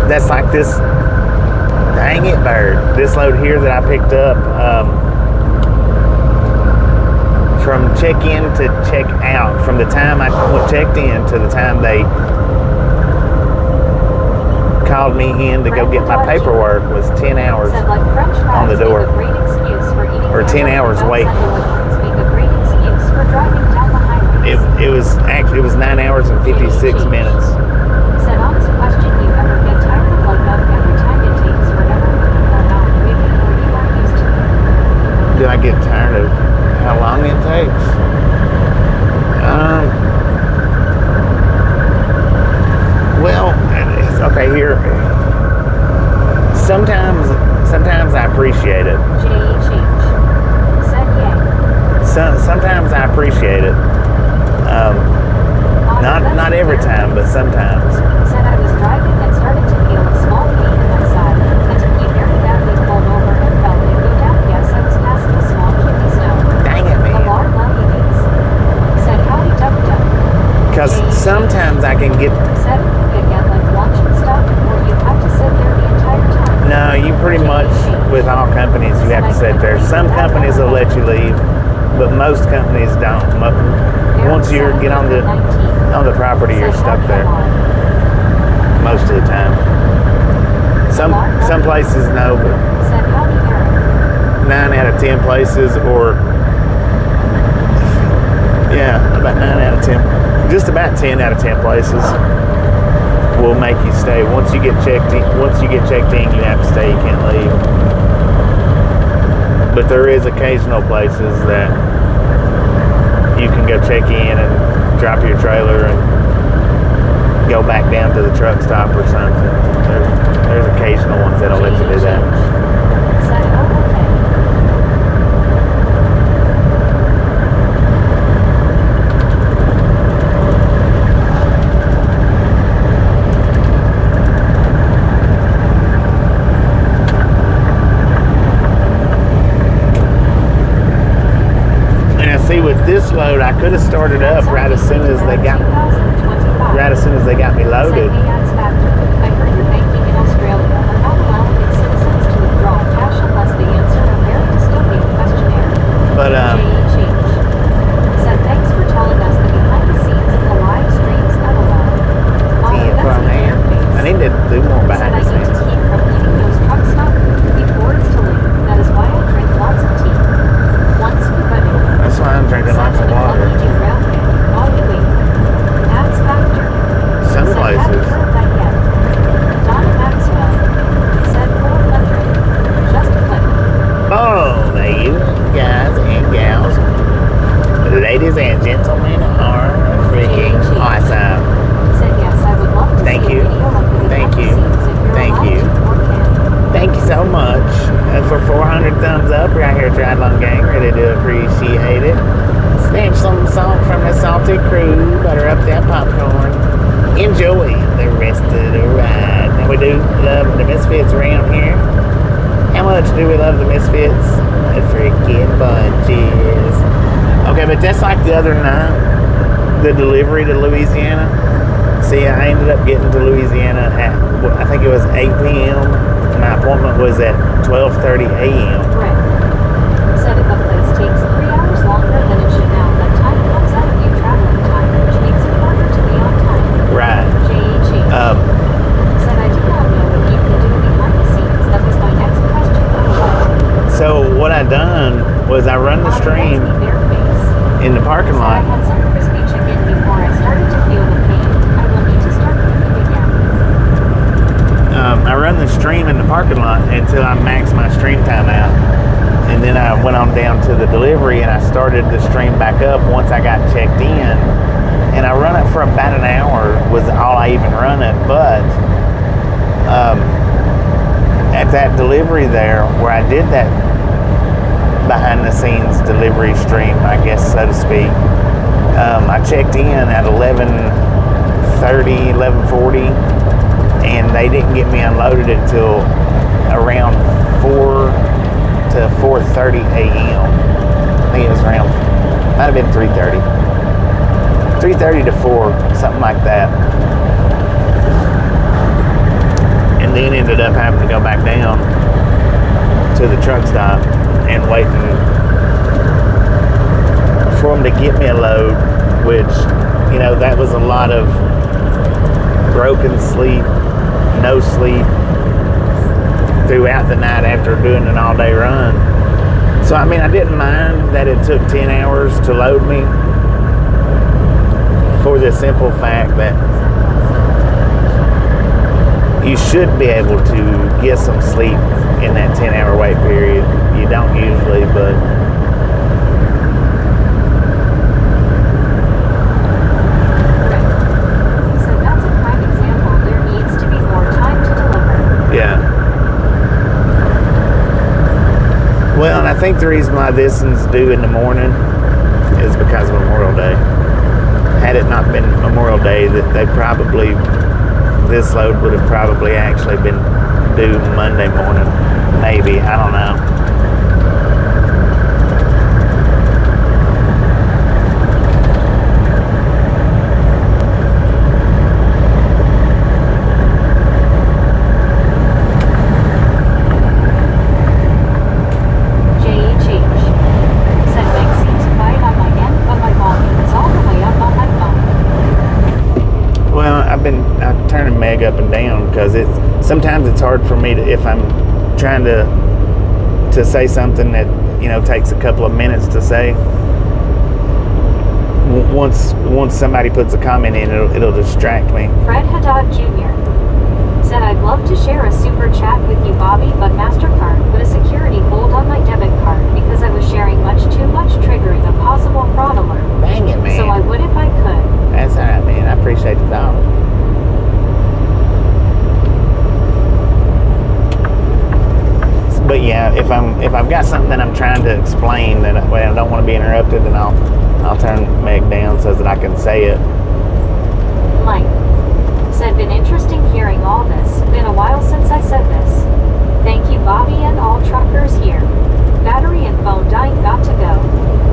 S1: That's like this. Dang it, bird. This load here that I picked up from check-in to check-out, from the time I checked in to the time they called me in to go get my paperwork was 10 hours
S3: Said, like French
S1: on the
S3: fries
S1: door.
S3: make a great excuse for eating
S1: Or 10 hours wait.
S3: Make a great excuse for driving down the highway.
S1: It was 9 hours and 56 minutes.
S3: Said, honest question, you ever get tired of like every time it takes forever or not waiting or you are used to it?
S1: Do I get tired of how long it takes? Well, okay, here. Sometimes I appreciate it.
S3: Change. Said yay.
S1: Sometimes I appreciate it. Not every time, but sometimes.
S3: Said, I was driving and started to feel a small pain in my side. I took you very badly pulled over and felt it go down. Yes, I was passing a small kidney stone.
S1: Dang it, man.
S3: Alarm monkeys. Said, howdy duck.
S1: Because sometimes I can get.
S3: Said, you could get like lunch and stuff, or you have to sit there the entire time.
S1: No, you pretty much, with all companies, you have to sit there. Some companies will let you leave, but most companies don't. Once you get on the property, you're stuck there most of the time. Some places no, but
S3: Said, howdy Eric.
S1: 9 out of 10 places, or yeah, about 9 out of 10, just about 10 out of 10 places will make you stay. Once you get checked in, you have to stay. You can't leave. But there is occasional places that you can go check in and drop your trailer and go back down to the truck stop or something. There's occasional ones that'll let you do that.
S3: Said, oh, okay.
S1: And I see with this load, I could have started up right as soon as they got me loaded.
S3: I heard you're banking in Australia are not allowing its citizens to withdraw cash unless they answer a very dystopian questionnaire.
S1: But
S3: J.H.H. said thanks for telling us the behind the scenes of the live streams LOL.
S1: I need to do more behind the
S3: I need to
S1: scenes.
S3: keep from eating those truck stop food before it's too late. That is why I drink lots of tea. Once you ready.
S1: That's why I'm drinking lots of water.
S3: While you wait. That's factor.
S1: Some places.
S3: Donna Maxwell said 400. Just click.
S1: Oh, there you guys and gals, ladies and gentlemen are freaking awesome.
S3: Said yes, I would love to
S1: Thank
S3: see
S1: you.
S3: a video of the
S1: Thank
S3: behind the
S1: you.
S3: scenes if you're
S1: Thank
S3: allowed
S1: you.
S3: to or can.
S1: Thank you so much for 400 thumbs up right here, Triathlon Gang. Really do appreciate it. Snatch some salt from the salty crew. Butter up that popcorn. Enjoy the rest of the ride. Now we do love the Misfits around here. How much do we love the Misfits? The freaking bunches. Okay, but just like the other night, the delivery to Louisiana. See, I ended up getting to Louisiana at, I think it was 8 p.m. My appointment was at 12:30 a.m.
S3: Correct. Said if a place takes 3 hours longer than it should now, that time comes out of your traveling time, which makes it harder to be on time.
S1: Right.
S3: J.H. said I did not know if you could do behind the scenes. That was my next question.
S1: So what I done was I run the stream in the parking
S3: I
S1: lot.
S3: had some crispy chicken before I started to feel the pain. I will need to start cooking again.
S1: I run the stream in the parking lot until I max my stream time out. And then I went on down to the delivery and I started the stream back up once I got checked in. And I run it for about an hour was all I even run it. But at that delivery there where I did that behind the scenes delivery stream, I guess, so to speak, I checked in at 11:30, 11:40, and they didn't get me unloaded until around 4 to 4:30 a.m. I think it was around, might have been 3:30. 3:30 to 4, something like that. And then ended up having to go back down to the truck stop and waiting for them to get me a load, which, you know, that was a lot of broken sleep, no sleep throughout the night after doing an all-day run. So, I mean, I didn't mind that it took 10 hours to load me for the simple fact that you should be able to get some sleep in that 10-hour wait period. You don't usually, but
S3: So that's a prime example. There needs to be more time to deliver.
S1: yeah. Well, and I think the reason why this one's due in the morning is because of Memorial Day. Had it not been Memorial Day, that this load would have probably actually been due Monday morning. Maybe, I don't know.
S3: J.H. said Meg seems quiet on my end, but my volume is all the way up on my phone.
S1: Well, I'm turning Meg up and down because sometimes it's hard for me to, if I'm trying to say something that, you know, takes a couple of minutes to say. Once somebody puts a comment in, it'll distract me.
S3: Fred Haddad Jr. said I'd love to share a super chat with you, Bobby, but MasterCard put a security hold on my debit card because I was sharing too much, triggering a possible fraud alert.
S1: Dang it, man.
S3: So I would if I could.
S1: That's all right, man. I appreciate the thought. But yeah, if I've got something that I'm trying to explain that I don't want to be interrupted, then I'll turn Meg down so that I can say it.
S3: Mike said been interesting hearing all this. Been a while since I said this. Thank you, Bobby, and all truckers here. Battery and phone dying, got to go.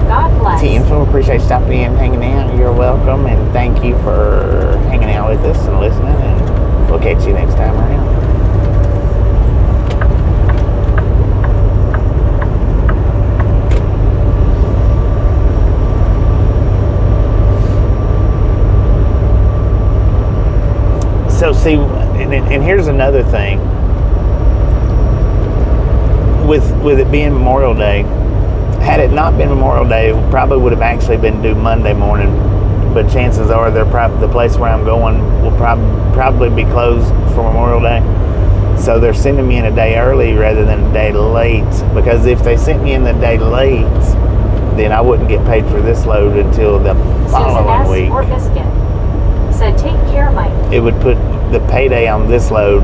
S3: God bless.
S1: Team for appreciate you stopping in and hanging out. You're welcome, and thank you for hanging out with us and listening, and we'll catch you next time around. So see, and here's another thing. With it being Memorial Day, had it not been Memorial Day, it probably would have actually been due Monday morning. But chances are the place where I'm going will probably be closed for Memorial Day. So they're sending me in a day early rather than a day late. Because if they sent me in the day late, then I wouldn't get paid for this load until the following week.
S3: Or Biscuit said, take care, Mike.
S1: It would put the payday on this load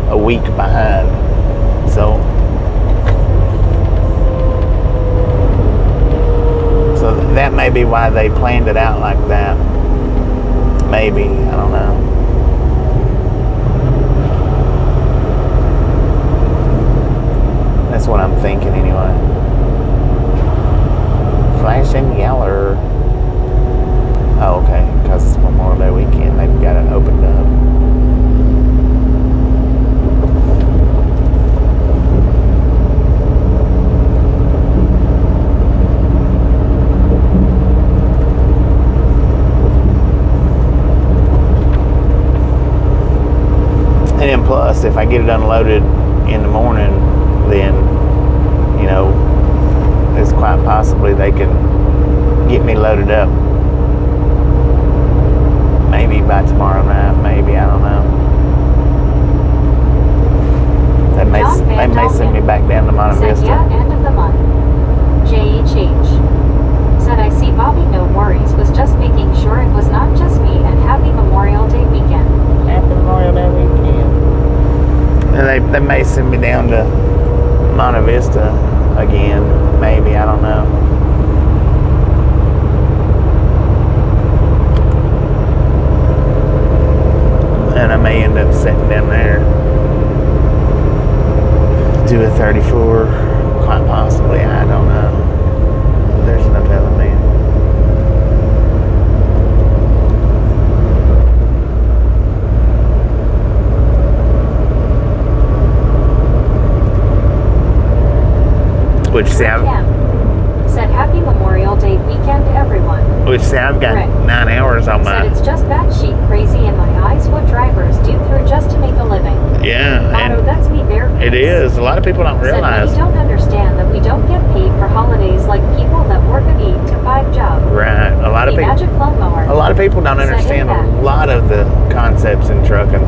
S1: a week behind. So that may be why they planned it out like that. Maybe, I don't know. That's what I'm thinking anyway. Flashing yeller. Oh, okay, because it's Memorial Day weekend, they've got it opened up. And then plus, if I get it unloaded in the morning, then, you know, it's quite possibly they can get me loaded up. Maybe by tomorrow night, maybe, I don't know. They may send me back down to Monte Vista.
S3: Yeah, end of the month. JHH said, I see Bobby, no worries, was just making sure it was not just me, and happy Memorial Day weekend.
S1: Happy Memorial Day weekend. And they may send me down to Monte Vista again, maybe, I don't know. And I may end up sitting down there, do a 34, quite possibly, I don't know. There's no telling me. Which see,
S3: said happy Memorial Day weekend, everyone.
S1: Which see, I've got 9 hours on my.
S3: Said it's just batshit crazy in my eyes what drivers do through just to make a living.
S1: Yeah,
S3: and that's me bare face.
S1: It is. A lot of people don't realize.
S3: Said we don't understand that we don't get paid for holidays like people that work an 8 to 5 job.
S1: Right. A lot of people.
S3: Magic lawnmower.
S1: A lot of people don't understand a lot of the concepts in trucking.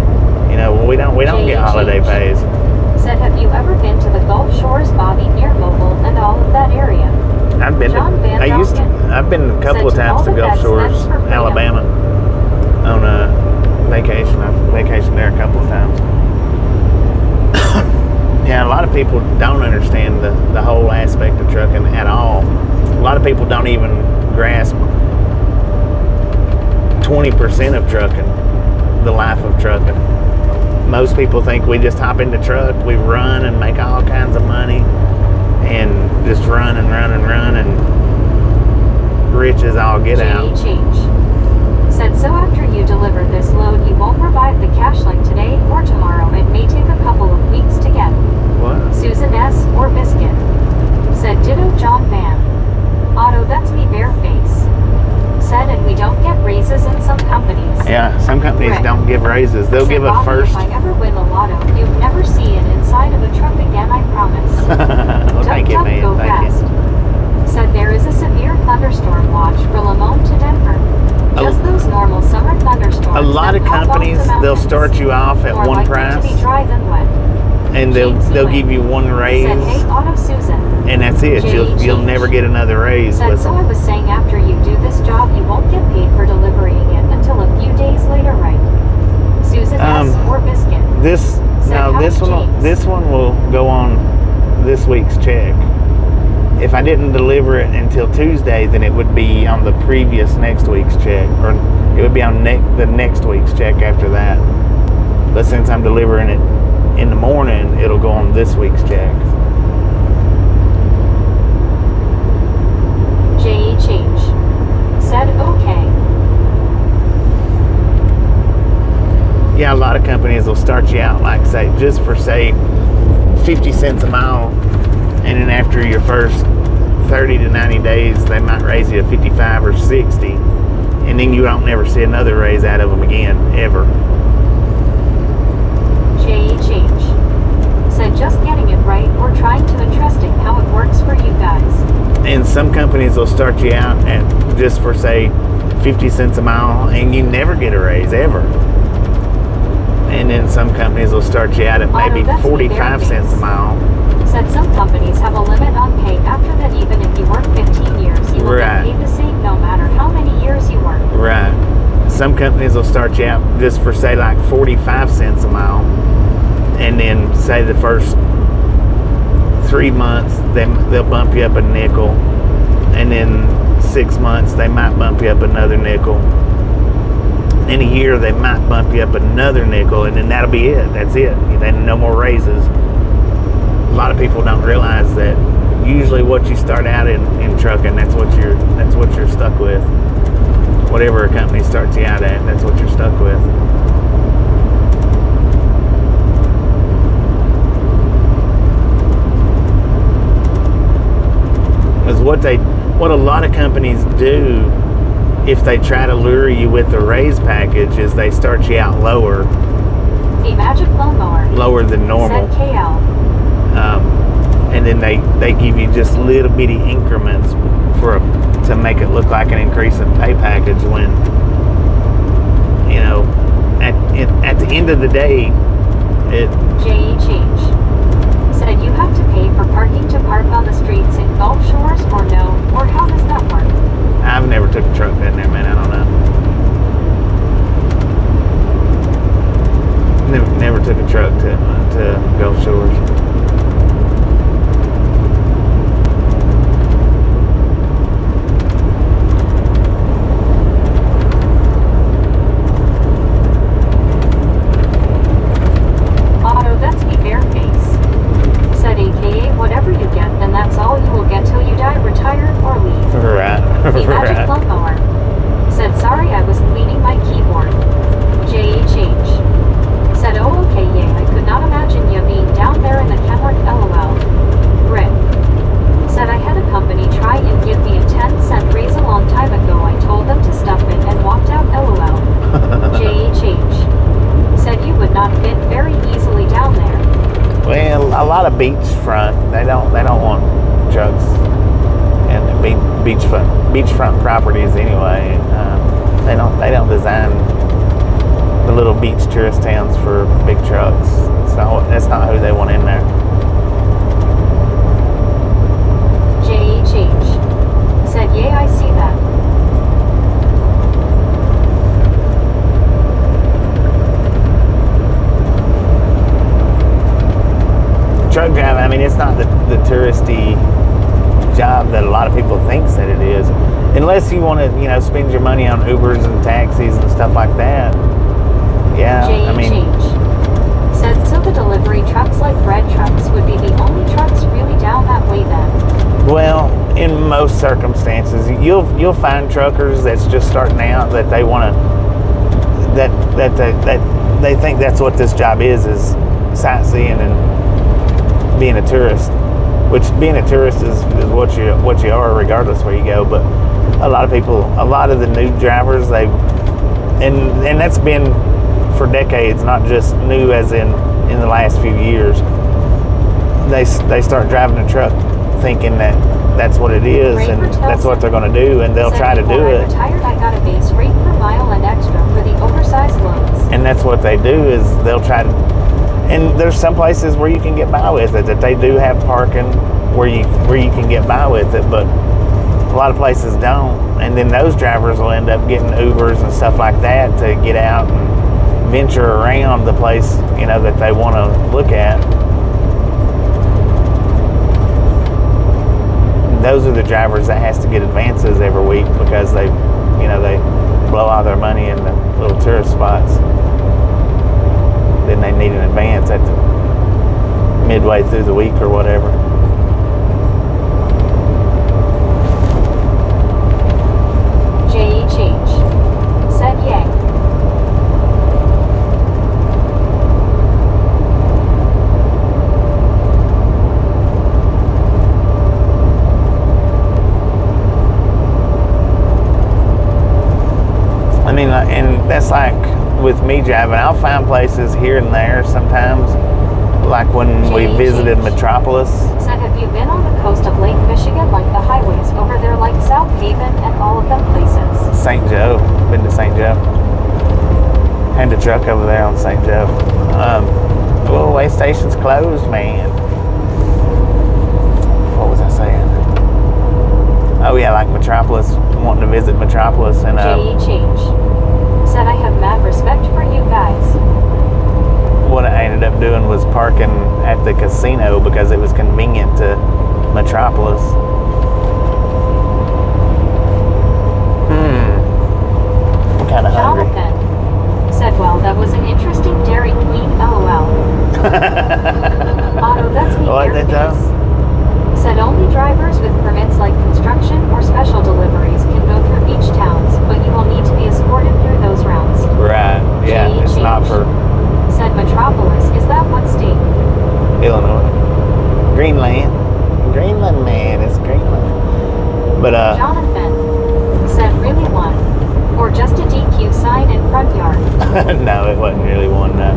S1: You know, we don't get holiday pays.
S3: Said, have you ever been to the Gulf Shores, Bobby, near Mobile and all of that area?
S1: I've been. I've been a couple of times to Gulf Shores, Alabama, on a vacation. I've vacationed there a couple of times. Yeah, a lot of people don't understand the whole aspect of trucking at all. A lot of people don't even grasp 20% of trucking, the life of trucking. Most people think we just hop in the truck, we run and make all kinds of money, and just run and run and run, and rich as all get out.
S3: Said, so after you deliver this load, you won't provide the cash like today or tomorrow. It may take a couple of weeks to get.
S1: What?
S3: Susan S. or Biscuit. Said, ditto John Van. Otto, that's me bare face. Said, and we don't get raises in some companies.
S1: Yeah, some companies don't give raises. They'll give a first.
S3: If I ever win the lotto, you'd never see it inside of a truck again, I promise.
S1: Well, thank you, man.
S3: Go
S1: thank
S3: fast.
S1: you.
S3: Said there is a severe thunderstorm watch for Lamont to Denver. Just those normal summer thunderstorms.
S1: A lot of companies, they'll start you off at one price,
S3: to be dry than wet.
S1: and they'll give you one raise,
S3: said, hey, Auto Susan.
S1: and that's it. You'll never get another raise.
S3: Said, so I was saying after you do this job, you won't get paid for delivering it until a few days later, right? Susan S. or Biscuit.
S1: This one will go on this week's check. If I didn't deliver it until Tuesday, then it would be on the previous next week's check, or it would be on the next week's check after that. But since I'm delivering it in the morning, it'll go on this week's check. lot of companies will start you out like say just for say 50 cents a mile, and then after your first 30 to 90 days they might raise you to 55 or 60, and then you don't never see another raise out of them again ever.
S3: Change said just getting it right or trying to interesting how it works for you guys.
S1: And some companies will start you out at just for say 50 cents a mile and you never get a raise ever. And then some companies will start you out at maybe 45 cents a mile.
S3: Said some companies have a limit on pay after that. Even if you work 15 years, you will get paid the same no matter how many years you work.
S1: Right. Some companies will start you out just for say like 45 cents a mile, and then say the first 3 months they'll bump you up a nickel, and then 6 months they might bump you up another nickel. In a year they might bump you up another nickel, and then that'll be it. That's it. Then no more raises. A lot of people don't realize that usually what you start out in trucking, that's what you're stuck with. Whatever a company starts you out at, that's what you're stuck with. Because what a lot of companies do, if they try to lure you with the raise package, is they start you out lower.
S3: The magic lawnmower.
S1: Lower than normal.
S3: Said KL.
S1: And then they give you just little bitty increments to make it look like an increase in pay package, when at the end of the day
S3: change said you have to pay for parking to park on the streets in Gulf Shores, or no, or how does that work?
S1: I've never took a truck down there, man. I don't know. Never took a truck to Gulf Shores.
S3: The magic lawnmower said, sorry, I was cleaning my keyboard. Change said, oh okay, yeah, I could not imagine you being down there in the Kenworth, lol. Rick said, I had a company try and give me a 10-cent raise a long time ago. I told them to stuff it and walked out, lol. Change said, you would not fit very easily down there.
S1: Well, a lot of beachfront, they don't want trucks and beachfront properties anyway. They don't design the little beach tourist towns for big trucks. That's not who they want in there.
S3: Change said, yeah, I see that.
S1: Truck driving, I mean, it's not the touristy job that a lot of people think that it is, unless you want to spend your money on Ubers and taxis and stuff like that. Yeah,
S3: Change said, so the delivery trucks like bread trucks would be the only trucks really down that way then?
S1: Well, in most circumstances you'll find truckers that's just starting out that they want to that they think that's what this job is sightseeing and being a tourist. Which being a tourist is what you are regardless where you go. But a lot of the new drivers, and that's been for decades, not just new as in the last few years. They start driving a truck thinking that that's what it is and that's what they're going to do, and they'll try to do it.
S3: Retired, I got a base rate per mile and extra for the oversized loads.
S1: And that's what they do, is they'll try to. And there's some places where you can get by with it, that they do have parking where you can get by with it, but a lot of places don't. And then those drivers will end up getting Ubers and stuff like that to get out and venture around the place, that they want to look at. And those are the drivers that has to get advances every week because they blow all their money in the little tourist spots. Then they need an advance at the midway through the week or whatever.
S3: Change said, yay.
S1: that's like with me driving. I'll find places here and there sometimes, like when we visited Metropolis.
S3: Said, have you been on the coast of Lake Michigan, like the highways over there, like South Haven and all of them places?
S1: St. Joe. Been to St. Joe. Had the truck over there on St. Joe. Well, way station's closed, man. What was I saying? Oh yeah, like Metropolis, wanting to visit Metropolis and
S3: Change. Said, I have mad respect for you guys.
S1: What I ended up doing was parking at the casino because it was convenient to Metropolis. I'm kind of hungry.
S3: Jonathan said, well, that was an interesting Dairy Queen, LOL. Otto, that's me,
S1: What did that?
S3: Said, only drivers with permits like construction or special deliveries can go through beach towns, but you will need to be escorted through those rounds.
S1: Right, yeah, it's not for
S3: Said Metropolis, is that what state?
S1: Illinois. Greenland. Greenland, man, it's Greenland. But,
S3: Jonathan said, really one? Or just a DQ sign in front yard?
S1: no, it wasn't really one, no.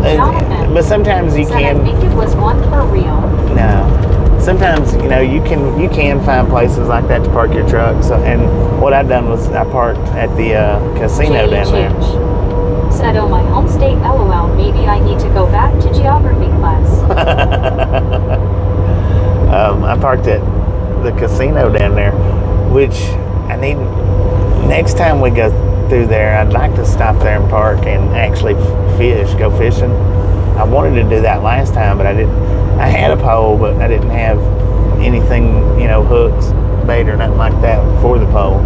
S3: Jonathan
S1: But sometimes you
S3: said,
S1: can.
S3: I think it was one for real.
S1: No. Sometimes, you know, you can find places like that to park your truck. So, and what I done was I parked at the casino down there.
S3: Said, oh, my home state, LOL, maybe I need to go back to geography class.
S1: I parked at the casino down there, which I need, next time we go through there, I'd like to stop there and park and actually go fishing. I wanted to do that last time, but I didn't. I had a pole, but I didn't have anything, you know, hooks, bait or nothing like that for the pole.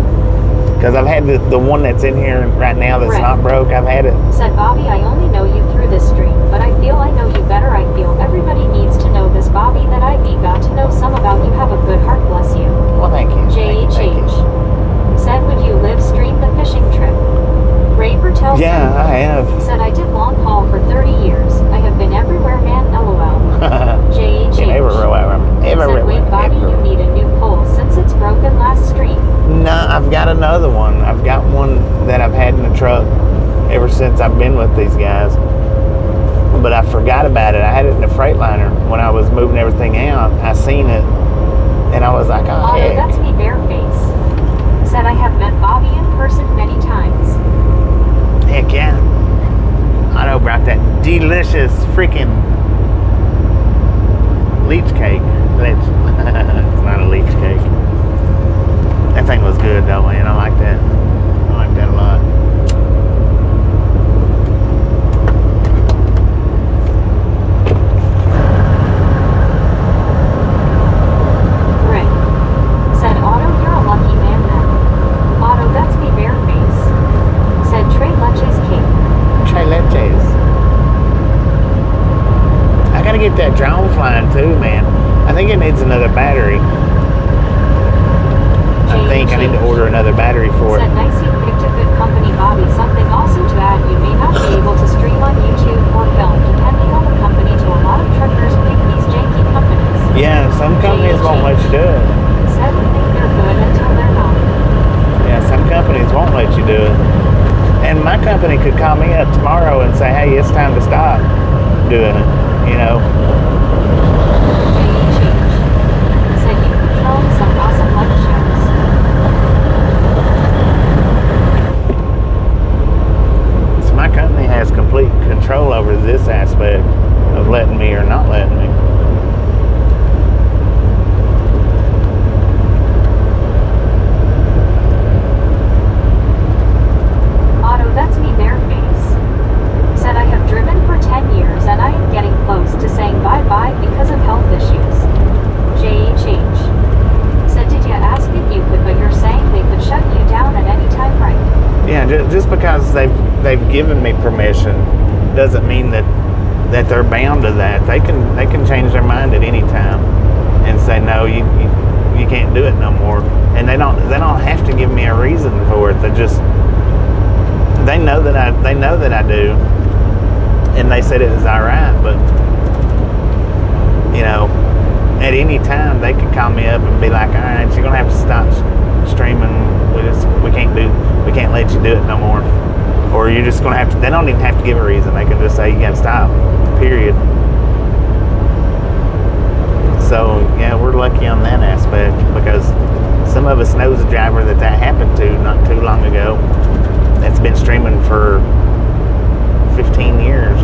S1: Because I've had the one that's in here right now that's not broke. I've had it.
S3: Said, Bobby, I only know you through this stream, but I feel I know you better. I feel everybody needs to know this, Bobby, that I got to know some about you. Have a good heart, bless you.
S1: Well, thank you. Thank you.
S3: Said, would you live stream the fishing trip? Ray Bertel.
S1: Yeah, I have.
S3: Said, I did long haul for 30 years. I have been everywhere, man, LOL. Said, wait, Bobby, you need a new pole since it's broken last stream.
S1: No, I've got another one. I've got one that I've had in the truck ever since I've been with these guys. But I forgot about it. I had it in the Freightliner when I was moving everything out. I seen it, and I was like, oh,
S3: Otto,
S1: heck.
S3: that's me, Bareface. Said, I have met Bobby in person many times.
S1: Heck yeah. Otto brought that delicious freaking leech cake. It's not a leech cake. That thing was good though, man. I like that. I like that a lot.
S3: Rick said, Otto, you're a lucky man then. Otto, that's me, Bareface. Said, Trey Leches cake.
S1: Trey leches. I gotta get that drone flying too, man. I think it needs another battery. I think I need to order another battery for it.
S3: Said, nice, you picked a good company, Bobby. Something also to add, you may not be able to stream on YouTube or film, depending on the company. To a lot of truckers pick these janky companies.
S1: Yeah, some companies won't let you do it.
S3: Said, we think they're good until they're not.
S1: Yeah, some companies won't let you do it. And my company could call me up tomorrow and say, hey, it's time to stop doing it, you know.
S3: Said, you control some awesome lunch shows.
S1: So my company has complete control over this aspect of letting me or not letting me.
S3: Otto, that's me, Bareface. Said, I have driven for 10 years and I am getting close to saying bye-bye because of health issues. JHH. Said, did you ask if you could, but you're saying they could shut you down at any time, right?
S1: Yeah, just because they've given me permission doesn't mean that they're bound to that. They can change their mind at any time and say no, you can't do it no more. And they don't have to give me a reason for it. They know that I do, and they said it was all right. But you know, at any time they could call me up and be like, all right, you're gonna have to stop streaming we can't let you do it no more. Or you're just gonna have to. They don't even have to give a reason. They can just say you gotta stop. Period. So yeah, we're lucky on that aspect because some of us knows a driver that happened to not too long ago. That's been streaming for 15 years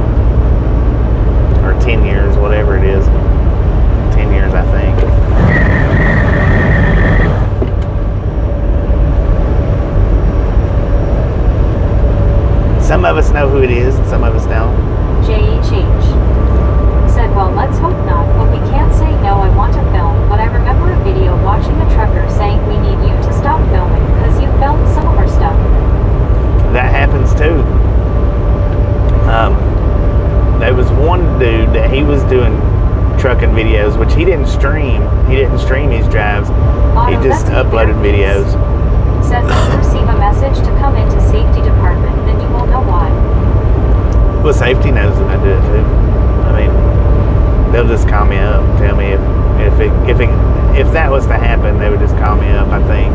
S1: or 10 years, whatever it is. 10 years, I think. Some of us know who it is, and some of us don't.
S3: JHH said, well, let's hope not, but we can't say no, I want to film, but I remember a video watching a trucker saying we need you to stop filming because you filmed some of our stuff.
S1: That happens too. There was one dude that he was doing trucking videos, which he didn't stream. He didn't stream his drives. He just uploaded videos.
S3: Said when you receive a message to come into safety department, then you will know why.
S1: Well, safety knows that I do it too. I mean, they'll just call me up and tell me if that was to happen, they would just call me up. I think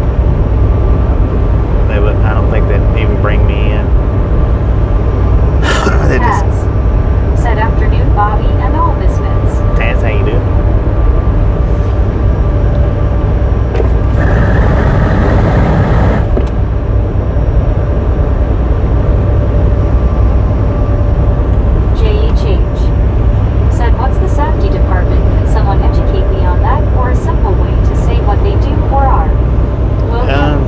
S1: they would. I don't think they'd even bring me in. They just
S3: said afternoon, Bobby and all misfits.
S1: Taz, how you doing?
S3: Said, what's the safety department? Can someone educate me on that, or a simple way to say what they do or are?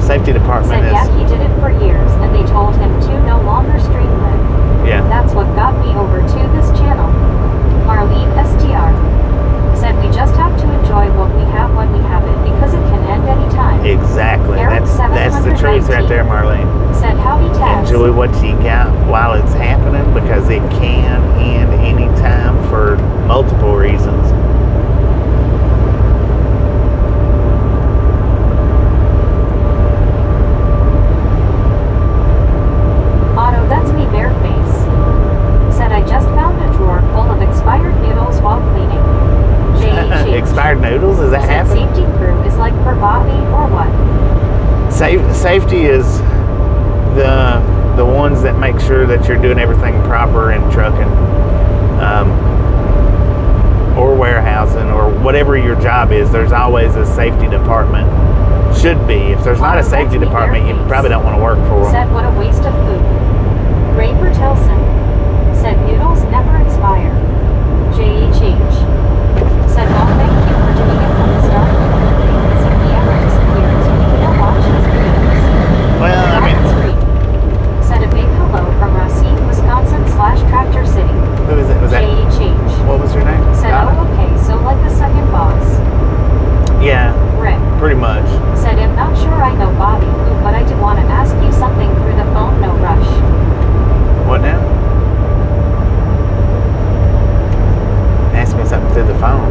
S1: Safety department
S3: said, yeah, he did it for years, and they told him to no longer stream them.
S1: Yeah.
S3: That's what got me over to this channel. Marlene STR said, we just have to enjoy what we have when we have it, because it can end any time.
S1: Exactly. That's the truth right there, Marlene.
S3: Said, howdy Taz.
S1: Enjoy what you got while it's happening, because it can end any time for multiple reasons.
S3: Otto, that's me bareface. Said, I just found a drawer full of expired noodles while cleaning.
S1: Expired noodles? Is that happening?
S3: Safety crew is like for Bobby or what?
S1: Safety is the ones that make sure that you're doing everything proper in trucking, or warehousing, or whatever your job is. There's always a safety department. Should be. If there's not a safety department, you probably don't want to work for them.
S3: Said, what a waste of food. Ray Bertelson said, noodles never expire. JHH said, well, thank you for doing it from the start. Because if he ever disappears, we can watch his videos.
S1: Well, I mean,
S3: said a big hello from Racine, Wisconsin/Tractor City.
S1: Who is it? Was that?
S3: JHH.
S1: What was your name?
S3: Said, oh, okay, so like the second boss.
S1: Yeah.
S3: Rick.
S1: Pretty much.
S3: Said, I'm not sure I know Bobby, but I did want to ask you something through the phone, no rush.
S1: What now? Ask me something through the phone.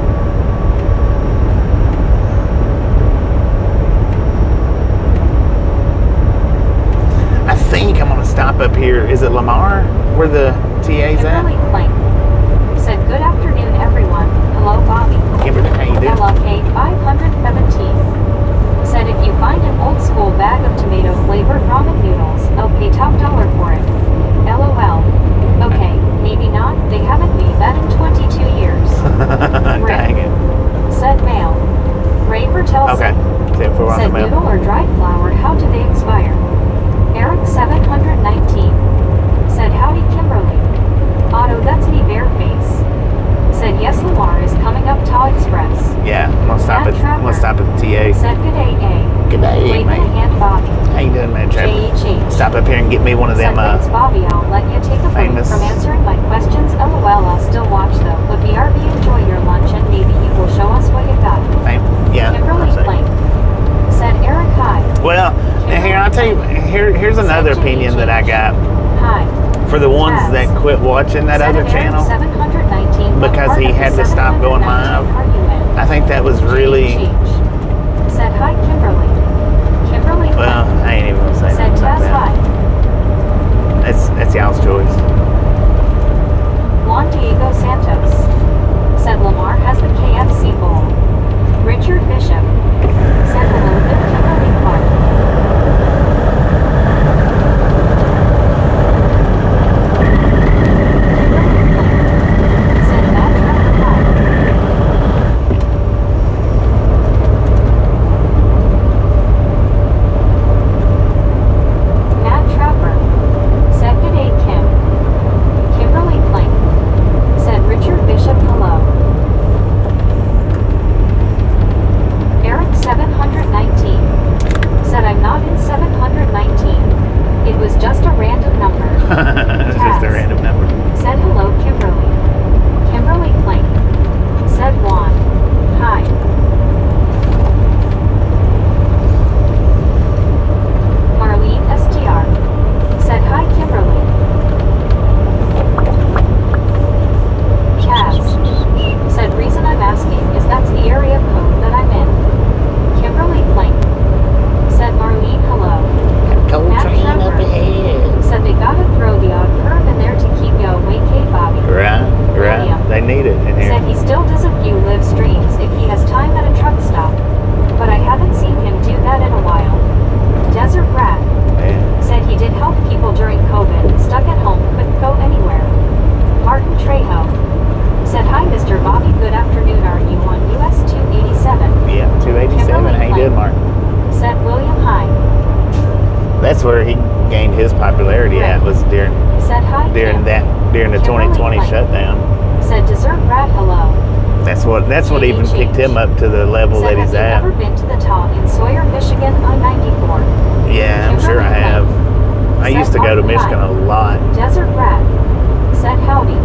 S1: I think I'm going to stop up here. Is it Lamar where the TA's at?
S3: Kimberly Plank said, good afternoon, everyone. Hello, Bobby.
S1: Kimberly, how you doing?
S3: LLK 517 said, if you find an old school bag of tomato flavored ramen noodles, I'll pay top dollar for it. LOL. Okay, maybe not. They haven't made that in 22 years.
S1: Dang it.
S3: Said mail. Ray Bertelson
S1: Okay. Said for
S3: said, noodle or dried flour, how do they expire? Eric 719 said, howdy Kimberly. Otto, that's me bareface. Said, yes, Lamar is coming up Taw Express.
S1: Yeah, I'm gonna stop at the TA.
S3: Said, good day, A.
S1: Good day,
S3: Waving
S1: mate.
S3: a hand, Bobby.
S1: How you doing, man, Trevor?
S3: JHH.
S1: Stop up here and get me one of them.
S3: Said, thanks, Bobby. I'll let you take a break
S1: famous-
S3: from answering my questions. LOL, I'll still watch though. But BRB, enjoy your lunch and maybe you will show us what you got.
S1: Yeah.
S3: Kimberly
S1: I'll say.
S3: Plank said, Eric, hi.
S1: Well, now here I'll tell you. Here's another opinion that I got
S3: Hi.
S1: for the ones that quit watching that
S3: Said
S1: other
S3: Eric
S1: channel
S3: 719, what
S1: because
S3: part
S1: he
S3: of the
S1: had to stop going
S3: 719
S1: live.
S3: are you in?
S1: I think that was really.
S3: Said, hi, Kimberly. Kimberly
S1: Well,
S3: Plank
S1: I ain't even gonna say
S3: said,
S1: nothing about
S3: Taz,
S1: that.
S3: hi.
S1: That's y'all's choice.
S3: Juan Diego Santos said, Lamar has the KFC bowl. Richard Bishop said, hello, good Kimberly Clark.
S1: during the 2020 shutdown.
S3: Said dessert rat hello.
S1: That's what even picked him up to the level that he's at.
S3: Have you ever been to the Ta in Sawyer, Michigan on 94?
S1: Yeah, I'm sure I have. I used to go to Michigan a lot.
S3: Desert rat. Said howdy.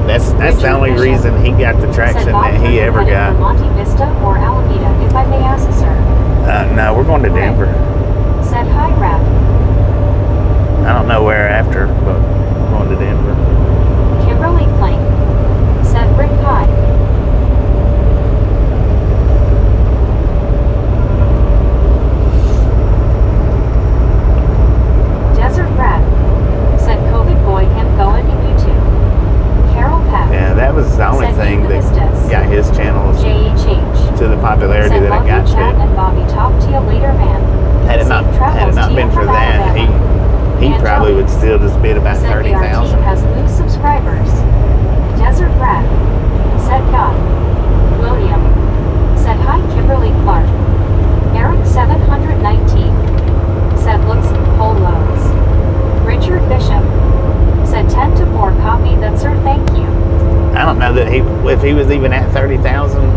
S1: That's the only reason he got the traction that he ever got.
S3: Monte Vista or Alameda, if I may ask, sir.
S1: No, we're going to Denver.
S3: Said hi, Rap.
S1: I don't know where after, but we're going to Denver.
S3: Kimberly Plank. Said Rick hi. Desert Rat. Said COVID boy him going in YouTube. Carol Pack.
S1: Yeah, that was the only thing that got his channels to the popularity that it got to.
S3: And Bobby, talk to you later, man.
S1: Had it not been for that, he probably would still just be at about 30,000.
S3: Has new subscribers. Desert Rat. Said God. William. Said hi, Kimberly Clark. Eric 719. Said looks whole loads. Richard Bishop. Said 10 to 4 copy that, sir, thank you.
S1: I don't know that if he was even at 30,000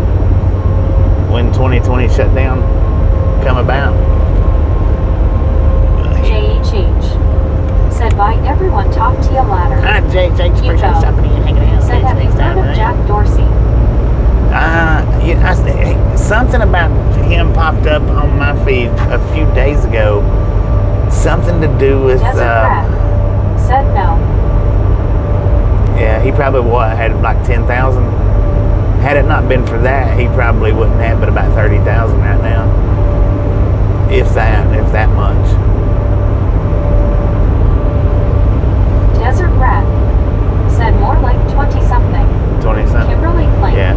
S1: when 2020 shutdown come about.
S3: J.H.H. Said bye everyone, talk to you later.
S1: Hi, Jake. Appreciate stopping in and hanging out.
S3: Said have you heard of Jack Dorsey?
S1: Something about him popped up on my feed a few days ago. Something to do with.
S3: Desert Rat. Said no.
S1: Yeah, he probably had like 10,000. Had it not been for that, he probably wouldn't have but about 30,000 right now. If that much.
S3: Desert Rat. Said more like 20-something.
S1: 20-something?
S3: Kimberly Plank.
S1: Yeah.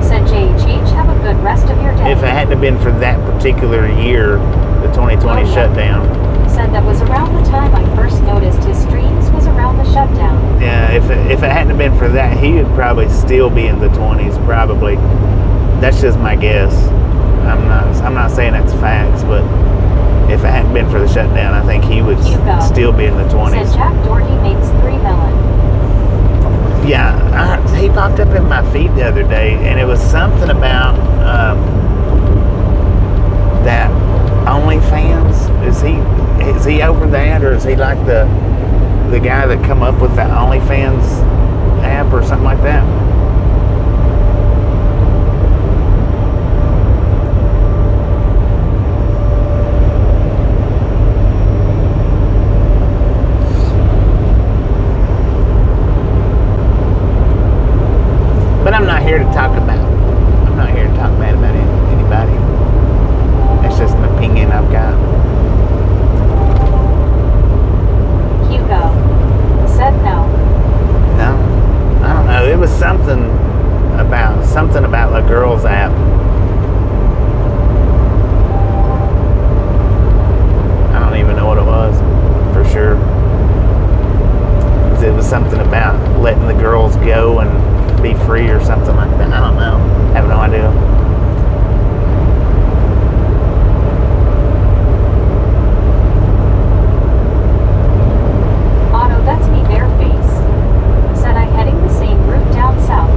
S3: Said J.H. have a good rest of your day.
S1: If it hadn't been for that particular year, the 2020 shutdown.
S3: Said that was around the time I first noticed his streams was around the shutdown.
S1: Yeah, if it hadn't been for that, he would probably still be in the 20s, probably. That's just my guess. I'm not saying that's facts, but if it hadn't been for the shutdown, I think he would still be in the 20s.
S3: Said Jack Doherty makes 3 million.
S1: Yeah, he popped up in my feed the other day, and it was something about that OnlyFans. Is he over that, or is he like the guy that come up with the OnlyFans app or something like that? But I'm not here to talk bad about anybody. That's just an opinion I've got.
S3: Hugo. Said no.
S1: No, I don't know. It was something about a girls app. I don't even know what it was for sure. It was something about letting the girls go and be free or something like that. I don't know. I have no idea.
S3: Otto, that's me, Bareface. Said I heading the same route down south.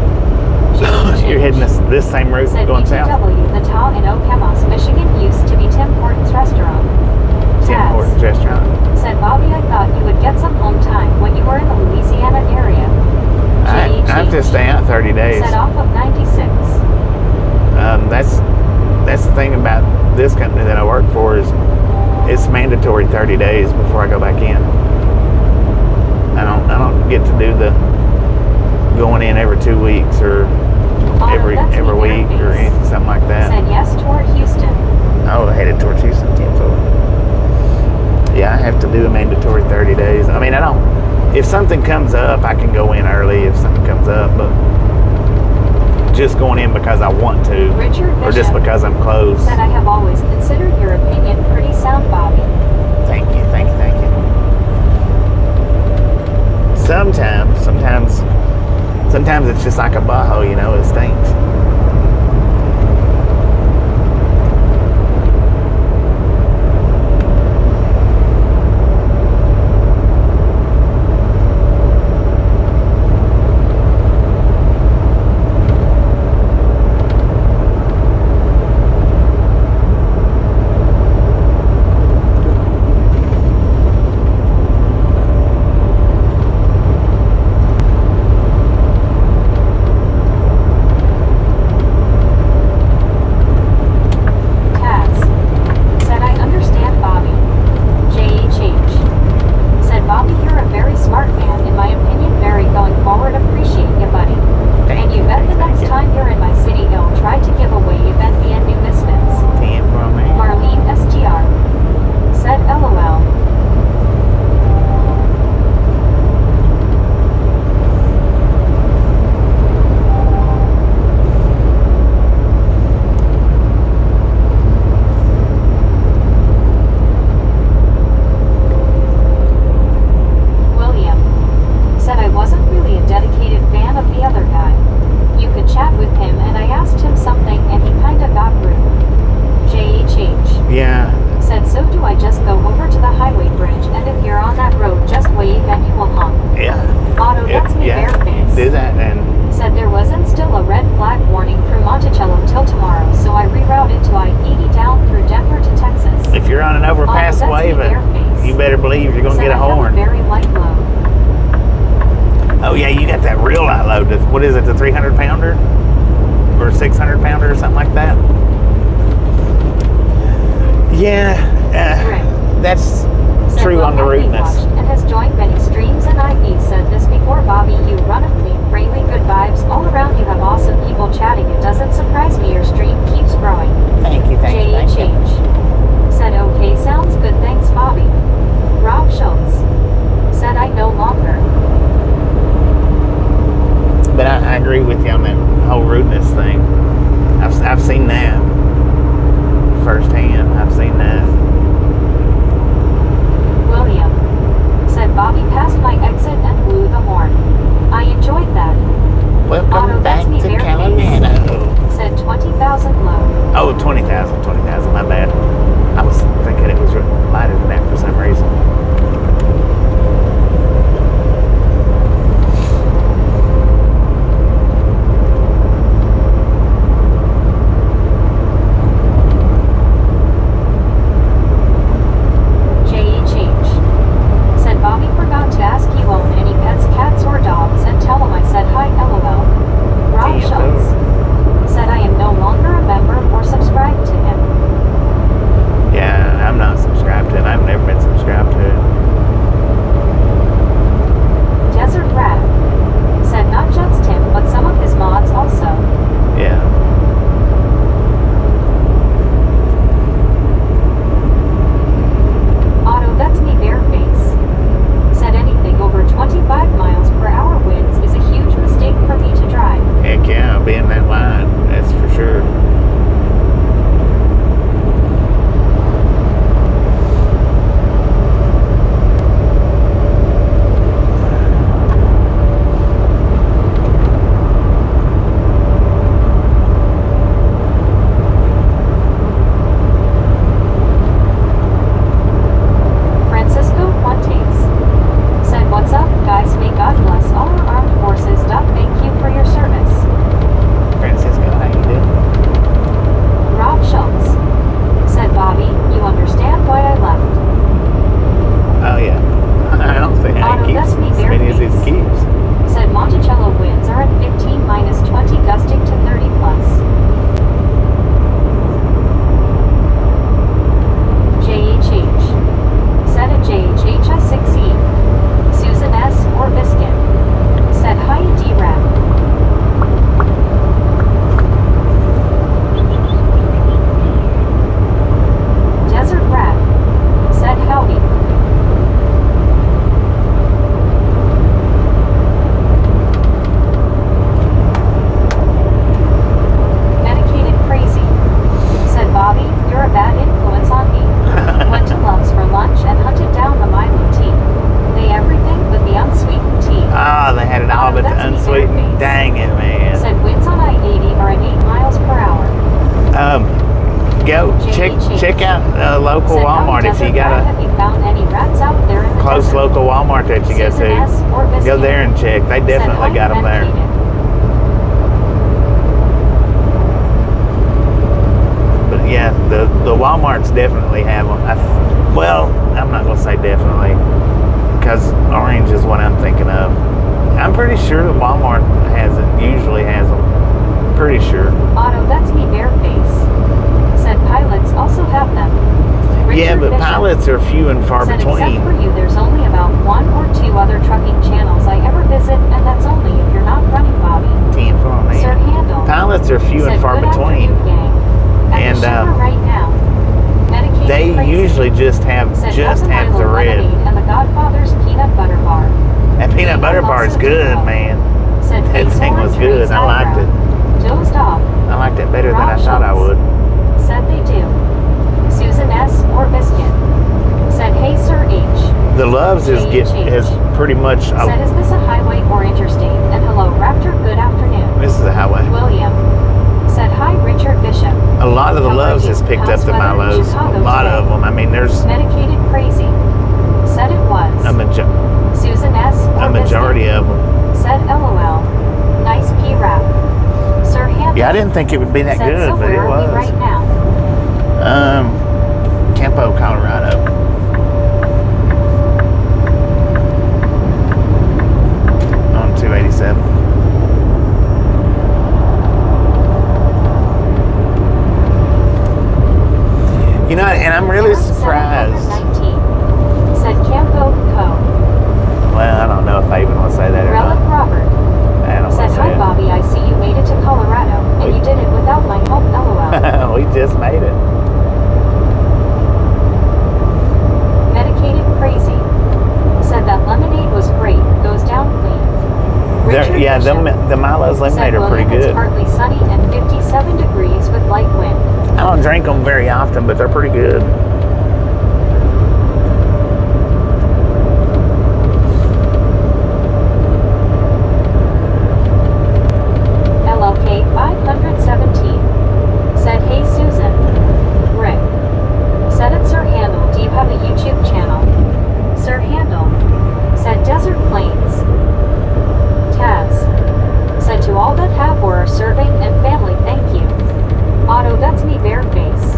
S1: You're heading this same route
S3: said
S1: going south?
S3: BTW, the Ta in Okemos, Michigan used to be Tim Hortons restaurant.
S1: Tim Hortons restaurant.
S3: Said Bobby, I thought you would get some home time when you were in the Louisiana area.
S1: I have to stay out 30 days.
S3: Set off of 96.
S1: That's the thing about this company that I work for is it's mandatory 30 days before I go back in. I don't get to do the going in every 2 weeks or every week or anything, something like that.
S3: Said yes toward Houston.
S1: Oh, headed towards Houston, 10-4. Yeah, I have to do a mandatory 30 days. I mean, I don't. If something comes up, I can go in early if something comes up, but just going in because I want to, or just because I'm close.
S3: Said I have always considered your opinion pretty sound, Bobby.
S1: Thank you. Sometimes it's just like a bajo, it stinks. do that then.
S3: Said there wasn't still a red flag warning through Monticello till tomorrow, so I rerouted to I-80 down through Denver to Texas.
S1: If you're on an overpass
S3: that's
S1: wave,
S3: me bareface.
S1: you better believe you're gonna
S3: Said
S1: get a
S3: I have
S1: horn.
S3: very light load.
S1: Oh yeah, you got that real light load. What is it, the 300 pounder? Or 600 pounder or something like that? Yeah, that's
S3: Said
S1: true on the
S3: Will
S1: rudeness.
S3: watched and has joined many streams, and IV said this before. Bobby, you run a clean, friendly, good vibes all around. You have awesome people chatting. It doesn't surprise me your stream keeps growing.
S1: Thank you.
S3: Change. Said okay, sounds good, thanks Bobby. Rob Schultz said I no longer.
S1: But I agree with you on that whole rudeness thing. I've seen that firsthand. I've seen that.
S3: William said Bobby passed my exit and blew the horn. I enjoyed that.
S1: Welcome
S3: Otto,
S1: back
S3: that's me,
S1: to
S3: bareface.
S1: Colorado.
S3: Said 20,000 low.
S1: Oh, 20,000, my bad. I was thinking it was lighter than that for some reason.
S3: Change. Said Bobby forgot to ask you own any pets, cats or dogs, and tell him I said hi, LOL. Rob Schultz said I am no longer a member or subscribed to him.
S1: Yeah, I'm not subscribed to it. I've never been subscribed to it.
S3: Desert Rat said not just him, but some of his mods also.
S1: Yeah.
S3: Otto, that's me, bareface. Said anything over 25 miles per hour winds is a huge mistake for me to drive.
S1: Heck yeah, I'll be in that line. That's for sure.
S3: Francisco Fuentes said, what's up, guys? May God bless all our armed forces. Thank you for your service.
S1: Francisco, how you doing?
S3: Rob Schultz said, Bobby, you understand why I left.
S1: Oh yeah. I don't think I
S3: Otto,
S1: keep
S3: that's me,
S1: as many as he
S3: bareface.
S1: keeps.
S3: Said Monticello winds are at 15 minus 20 gusting to 30 plus. JHH said a JHHS6E. Susan S. or Biscuit said hi, D-Rap. Desert Rat said howdy. Medicated Crazy said Bobby, you're a bad influence on me. Went to Love's for lunch and hunted down the Milo tea. They everything but the unsweetened tea.
S1: Ah, they had it all but the
S3: That's me,
S1: unsweetened.
S3: bareface.
S1: Dang it, man.
S3: Said winds on I-80 are at 8 miles per hour.
S1: Go check out a local
S3: Said,
S1: Walmart if you got
S3: have you found any rats out there in
S1: a
S3: the
S1: close
S3: desert?
S1: local Walmart that you go
S3: Susan S.
S1: to.
S3: or Biscuit
S1: Go there and check. They
S3: said,
S1: definitely
S3: hi,
S1: got them there.
S3: medicated.
S1: But yeah, the Walmarts definitely have them. Well, I'm not gonna say definitely, because orange is what I'm thinking of. I'm pretty sure that Walmart usually has them. Pretty sure.
S3: Otto, that's me, bareface. Said pilots also have them.
S1: Yeah,
S3: Richard
S1: but
S3: Bishop
S1: pilots are few and far
S3: said,
S1: between.
S3: except for you, there's only about 1 or 2 other trucking channels I ever visit, and that's only if you're not running, Bobby.
S1: 10 for me.
S3: Sir Handel
S1: Pilots are few
S3: said,
S1: and far
S3: good
S1: between.
S3: afternoon, gang. At
S1: And,
S3: the shiver right now. Medicated
S1: They
S3: Crazy
S1: usually just have
S3: said,
S1: the
S3: Milo
S1: red.
S3: lemonade and the Godfather's peanut butter bar.
S1: That peanut butter bar is good, man.
S3: Said
S1: That
S3: face
S1: thing was
S3: orange
S1: good.
S3: raised
S1: I liked
S3: eyebrow. Dozed off.
S1: I liked it better than I
S3: Rob
S1: thought I
S3: Schultz
S1: would.
S3: said they do. Susan S. or Biscuit said, hey, Sir H.
S1: The Loves is pretty much
S3: Said, is this a highway or interstate? And hello, Raptor, good afternoon.
S1: this is a highway.
S3: William said, hi, Richard Bishop.
S1: A lot of the
S3: How are
S1: Loves
S3: you?
S1: has picked up
S3: How's
S1: the
S3: weather in
S1: Milos. A
S3: Chicago
S1: lot
S3: today?
S1: of them. I mean, there's
S3: Medicated Crazy said it was.
S1: a
S3: Susan S. or
S1: majority
S3: Biscuit
S1: of them.
S3: said, LOL.
S1: didn't think it would be that
S3: said,
S1: good,
S3: so
S1: but it
S3: where are we
S1: was.
S3: right now?
S1: Campo, Colorado. On 287. You know, and I'm really surprised.
S3: 719 said Campo Co.
S1: Well, I don't know if I even want to say that or
S3: Relic
S1: not.
S3: Robert
S1: I don't
S3: said,
S1: want to
S3: hi
S1: say
S3: Bobby, I see you made it to Colorado, and you did it without my help, lol.
S1: it. We just made it.
S3: Medicated Crazy said that lemonade was great, goes down clean. Richard
S1: Yeah,
S3: Bishop
S1: the Milo's lemonade
S3: said,
S1: are pretty
S3: William,
S1: good.
S3: It's partly sunny and 57 degrees with light wind.
S1: I don't drink them very often, but they're pretty good.
S3: LLK 517 said, hey Susan. Rick said, it's Sir Handel, do you have a YouTube channel? Sir Handel said, Desert Plains. Taz said, to all that have or are serving and family, thank you. Otto, that's me, Bareface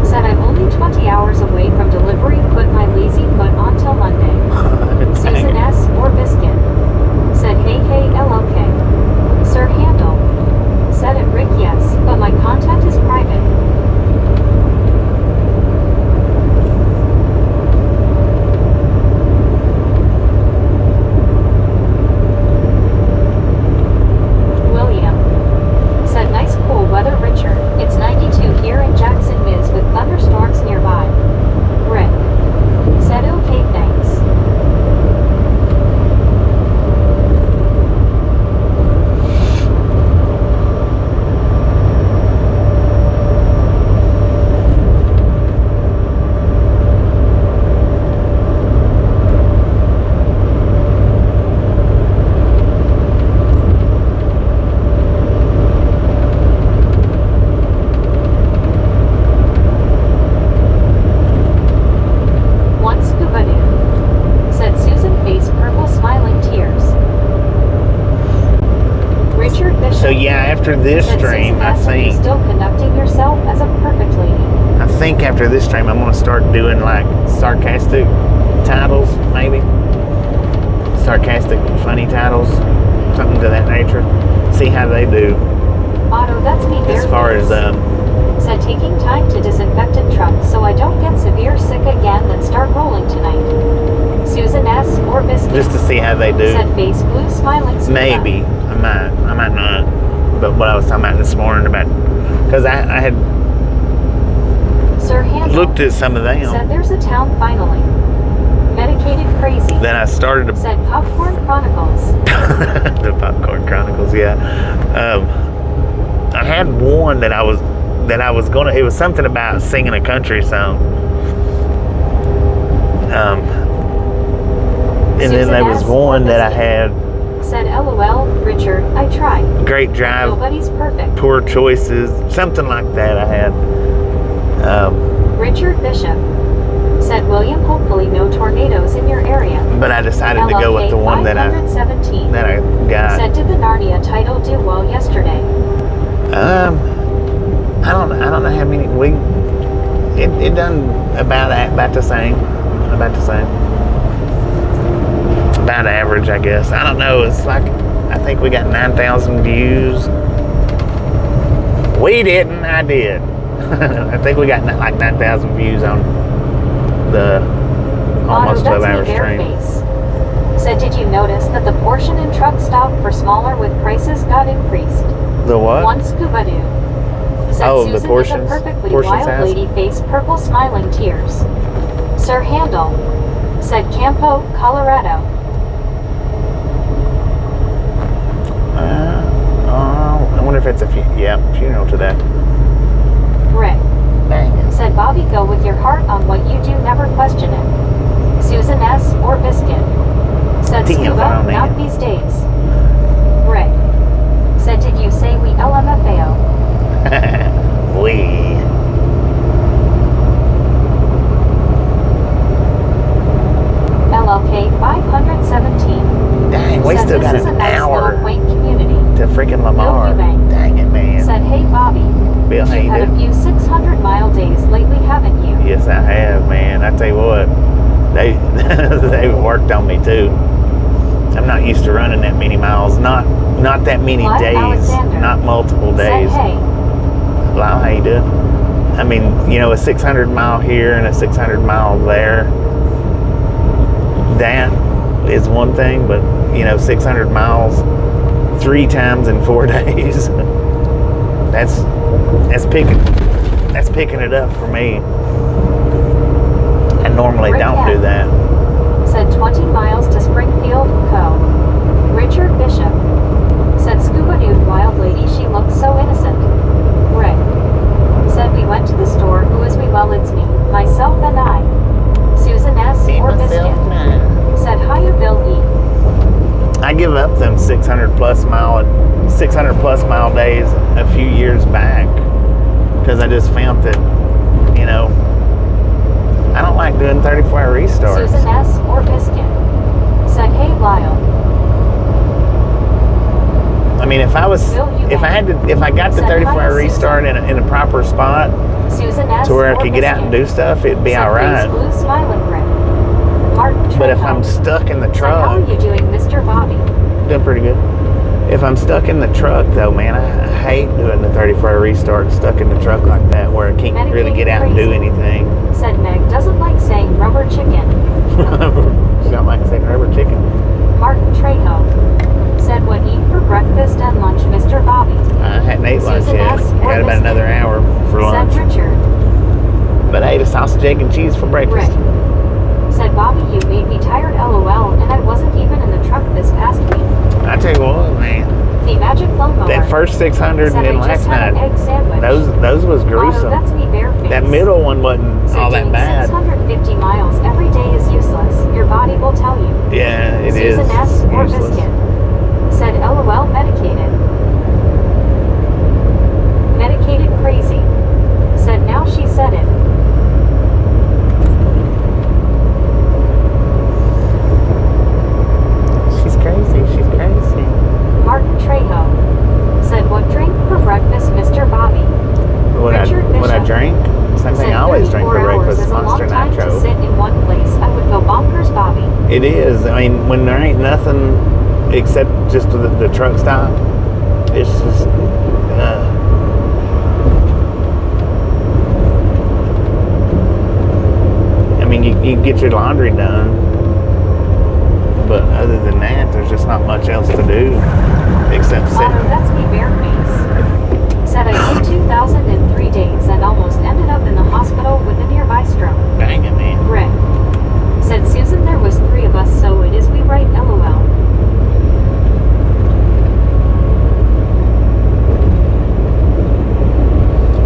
S3: said, I'm only 20 hours away from delivery, put my lazy foot on till Monday. Susan S. or Biscuit said, hey LLK. Sir Handel said it, Rick, yes, but my content is private. William said, nice cool weather, Richard. It's 92 here in Jackson, Miz, with thunderstorms nearby. Rick said, okay, thanks. One scuba dude said, Susan face purple smiling tears. Richard Bishop
S1: So yeah, after this
S3: said,
S1: stream,
S3: Susan
S1: I
S3: S, are you
S1: think
S3: still conducting yourself as a perfect lady.
S1: after this stream, I'm gonna start doing like sarcastic titles, maybe sarcastic, funny titles, something to that nature. See how they do
S3: Otto, that's me,
S1: as far as
S3: said, taking time to disinfectant truck so I don't get severe sick again, then start rolling tonight. Susan S. or Biscuit
S1: just to see how they do.
S3: said, face blue smiling scuba.
S1: Maybe I might not. But what I was talking about this morning about, because I had
S3: Sir Handel
S1: looked at some of
S3: said,
S1: them.
S3: there's a town finally. Medicated Crazy
S1: Then I started to
S3: said, Popcorn Chronicles.
S1: the Popcorn Chronicles, yeah. I had one that I was gonna. It was something about singing a country song. And then there was one that I had.
S3: Said, LOL, Richard, I tried.
S1: Great drive,
S3: Nobody's perfect.
S1: poor choices, something like that. I had.
S3: Richard Bishop said, William, hopefully no tornadoes in your area.
S1: But I decided to go with the one that I
S3: 517
S1: got.
S3: said, did the Narnia title do well yesterday?
S1: I don't know how many it done about the same. About average, I guess. I don't know. It's like I think we got 9,000 views. We didn't. I did. I think we got like 9,000 views on the almost 12-hour stream.
S3: Said, did you notice that the portion in truck stop for smaller with prices got increased?
S1: The what?
S3: One scuba dude said,
S1: Oh,
S3: Susan
S1: the portions.
S3: is a perfectly
S1: Portions
S3: wild
S1: has.
S3: lady face purple smiling tears. Sir Handel said, Campo, Colorado.
S1: I wonder if it's a funeral today.
S3: Rick
S1: Dang it.
S3: said, Bobby, go with your heart on what you do, never question it. Susan S. or Biscuit said,
S1: Damn,
S3: scuba,
S1: I don't need
S3: not
S1: it.
S3: these days. Rick said, did you say we LMFAO?
S1: We.
S3: LLK 517
S1: Dang, we
S3: said,
S1: still
S3: this
S1: got
S3: is a
S1: an
S3: nice
S1: hour
S3: little quaint community.
S1: to freaking Lamar.
S3: No, you ain't.
S1: Dang it, man.
S3: Said said, hey Bobby.
S1: Bill, how you
S3: You've had a
S1: doing?
S3: few 600-mile days lately, haven't you?
S1: Yes, I have, man. I tell you what, they've worked on me too. I'm not used to running that many miles. Not that many
S3: Clive
S1: days.
S3: Alexander
S1: Not multiple days.
S3: said, hey.
S1: Lyle, how you doing? I mean, a 600 mile here and a 600 mile there. That is one thing, but 600 miles 3 times in 4 days. That's picking it up for me. I normally
S3: Rick
S1: don't
S3: M.
S1: do that.
S3: Said 20 miles to Springfield, Co. Richard Bishop said, scuba nude wild lady, she looks so innocent. Rick said, we went to the store, who is we? Well, it's me, myself and I. Susan S. or Biscuit said, hiya Bill E.
S1: I give up them 600 plus mile days a few years back because I just found that I don't like doing 34-hour restarts.
S3: Susan S. or Biscuit said, hey Lyle.
S1: I mean, if I got the 34-hour restart in a proper spot
S3: Susan S.
S1: to where I
S3: or
S1: could get out and
S3: Biscuit
S1: do stuff, it'd be
S3: said,
S1: all right.
S3: face blue smiling grin. Martin
S1: But if
S3: Trejo
S1: I'm stuck in the
S3: said, how
S1: truck,
S3: are you doing, Mr. Bobby?
S1: doing pretty good. If I'm stuck in the truck, though, man, I hate doing the 34-hour restart stuck in the truck like that, where I can't really get out and do anything.
S3: Said Meg doesn't like saying rubber chicken.
S1: She don't like saying rubber chicken.
S3: Martin Trejo said, what eat for breakfast and lunch, Mr. Bobby?
S1: I hadn't ate lunch
S3: Susan
S1: yet.
S3: S. or
S1: Got about
S3: Biscuit
S1: another hour for lunch.
S3: said Richard.
S1: But I ate a sausage, egg, and cheese for breakfast.
S3: Rick said, Bobby, you made me tired, LOL, and I wasn't even in the truck this past week.
S1: I tell you what, man.
S3: The magic lawnmower
S1: That first 600
S3: said,
S1: and
S3: I
S1: last
S3: just had
S1: night,
S3: an egg sandwich.
S1: those was
S3: Otto,
S1: gruesome.
S3: that's me barefaced.
S1: That middle one wasn't
S3: So
S1: all that
S3: doing
S1: bad.
S3: 650 miles every day is useless. Your body will tell you.
S1: Yeah, it is.
S3: Susan S. or
S1: useless.
S3: Biscuit said, LOL, medicated. Medicated crazy. Said, now she said it.
S1: She's crazy. She's crazy.
S3: Martin Trejo said, what drink for breakfast, Mr. Bobby?
S1: What I
S3: Bishop
S1: drink? Same thing I always drink for
S3: 34 hours
S1: breakfast.
S3: is a long
S1: Monster
S3: time to
S1: Nitro.
S3: sit in one place. I would go bonkers, Bobby.
S1: It is. I mean, when there ain't nothing except just the truck stop, it's just. I mean, you get your laundry done, but other than that, there's just not much else to do except sit.
S3: Otto, that's me bareface. Said I did 2,003 days and almost ended up in the hospital with a nearby stroke.
S1: Dang it, man.
S3: Rick said, Susan, there was 3 of us, so it is we right, LOL.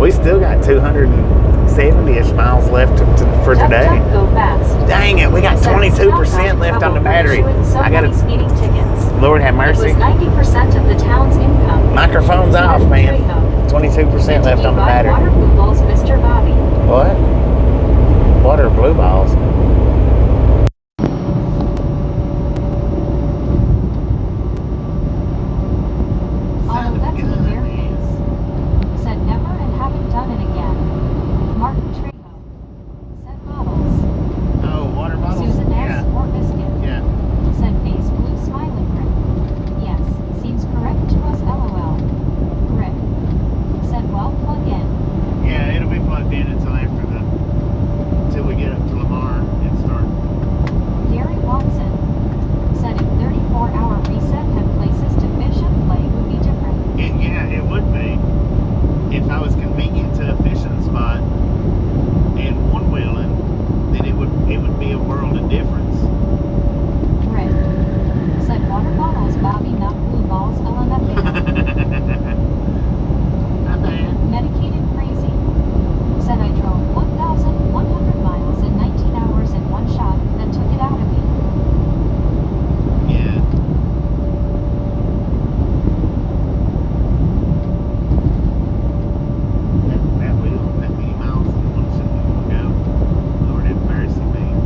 S1: We still got 270-ish miles left for
S3: Duck,
S1: today.
S3: duck, go fast.
S1: Dang it, we got
S3: Said,
S1: 22% left on the battery.
S3: So
S1: I got
S3: many speeding tickets.
S1: Lord have
S3: It
S1: mercy.
S3: was 90% of the town's income.
S1: Microphone's off, man.
S3: Trejo
S1: 22% left on the
S3: buy
S1: battery.
S3: water blue balls, Mr. Bobby.
S1: What? What are blue balls?
S3: Otto, that's me bareface. Said never and haven't done it again. Martin Trejo said bottles.
S1: Oh, water bottles?
S3: Susan S. or Biscuit
S1: Yeah.
S3: said face blue smiling grin. Yes, seems correct to us, LOL. Rick said, well, plug in.
S1: Yeah, it'll be plugged in until we get up to Lamar and start.
S3: Gary Watson said if 34-hour reset had places to fish and play would be different.
S1: Yeah, it would be. If I was convenient to a fishing spot and one-wheeling, then it would be a world of difference.
S3: Rick said water bottles, Bobby, not blue balls, LMFAO.
S1: Not bad.
S3: Medicated crazy. Said I drove 1,100 miles in 19 hours in one shot, then took it out of me.
S1: Yeah. That wheel, that many miles in one shouldn't even go. Lord have mercy, man.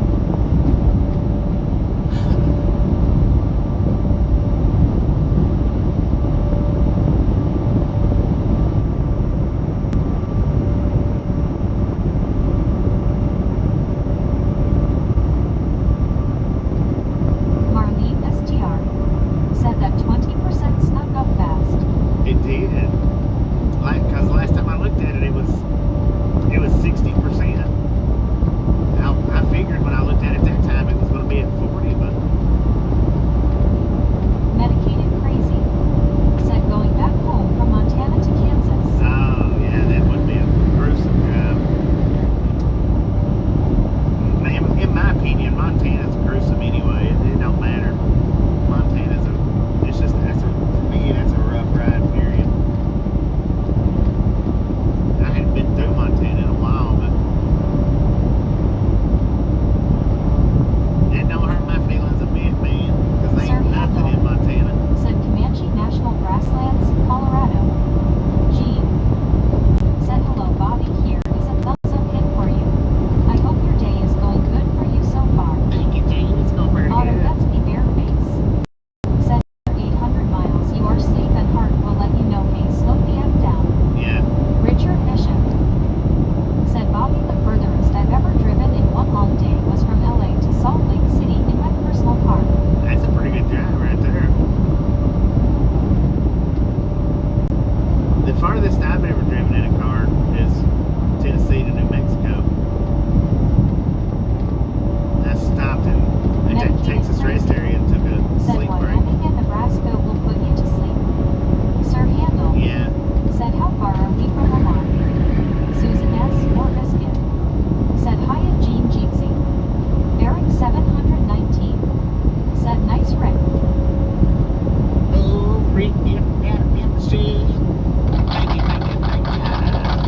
S1: Furthest I've ever driven in a car is Tennessee to New Mexico. I stopped in Texas rest area and took a
S3: Said
S1: sleep break.
S3: Wyoming and Nebraska will put you to sleep. Sir Handel.
S1: Yeah.
S3: Said how far are we from Vermont? Susan S. More biscuit. Said hi at Jean Jeetsy. Eric 719. Said nice Rick.
S1: Oh, Rick, get out of the shade. Thank you.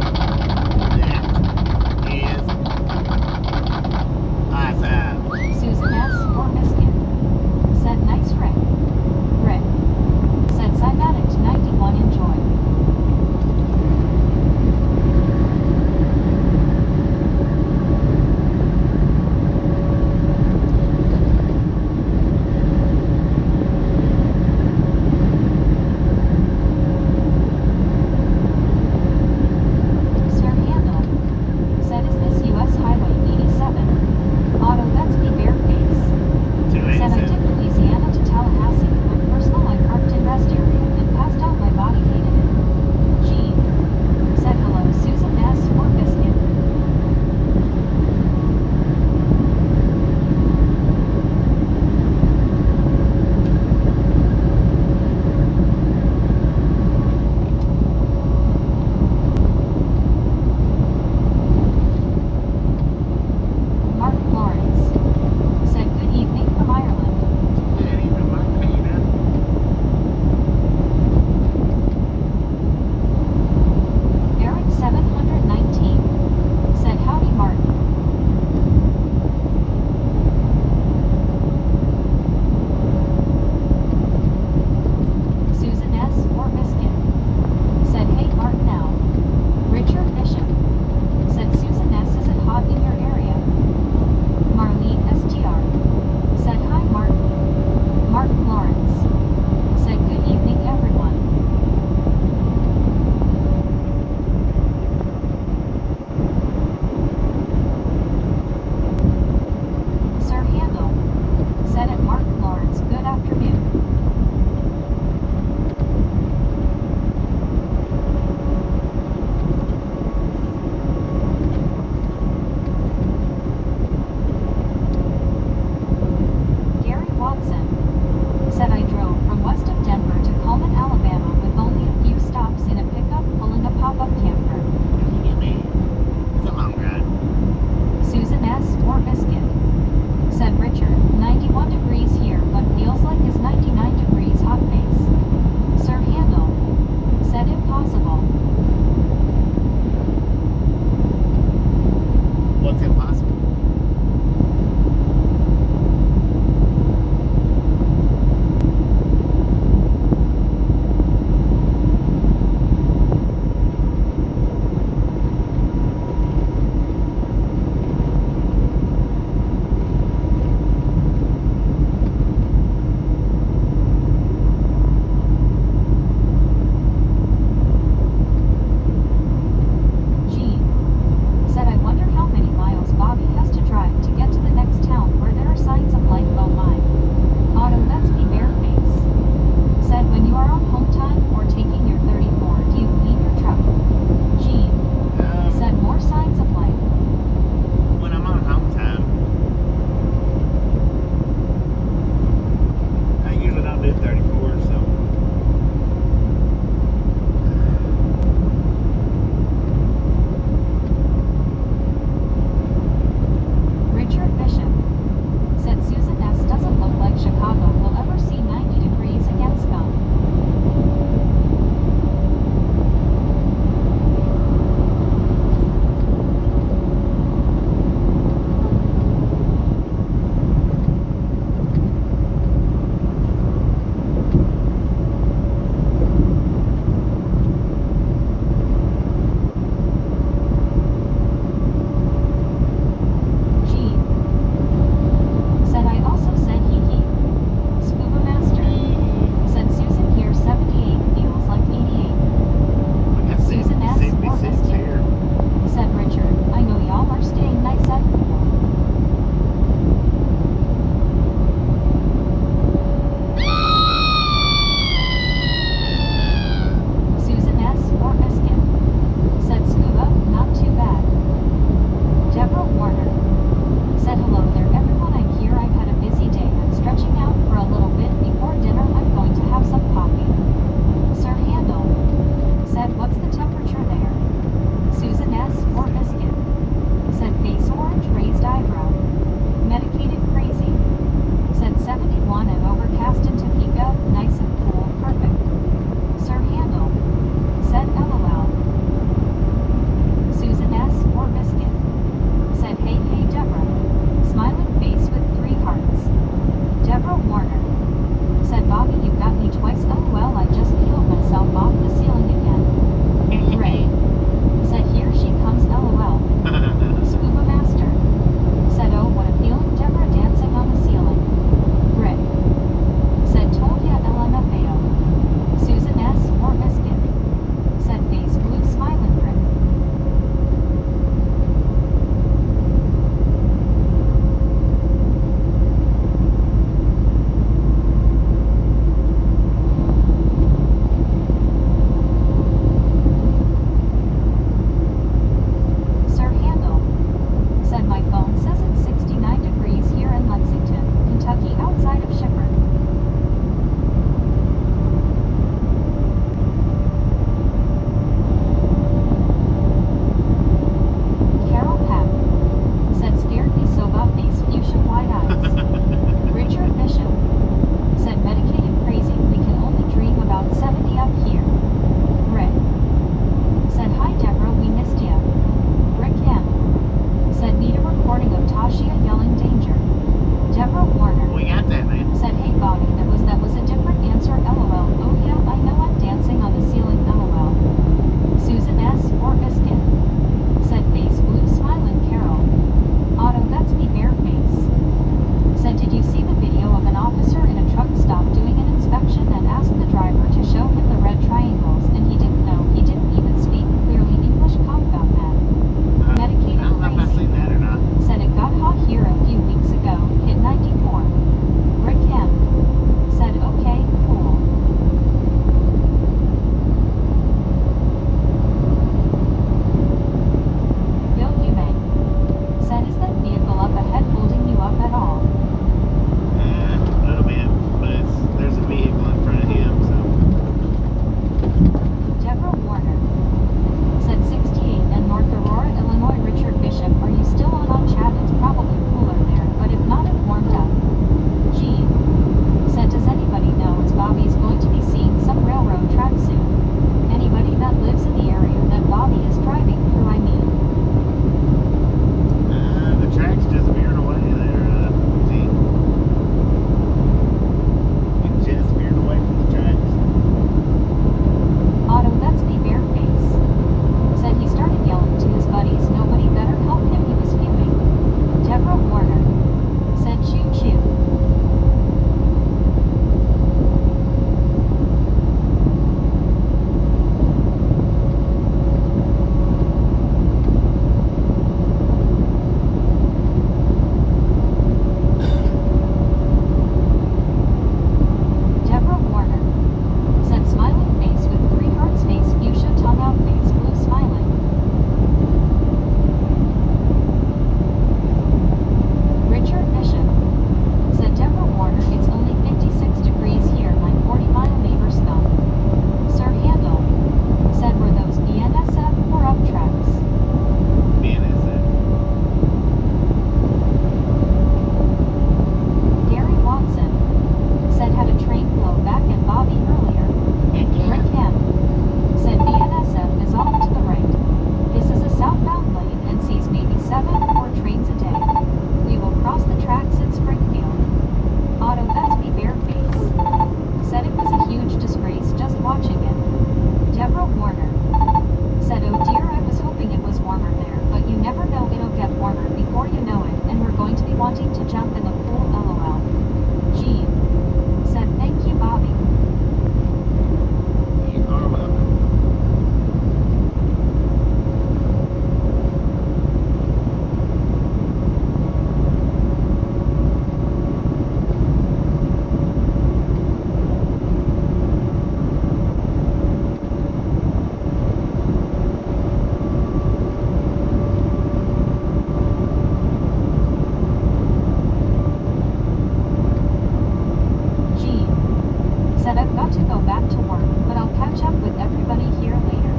S3: to go back to work, but I'll catch up with everybody here later.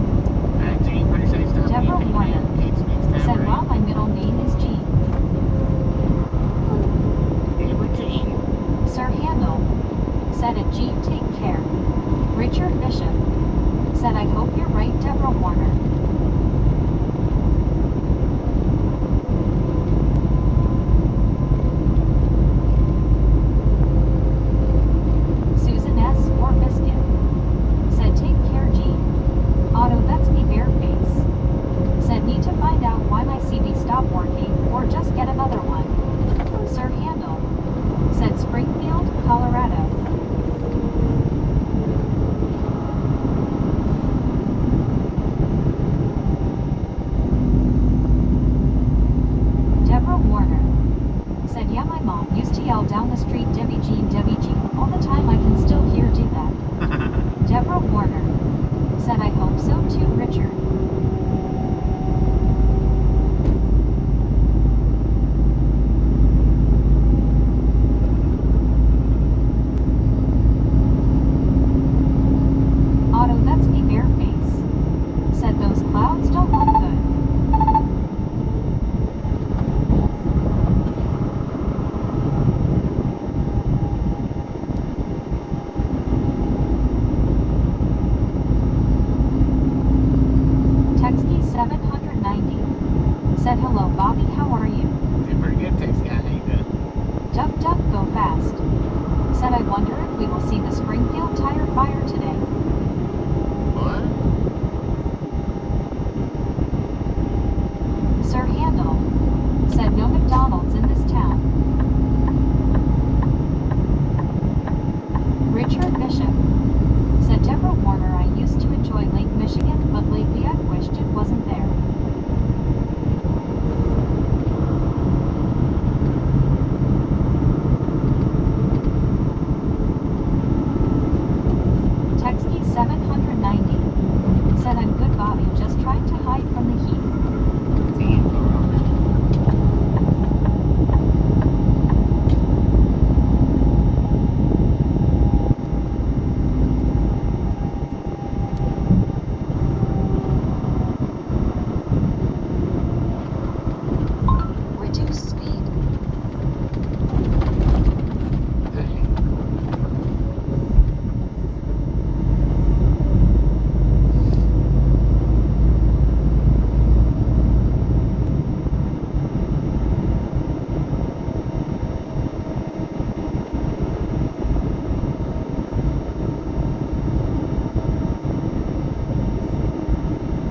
S1: Alright, Gene, better say stuff.
S3: Deborah
S1: You
S3: Warner
S1: can't kids next time,
S3: said,
S1: right?
S3: "Well, my middle name is Jean."
S1: Deborah Jean.
S3: Sir Handel said, "And Jean, take care." Richard Bishop said, "I hope you're right, Deborah Warner." Susan S. or Biscuit said, "Take care, Jean." Otto, that's me bareface said, "Need to find out why my CD stopped working, or just get another one." Sir Handel said, "Springfield, Colorado." Deborah Warner said, "Yeah, my mom used to yell down the street, Debbie Jean, all the time. I can still hear do that." Deborah Warner said, "I hope so too, Richard." Otto, that's me bareface said, "Those clouds don't look good." Texky 790 said, "Hello, Bobby, how are you?"
S1: Doing pretty good, text guy. How you doing?
S3: Duck Duck Go Fast said, "I wonder if we will see the Springfield tire fire today."
S1: What?
S3: Sir Handel said, "No McDonald's in this town." Richard Bishop said, "Deborah Warner, I used to enjoy Lake Michigan, but lately I've wished it wasn't there." Texky 790 said, "I'm good, Bobby, just trying to hide from the heat."
S1: Damn.
S3: Reduce speed.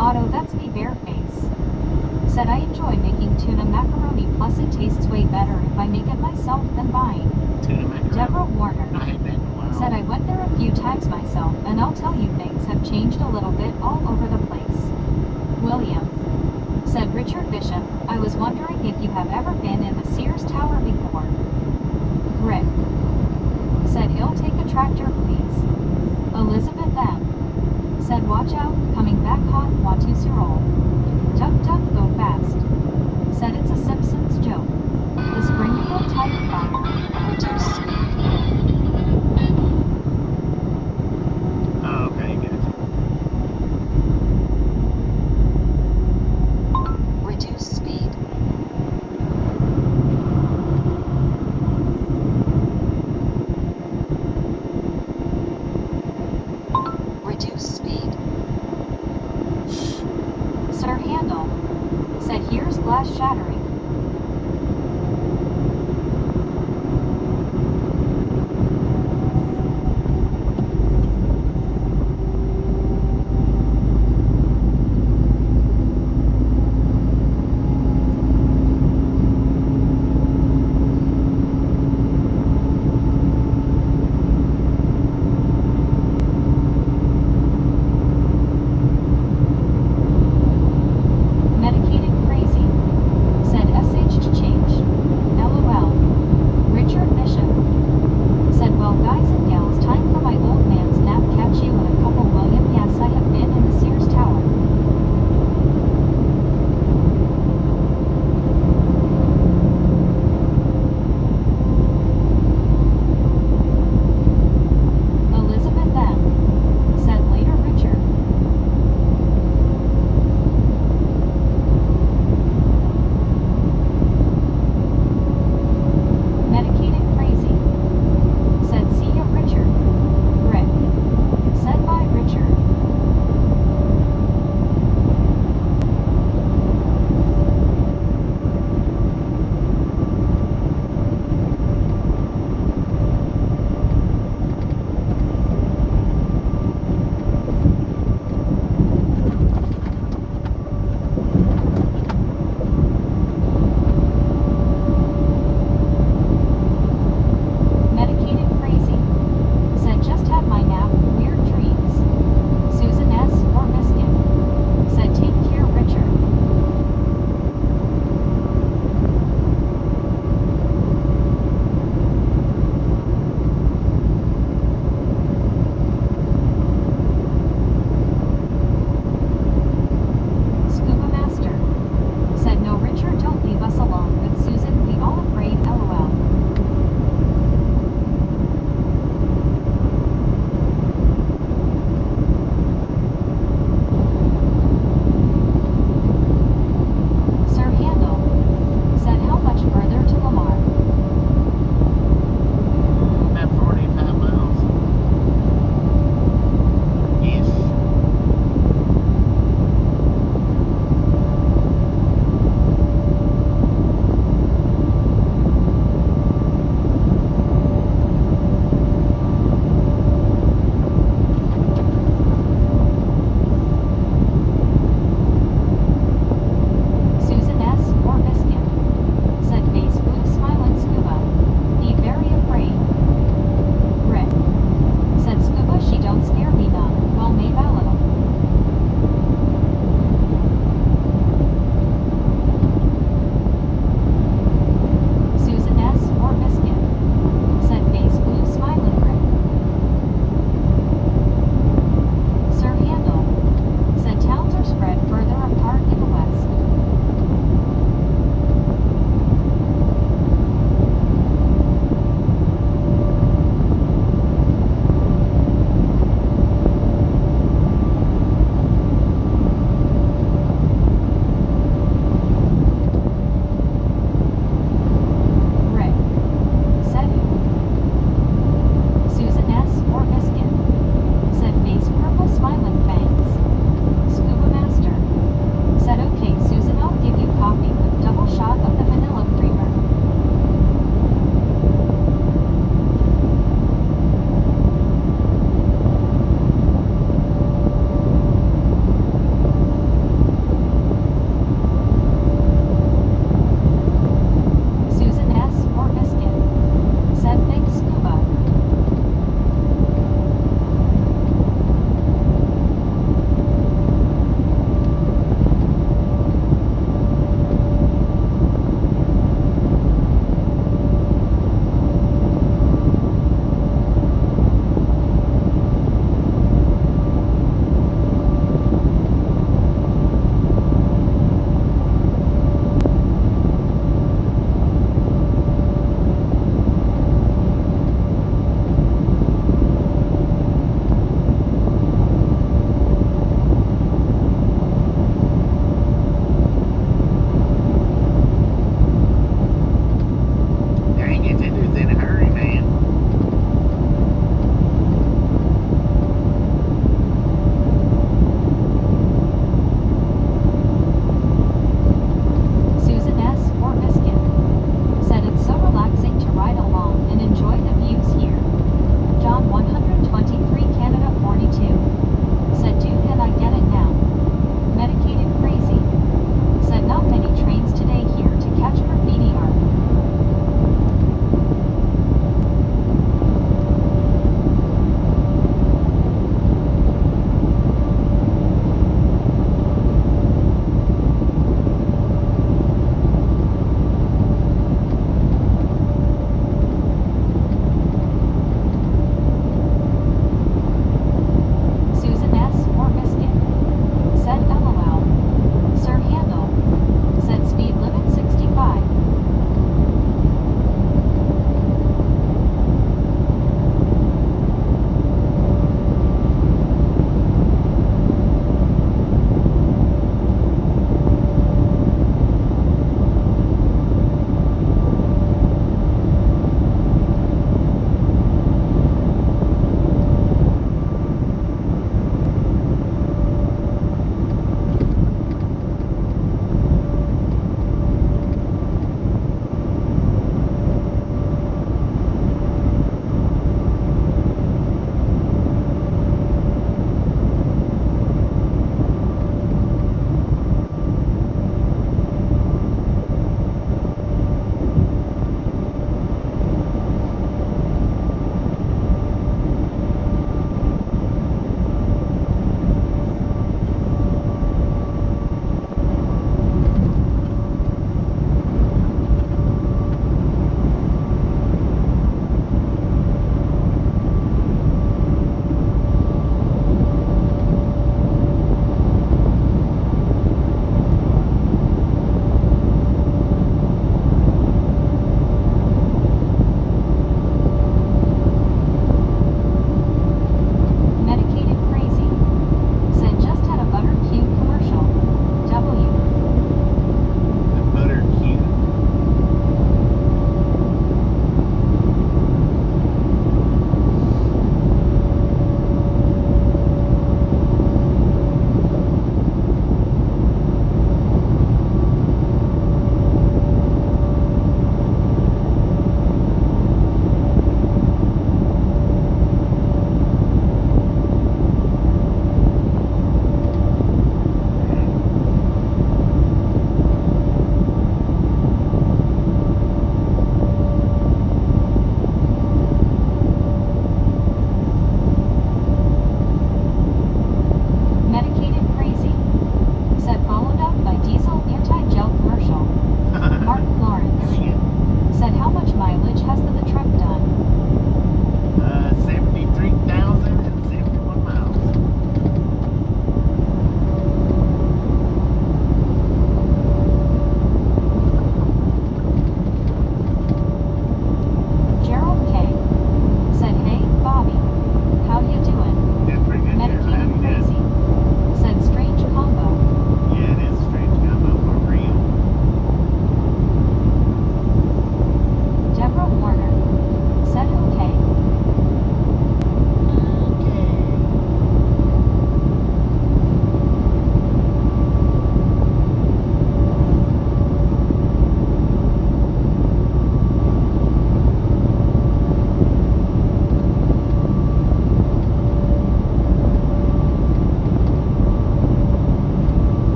S3: Otto, that's me bareface said, "I enjoy making tuna macaroni, plus it tastes way better if I make it myself than buying."
S1: Tuna macaroni.
S3: Deborah Warner
S1: I had that in a while.
S3: said, "I went there a few times myself, and I'll tell you, things have changed a little bit all over the place." William said, "Richard Bishop, I was wondering if you have ever been in the Sears Tower before." Rick said, "I'll take a tractor, please." Elizabeth M said, "Watch out, coming back hot, Watu Duck Duck Go Fast said, "It's a Simpsons joke. The Springfield tire fire." Reduce speed.
S1: Oh, okay, gotcha.
S3: Reduce speed. Reduce speed. Sir Handel said, "Here's glass shattering." Medicated Crazy said,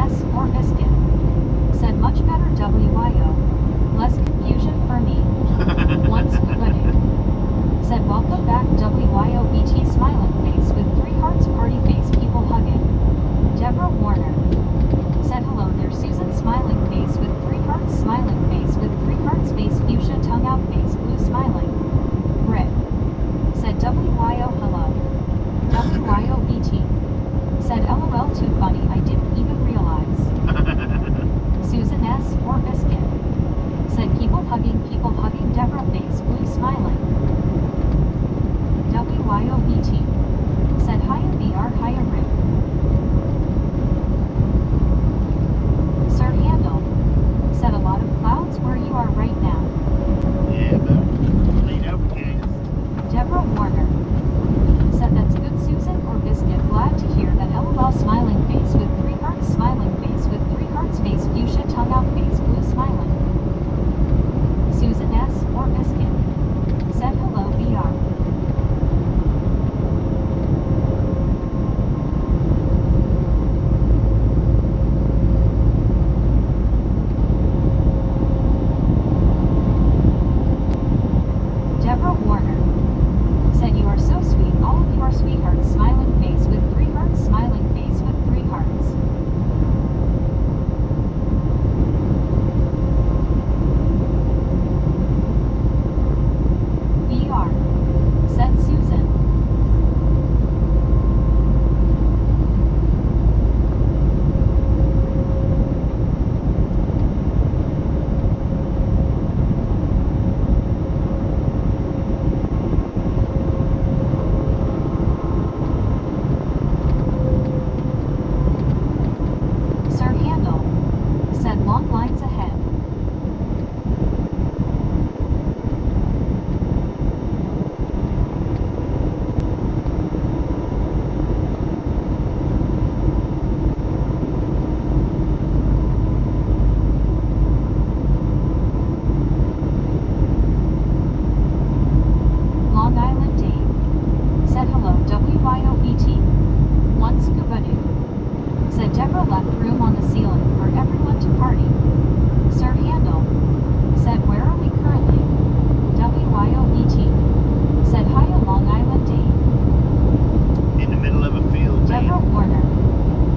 S3: S or biscuit. Said much better WIO. Less confusion for me. Once Ubuntu. Said welcome back WIOBT smiling face with 3 hearts party face people hugging. Deborah Warner. Said hello there Susan smiling face with 3 hearts smiling face with 3 hearts face fuchsia tongue out face blue smiling. Red. Said WIO hello. WIOBT. Said LOL too funny I didn't even realize. Susan S or biscuit. Said people hugging Deborah face blue smiling. WIOBT. Said hiya VR hiya Rick. Sir Handel. Said a lot of clouds where you are right now.
S1: Yeah, but clean overcast.
S3: Deborah Warner. Said that's good Susan or biscuit glad to hear that LOL smiling face with 3 hearts smiling face with 3 hearts face fuchsia tongue out face blue smiling. Susan S or biscuit. Said hello VR. Deborah Warner. Said you are so sweet, all of you are sweethearts smiling face with 3 hearts smiling face with 3 hearts. VR. Said Susan. Sir Handel. Said long lines ahead. Long Island Dave. Said hello WIOBT. Once Kubadu. Said Deborah left room on the ceiling for everyone to party. Sir Handel. Said where are we currently? WIOBT. Said hiya Long Island Dave.
S1: In the middle of a field,
S3: Deborah
S1: man.
S3: Warner.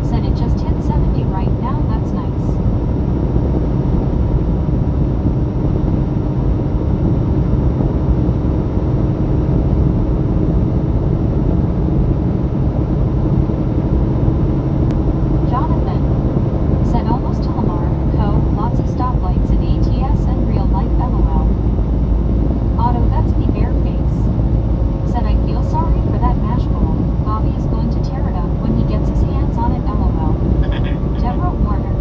S3: Said it just hit 70 right now, that's nice. Jonathan. Said almost to Lamar, Co. Lots of stoplights in ATS and real life LOL. Otto that's me bare face. Said I feel sorry for that mash bowl. Bobby is going to tear it up when he gets his hands on it LOL. Deborah Warner.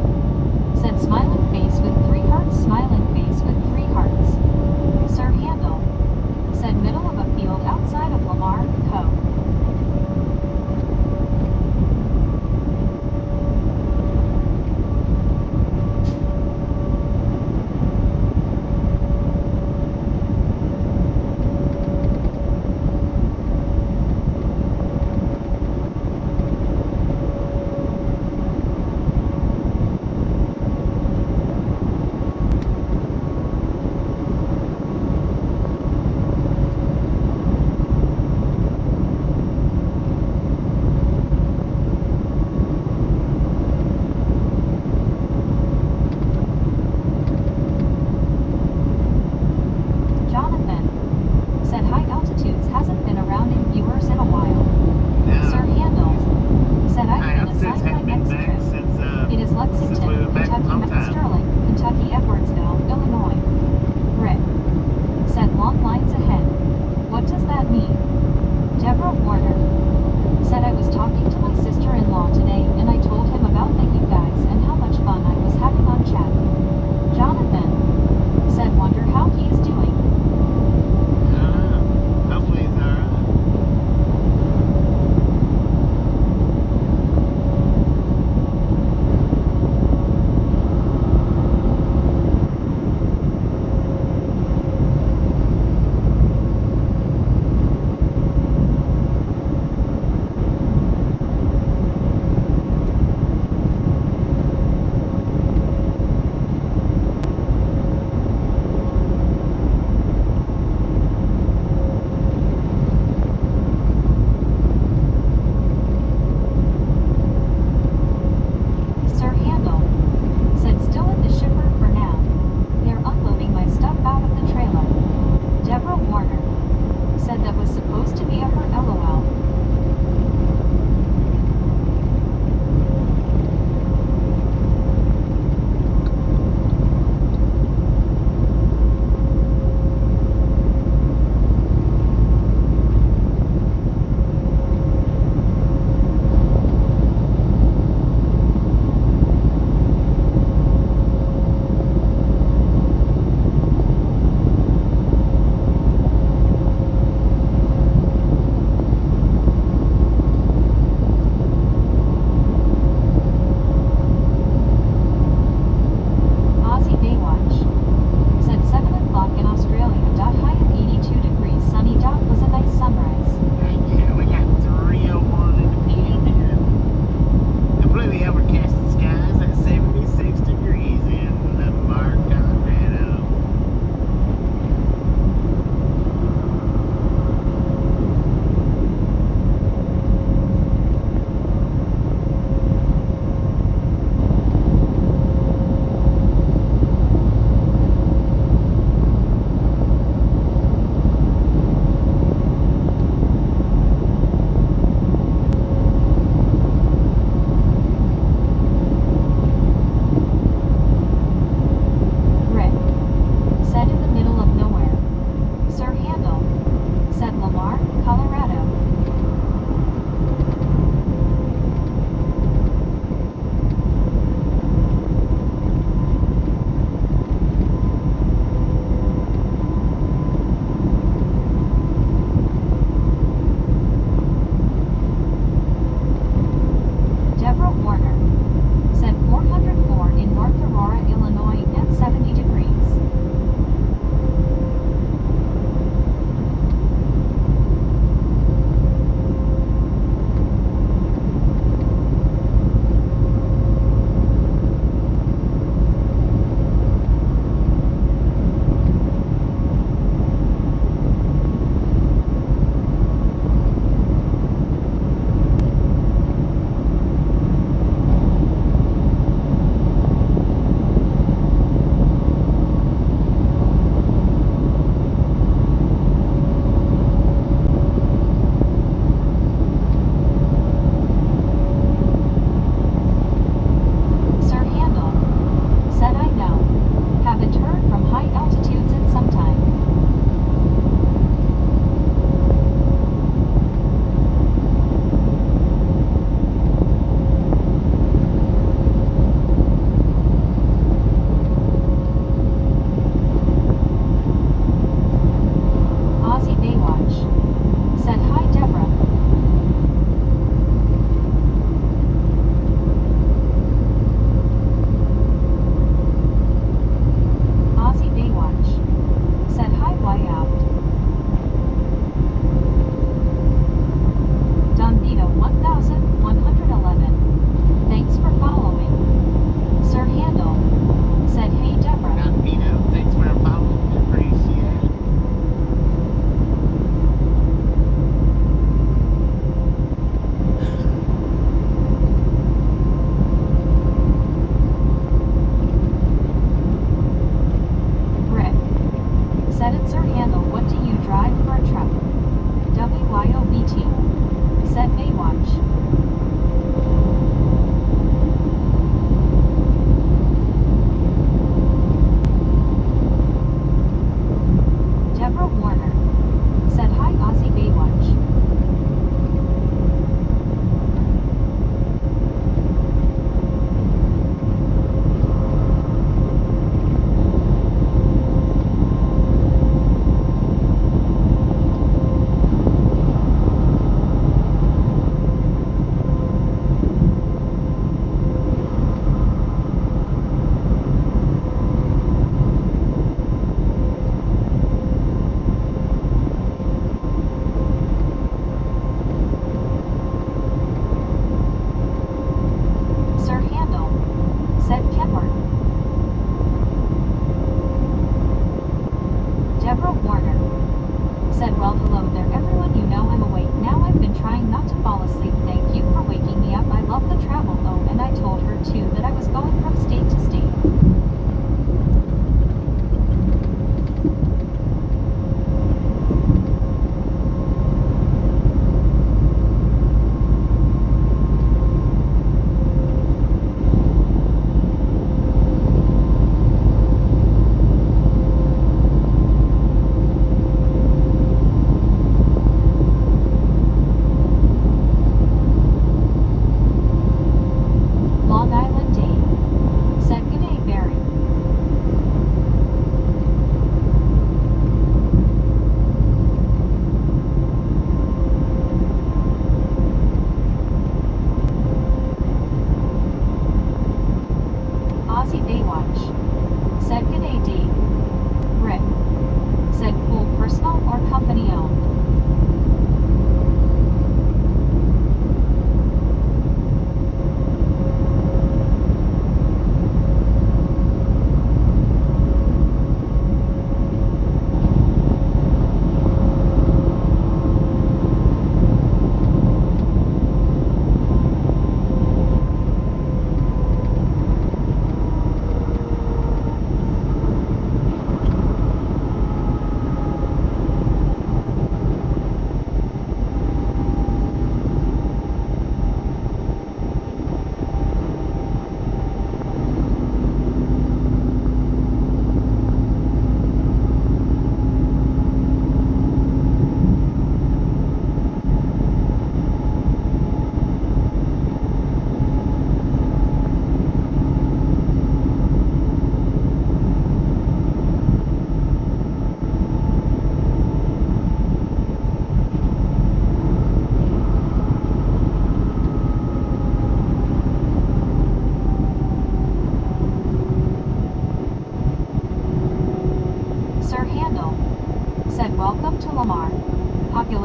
S3: Said smiling face with 3 hearts smiling face with 3 hearts. Sir Handel. Said middle of a field outside of Lamar, Co. Jonathan. Said high altitudes hasn't been around in viewers in a while. Sir Handel. Said I've been assigned my next trip. It is
S1: Since we
S3: Lexington,
S1: were back
S3: Kentucky,
S1: home
S3: Mount
S1: time.
S3: Sterling, Kentucky, Edwardsville, Illinois. Rick. Said long lines ahead. What does that mean? Deborah Warner. Said I was talking to my sister-in-law today and I told him about the you guys and how much fun I was having on chat. Jonathan. Said wonder how he is doing.
S1: Hopefully it's alright.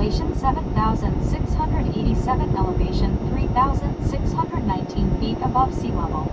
S3: elevation 7,687, elevation 3,619 feet above sea level.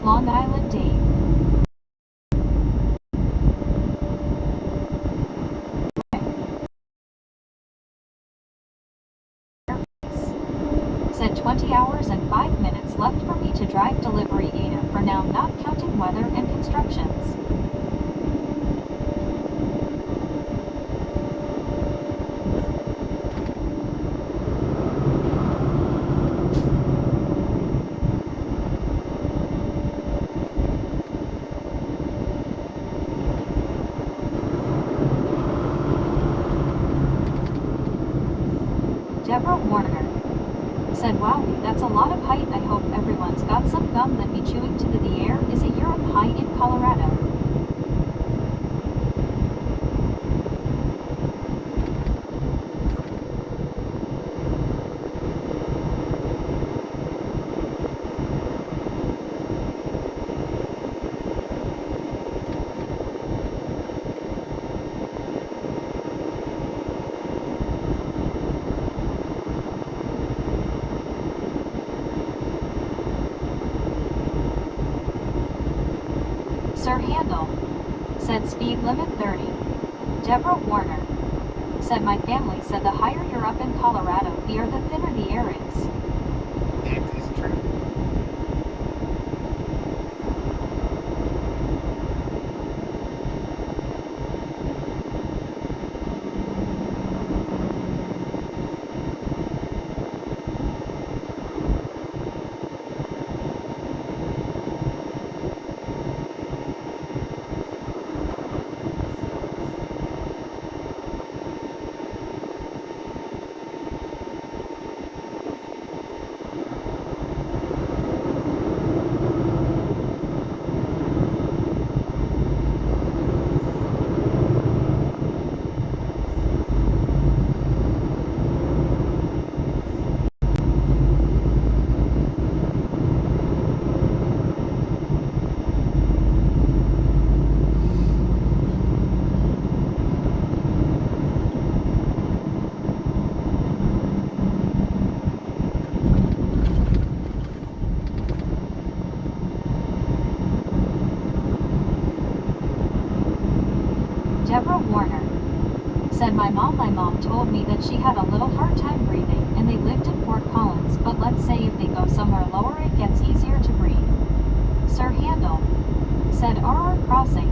S3: Long Island Dave. Said 20 hours and 5 minutes left for me to drive delivery Ada for now, not counting weather and constructions. Deborah Warner said, wow, that's a lot of height. I hope everyone's got some gum that be chewing to the air. Is it Europe high in Colorado? Sir Handel said speed limit 30. Deborah Warner said my family said the higher you're up in Colorado, the thinner the air is.
S1: That is true.
S3: Deborah Warner said my mom told me that she had a little hard time breathing and they lived in Fort Collins, but let's say if they go somewhere lower it gets easier to breathe. Sir Handel said RR crossing.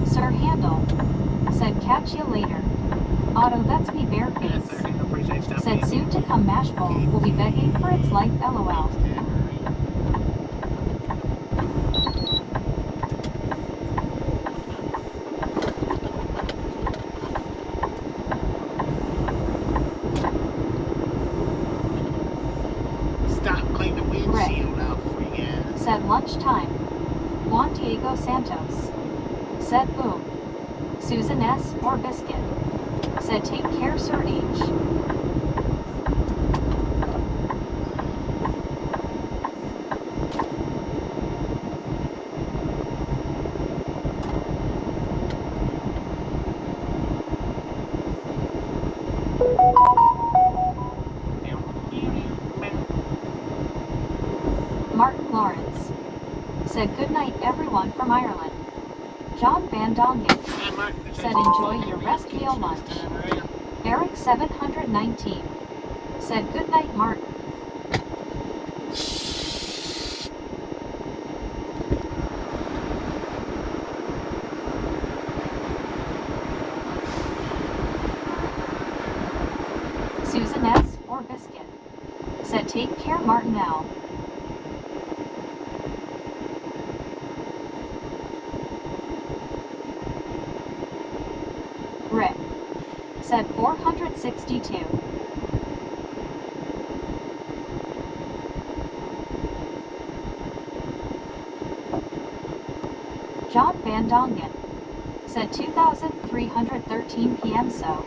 S3: Sir Handel said catch you later. Otto, that's me bare
S1: Yes,
S3: face.
S1: sir. I appreciate you
S3: Said soon to come Mashbowl will be begging for its life, LOL.
S1: Stop cleaning the windshield out for you guys.
S3: Said lunchtime. Diego Santos. Said boom. Susan S. or biscuit. Said take care, Sir H. Mark Lawrence. Said good night everyone from Ireland. John Van Dongen. Said enjoy your rest meal lunch. Eric 719. Said good night Mark. Susan S. or biscuit. Said take care Martin L. Rick. Said 462. John Van Dongen. Said 2313 p.m. so.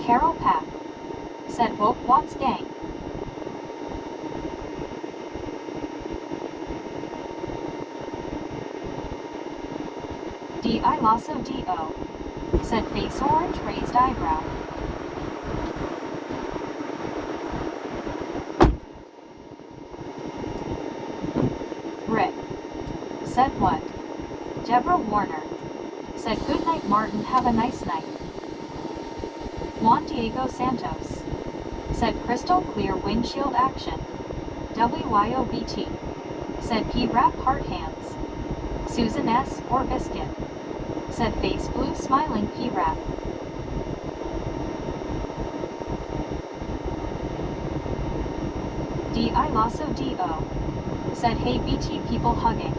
S3: Carol Pack. Said woke Watts gang. D.I. Lasso D.O. Said face orange raised eyebrow. Rick. Said what? Deborah Warner. Said good night Martin, have a nice night. Juan Diego Santos. Said crystal clear windshield action. WYOBT. Said P-Rap heart hands. Susan S. or biscuit. Said face blue smiling P-Rap. D.I. Lasso D.O. Said hey BT people hugging.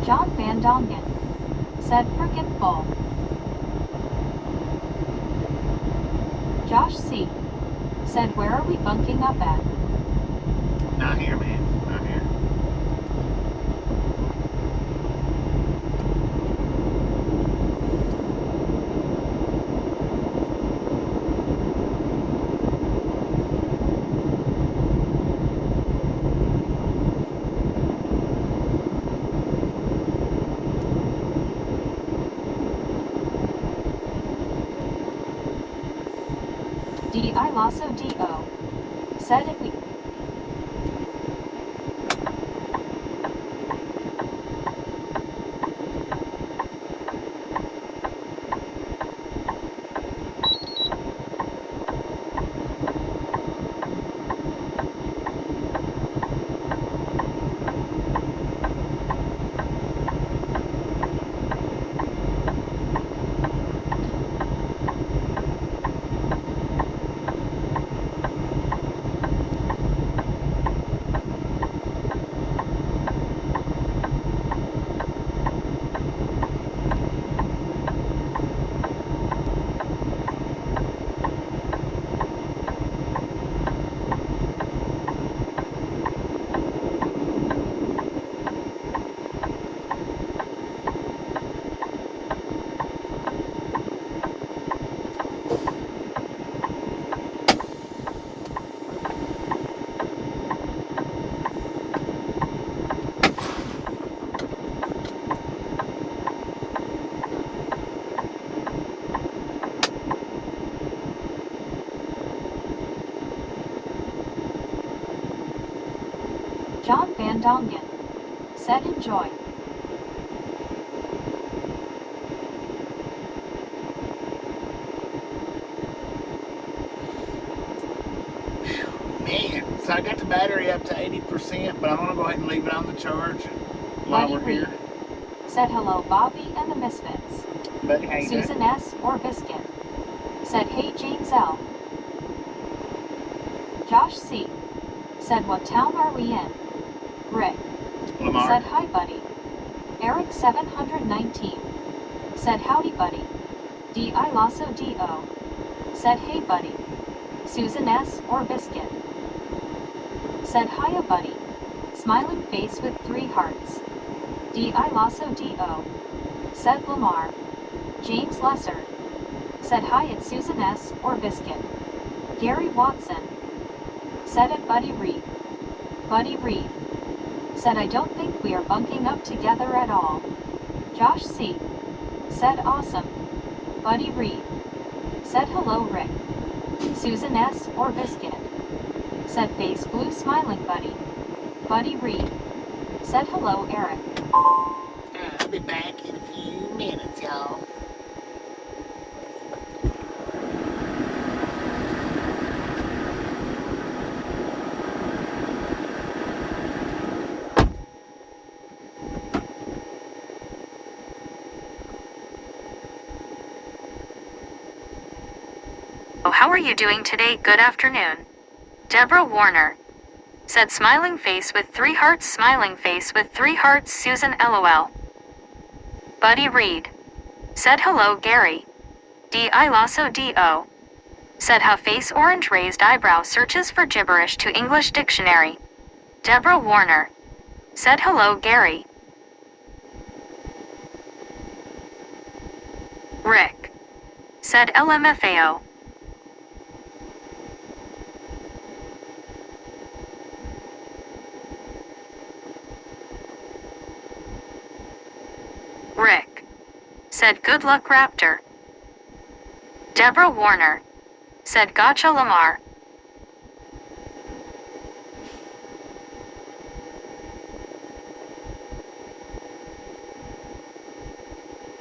S3: John Van Dongen. Said forgetful. Josh C. Said where are we bunking up at?
S1: Not here, man. Not here.
S3: D.I. Lasso D.O. Said if we... John Van Dongen. Said enjoy.
S1: Man, so I got the battery up to 80%, but I'm gonna go ahead and leave it on the charge while
S3: Buddy
S1: we're here.
S3: Reed. Said hello Bobby and the Misfits.
S1: Buddy, how you doing?
S3: Susan S. or Biscuit. Said hey James L. Josh C. Said what town are we in? Rick.
S1: Lamar.
S3: Said hi buddy. Eric 719. Said howdy buddy. D.I. Lasso D.O. Said hey buddy. Susan S. or Biscuit. Said hiya buddy. Smiling face with 3 hearts. D.I. Lasso D.O. Said Lamar. James Lesser. Said hi it's Susan S. or Biscuit. Gary Watson. Said it Buddy Reed. Buddy Reed. Said I don't think we are bunking up together at all. Josh C. Said awesome. Buddy Reed. Said hello Rick. Susan S. or Biscuit. Said face blue smiling buddy. Buddy Reed. Said hello Eric.
S1: I'll be back in a few minutes, y'all.
S2: How are you doing today? Good afternoon. Deborah Warner. Said smiling face with 3 hearts, smiling face with 3 hearts, Susan LOL. Buddy Reed. Said hello Gary. D.I. Lasso D.O. Said how face orange raised eyebrow searches for gibberish to English dictionary. Deborah Warner. Said hello Gary. Rick. Said LMFAO. Rick. Said good luck Raptor. Deborah Warner. Said gotcha Lamar.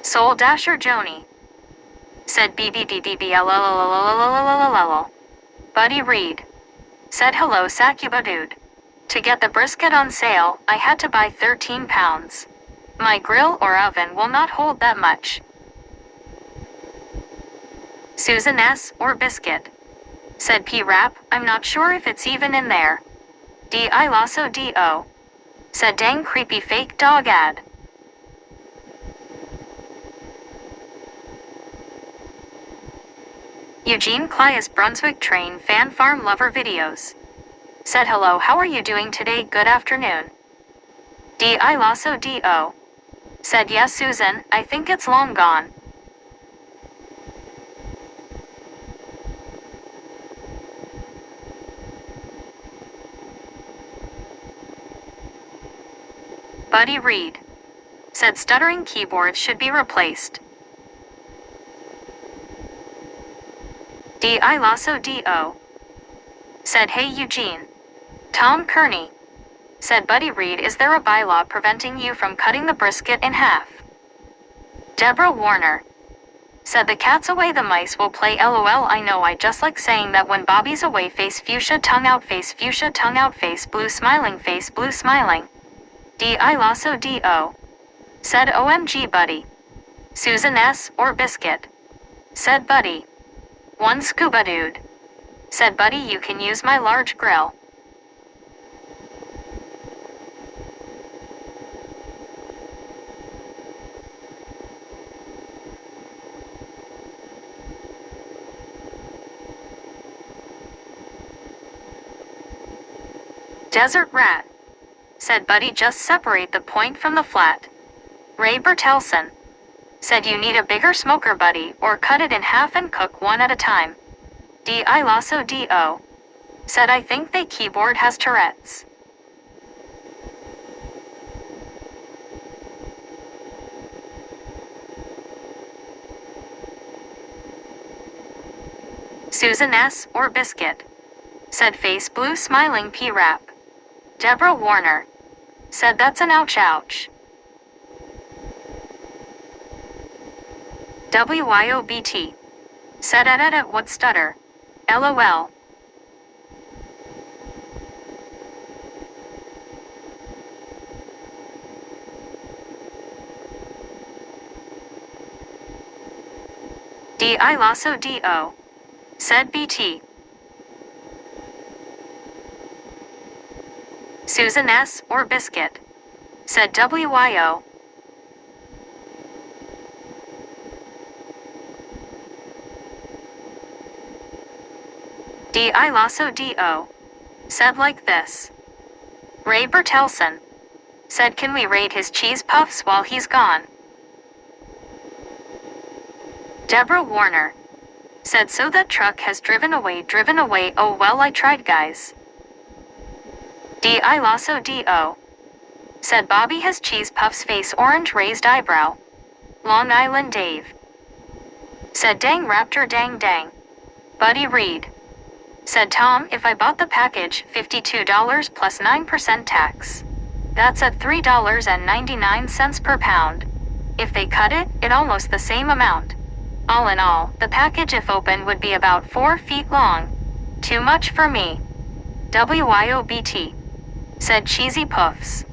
S2: Soul Dasher Joni. Said BBDDBLLLLLLLLLL. Buddy Reed. Said hello Sacuba dude. To get the brisket on sale, I had to buy 13 pounds. My grill or oven will not hold that much. Susan S. or Biscuit. Said P-Rap, I'm not sure if it's even in there. D.I. Lasso D.O. Said dang creepy fake dog ad. Eugene Clias Brunswick Train Fan Farm Lover Videos. Said hello how are you doing today? Good afternoon. D.I. Lasso D.O. Said yes Susan, I think it's long gone. Buddy Reed. Said stuttering keyboards should be replaced. D.I. Lasso D.O. Said hey Eugene. Tom Kearney. Said Buddy Reed is there a bylaw preventing you from cutting the brisket in half? Deborah Warner. Said the cat's away the mice will play LOL I know I just like saying that when Bobby's away face fuchsia tongue out face blue smiling D.I. Lasso D.O. Said OMG Buddy. Susan S. or Biscuit. Said Buddy. One scuba dude. Said Buddy you can use my large grill. Desert Rat. Said Buddy just separate the point from the flat. Ray Bertelson. Said you need a bigger smoker Buddy or cut it in half and cook one at a time. D.I. Lasso D.O. Said I think they keyboard has Tourette's. Susan S. or Biscuit. Said face blue smiling P-Rap. Deborah Warner. Said that's an ouch ouch. WYOBT. Said at what stutter. LOL. DI Lasso DO. Said BT. Susan S. or Biscuit. Said WYO. DI Lasso DO. Said like this. Ray Bertelson. Said can we raid his cheese puffs while he's gone? Deborah Warner. Said so that truck has driven away, oh well I tried guys. DI Lasso DO. Said Bobby has cheese puffs face orange raised eyebrow. Long Island Dave. Said dang Raptor dang dang. Buddy Reed. Said Tom if I bought the package $52 plus 9% tax. That's at $3.99 per pound. If they cut it, it almost the same amount. All in all, the package if open would be about 4 feet long. Too much for me. WYOBT. Said cheesy puffs.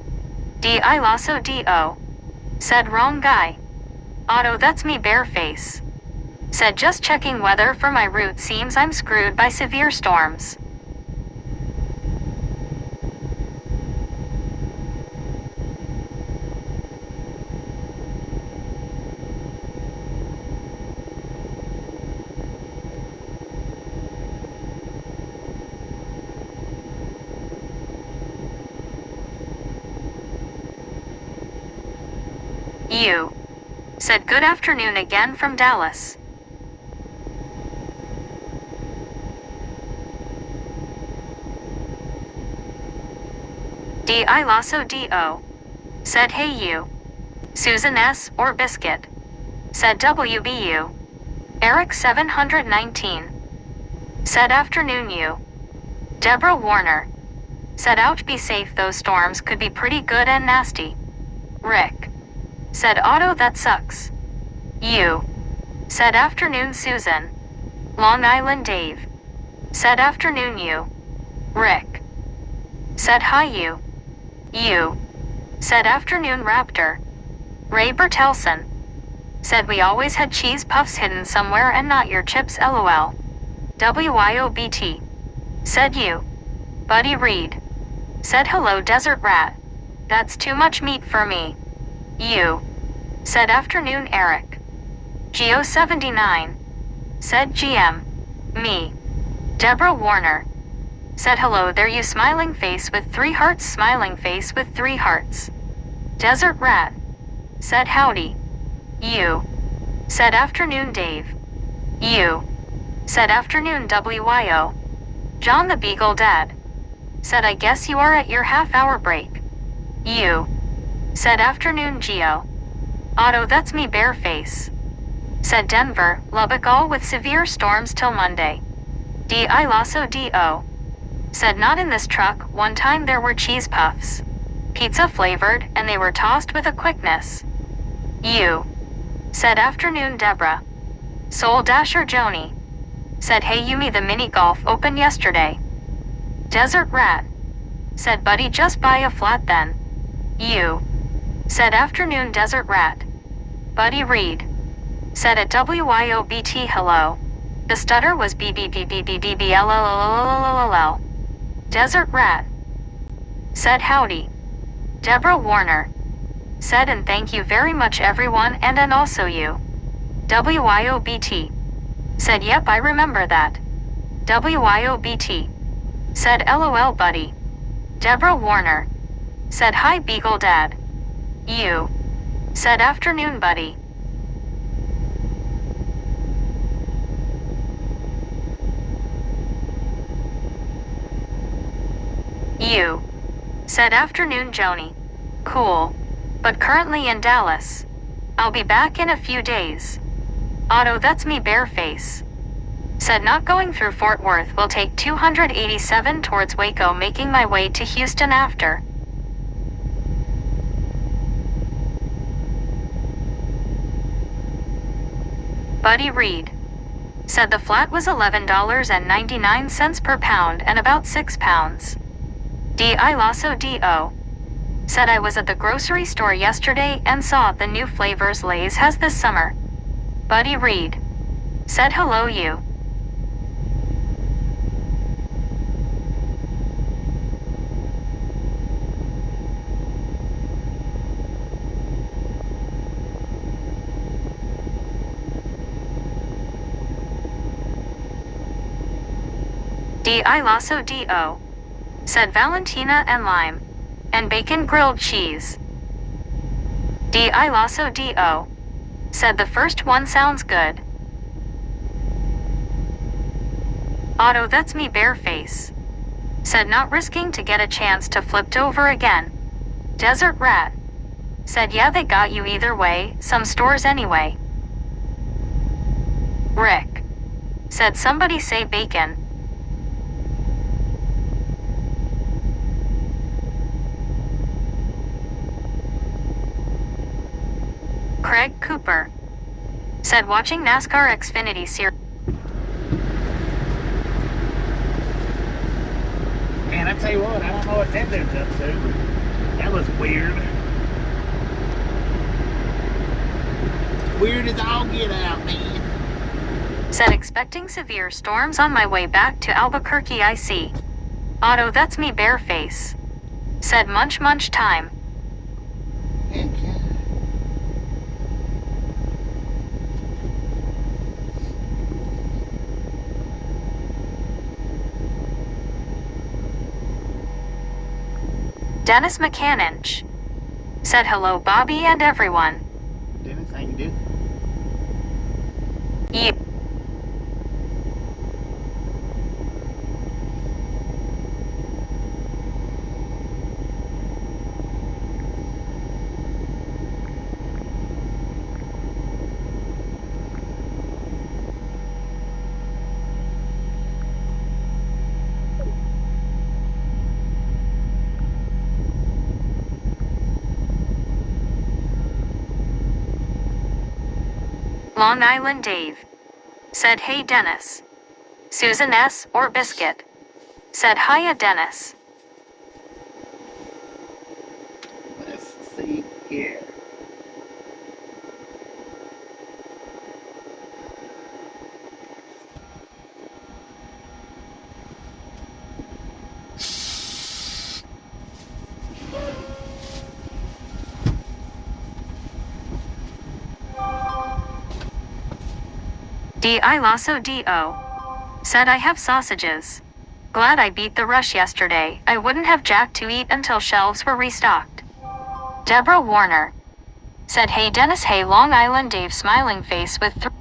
S2: DI Lasso DO. Said wrong guy. Otto that's me bareface. Said just checking weather for my route seems I'm screwed by severe storms. You. Said good afternoon again from Dallas. DI Lasso DO. Said hey you. Susan S. or Biscuit. Said WBU. Eric 719. Said afternoon you. Deborah Warner. Said ouch be safe those storms could be pretty good and nasty. Rick. Said Otto that sucks. You. Said afternoon Susan. Long Island Dave. Said afternoon you. Rick. Said hi you. You. Said afternoon Raptor. Ray Bertelson. Said we always had cheese puffs hidden somewhere and not your chips LOL. WYOBT. Said you. Buddy Reed. Said hello Desert Rat. That's too much meat for me. You. Said afternoon Eric. Geo79. Said GM. Me. Deborah Warner. Said hello there you smiling face with 3 hearts smiling face with 3 hearts. Desert Rat. Said howdy. You. Said afternoon Dave. You. Said afternoon WYO. John the Beagle Dad. Said I guess you are at your half-hour break. You. Said afternoon Geo. Otto that's me bareface. Said Denver, Lubbock all with severe storms till Monday. DI Lasso DO. Said not in this truck, one time there were cheese puffs. Pizza flavored and they were tossed with a quickness. You. Said afternoon Deborah. Soul Dasher Joni. Said hey you me the mini golf open yesterday. Desert Rat. Said buddy just buy a flat then. You. Said afternoon Desert Rat. Buddy Reed. Said at WYOBT hello. The stutter was BBBBBBBLLLLLLL. Desert Rat. Said howdy. Deborah Warner. Said and thank you very much everyone and also you. WYOBT. Said yep I remember that. WYOBT. Said LOL buddy. Deborah Warner. Said hi Beagle Dad. You. Said afternoon buddy. You. Said afternoon Joni. Cool. But currently in Dallas. I'll be back in a few days. Otto that's me bareface. Said not going through Fort Worth, will take 287 towards Waco, making my way to Houston after. Buddy Reed. Said the flat was $11.99 per pound and about 6 pounds. D.I. Lasso D.O. Said I was at the grocery store yesterday and saw the new flavors Lay's has this summer. Buddy Reed. Said hello you. D.I. Lasso D.O. Said Valentina and lime. And bacon grilled cheese. D.I. Lasso D.O. Said the first one sounds good. Otto, that's me bareface. Said not risking to get a chance to flipped over again. Desert Rat. Said yeah, they got you either way, some stores anyway. Rick. Said somebody say bacon. Craig Cooper. Said watching NASCAR Xfinity Series.
S1: Man, I tell you what, I don't know what that dude's up to. That was weird. Weird as all get out, man.
S2: Said expecting severe storms on my way back to Albuquerque, I see. Otto, that's me bareface. Said munch time.
S1: Okay.
S2: Dennis McCannich. Said hello Bobby and everyone.
S1: Dennis, how you do?
S2: You. Long Island Dave. Said hey Dennis. Susan S. or Biscuit. Said hiya Dennis.
S1: Let's see here.
S2: D.I. Lasso D.O. Said I have sausages. Glad I beat the rush yesterday. I wouldn't have jack to eat until shelves were restocked. Deborah Warner. Said hey Dennis, hey Long Island Dave, smiling face with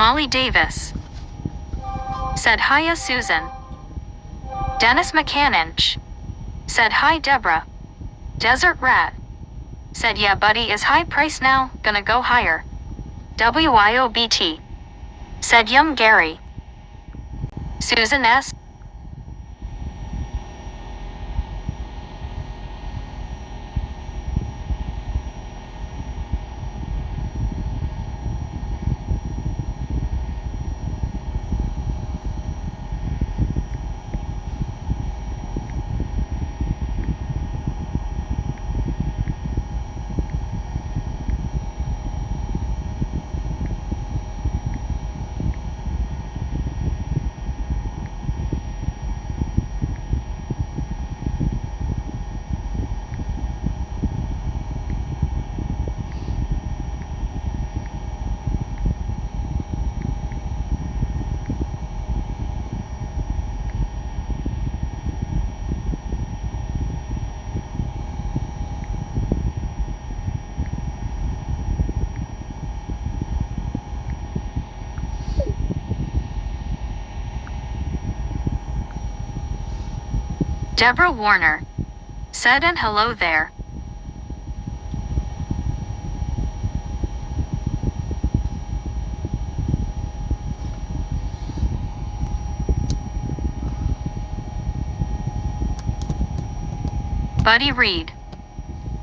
S2: Molly Davis. Said hiya Susan. Dennis McCannich. Said hi Deborah. Desert Rat. Said yeah buddy is high price now, gonna go higher. WIOBT. Said yum Gary. Susan S. Deborah Warner said, and hello there. Buddy Reed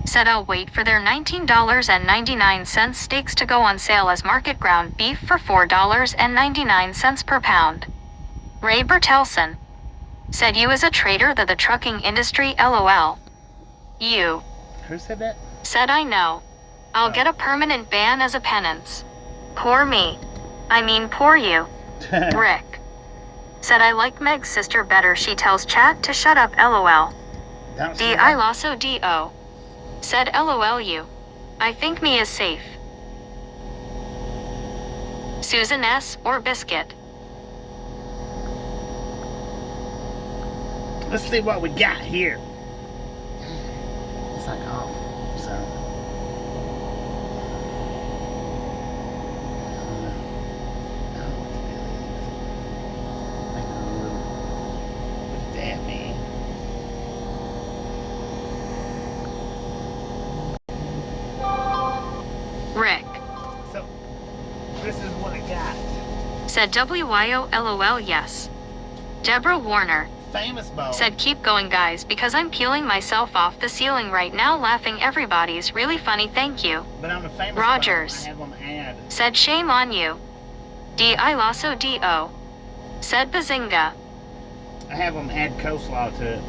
S2: said, I'll wait for their $19.99 steaks to go on sale as market ground beef for $4.99 per pound. Ray Bertelson said, you as a trader to the trucking industry, LOL. You
S1: Who said that?
S2: said, I know. I'll get a permanent ban as a penance. Poor me. I mean, poor you. Rick said, I like Meg's sister better. She tells chat to shut up, LOL. D.I. Lasso D.O. said, LOL you. I think me is safe. Susan S. or Biscuit.
S1: Let's see what we got here. It's like off, so. What does that mean?
S2: Rick
S1: So, this is what I got.
S2: said, WYO LOL yes. Deborah Warner
S1: Famous bowl.
S2: said, keep going guys because I'm peeling myself off the ceiling right now laughing. Everybody's really funny, thank you.
S1: But on the famous
S2: Rogers
S1: bowl, I have them add.
S2: said, shame on you. D.I. Lasso D.O. said, bazinga.
S1: I have them add coleslaw to it.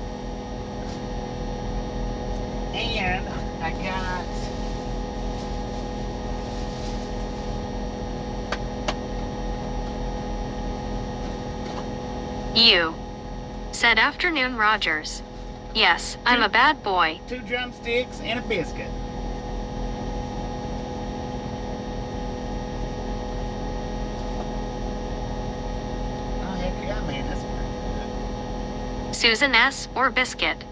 S1: And I got
S2: You said, afternoon Rogers. Yes, I'm a bad boy.
S1: 2 drumsticks and a biscuit. Oh heck yeah, man, that's pretty good.
S2: Susan S. or Biscuit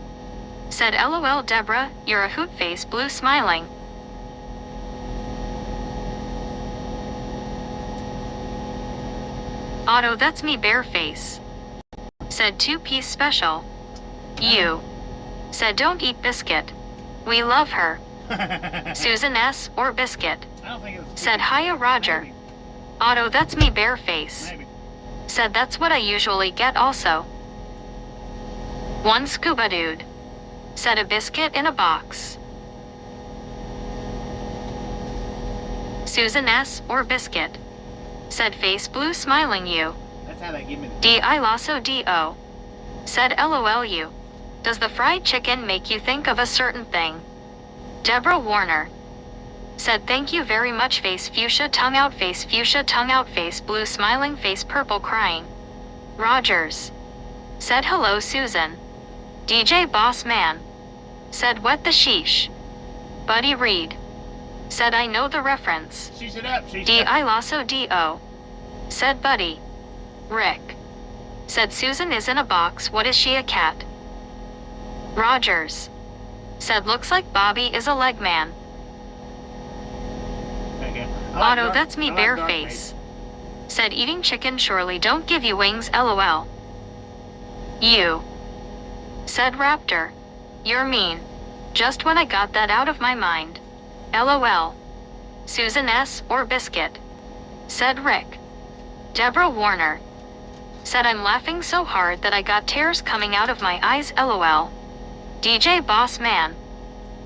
S2: said, LOL Deborah, you're a hoot face blue smiling. Otto, that's me bare face said, 2-piece special. You said, don't eat Biscuit. We love her. Susan S. or Biscuit
S1: I don't think it was
S2: said, hiya Roger.
S1: Maybe.
S2: Otto, that's me bare face
S1: Maybe.
S2: said, that's what I usually get also. One scuba dude said, a biscuit in a box. Susan S. or Biscuit said, face blue smiling you.
S1: That's how they give me the
S2: D.I. Lasso D.O. said, LOL you. Does the fried chicken make you think of a certain thing? Deborah Warner said, thank you very much face fuchsia tongue out face fuchsia tongue out face blue smiling face purple crying. Rogers said, hello Susan. DJ Boss Man said, what the sheesh. Buddy Reed said, I know the reference.
S1: Sheesh it up, sheesh it up.
S2: D.I. Lasso D.O. said, Buddy. Rick said, Susan is in a box, what is she, a cat? Rogers said, looks like Bobby is a leg man.
S1: Okay. I like
S2: Otto,
S1: dark-
S2: that's me
S1: I like
S2: bare
S1: dark
S2: face said, eating chicken surely don't give you wings, LOL. You said, Raptor, you're mean. Just when I got that out of my mind. LOL. Susan S. or Biscuit said, Rick. Deborah Warner said, I'm laughing so hard that I got tears coming out of my eyes, LOL. DJ Boss Man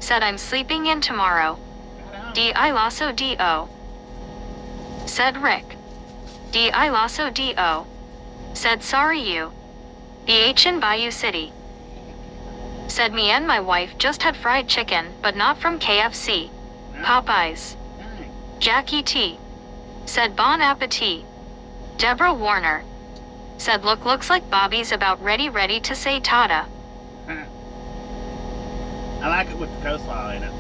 S2: said, I'm sleeping in tomorrow. D.I. Lasso D.O. said, Rick. D.I. Lasso D.O. said, sorry you. BH in Bayou City said, me and my wife just had fried chicken, but not from KFC. Popeyes.
S1: Dang.
S2: Jackie T said, bon appetit. Deborah Warner said, looks like Bobby's about ready to say Tata.
S1: I like it with the coleslaw in it.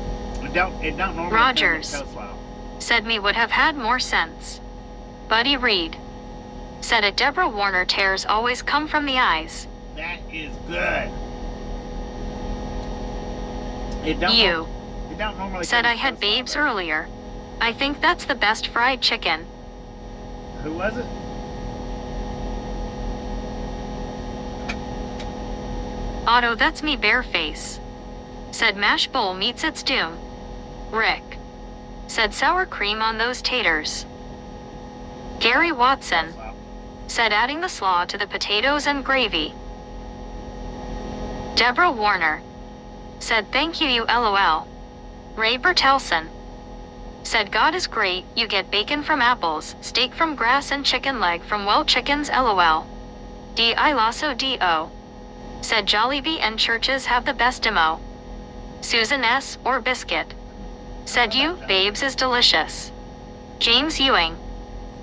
S1: It don't normally
S2: Rogers
S1: come with coleslaw.
S2: said, me would have had more sense. Buddy Reed said, a Deborah Warner tears always come from the eyes.
S1: That is good. It don't
S2: You
S1: it don't normally
S2: said,
S1: come
S2: I
S1: with
S2: had
S1: coleslaw,
S2: babes
S1: though.
S2: earlier. I think that's the best fried chicken.
S1: Who was it?
S2: Otto, that's me bare face. Said mash bowl meets its doom. Rick. Said sour cream on those taters. Gary Watson. Said adding the slaw to the potatoes and gravy. Deborah Warner. Said thank you LOL. Ray Bertelson. Said God is great, you get bacon from apples, steak from grass and chicken leg from well chickens LOL. D.I. Lasso D.O. Said Jollibee and churches have the best demo. Susan S. or biscuit. Said you, babes is delicious. James Ewing.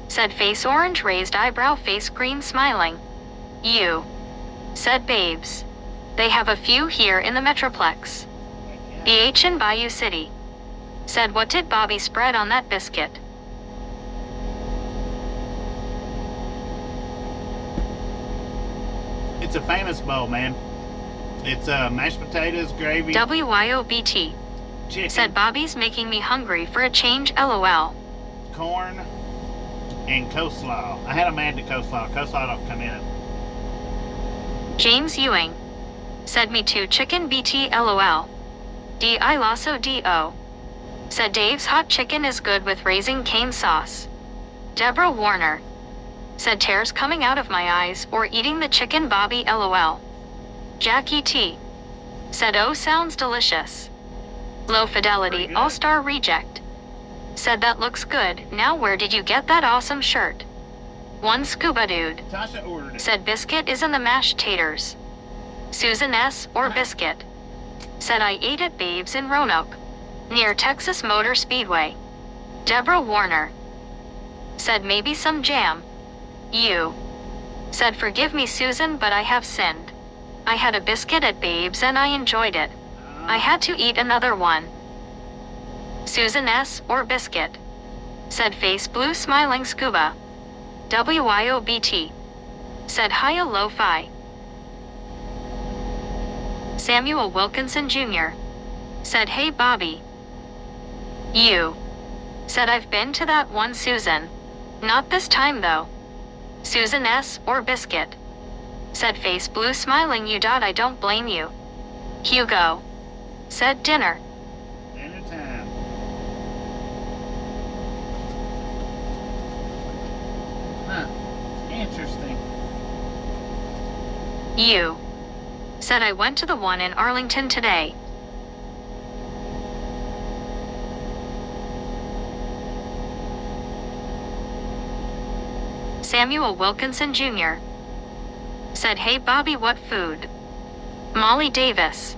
S2: Said face orange raised eyebrow face green smiling. You. Said babes. They have a few here in the Metroplex. BH in Bayou City. Said what did Bobby spread on that biscuit?
S1: It's a famous bowl, man. It's mashed potatoes, gravy,
S2: WYOBT.
S1: chicken,
S2: Said Bobby's making me hungry for a change LOL.
S1: corn, and coleslaw. I had them add the coleslaw. Coleslaw don't come in it.
S2: James Ewing. Said me too chicken BT LOL. D.I. Lasso D.O. Said Dave's hot chicken is good with Raising Cane sauce. Deborah Warner. Said tears coming out of my eyes or eating the chicken Bobby LOL. Jackie T. Said oh sounds delicious. Low Fidelity All-Star Reject. Said that looks good, now where did you get that awesome shirt? One Scuba Dude.
S1: Tasha ordered it.
S2: Said biscuit is in the mashed taters. Susan S. or biscuit. Said I ate at Babes in Roanoke, near Texas Motor Speedway. Deborah Warner. Said maybe some jam. You. Said forgive me Susan but I have sinned. I had a biscuit at Babes and I enjoyed it. I had to eat another one. Susan S. or biscuit. Said face blue smiling scuba. WYOBT. Said hiya lo-fi. Samuel Wilkinson Jr. Said hey Bobby. You. Said I've been to that one Susan. Not this time though. Susan S. or biscuit. Said face blue smiling you. I don't blame you. Hugo. Said dinner.
S1: Dinner time. Huh. Interesting.
S2: You. Said I went to the one in Arlington today. Samuel Wilkinson Jr. Said hey Bobby what food? Molly Davis.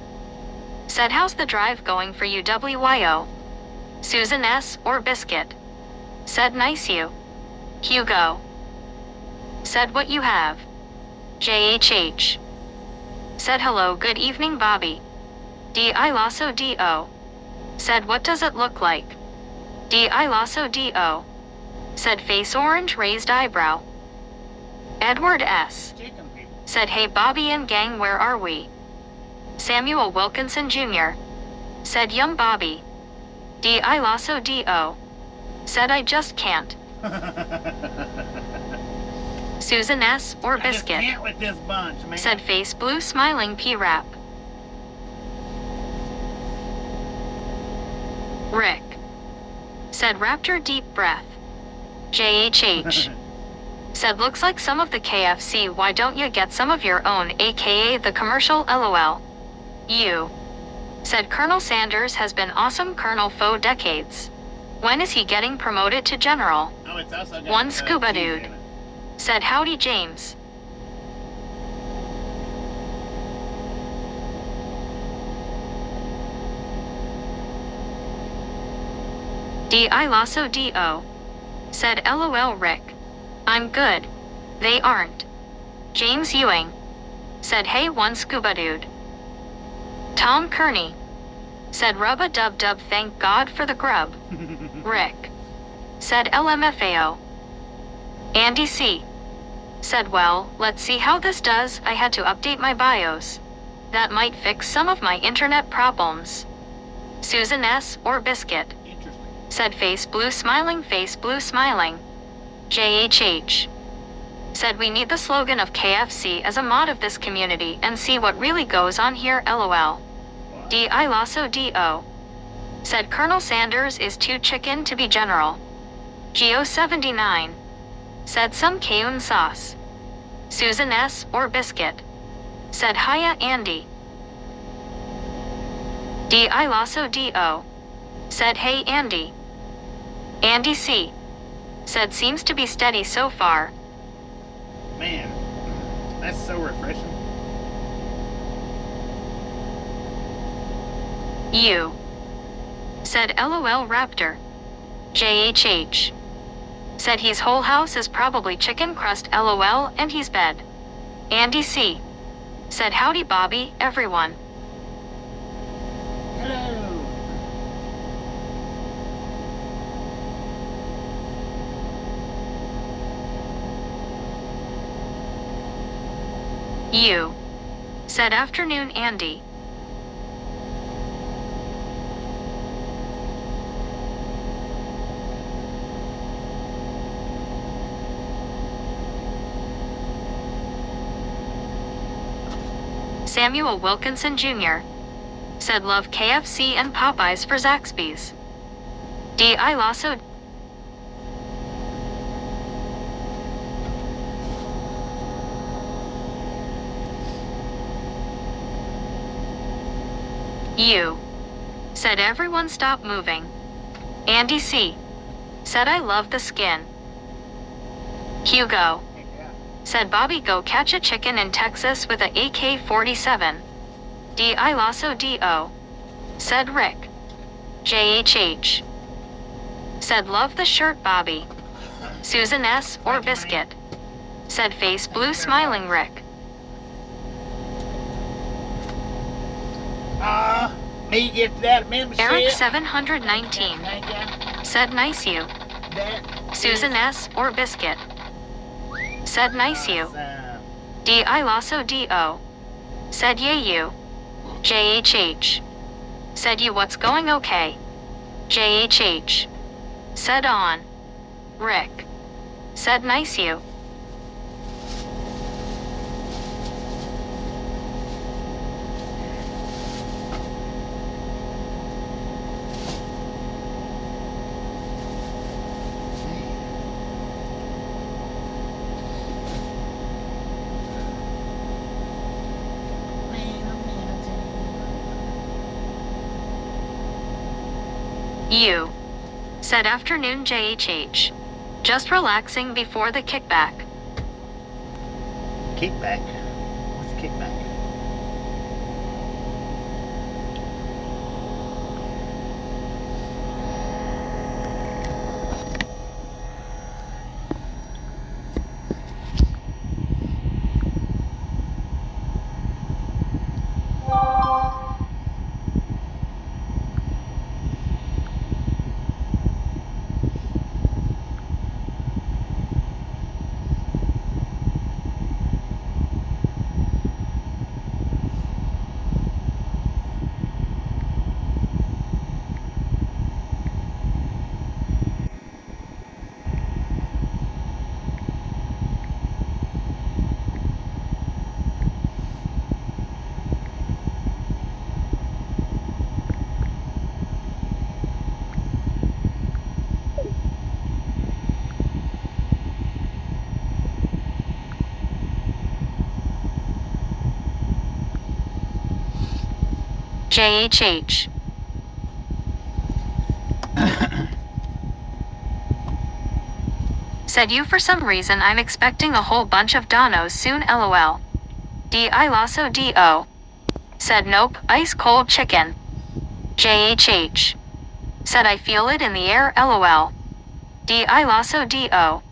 S2: Said how's the drive going for you WYO? Susan S. or biscuit. Said nice you. Hugo. Said what you have? JHH. Said hello good evening Bobby. D.I. Lasso D.O. Said what does it look like? D.I. Lasso D.O. Said face orange raised eyebrow. Edward S.
S1: Chicken people.
S2: Said hey Bobby and gang where are we? Samuel Wilkinson Jr. Said yum Bobby. D.I. Lasso D.O. Said I just can't. Susan S. or
S1: I just
S2: biscuit.
S1: can't with this bunch, man.
S2: Said face blue smiling P-Rap. Rick. Said raptor deep breath. JHH. Said looks like some of the KFC why don't you get some of your own aka the commercial LOL. You. Said Colonel Sanders has been awesome Colonel for decades. When is he getting promoted to general?
S1: Oh, it's also got,
S2: One scuba
S1: cheese
S2: dude.
S1: in it.
S2: Said howdy James. D.I. Lasso D.O. Said LOL Rick. I'm good. They aren't. James Ewing. Said hey one scuba dude. Tom Kearney. Said rubba dub dub thank God for the grub. Rick. Said LMFAO. Andy C. Said well, let's see how this does, I had to update my BIOS. That might fix some of my internet problems. Susan S. or biscuit.
S1: Interesting.
S2: Said face blue smiling JHH. Said we need the slogan of KFC as a mod of this community and see what really goes on here, lol. D.I. Lasso D.O. Said Colonel Sanders is too chicken to be general. Geo79. Said some cayenne sauce. Susan S. or biscuit. Said hiya Andy. D.I. Lasso D.O. Said hey Andy. Andy C. Said seems to be steady so far.
S1: Man, that's so refreshing.
S2: U. Said LOL Raptor. JHH. Said his whole house is probably chicken crust LOL and he's bed. Andy C. Said howdy Bobby, everyone.
S1: Hello.
S2: U. Said afternoon Andy. Samuel Wilkinson Jr. Said love KFC and Popeyes for Zaxby's. D.I. Lasso. U. Said everyone stop moving. Andy C. Said I love the skin. Hugo. Said Bobby go catch a chicken in Texas with a AK-47. D.I. Lasso D.O. Said Rick. JHH. Said love the shirt Bobby. Susan S. or biscuit. Said face blue smiling Rick.
S1: Me get that membership.
S2: Eric 719. Said nice you. Susan S. or biscuit. Said nice you. D.I. Lasso D.O. Said yay you. JHH. Said you what's going okay. JHH. Said on. Rick. Said nice you. U. Said afternoon JHH. Just relaxing before the kickback.
S1: Kickback? What's the kickback?
S2: JHH. Said you for some reason I'm expecting a whole bunch of donos soon lol. D.I. Lasso D.O. Said nope, ice cold chicken. JHH. Said I feel it in the air lol. D.I. Lasso D.O.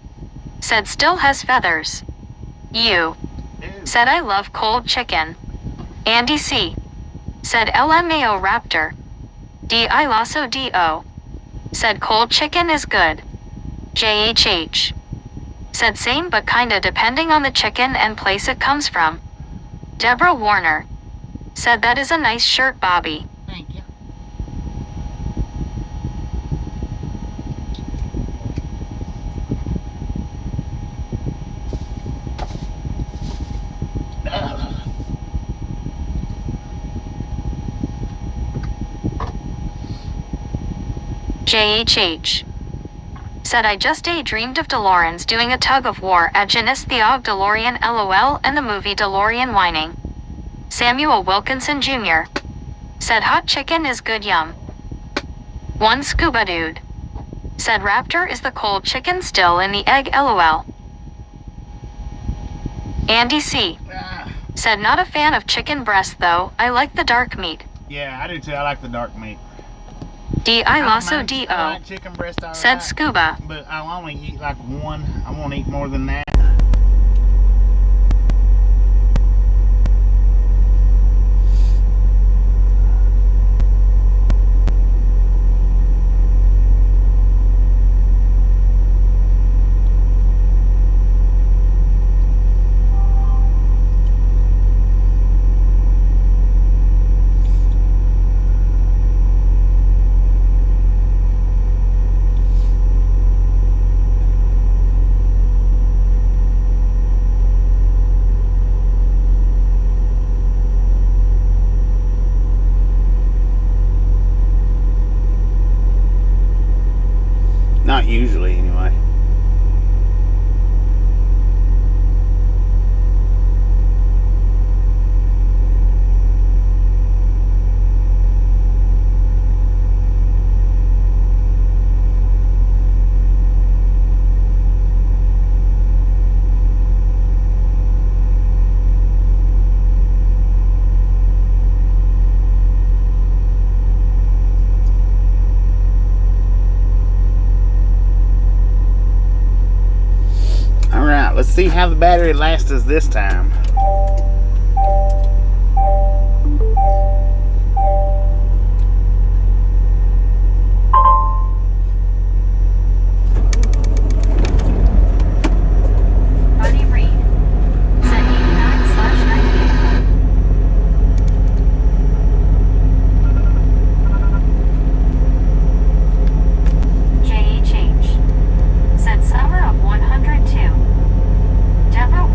S2: Said still has feathers. U. Said I love cold chicken. Andy C. Said LMAO Raptor. D.I. Lasso D.O. Said cold chicken is good. JHH. Said same but kinda depending on the chicken and place it comes from. Deborah Warner. Said that is a nice shirt Bobby.
S1: Thank you.
S2: JHH. Said I just dreamed of DeLoreans doing a tug of war at Genis Theog DeLorean LOL and the movie DeLorean whining. Samuel Wilkinson Jr. Said hot chicken is good yum. One scuba dude. Said raptor is the cold chicken still in the egg LOL. Andy C. Said not a fan of chicken breast though, I like the dark meat.
S1: Yeah, I do too. I like the dark meat.
S2: D.I. Lasso
S1: I
S2: D.O.
S1: like chicken breast, all
S2: Said
S1: right,
S2: scuba.
S1: but I'll only eat like one. I won't eat more than that. Not usually, anyway. Alright, let's see how the battery lasts us this time.
S2: Buddy Reed. Said 89/98. JHH. Said summer of 102. Deborah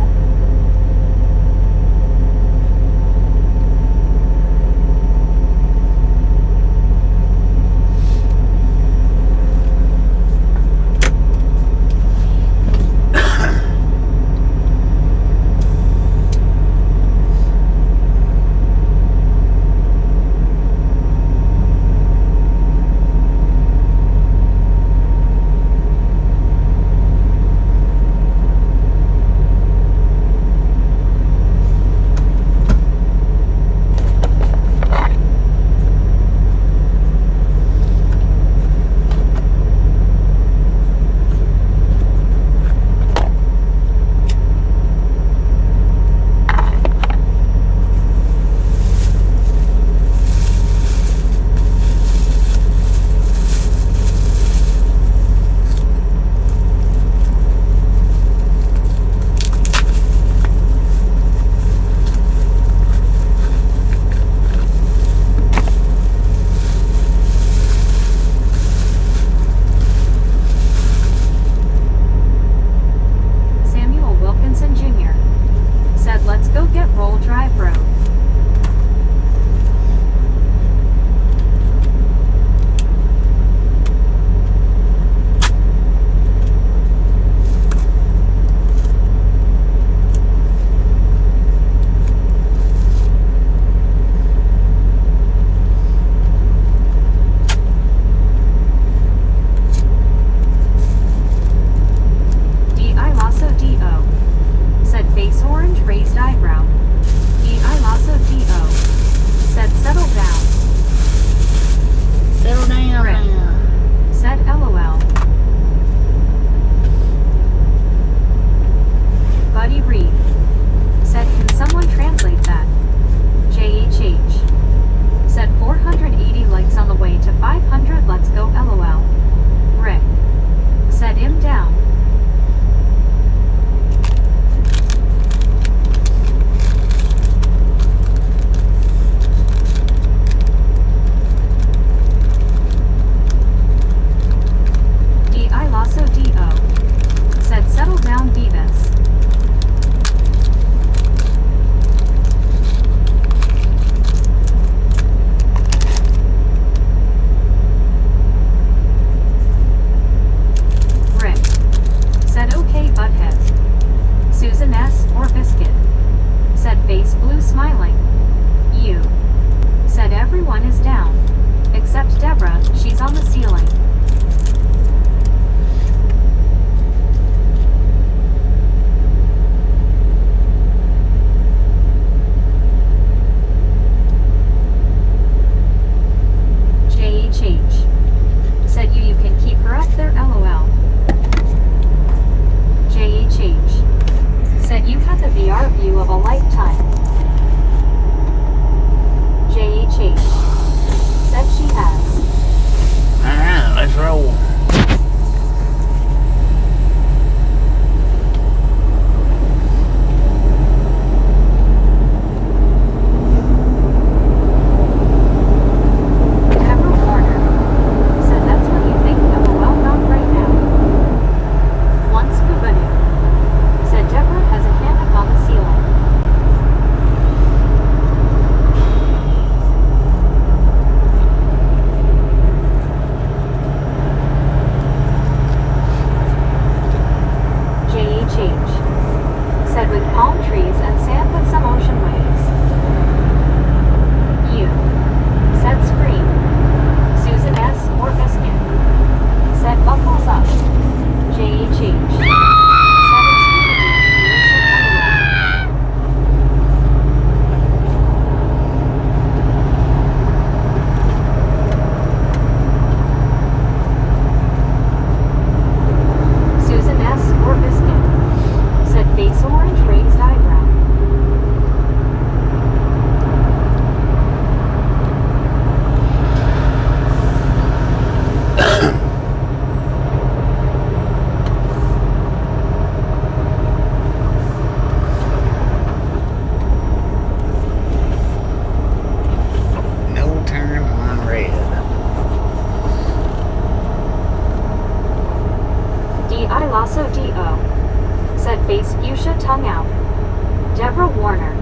S3: hung out. Deborah Warner.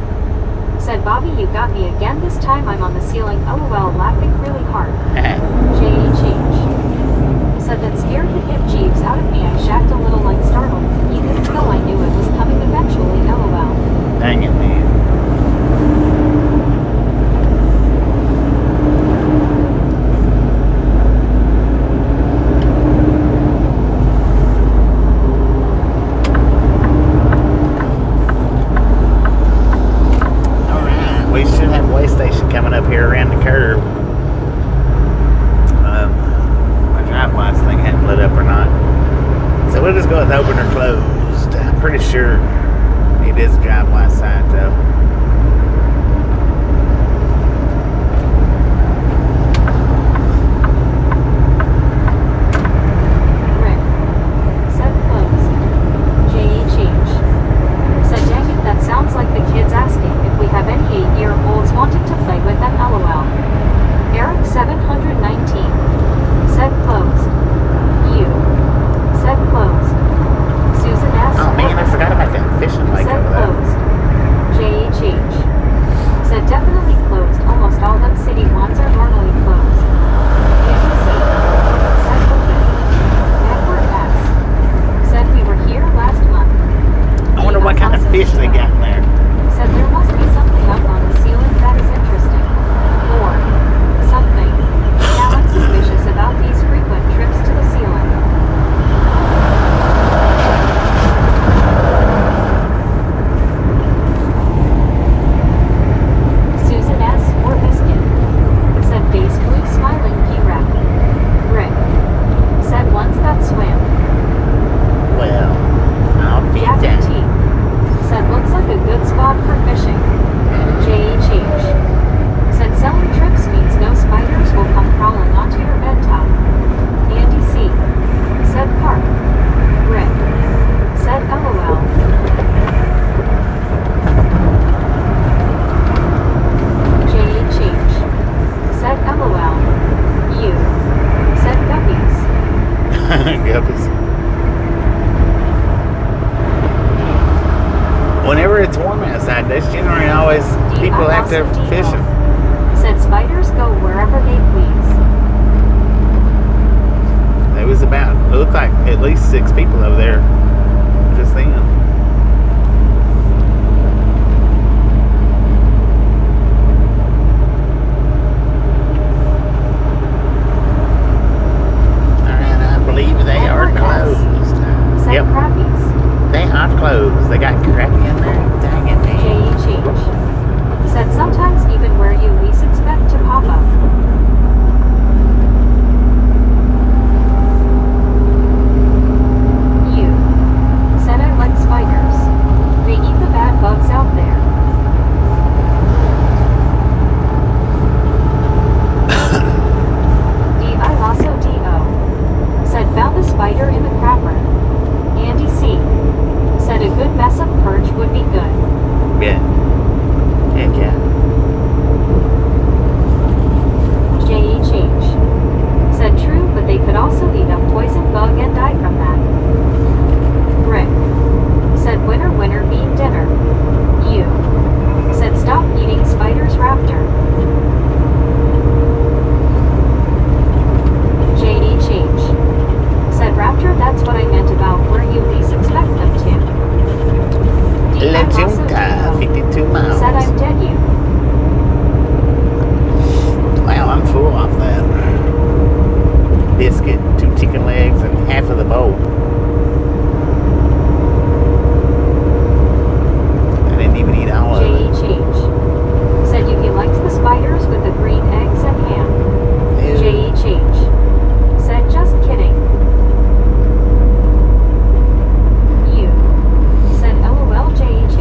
S3: Said Bobby, you got me again. This time I'm on the ceiling. LOL, laughing really hard. Change. Said that scared the hip jeeves out of me. I shacked a little like startled, even though I knew it was coming eventually. LOL.
S1: Dang it, man. We should have a way station coming up here around the curve. My drive lights thing hadn't lit up or not. So we'll just go with open or closed. I'm pretty sure it is a drive light sign though.
S3: Rick. Said closed. Change. Said dang it, that sounds like the kids asking if we have any 8-year-olds wanting to play with them. LOL. Eric 719. Said closed. You. Said closed. Susan S.
S1: Oh man, I forgot about that fishing lake
S3: Said
S1: over there.
S3: closed. Change. Said definitely closed. Almost all them city ones are normally closed. ABC. Said open. Edward S. Said we were here last month.
S1: I wonder what kind of fish they got in there.
S3: Said there must be something up on the ceiling that is interesting. Or something. Now I'm suspicious about these frequent trips to the ceiling. Susan S. or Biscuit. Said basically smiling P-Rap. Rick. Said ones that swim.
S1: Well, I'll be
S3: Jack
S1: damned.
S3: T. Said looks like a good spot for fishing. Change. Said selling trips means no spiders will come crawling onto your bed top. Andy C. Said park. Rick. Said LOL. Change. Said LOL. You. Said guppies.
S1: Guppies. Whenever it's warm outside, that's generally always people active fishing.
S3: Said spiders go wherever they please.
S1: It was about, it looked like at least 6 people over there just then. Alright, I believe they are closed.
S3: Said
S1: Yep,
S3: crappies.
S1: they are closed. They got crappy in there. Dang it, man.
S3: Change. Said sometimes even where you least expect to pop up. You. Said I like spiders. They eat the bad bugs out there. D.I. Lasso D.O. Said found a spider in the crapper. Andy C. Said a good mess of perch would be good.
S1: Yeah. Heck yeah.
S3: Change. Said true, but they could also eat a poison bug and die from that. Rick. Said winner bean dinner. You. Said stop eating spiders raptor. Change. Said raptor, that's what I meant about where you least expect them to.
S1: La Junta, 52 miles.
S3: Said I'm dead you.
S1: Wow, I'm full off that. Biscuit, 2 chicken legs, and half of the bowl. I didn't even eat all of it.
S3: Change. Said Yuki likes the spiders with the green eggs and ham.
S1: Ew.
S3: Change. Said just kidding. You. Said LOL change.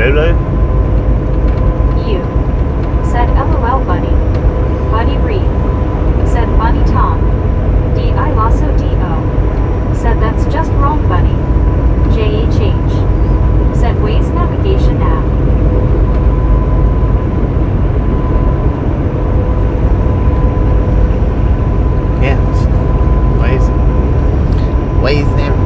S1: Lulu?
S3: You. Said LOL Buddy. Buddy Reed. Said Funny Tom. D.I. Lasso D.O. Said that's just wrong buddy. J.H.H. Said Waze Navigation app.
S1: Yeah. Waze navigation.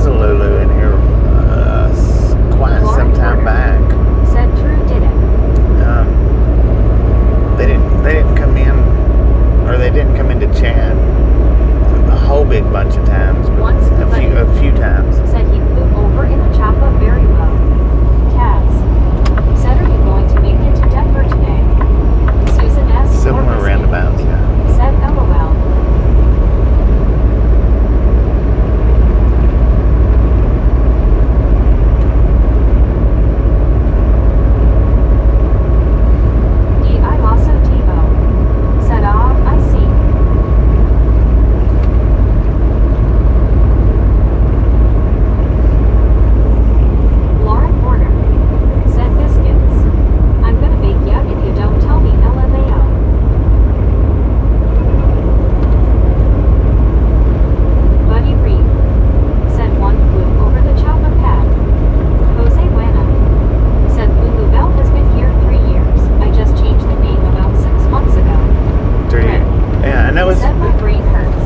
S1: was a Lulu in here quite some time back.
S3: Said Drew did it.
S1: They didn't come in, or they didn't come into chat a whole big bunch of times, but
S3: Once,
S1: a few times.
S3: Said he flew over in the chopper very low. Taz. Said, are you going to make it to Denver today? Susan S.
S1: Similar roundabouts, yeah.
S3: Said LOL. D.I. Lasso T.O. Said, I see. Lauren Porter. Said biscuits. I'm gonna bake ya if you don't tell me LMAO. Buddy Reed. Said one flew over the chopper pad. Jose Buena. Said Lulu Bell has been here 3 years. I just changed the name about 6 months ago.
S1: 3 years. Yeah, I know it's.
S3: Said my brain hurts.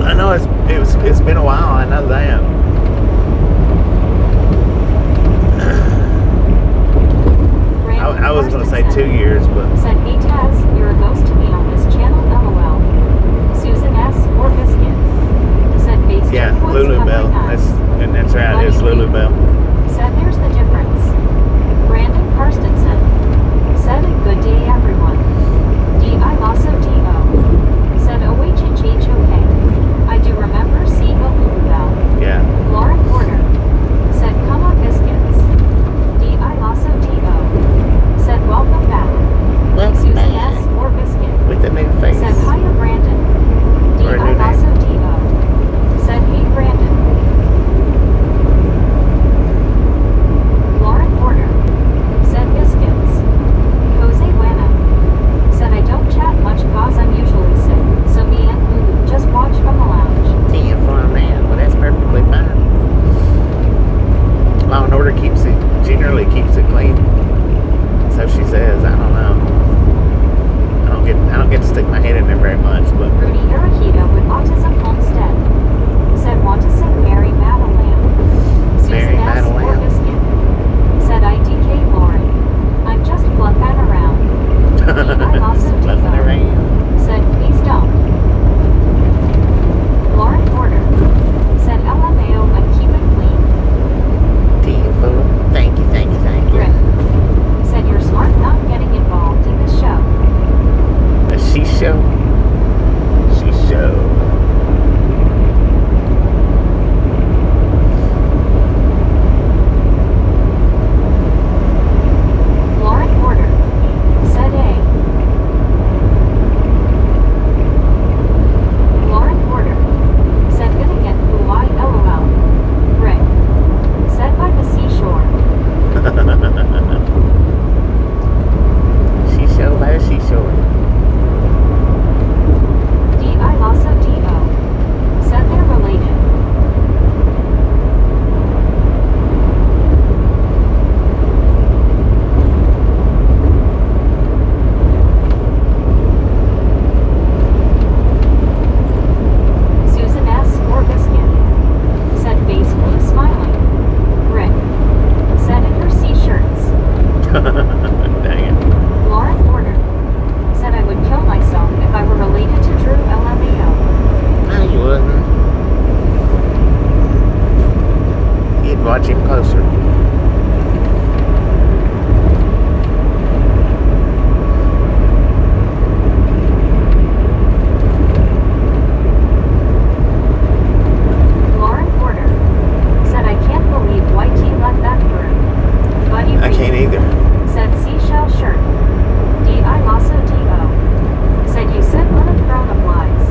S1: I know it's been a while. I know that. I was gonna say 2 years, but
S3: Said, hey Taz, you're a ghost to me on this channel, LOL. Susan S. or Biscuit. Said face
S1: yeah,
S3: checkpoints
S1: Lulu
S3: have
S1: Bell.
S3: my nuts.
S1: That's right. It's Lulu Bell.
S3: Said there's the difference. Brandon Karstensen. Said a good day everyone. D.I. Lasso D.O. Said OHHHOK. I do remember seeing a Lulu Bell.
S1: Yeah.
S3: Lauren Porter. Said come on biscuits. D.I. Lasso D.O. Said welcome back. Susan S. or Biscuit.
S1: With the new face.
S3: Said hiya Brandon.
S1: Or a
S3: D.I.
S1: new
S3: Lasso D.O. Said hey Brandon. Lauren Porter. Said biscuits. Jose Buena. Said I don't chat much cause I'm usually sick, so me and Lulu just watch from the lounge.
S1: Damn fun, man. Well, that's perfectly fine. Law and Order generally keeps it clean. So she says. I don't know. I don't get to stick my head in there very much, but
S3: Rudy Arahita with Autism Homestead. Said want to sing Mary Madeline.
S1: Mary
S3: Susan S. or
S1: Madeline.
S3: Biscuit. Said IDK Lauren. I'm just fluffing around. D.I. Lasso
S1: fluffing
S3: D.O.
S1: around.
S3: Said please don't. Lauren Porter. Said LMAO and keep it clean.
S1: Damn fool. Thank you.
S3: Rick. Said you're smart not getting involved in this show.
S1: A she show.
S3: Lauren Porter. Said A. Lauren Porter. Said gonna get blue-eye LOL. Rick. Said by the seashore.
S1: She show by the seashore.
S3: D.I. Lasso D.O. Said they're related. Susan S. or Biscuit. Said face blue smiling. Rick. Said in her sea shirts.
S1: Dang it.
S3: Lauren Porter. Said I would kill myself if I were related to Drew LMAO.
S1: No, you wouldn't. You'd watch him closer.
S3: Lauren Porter. Said I can't believe YT let that through. Buddy
S1: I
S3: Reed.
S1: can't either.
S3: Said seashell shirt. D.I. Lasso D.O. Said you said let it throw the flies.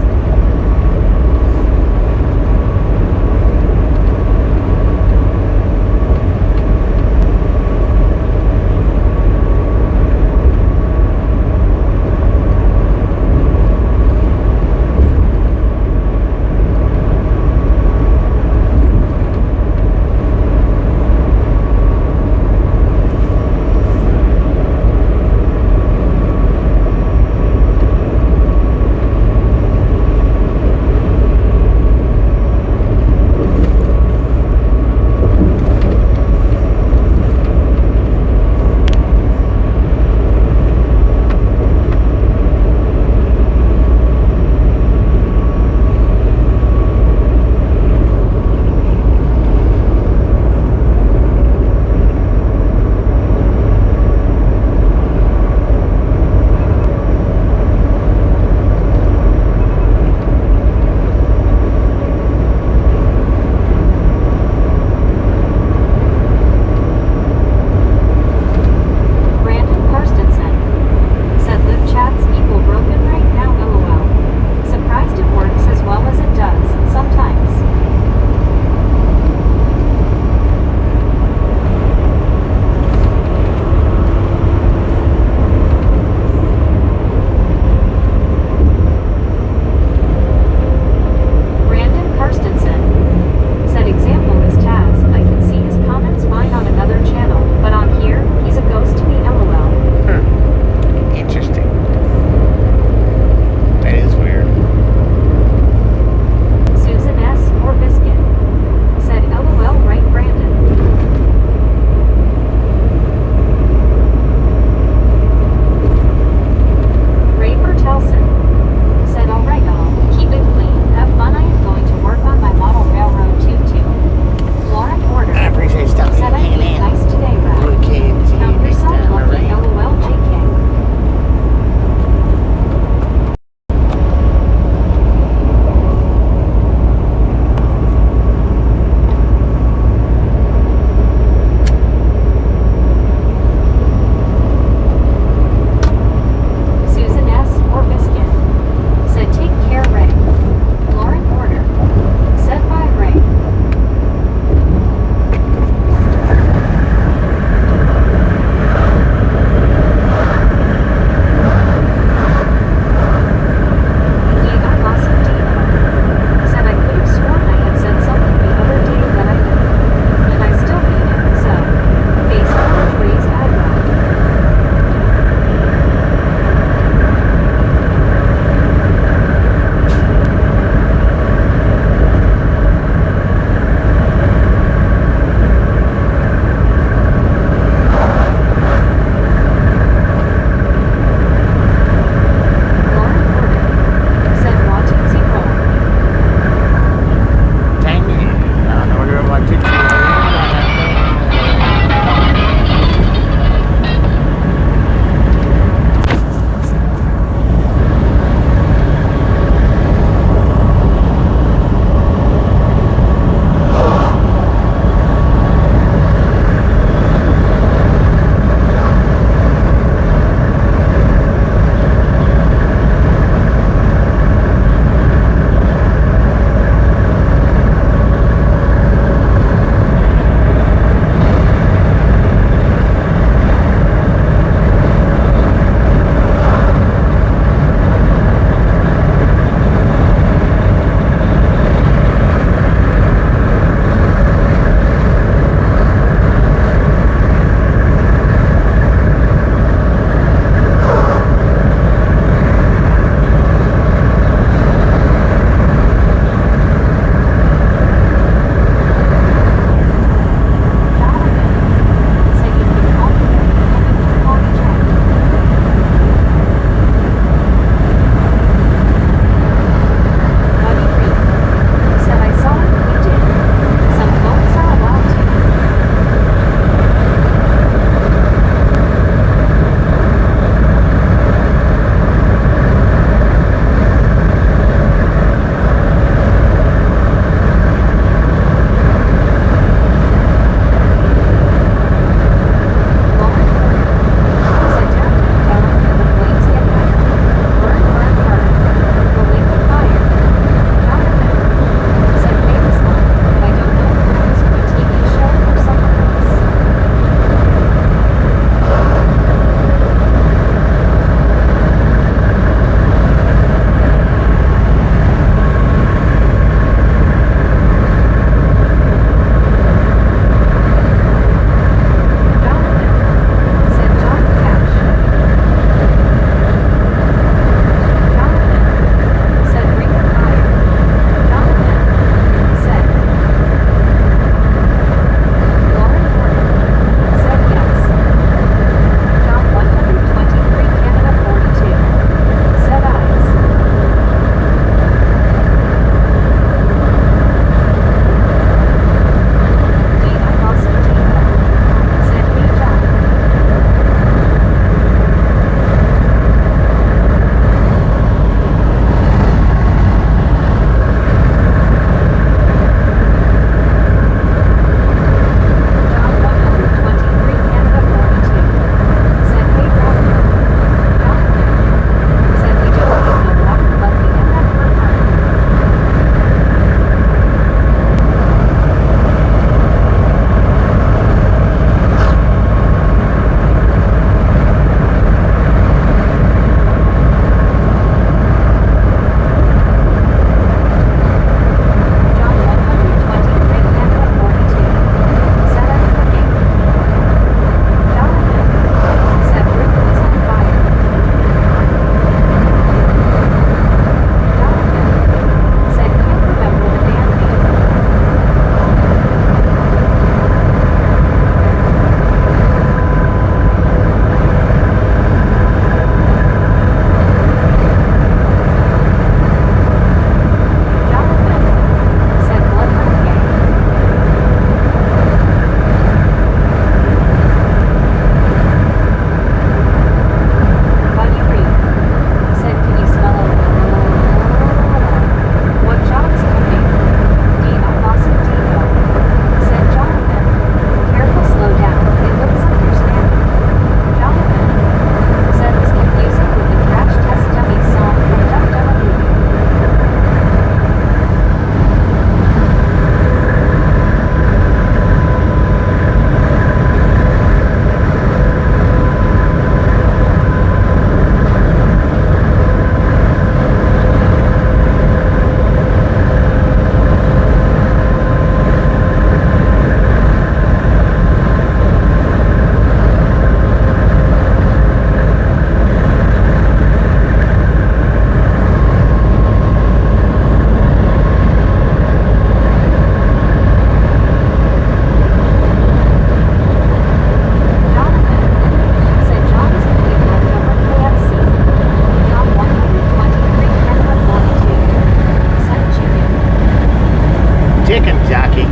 S1: Ricky.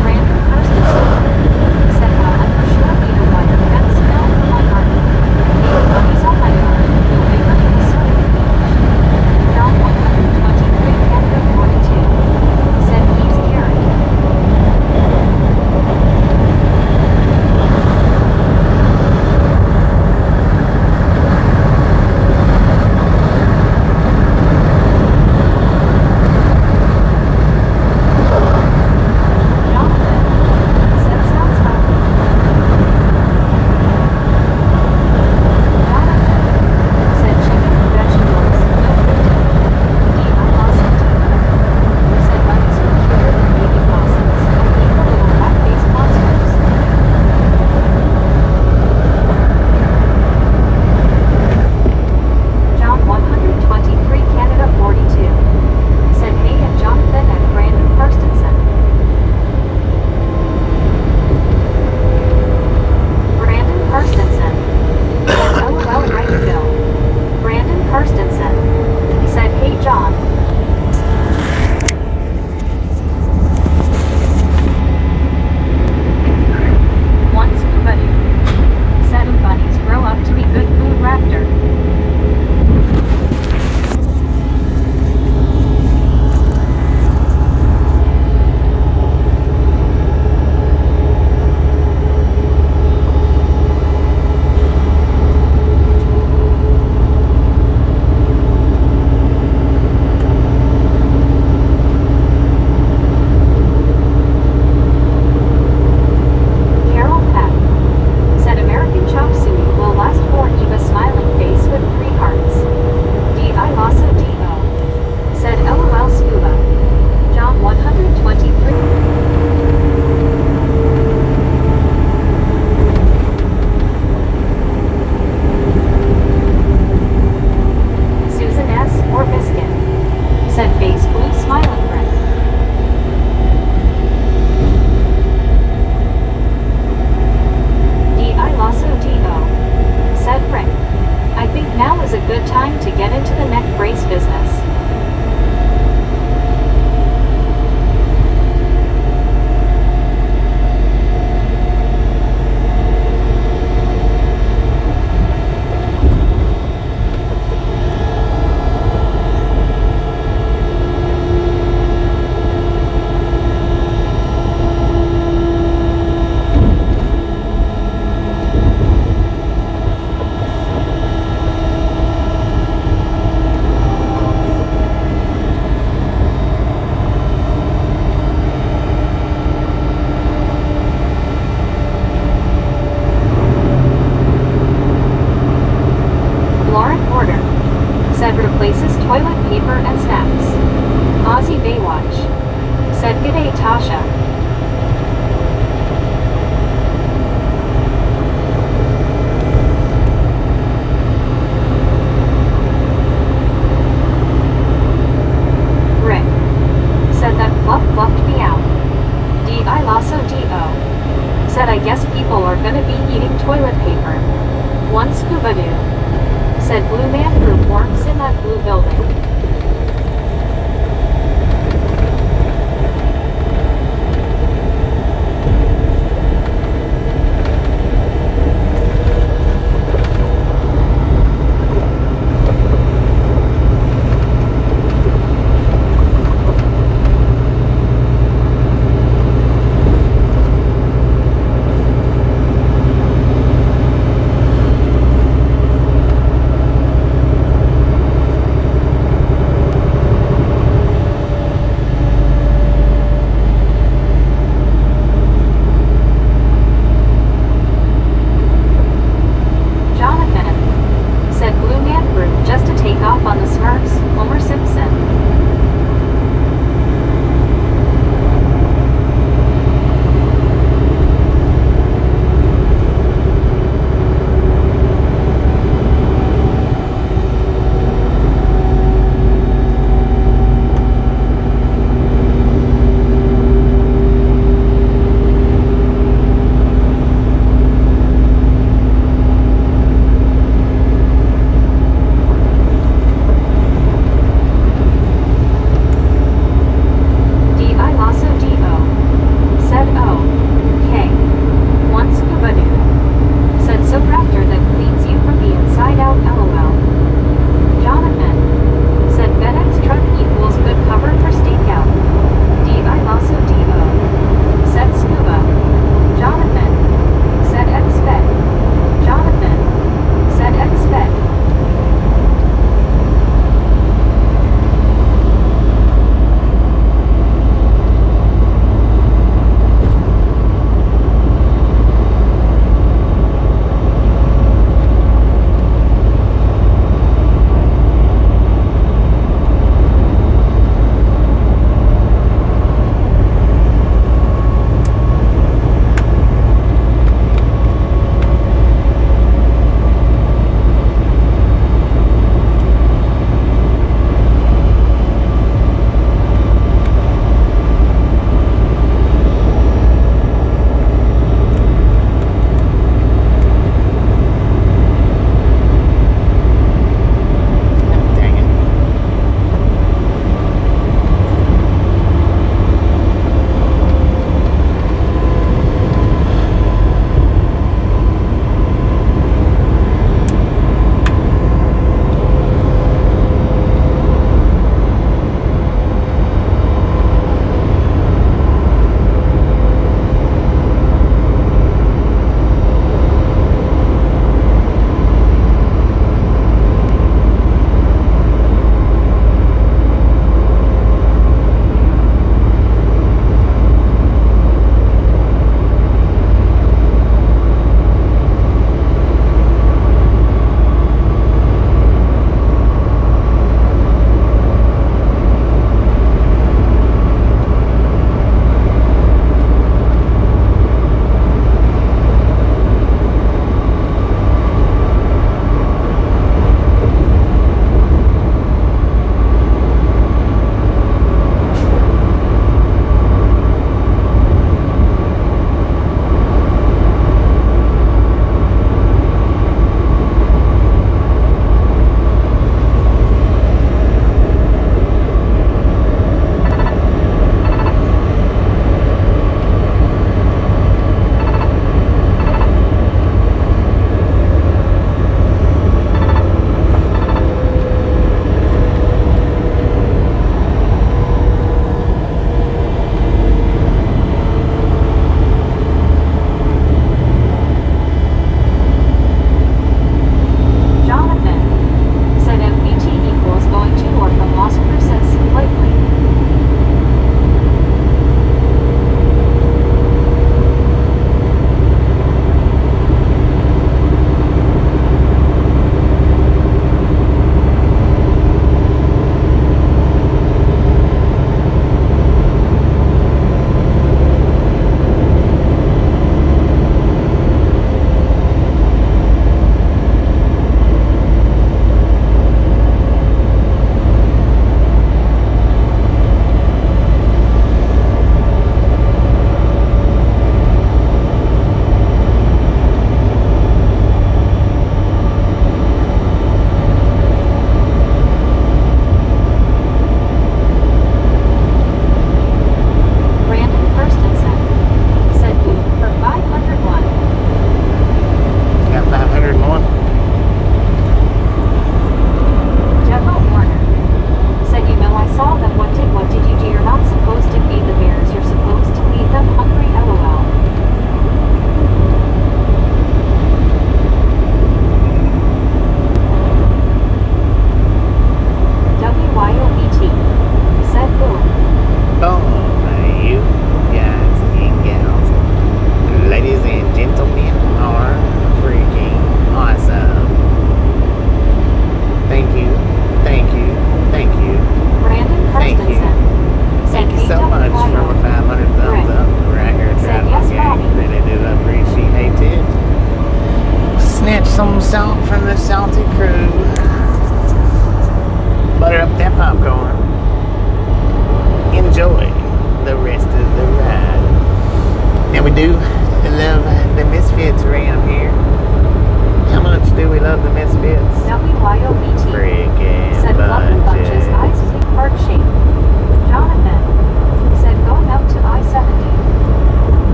S3: Brandon Kirstensen said, well, I'm for sure need a wire fence now for my garden. Maybe bunnies on my yard. No bigger than a circle cage. John 123 Canada 42 said he's Karen.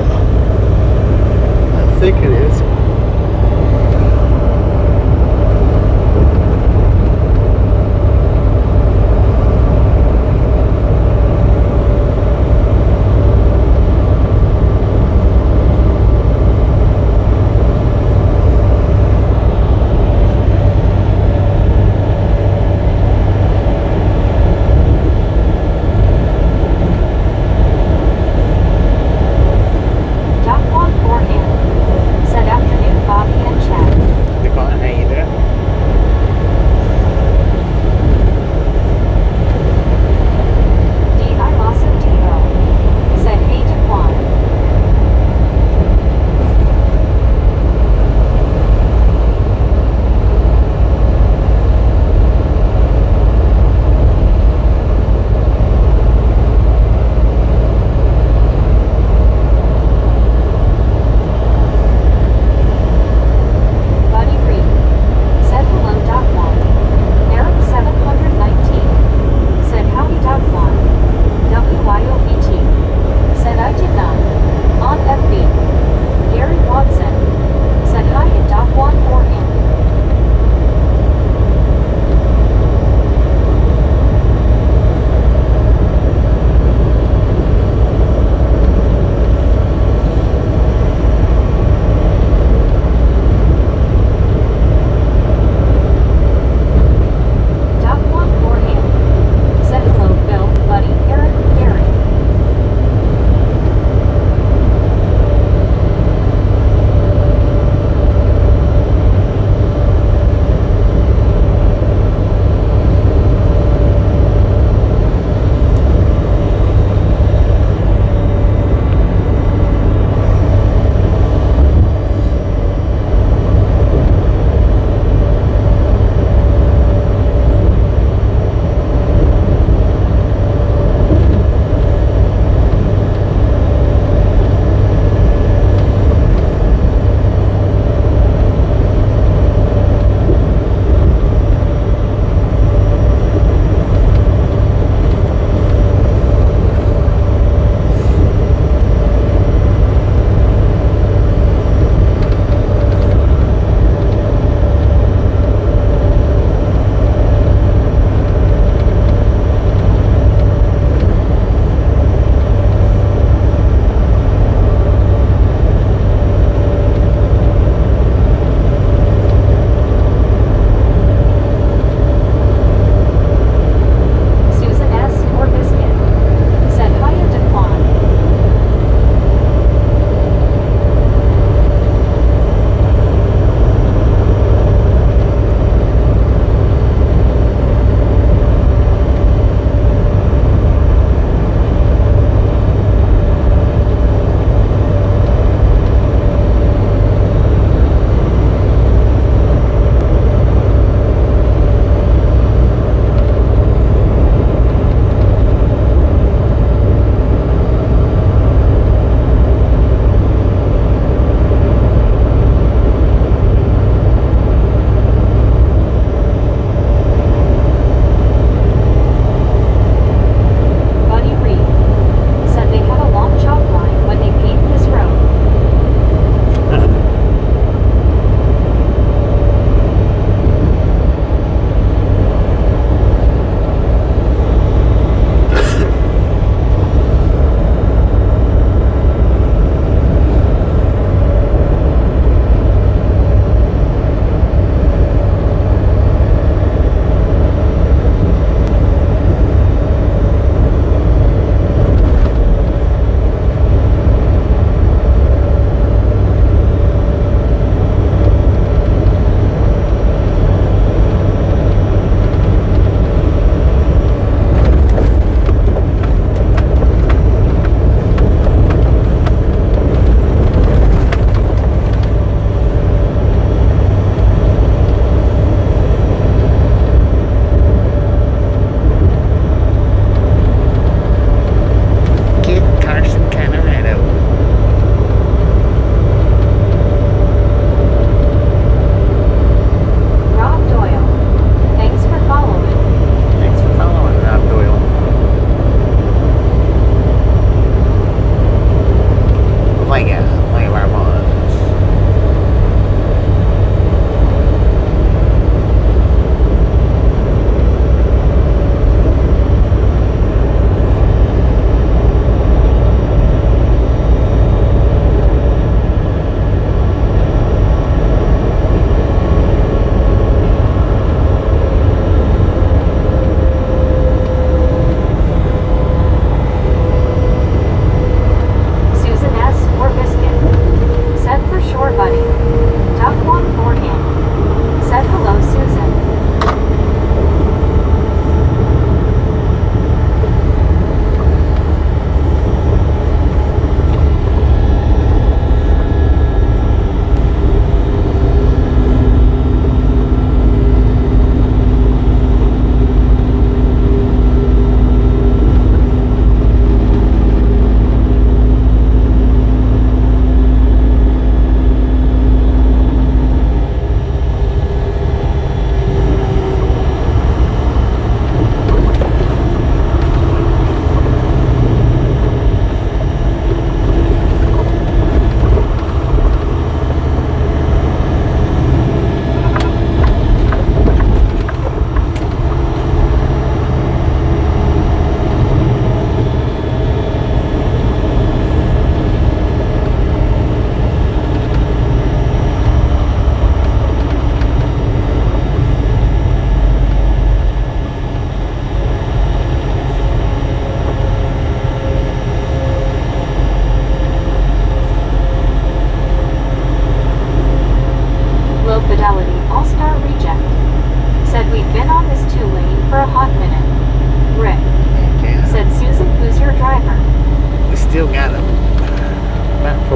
S1: I think it is.
S3: Doc Juan forehand said after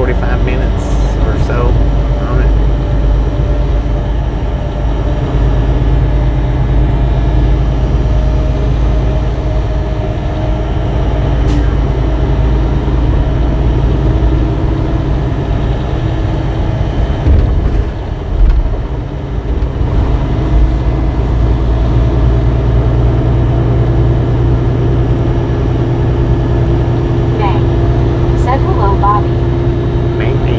S1: 45 minutes or so on it.
S3: May. Said hello, Bobby.
S1: Maybe.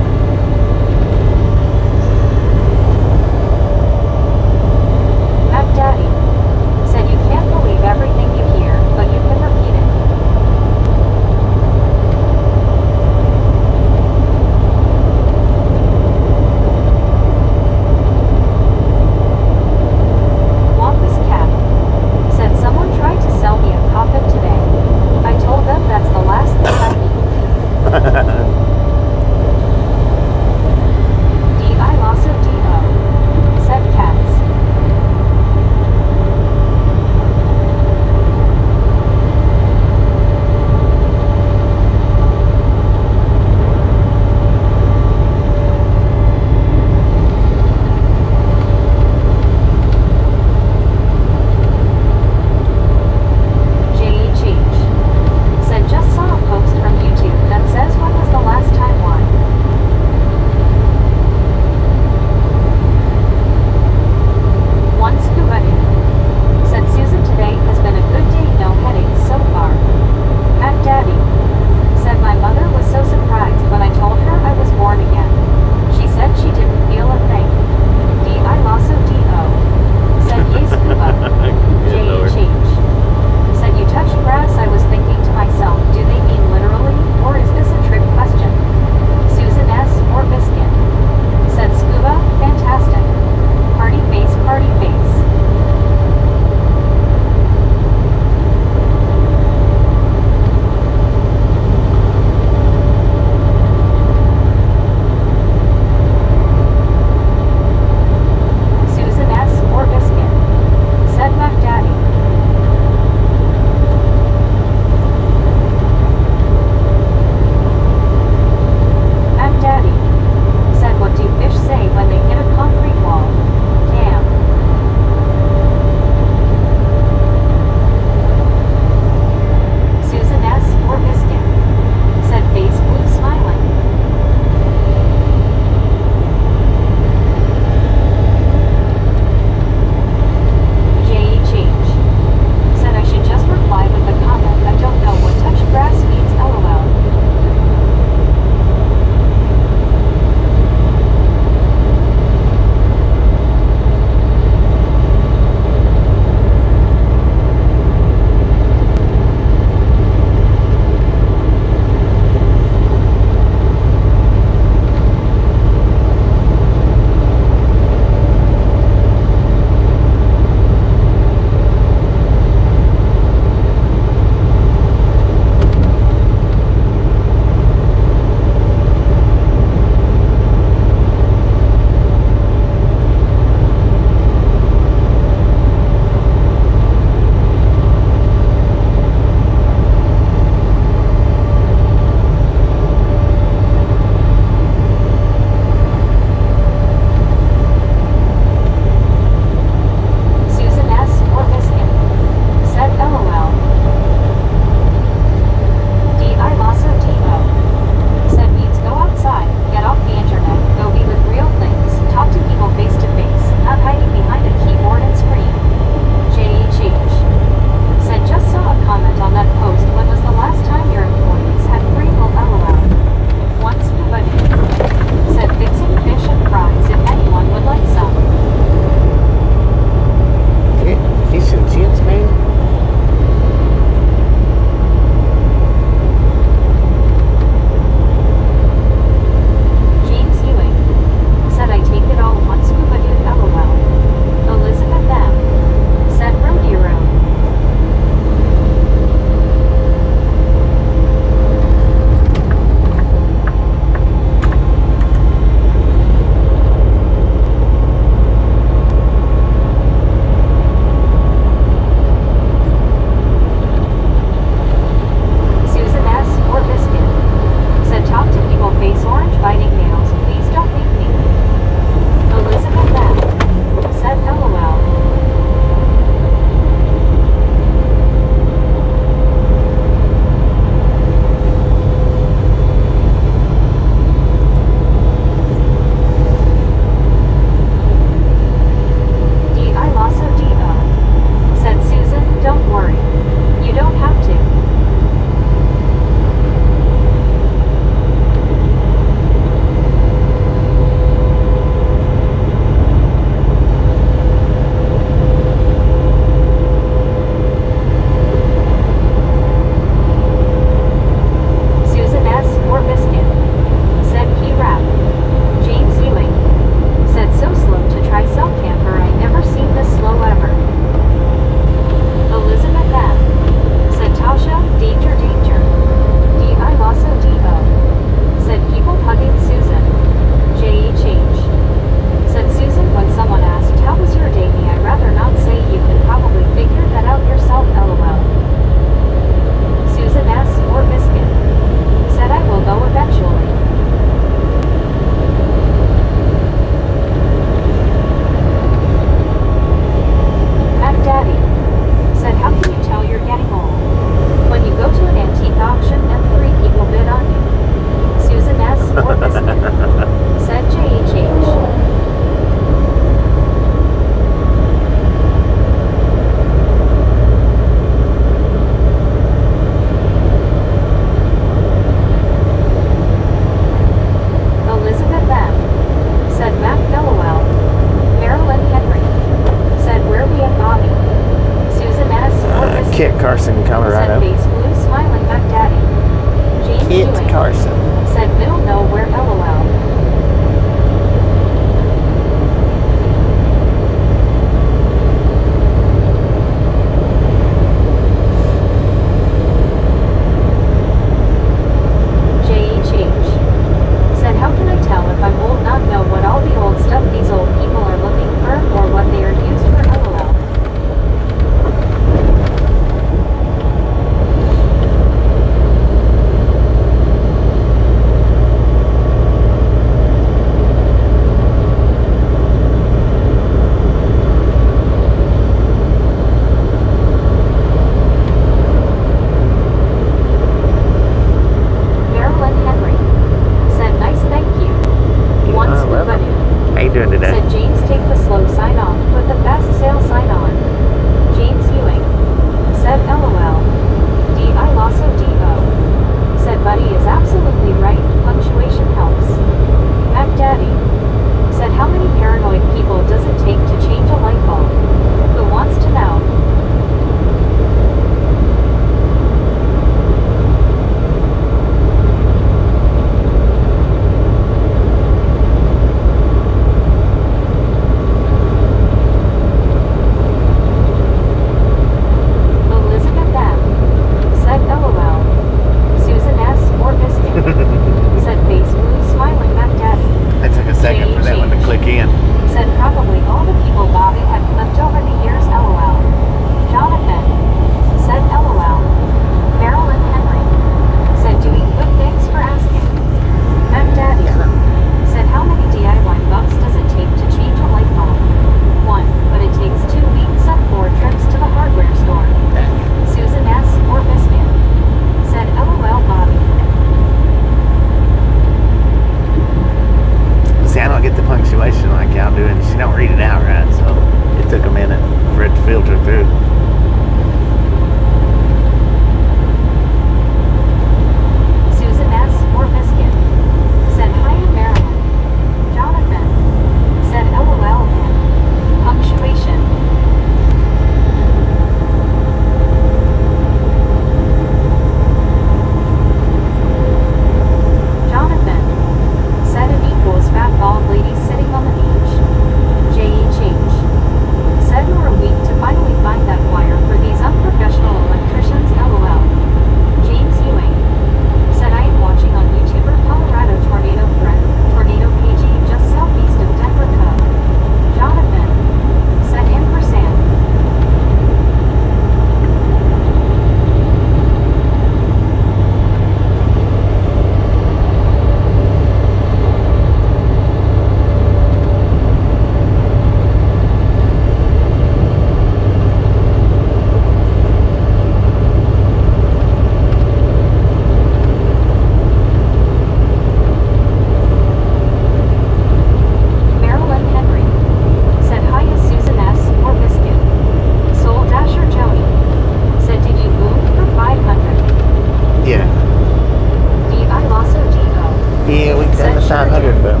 S1: and the 500 boom.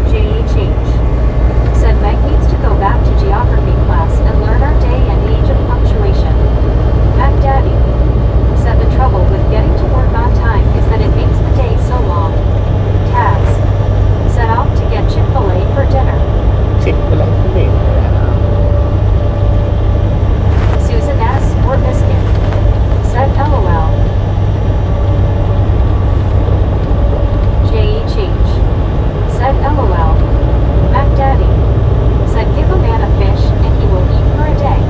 S3: JHH. Said Meg needs to go back to geography class and learn our day and age of punctuation. Mac Daddy. Said the trouble with getting to work on time is that it makes the day so long. Taz. Set out to get Chick-fil-A for dinner.
S1: Chick-fil-A for me.
S3: Susan S. or biscuit. Said LOL. JHH. Said LOL. Mac Daddy. Said give a man a fish and he will eat for a day.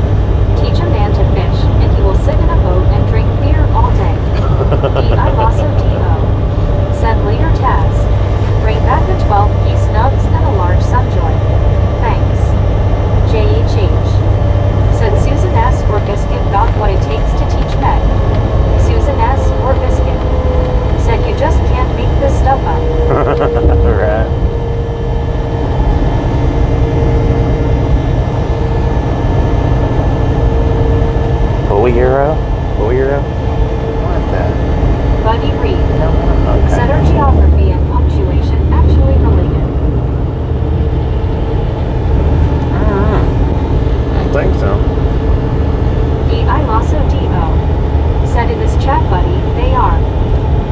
S3: Teach a man to fish and he will sit in a boat and drink beer all day. I also D.O. Said later Taz. Bring back a 12-piece nugs and a large Sunjoy. Thanks. JHH. Said Susan S. or biscuit got what it takes to teach Meg. Susan S. or biscuit. Said you just can't make this stuff up.
S1: Right. Boyero? What the?
S3: Buddy Reed.
S1: No, okay.
S3: Said our geography and punctuation actually related.
S1: I don't think so.
S3: I also D.O. Said in this chat, buddy, they are.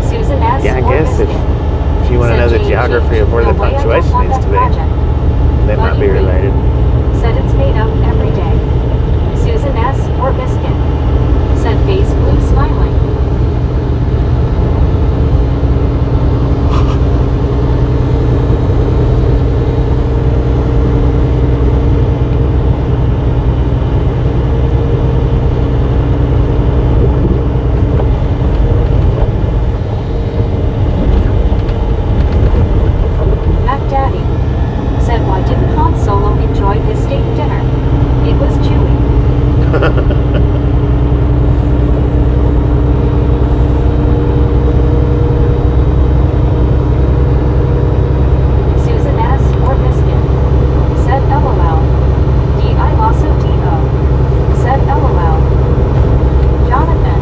S3: Susan S.
S1: Yeah, I
S3: or
S1: guess if
S3: biscuit.
S1: you want to
S3: Said
S1: know the
S3: JHH.
S1: geography of where the
S3: No way, I don't
S1: punctuation
S3: want
S1: needs
S3: that
S1: to be,
S3: project.
S1: they might
S3: Buddy
S1: be
S3: Reed.
S1: related.
S3: Said it's made up every day. Susan S. or biscuit. Said face blue smiling. Mac Daddy. Said why didn't Han Solo enjoy his steak dinner? It was chewy. Susan S. or biscuit. Said LOL. I also D.O. Said LOL. Jonathan.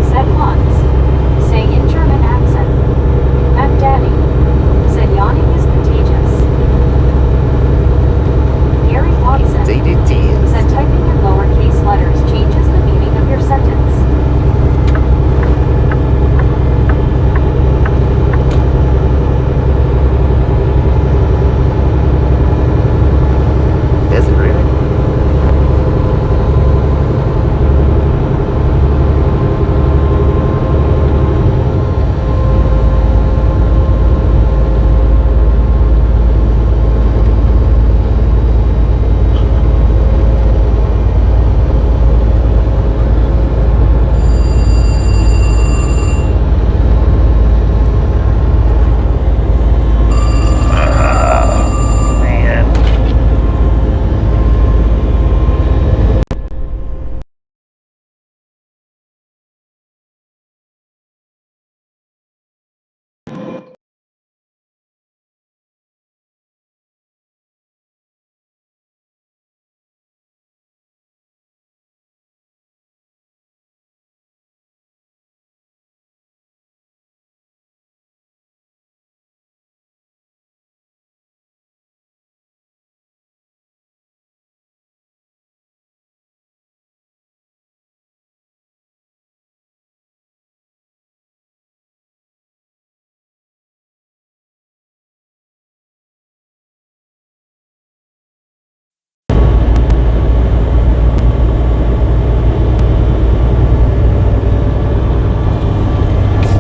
S3: Said Hans. Saying in German accent. Mac Daddy. Said yawning is contagious. Gary Watson.
S1: DDTs.
S3: Said typing in lowercase letters changes the meaning of your sentence.
S1: Does it really? Man.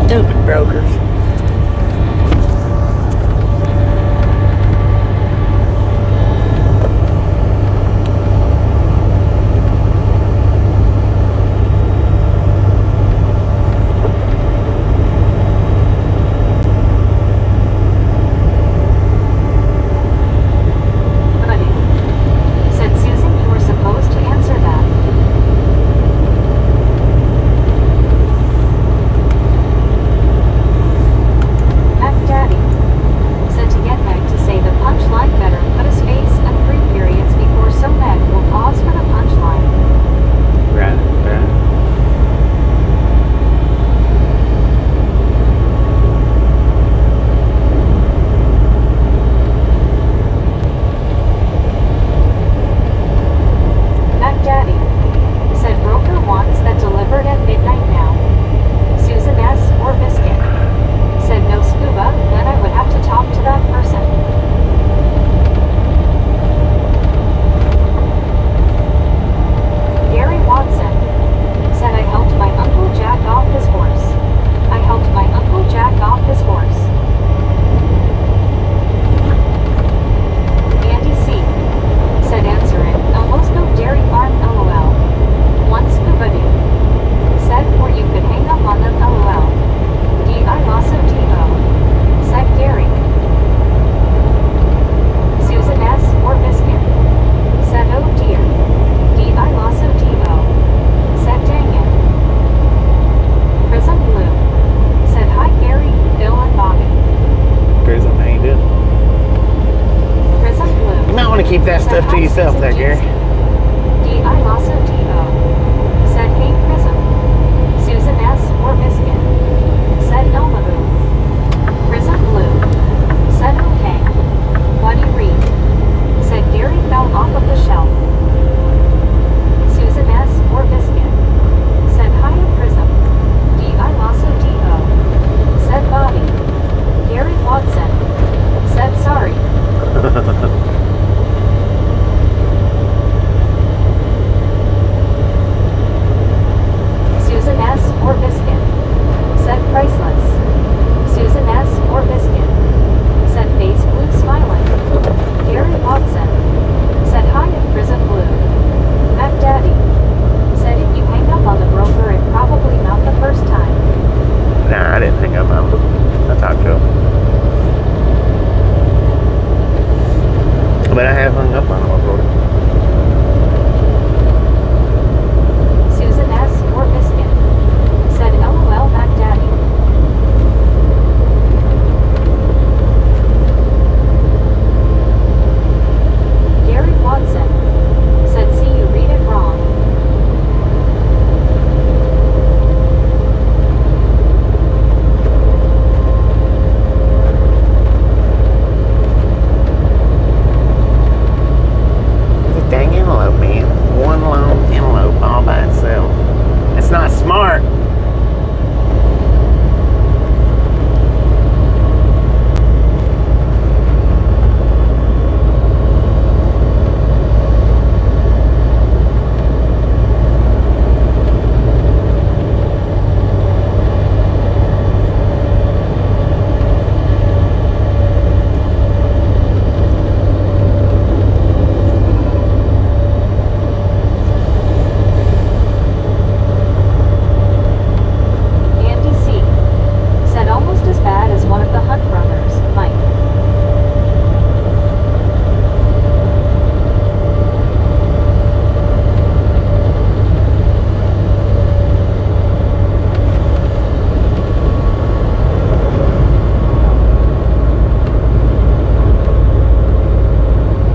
S1: Stupid brokers.
S3: Buddy. Said Susan you were supposed to answer that.
S1: felt
S3: said
S1: that, Gary.
S3: Jeezy. D.I. Lasso D.O. said hey Prism. Susan S. or Biscuit. Said Elma Boo. Prism Blue. Said okay. Buddy Reed. Said Gary fell off of the shelf. Susan S. or Biscuit. Said hiya Prism. D.I. Lasso D.O. said Bobby. Gary Watson. Said sorry. Susan S. or Biscuit. Said priceless. Susan S. or Biscuit. Said face blue smiling. Gary Watson. Said hi at Prism Blue. Mac Daddy. Said if you hang up on the broker, it's probably not the first time.
S1: Nah, I didn't hang up on him. I talked to him. But I have hung up on him before.
S3: Susan S. or Biscuit. Said LOL Mac Daddy. Gary Watson. Said see you read it wrong.
S1: The dang antelope, man. One lone antelope all by itself. It's not smart.
S3: Andy C. said almost as bad as one of the Hunt brothers, Mike.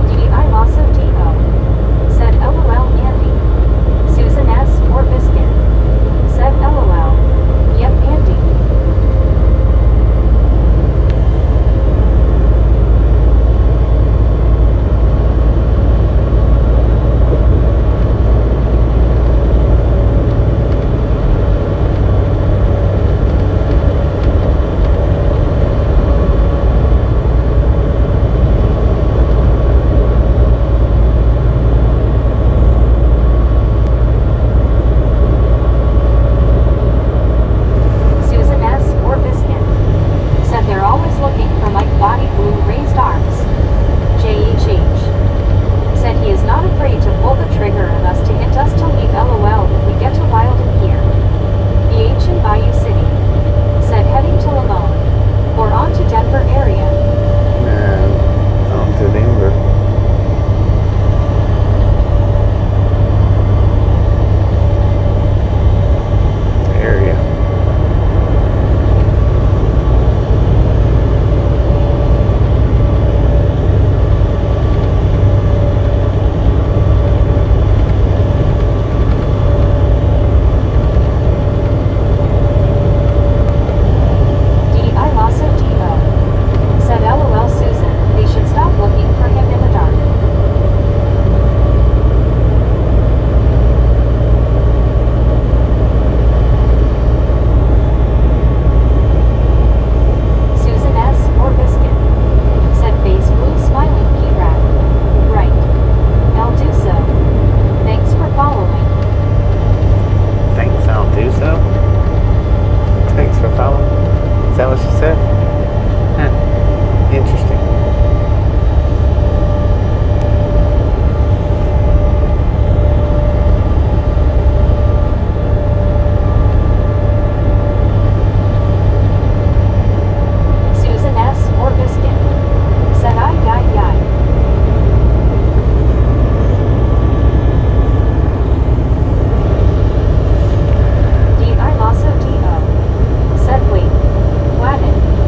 S3: D.I. Lasso D.O. said LOL Andy. Susan S. or Biscuit. Said LOL. Yep, Andy. Susan S. or Biscuit. Said they're always looking for Mike Body Blue raised arms. J.H.H. Said he is not afraid to pull the trigger on us to hint us to leave LOL if we get too wild in here. BH in Bayou City. Said heading to Lamone. Or on to Denver area.
S1: On to Denver. Area.
S3: D.I. Lasso D.O. said LOL Susan, they should stop looking for him in the dark. Susan S. or Biscuit. Said face blue smiling P-Rat. Right. I'll do so. Thanks for following.
S1: Thanks, I'll do so. Thanks for following. Is that what she said? Huh. Interesting.
S3: Susan S. or Biscuit. Said I yai yai. D.I. Lasso D.O. said wait. Wagon.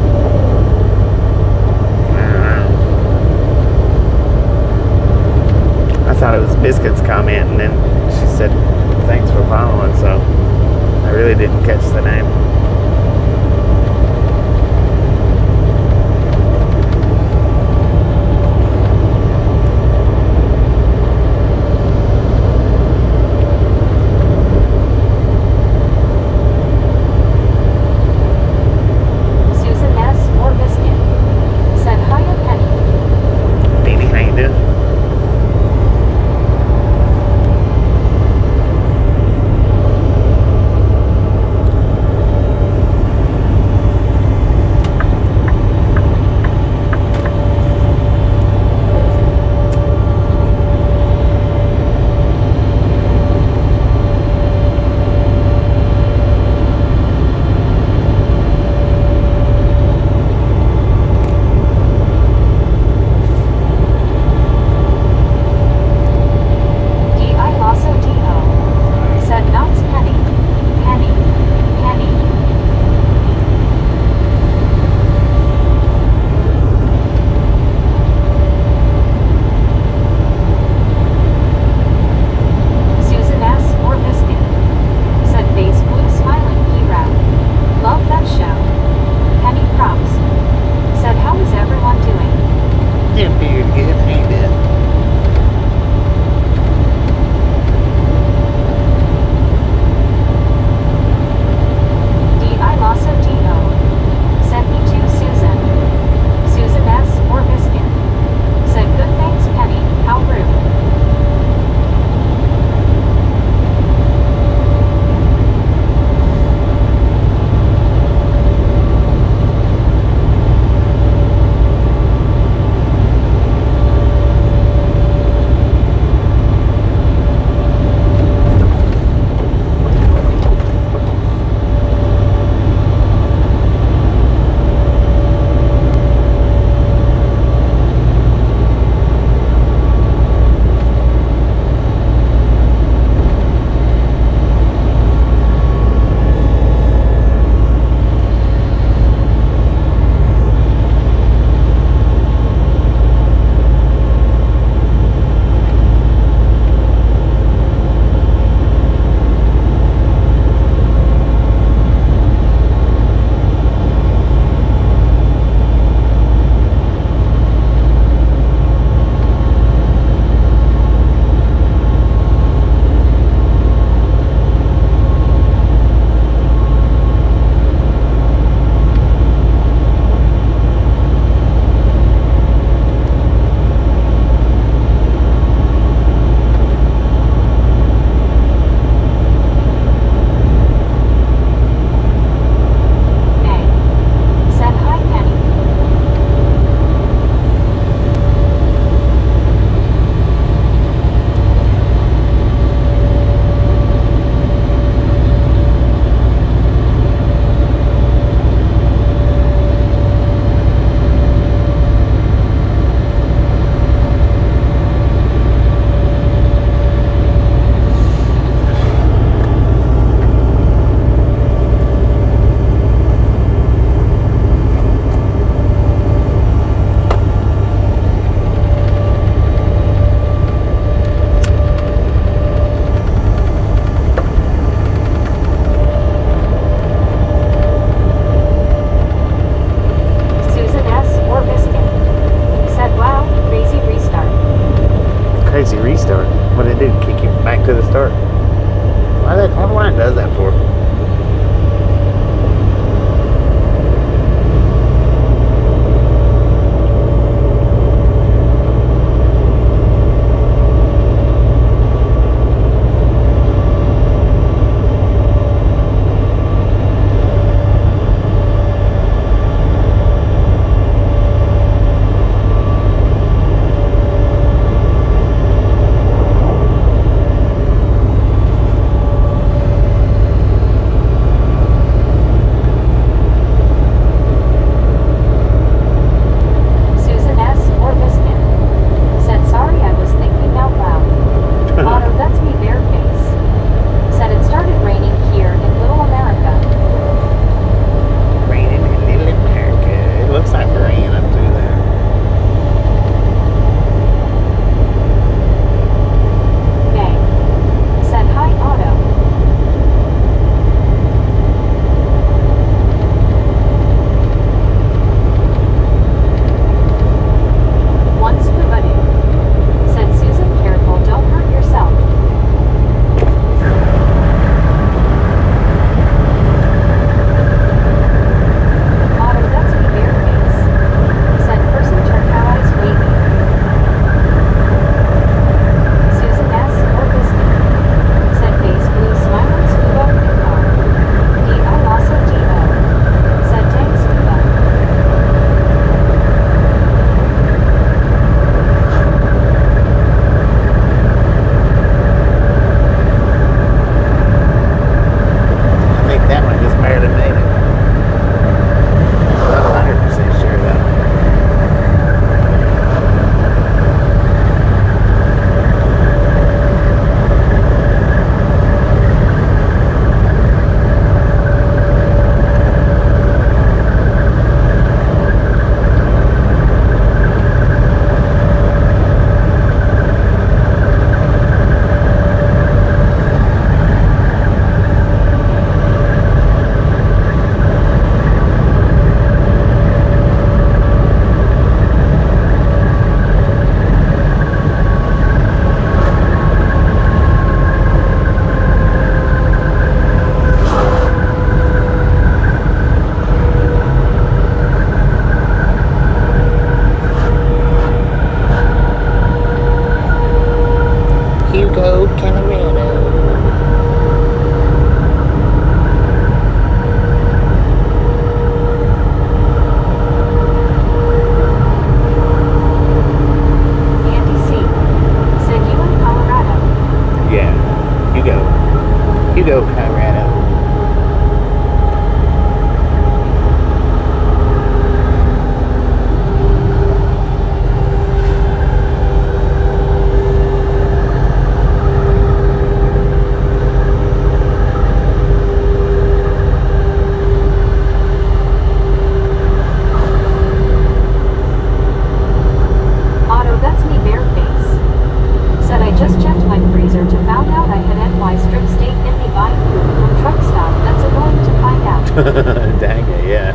S1: Pennsylvania, yeah,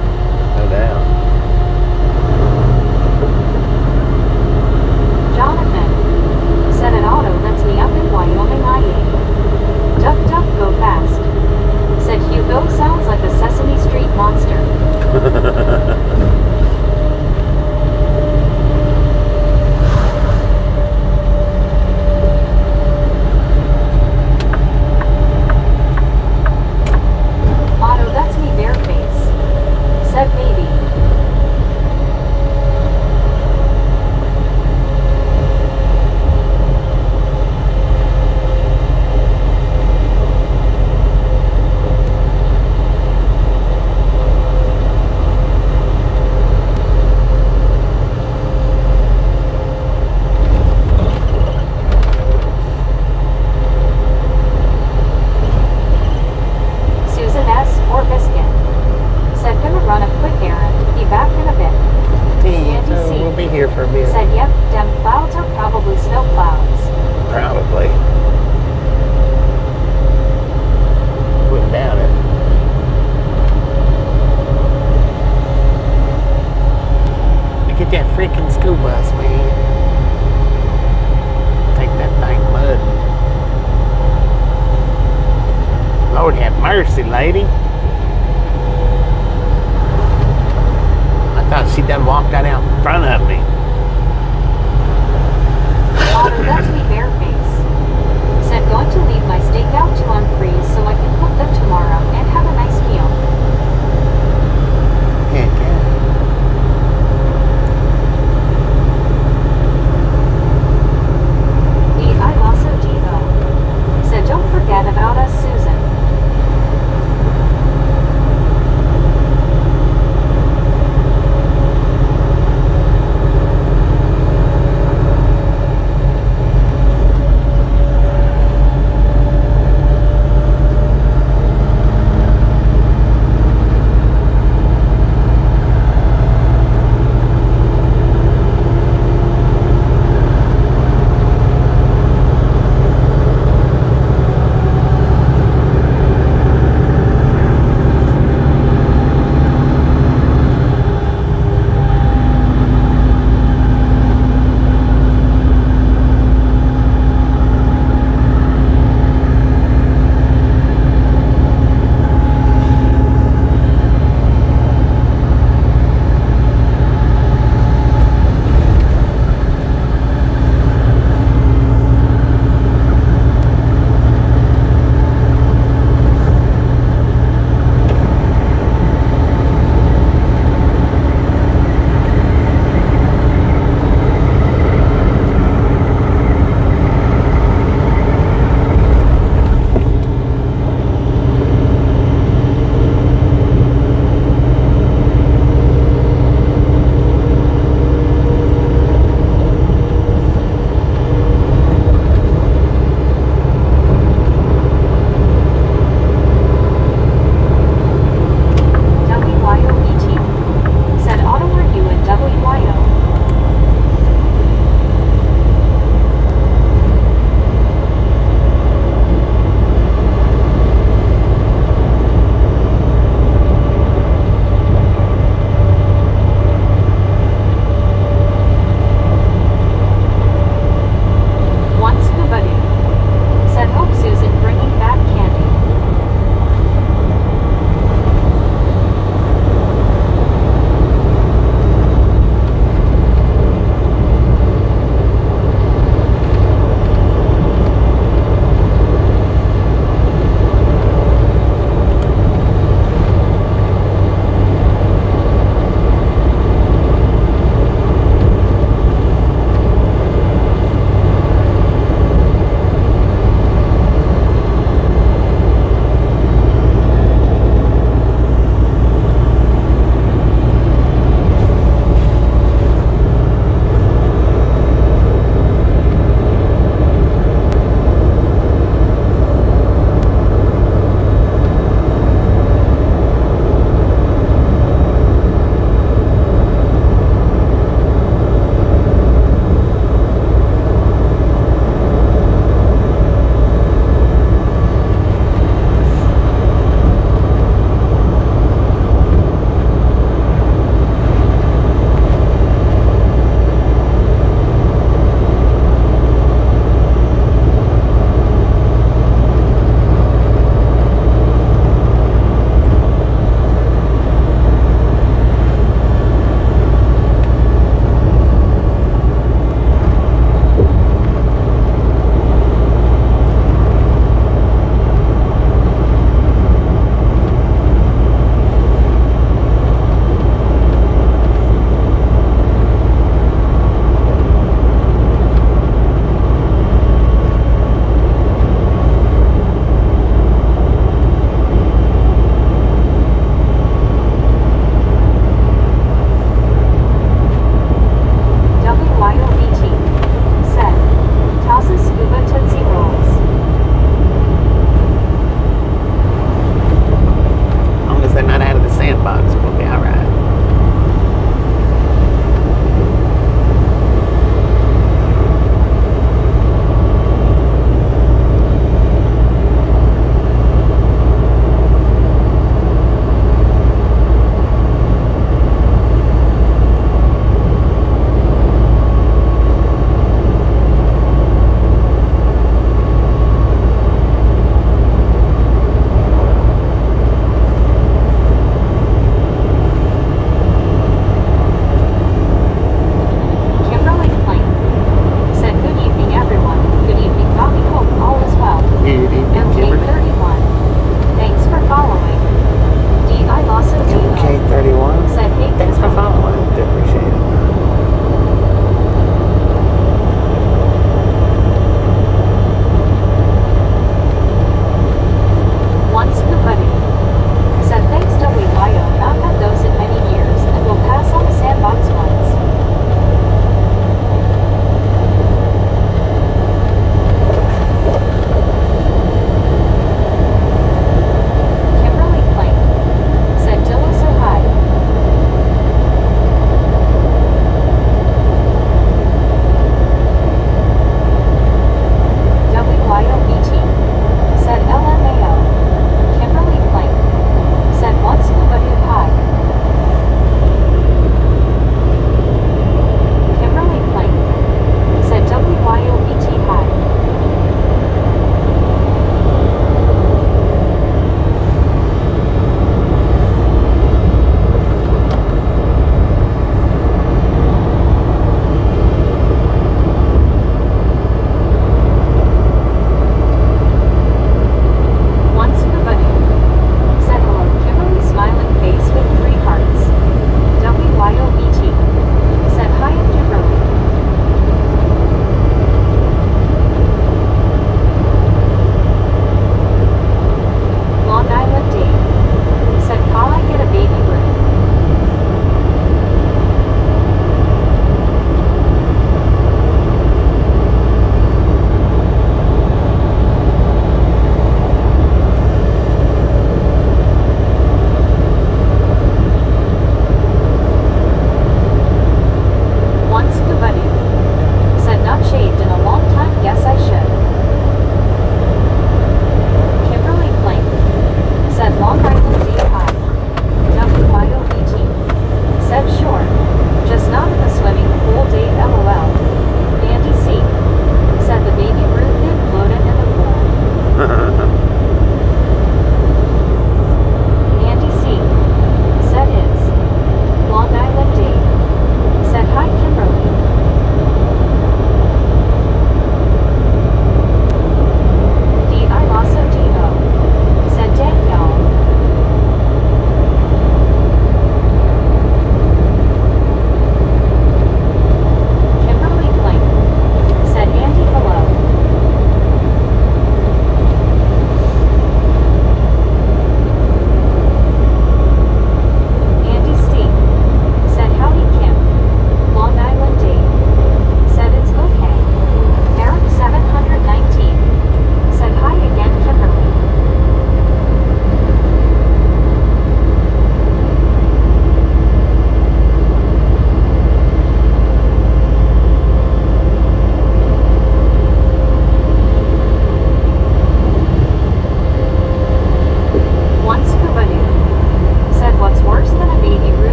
S1: no doubt.
S3: Jonathan said an auto lets me up in Wyoming I-8. Duck, duck, go fast. Said Hugo sounds like a Sesame Street monster. Otto, that's me bareface. Said maybe. Susan S. or Biscuit. Said gonna run a quick errand. Be back in a bit. Andy
S1: So
S3: C.
S1: we'll be here for a bit.
S3: Said yep, dem clouds are probably snow clouds.
S1: Probably. Wouldn't doubt it. Look at that freaking school bus, man. Take that thing mud. Lord have mercy, lady. I thought she done walked that out in front of me.
S3: Otto, that's me bareface. Said going to leave my steak out to unfreeze so I can cook them tomorrow and have a nice meal.
S1: Heck yeah.
S3: I also Devo. Said don't forget about us, Susan.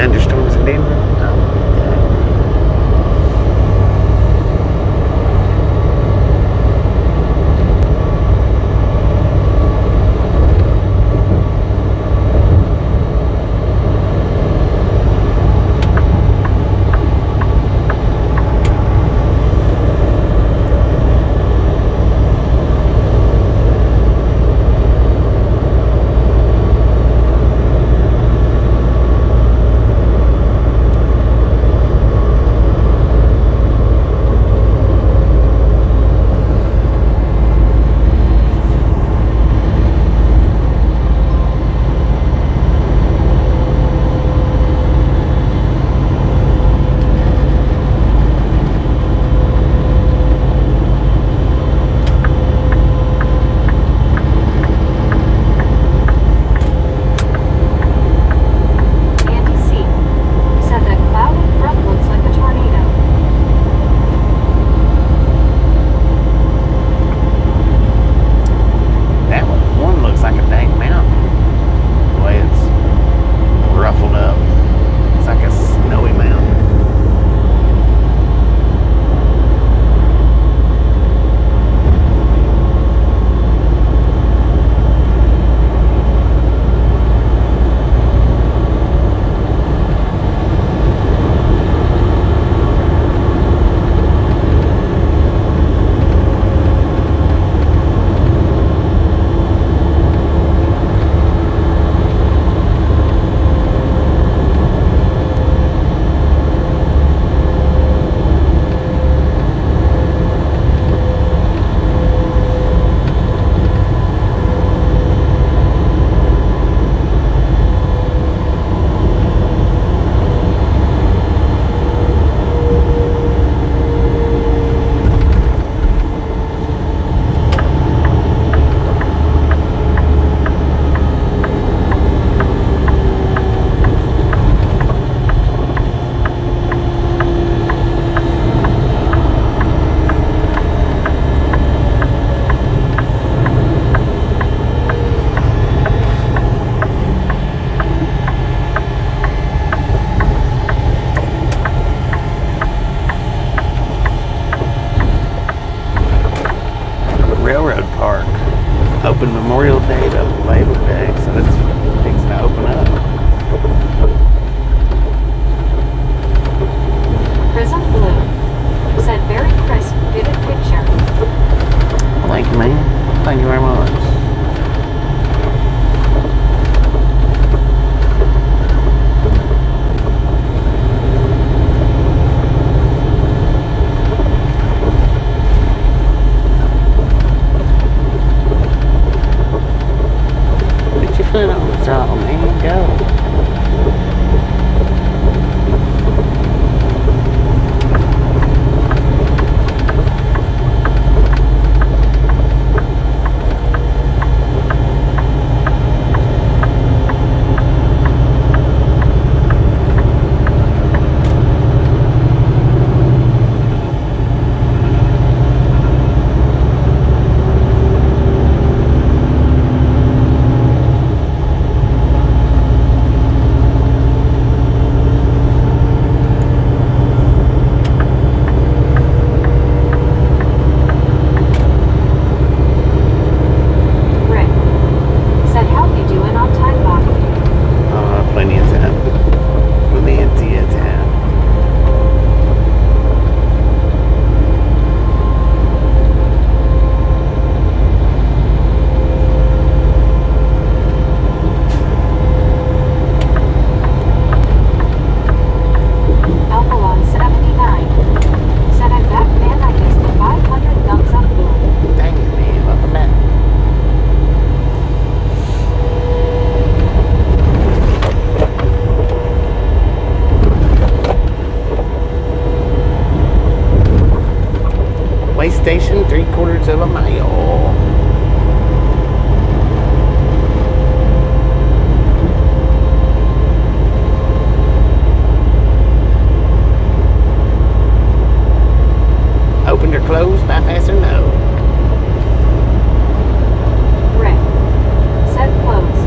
S1: thunderstorms in Denver.
S3: Andy C. said that cloud in front looks like a tornado.
S1: That one looks like a dang mountain. The way it's ruffled up. It's like a snowy mountain. Railroad Park. Open Memorial Day to Labor Day, so it's fixing to open up.
S3: Prism Blue said very crisp, vivid picture.
S1: Thank you, man. Thank you very much. Put your foot on the throttle, man. Go.
S3: Rick said, how you doing on time, Bobby?
S1: Plenty of time. Plenty of time.
S3: Alphalon 79 said, I'm back, man. I missed the 500 thumbs up boom.
S1: Thank you, man. Welcome back. Way station, 3/4 of a mile. Opened or closed, bypass or no?
S3: Rick said, close.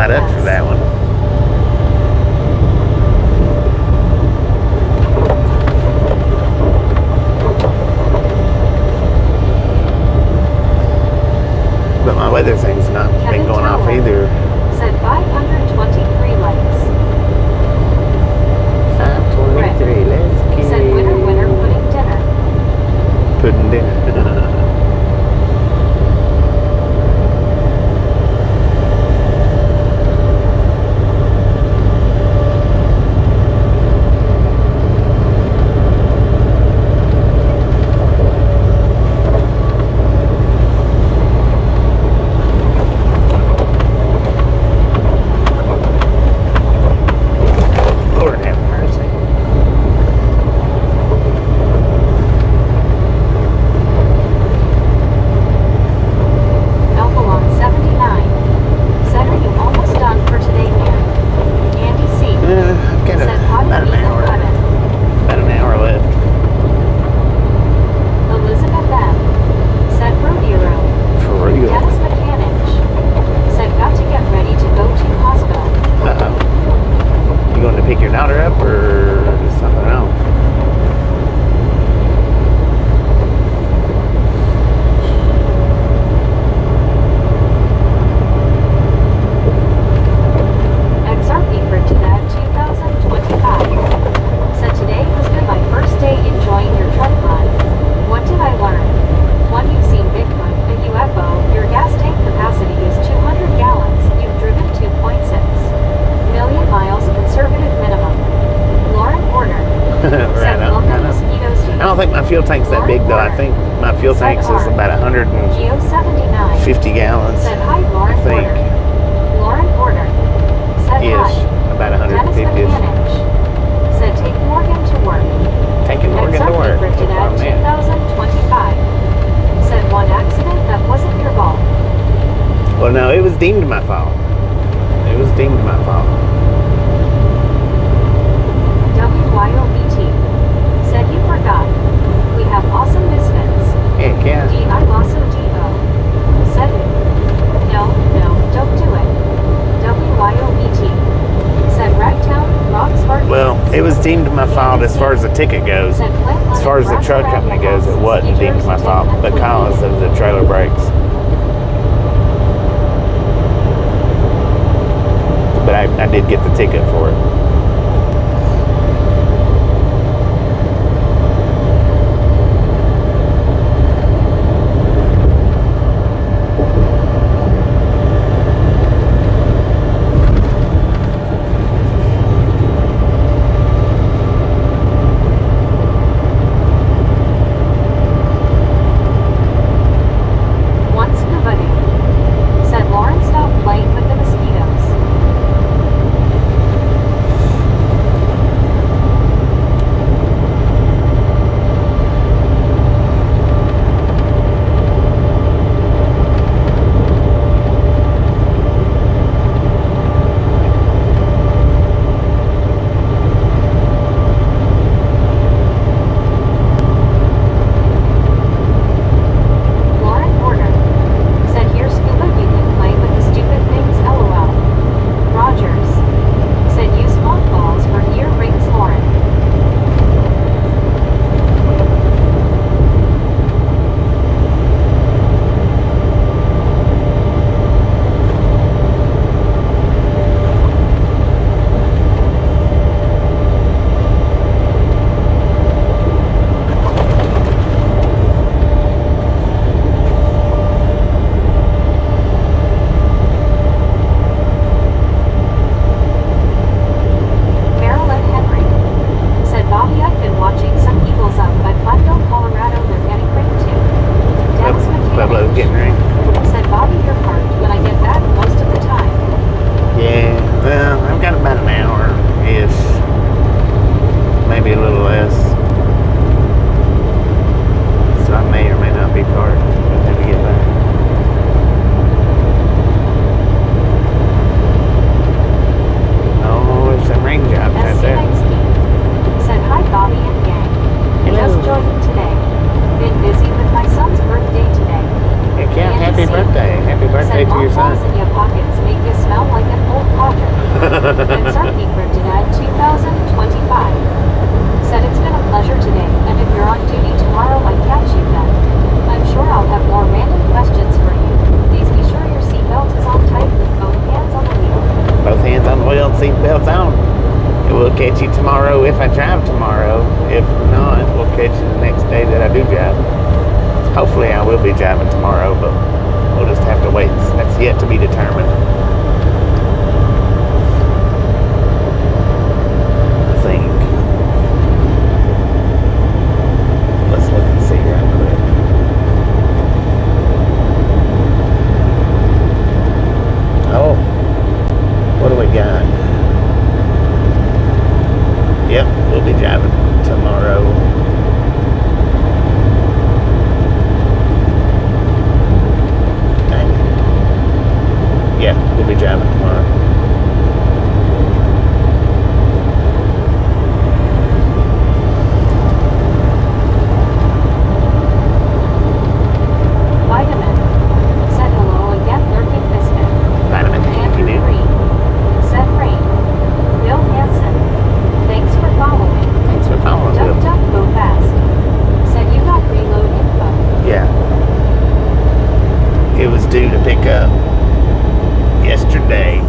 S1: not up for that one. But my weather thing's not been going off either.
S3: Said 523 likes.
S1: 523, let's get
S3: Said winner, pudding dinner.
S1: pudding dinner. Lord have mercy.
S3: Elbalon 79. Said, are you almost done for today, man? Andy C.
S1: I've got
S3: Said, how
S1: about
S3: do
S1: an
S3: you
S1: hour.
S3: lemon?
S1: About an hour left.
S3: Elizabeth M. Said, rodeo.
S1: For real.
S3: Dennis Mechanic. Said, got to get ready to go to hospital.
S1: Uh-oh. You going to pick your daughter up or something else?
S3: XRP for to that 2025. Said, today has been my first day enjoying your truck run. What did I learn? One, you've seen Bigfoot, a UFO, your gas tank capacity is 200 gallons, you've driven 2.6 million miles, conservative minimum. Lauren Horner. Said,
S1: Right on.
S3: welcome mosquitoes to
S1: I don't think my fuel tank's that big though. I think my fuel tank's is about 150
S3: Geo 79.
S1: gallons.
S3: Said, hi, Lauren
S1: I think.
S3: Horner. Lauren Horner. Said,
S1: Ish.
S3: hi.
S1: About
S3: Dennis
S1: 150 ish.
S3: Mechanic. Said, take Morgan to work.
S1: Taking Morgan to
S3: XRP
S1: work.
S3: printed
S1: That's
S3: at
S1: where I'm at.
S3: 2025. Said, one accident that wasn't your fault.
S1: Well, no, it was deemed my fault. It was deemed my fault.
S3: WYOBT. Said, you forgot. We have awesome misfits.
S1: Heck yeah.
S3: D.I. Lasso D.O. Said, no, don't do it. WYOBT. Said, Ragtown, Rocks Hard.
S1: Well, it was deemed my fault as far as the ticket goes.
S3: Said, Plant
S1: As far as the
S3: Lemon,
S1: truck
S3: Razzle
S1: company
S3: Dazzle
S1: goes, it
S3: House,
S1: wasn't deemed my fault because of the trailer brakes. But I did get the ticket for it.
S3: Once nobody. Said, Lauren, stop playing with the mosquitoes. Lauren Porter. Said, here, Scuba, you can play with the stupid things, LOL. Rogers. Said, use mothballs for earrings, Lauren. Marilyn Henry. Said, Bobby, I've been watching some Eagles up at Platteville, Colorado. They're getting rain too. Dennis
S1: Pueblo's getting
S3: Mechanic.
S1: rain.
S3: Said, Bobby, you're parked when I get back most of the time.
S1: Yeah, well, I've got about an hour-ish. Maybe a little less. So I may or may not be parked by the time we get back. Oh, there's some rain jobs right
S3: SC
S1: there.
S3: Knightsky. Said, hi, Bobby and gang.
S1: Hello.
S3: Just joined today. Been busy with my son's birthday today.
S1: Heck yeah,
S3: Andy
S1: happy
S3: C.
S1: birthday. Happy birthday
S3: Said,
S1: to your
S3: mothballs
S1: son.
S3: in your pockets make you smell like an old And Sarky Dad 2025 said it's been a pleasure today, and if you're on duty tomorrow, I catch you then. I'm sure I'll have more random questions for you. Please be sure your seatbelt is on tight with both hands on the wheel.
S1: Both hands on the wheel and seatbelts on. And we'll catch you tomorrow if I drive tomorrow. If not, we'll catch you the next day that I do drive. Hopefully I will be driving tomorrow, but we'll just have to wait. That's yet to be determined. I think. Let's look and see right quick. Oh, what do we got? Yep, we'll be driving tomorrow. Dang it. Yeah, we'll be driving tomorrow.
S3: Vitamin said hello again, lurking biscuit.
S1: Vitamin, thank
S3: Andrew
S1: you.
S3: Green said rain. Bill Hansen, thanks for following.
S1: Thanks for following,
S3: Duck
S1: Bill.
S3: Duck Go Fast said you got reload info.
S1: Yeah. It was due to pick up yesterday.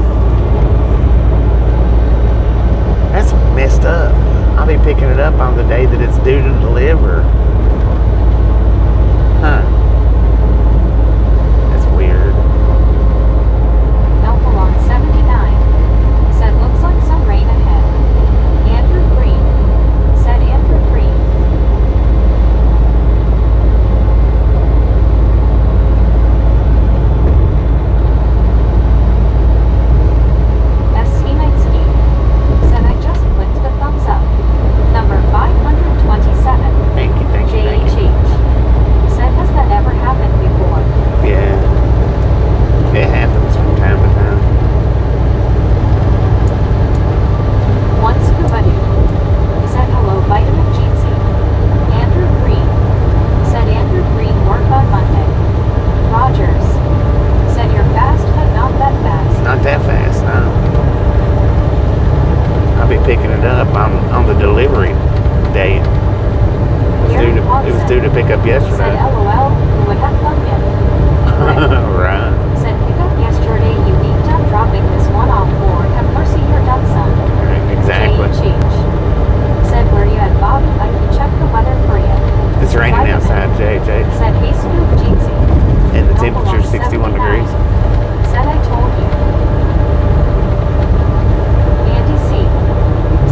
S1: That's messed up. I'll be picking it up on the day that it's due to deliver. Huh. That's weird.
S3: Alphalon 79 said looks like some rain ahead. Andrew Green said Andrew Green. S. Schemitsky said I just clicked the thumbs up. Number 527.
S1: Thank you, thank you, thank you.
S3: JHH said has that ever happened before?
S1: Yeah. It happens from time to time.
S3: One Scuba Dude said hello, Vitamin Jeetsy. Andrew Green said Andrew Green work on Monday. Rogers said you're fast but not that fast.
S1: Not that fast, no. I'll be picking it up on the delivery date. It was due to pick up
S3: Said
S1: yesterday.
S3: LOL, who would have thunk it?
S1: Right.
S3: Said pick up yesterday, you beeped up dropping this one off, Lord have mercy, you're done, son.
S1: Exactly.
S3: JHH said where you at, Bob, I can check the weather for you.
S1: It's raining
S3: Vitamin
S1: outside, JJ.
S3: said hey Scoop Jeetsy.
S1: And the temperature's
S3: Alphalon
S1: 61
S3: 79
S1: degrees.
S3: said I told you. Andy C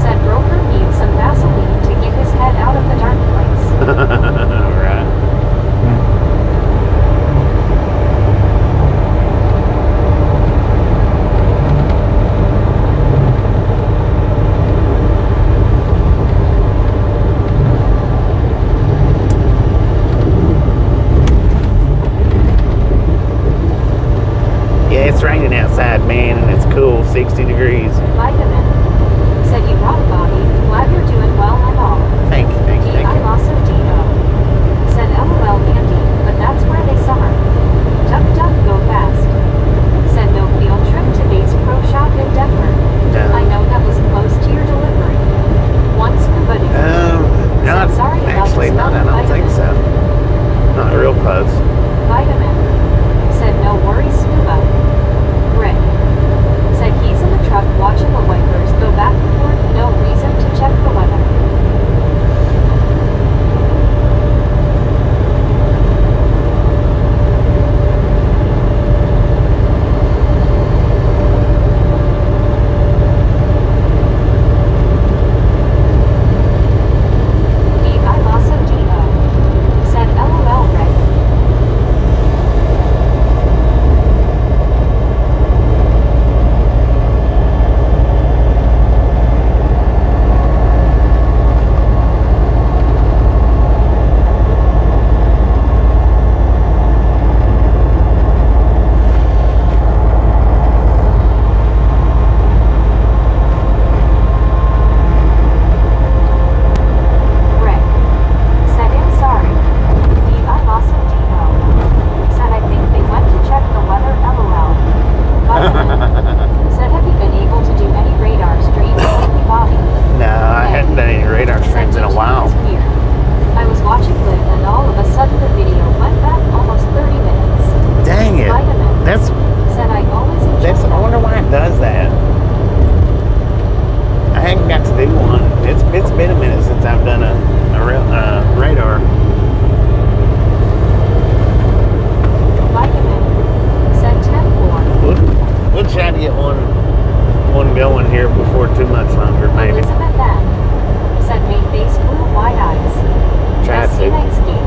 S3: said broker needs some Vaseline to get his head out of the dark place.
S1: Right. Yeah, it's raining outside, man, and it's cool, 60 degrees.
S3: Vitamin said you rock, Bobby. Glad you're doing well and all.
S1: Thank you, thank you, thank
S3: I
S1: you.
S3: also Dino said LOL Andy, but that's where they summer. Duck Duck Go Fast said no field trip to Bass Pro Shop in Denver.
S1: No.
S3: I know that was close to your delivery. One Scuba Dude
S1: Not
S3: said sorry about
S1: actually,
S3: the
S1: not.
S3: smell
S1: I
S3: of
S1: don't think so. Not real close.
S3: Vitamin said no worries, Scuba. Rick said he's in the truck watching the wipers go back and forth, no reason to check the weather.
S1: been a minute since I've done a radar.
S3: Vitamin. Said 10-4.
S1: We'll try to get one going here before too much longer, maybe.
S3: Elizabeth N. Said made face blue, wide eyes.
S1: Try
S3: Dusty
S1: to.
S3: Nightscape.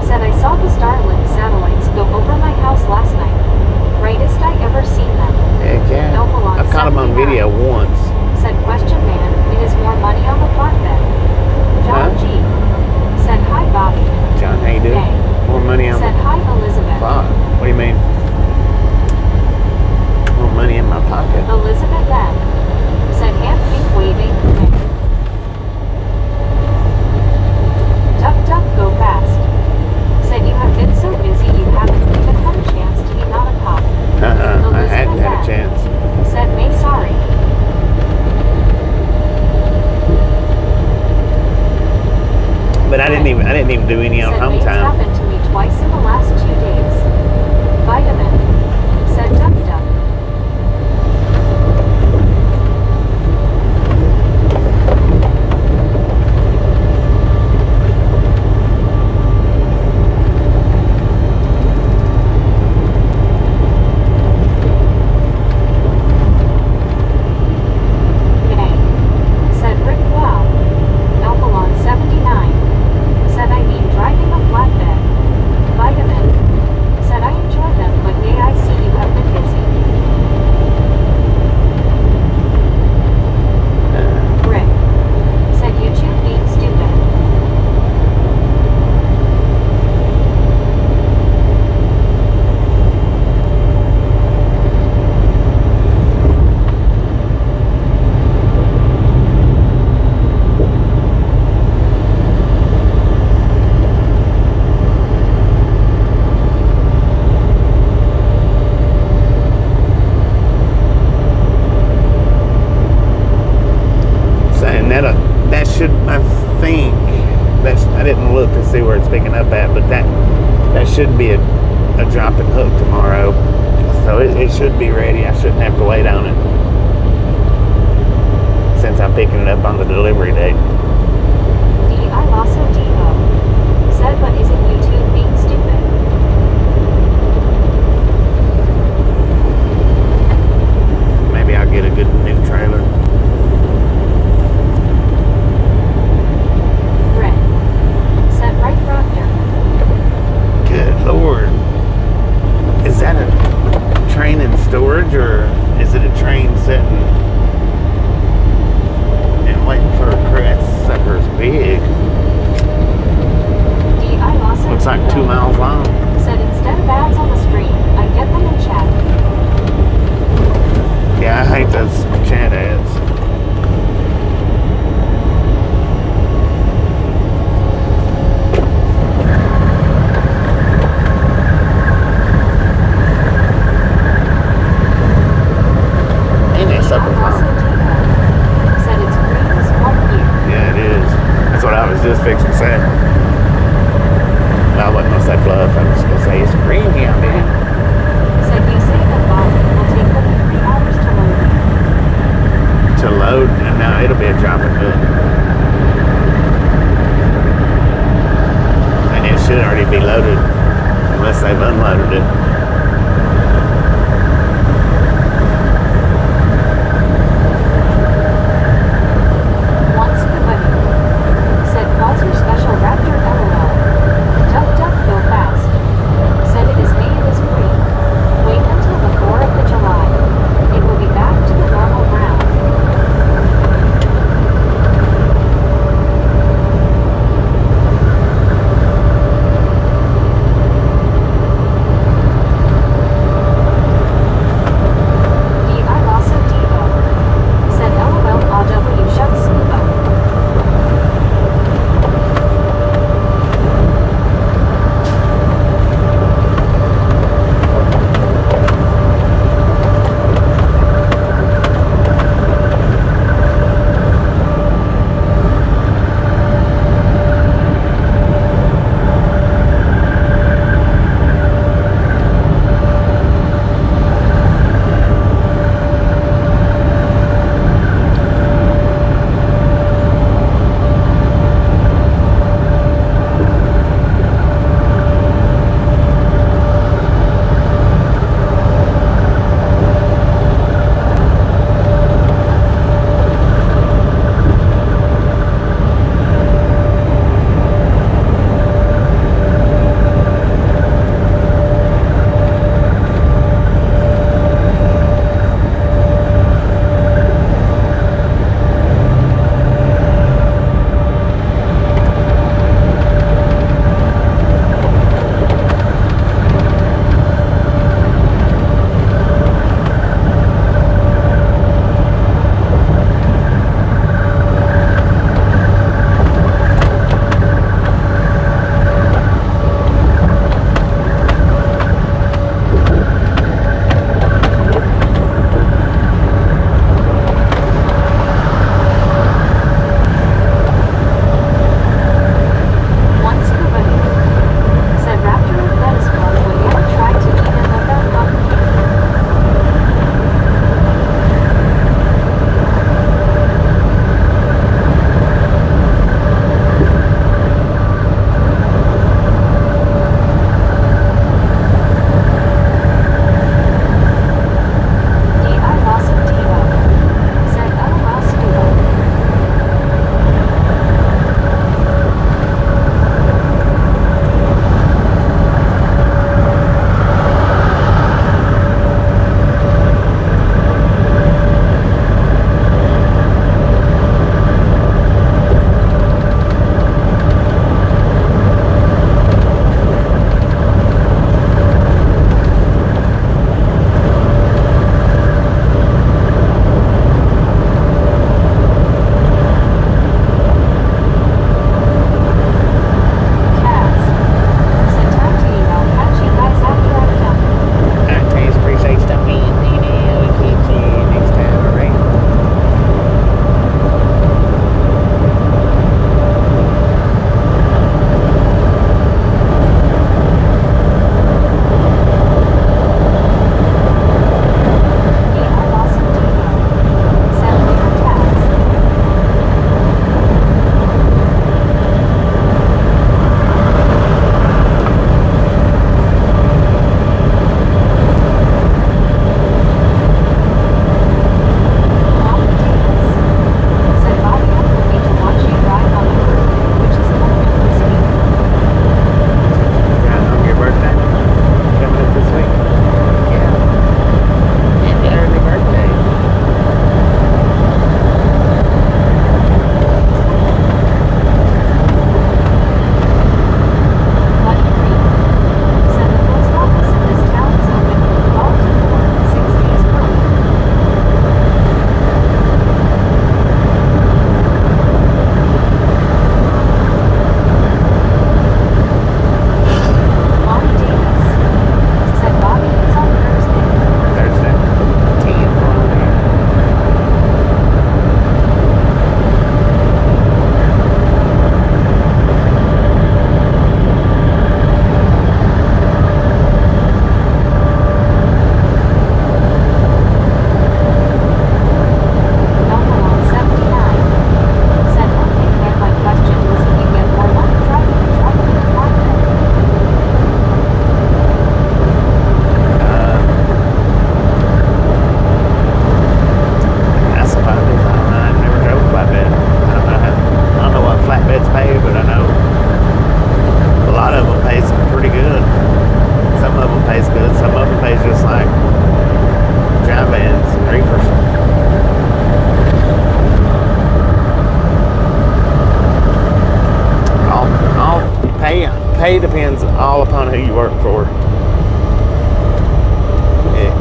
S3: Said I saw the Starlink satellites go over my house last night. Brightest I ever seen them.
S1: Heck yeah.
S3: Elpalon
S1: I've caught them on
S3: 79.
S1: video once.
S3: Said question man, it is more money on the flatbed. John
S1: Huh?
S3: G. Said hi Bobby.
S1: John, how you doing?
S3: Day.
S1: More money on
S3: Said
S1: the
S3: hi Elizabeth.
S1: pot. What do you mean? More money in my pocket.
S3: Elizabeth M. Said hand pink waving. Day. Duck duck go fast. Said you have been so busy you haven't even had a chance to eat on a pop.
S1: I hadn't had a
S3: Elizabeth
S1: chance.
S3: Said May sorry.
S1: But I didn't even do any on
S3: Said
S1: home
S3: May's
S1: time.
S3: happened to me twice in the last 2 days. Vitamin. Said duck duck. Nay. Said Rick wow. Alphalon 79. Said I mean driving a flatbed. Vitamin. Said I enjoy them, but may I see you have been busy. Rick. Said YouTube being stupid.
S1: Saying that should, I think, I didn't look to see where it's picking up at, but that should be a drop and hook tomorrow. So it should be ready. I shouldn't have to wait on it since I'm picking it up on the delivery date.
S3: I also Devo. Said but isn't YouTube being stupid?
S1: Maybe I'll get a good new trailer.
S3: Rick. Said right Raptor.
S1: Good Lord. Is that a train in storage or is it a train sitting and waiting for a crew? That sucker's big.
S3: I also
S1: Looks like 2 miles long.
S3: Said instead of ads on the stream, I get them in chat.
S1: Yeah, I hate those chat ads. And that sucker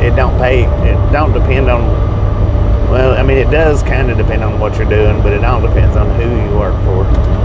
S1: it don't pay. It don't depend on. Well, I mean, it does kind of depend on what you're doing, but it all depends on who you work for.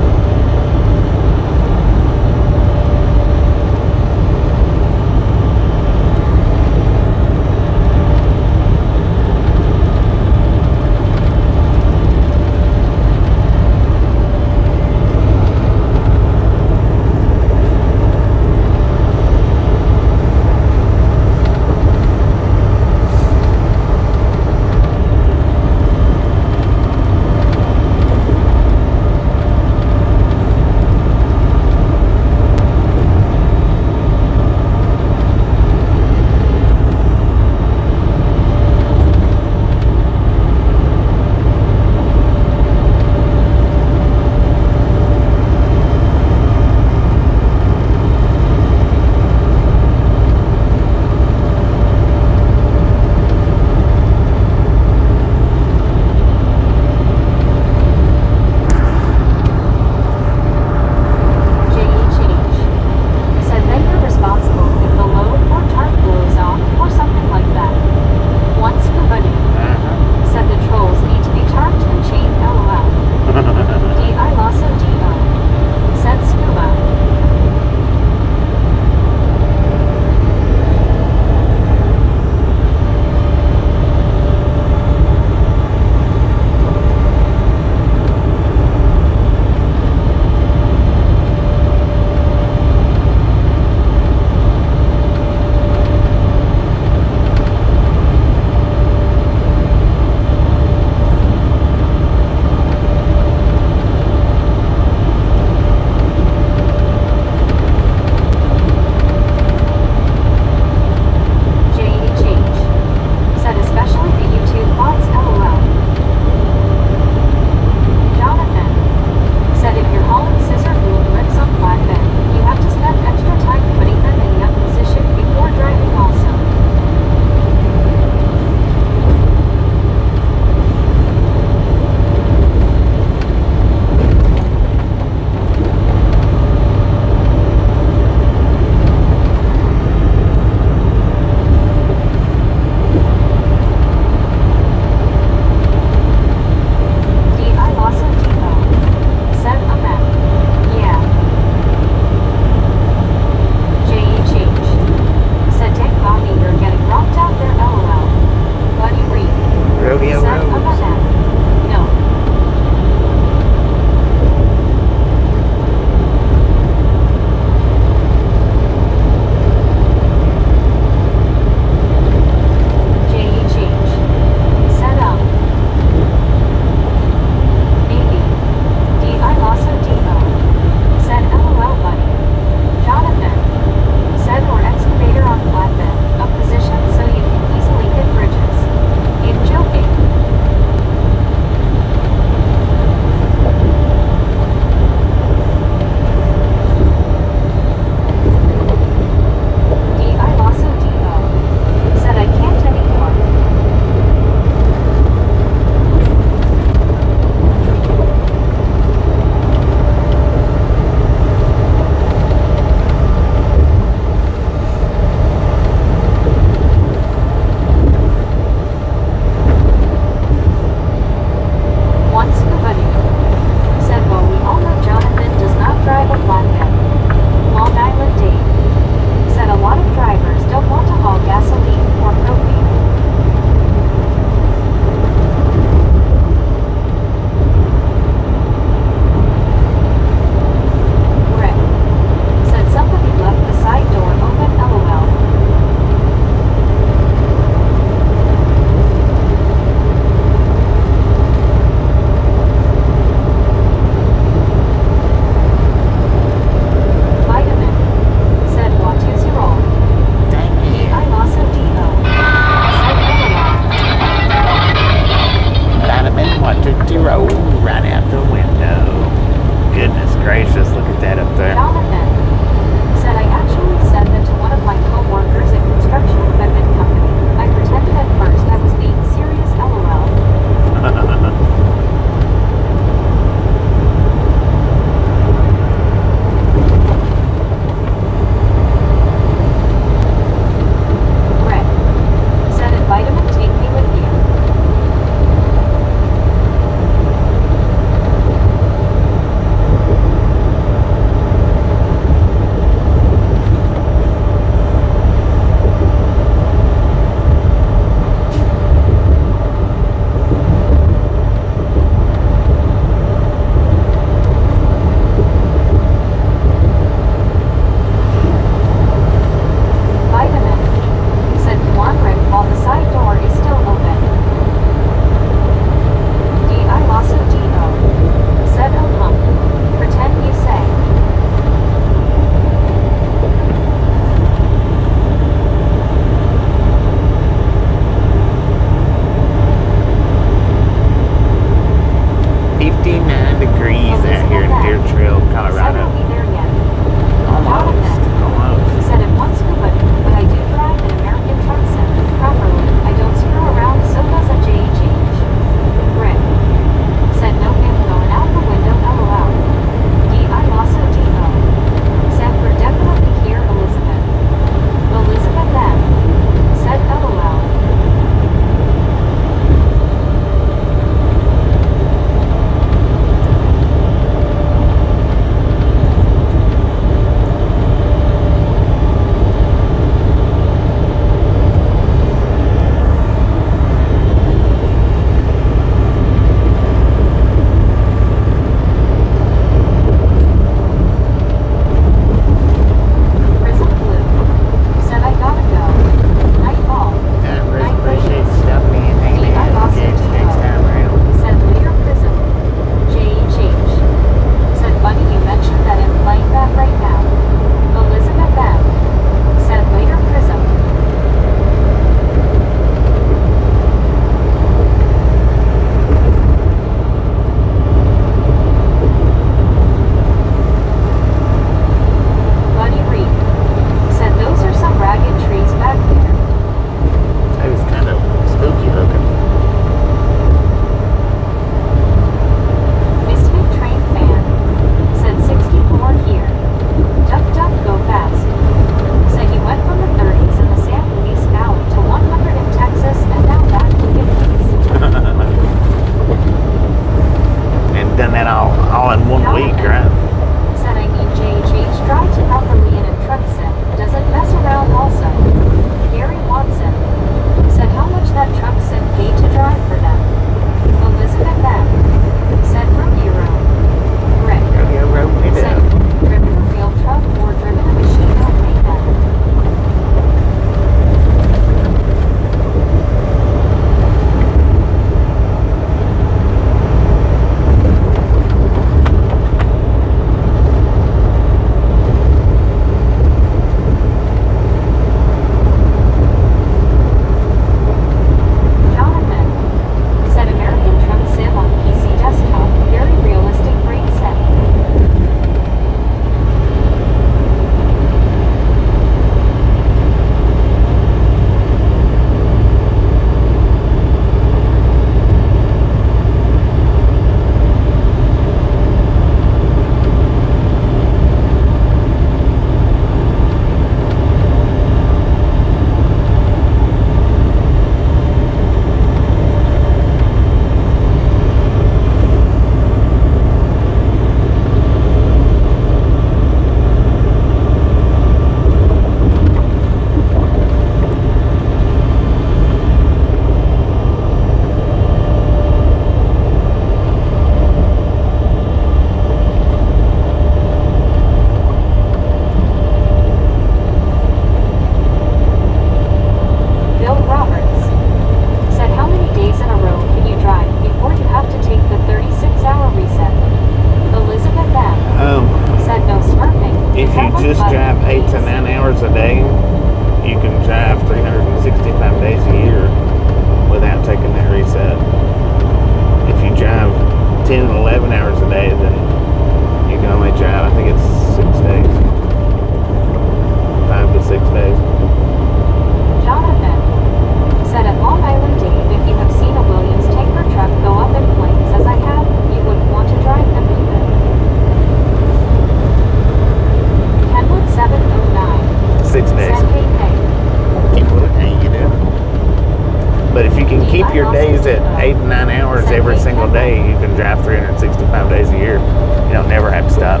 S1: But if you can keep your days at 8 and 9 hours every single day, you can drive 365 days a year. You don't never have to stop.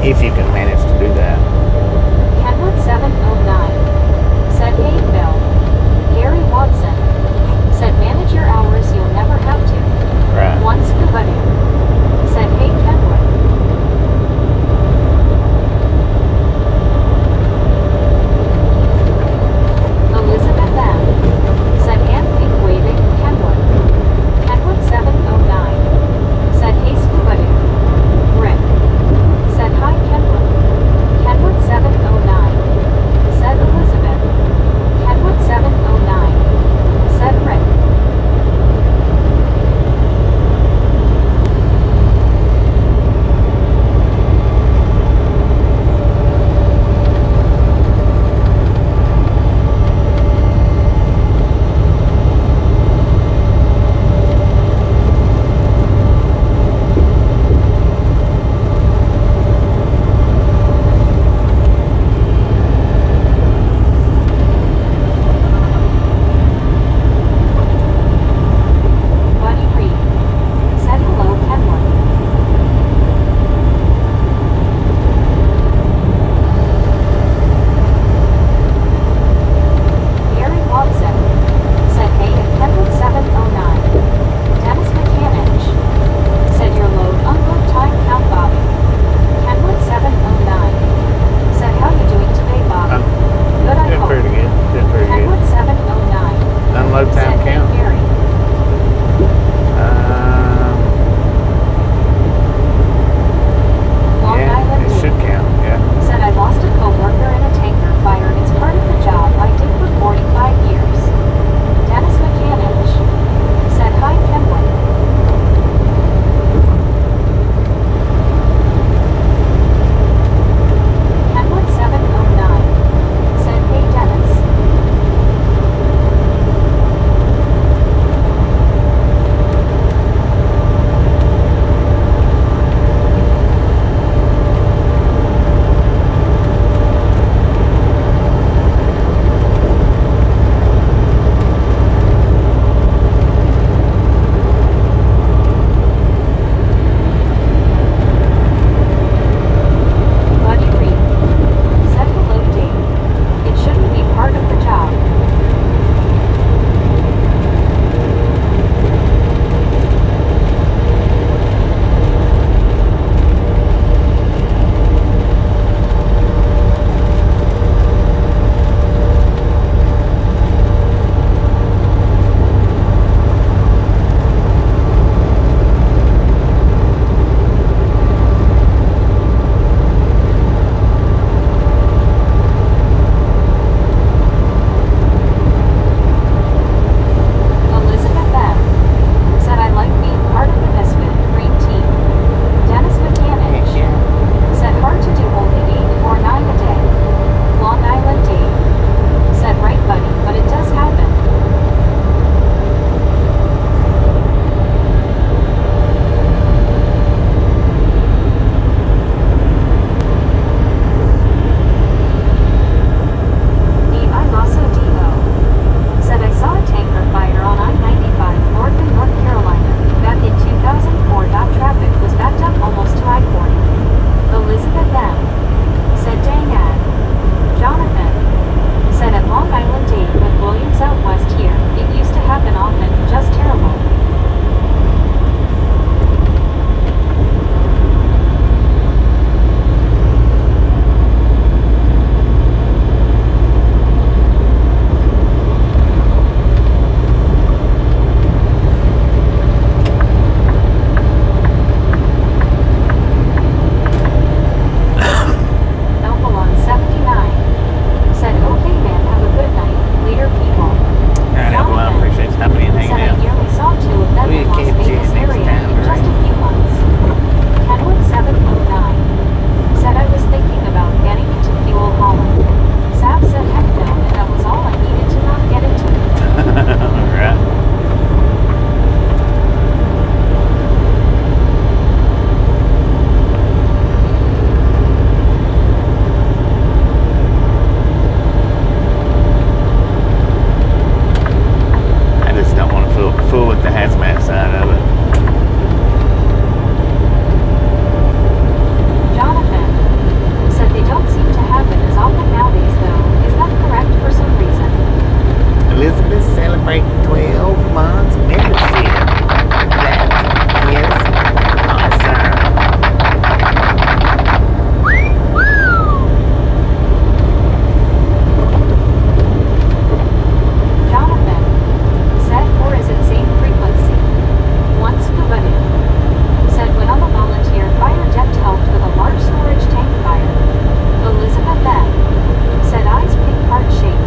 S1: If you can manage to do that.
S3: Kenwood 709 said, hey Phil. Gary Watson said, manage your hours, you'll never have to.
S1: Right.
S3: One scuba dude said, hey Kenwood. Elizabeth M. said, hand pink waving, Kenwood. Kenwood 709 said, hey scuba dude. Rick said, hi Kenwood. Kenwood 709 said, Elizabeth. Kenwood
S1: Elizabeth celebrating 12 months membership. That is awesome.
S3: Jonathan said, or is it same frequency? Once Kavadi said, when on the volunteer fire depth helped with a large storage tank fire. Elizabeth then said, eyes pink heart shaped.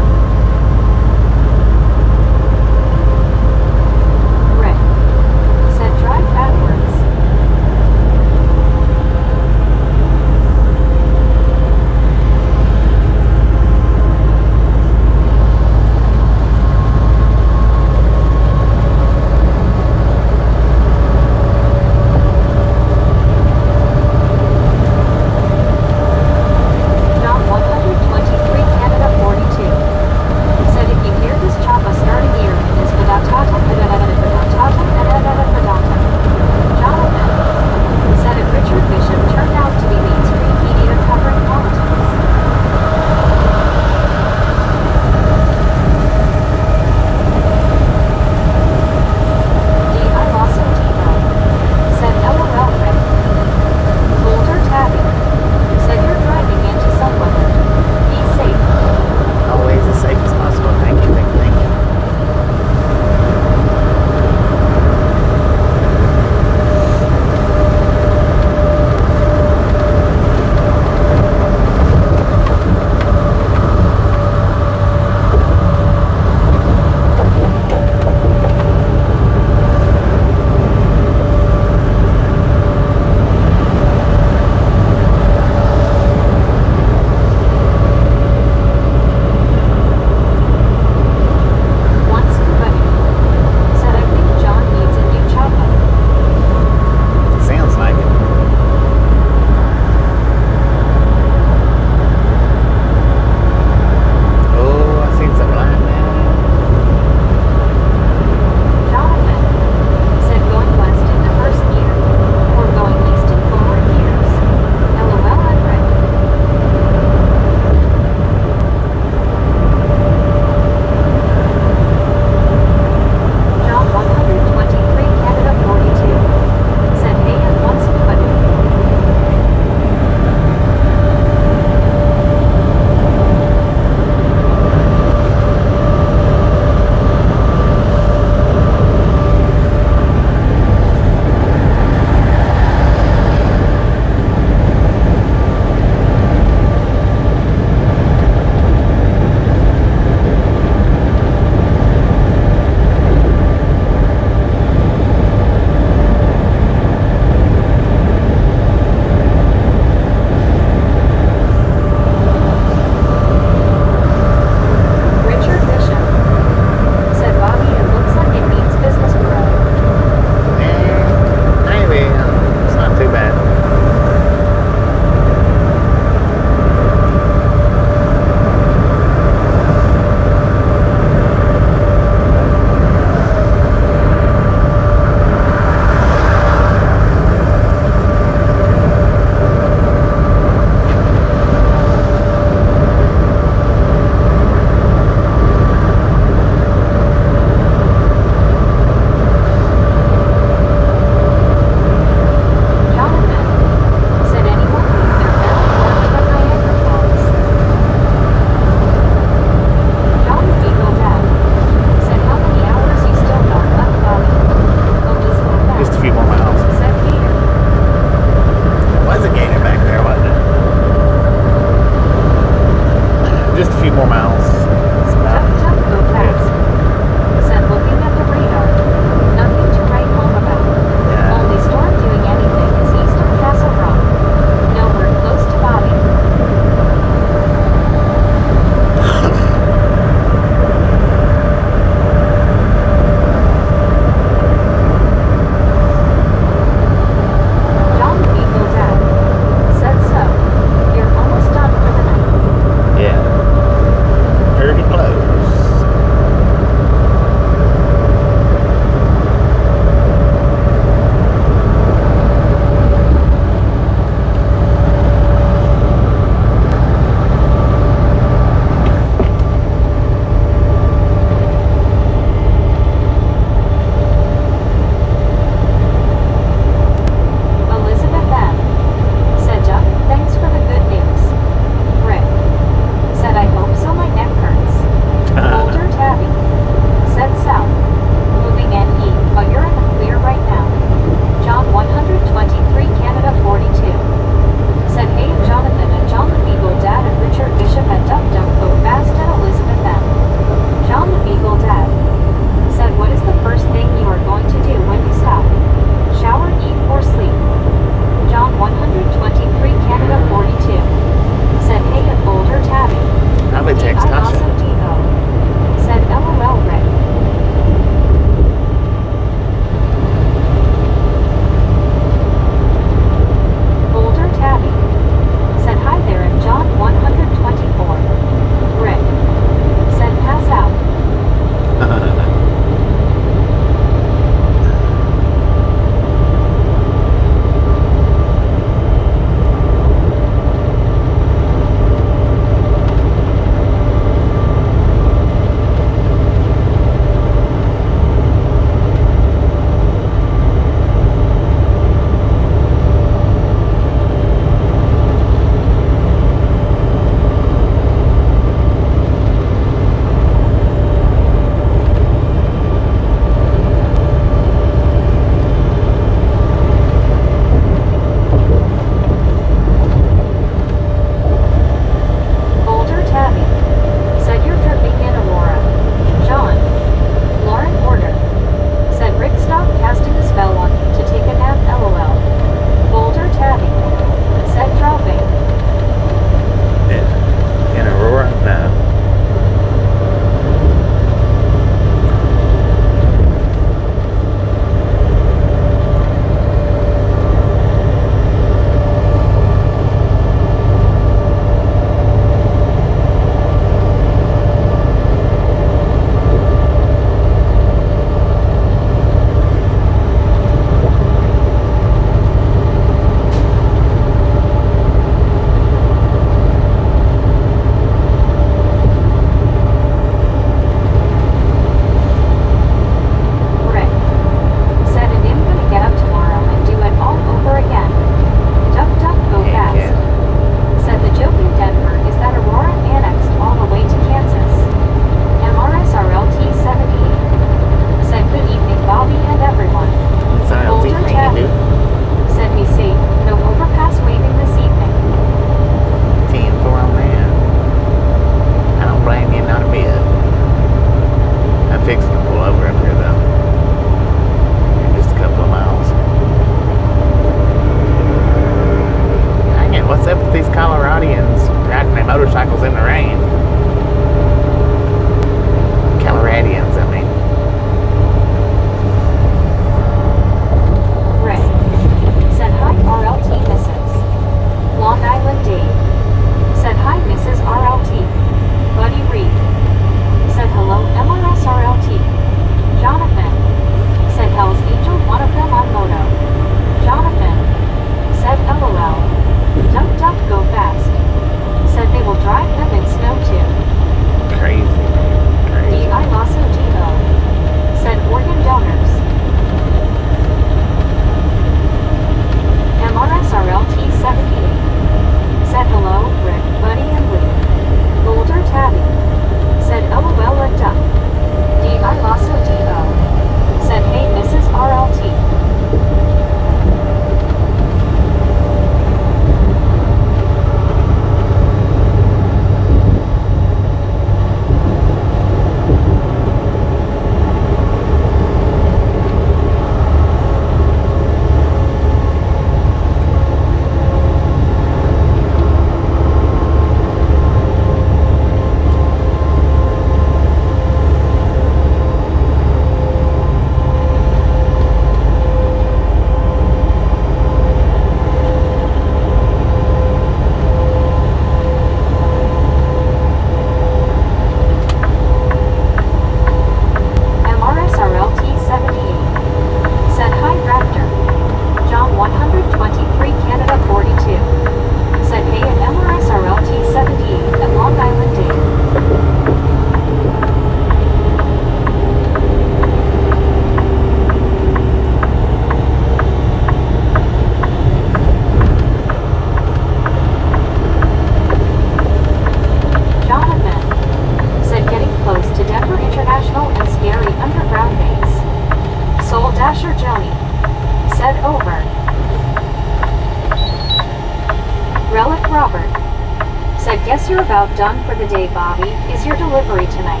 S3: you're about done for the day, Bobby. Is your delivery tonight?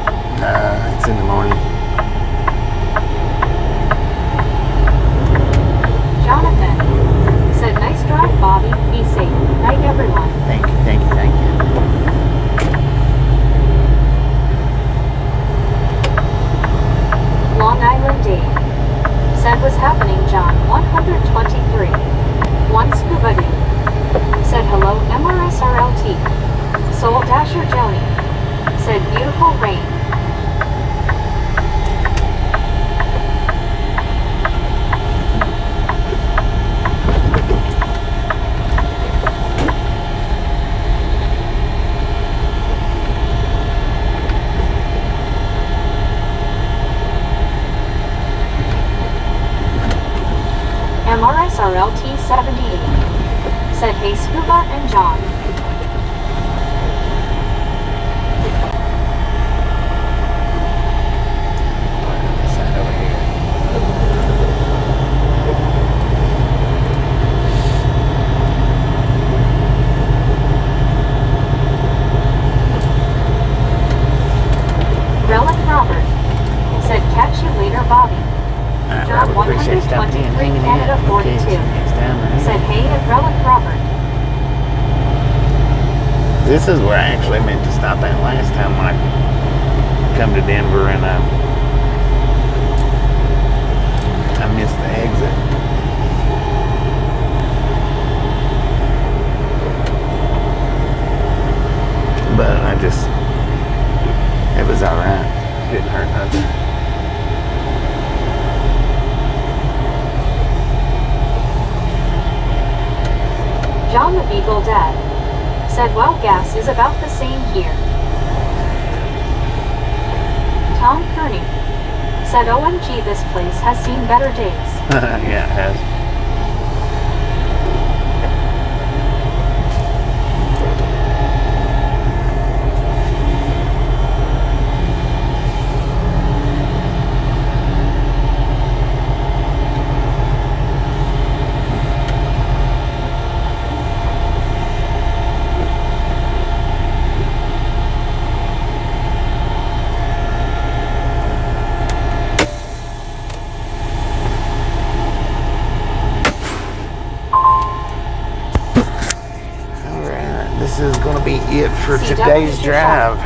S1: It's in the morning.
S3: Jonathan said, nice drive, Bobby. Be safe. Night, everyone.
S1: Thank you, thank you, thank you.
S3: Long Island Dave said, what's happening, John? 123. One Scuba Dude said, hello, MRSRLT. Soul Dasher Joni said, beautiful rain. MRSRLT 78 said, hey Scuba and John.
S1: Sign over here.
S3: Relic Robert said, catch you later, Bobby.
S1: Alright,
S3: John
S1: Robert, appreciate you stopping in,
S3: 123
S1: hanging
S3: Canada
S1: out.
S3: 42
S1: Okay, next time, man.
S3: said, hey at Relic Robert.
S1: This is where I actually meant to stop at last time when I come to Denver, and I missed the exit. But it was alright. Didn't hurt nothing.
S3: John the Beagle Dad said, well, gas is about the same here. Tom Kearney said, OMG, this place has seen better days.
S1: Yeah, it has. This is going to be it for
S3: See,
S1: today's
S3: Doug,
S1: drive.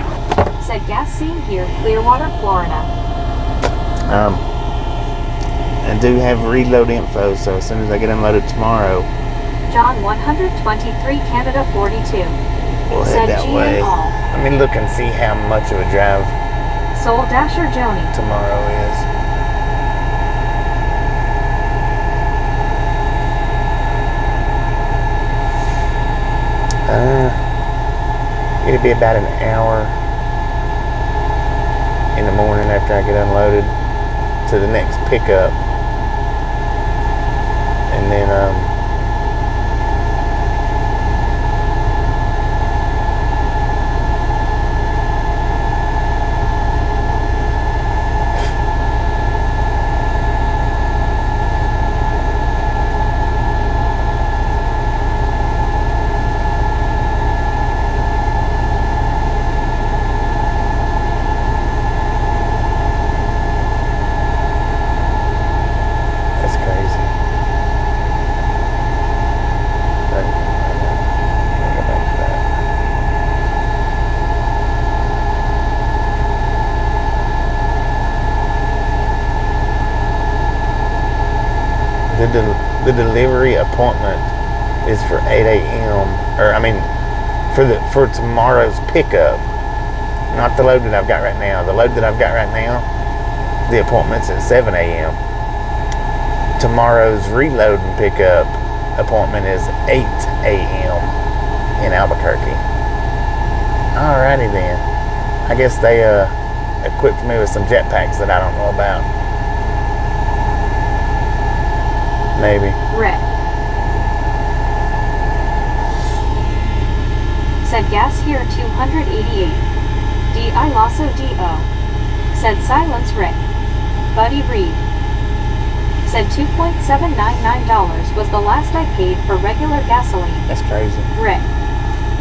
S3: Said gas seen here, Clearwater, Florida.
S1: I do have reload info, so as soon as I get unloaded tomorrow,
S3: John 123 Canada 42
S1: we'll
S3: said
S1: head that
S3: G
S1: way.
S3: and all.
S1: Let me look and see how much of a drive
S3: Soul Dasher Joni
S1: tomorrow is. It'll be about an hour in the morning after I get unloaded to the next pickup, and then the delivery appointment is for 8 a.m. or I mean for tomorrow's pickup, not the load that I've got right now. The load that I've got right now, the appointment's at 7 a.m. Tomorrow's reload and pickup appointment is 8 a.m. in Albuquerque. Alrighty then. I guess they equipped me with some jetpacks that I don't know about. Maybe.
S3: Rick said gas here 288. D. I Lasso D.O. said silence Rick. Buddy Reed said $2.799 was the last I paid for regular gasoline.
S1: That's crazy.
S3: Rick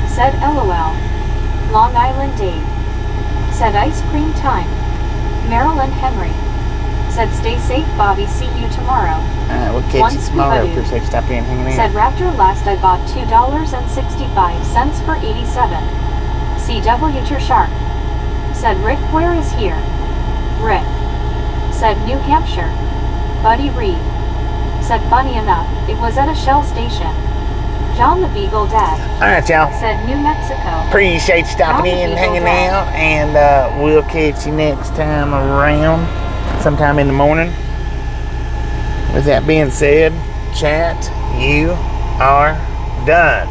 S3: said LOL. Long Island Dave. Said ice cream time. Marilyn Henry. Said stay safe, Bobby. See you tomorrow.
S1: Alright, we'll catch you
S3: Once
S1: tomorrow.
S3: Scooby-Doo.
S1: Appreciate you stopping in and hanging
S3: Said
S1: out.
S3: Raptor last I bought $2.65 for 87. CW to Shark. Said Rick where is here? Rick. Said New Hampshire. Buddy Reed. Said funny enough, it was at a Shell station. John the Beagle Dad.
S1: Alright, y'all.
S3: Said New Mexico.
S1: Appreciate you stopping in and hanging out. And we'll catch you next time around. Sometime in the morning. With that being said, chat, you are done.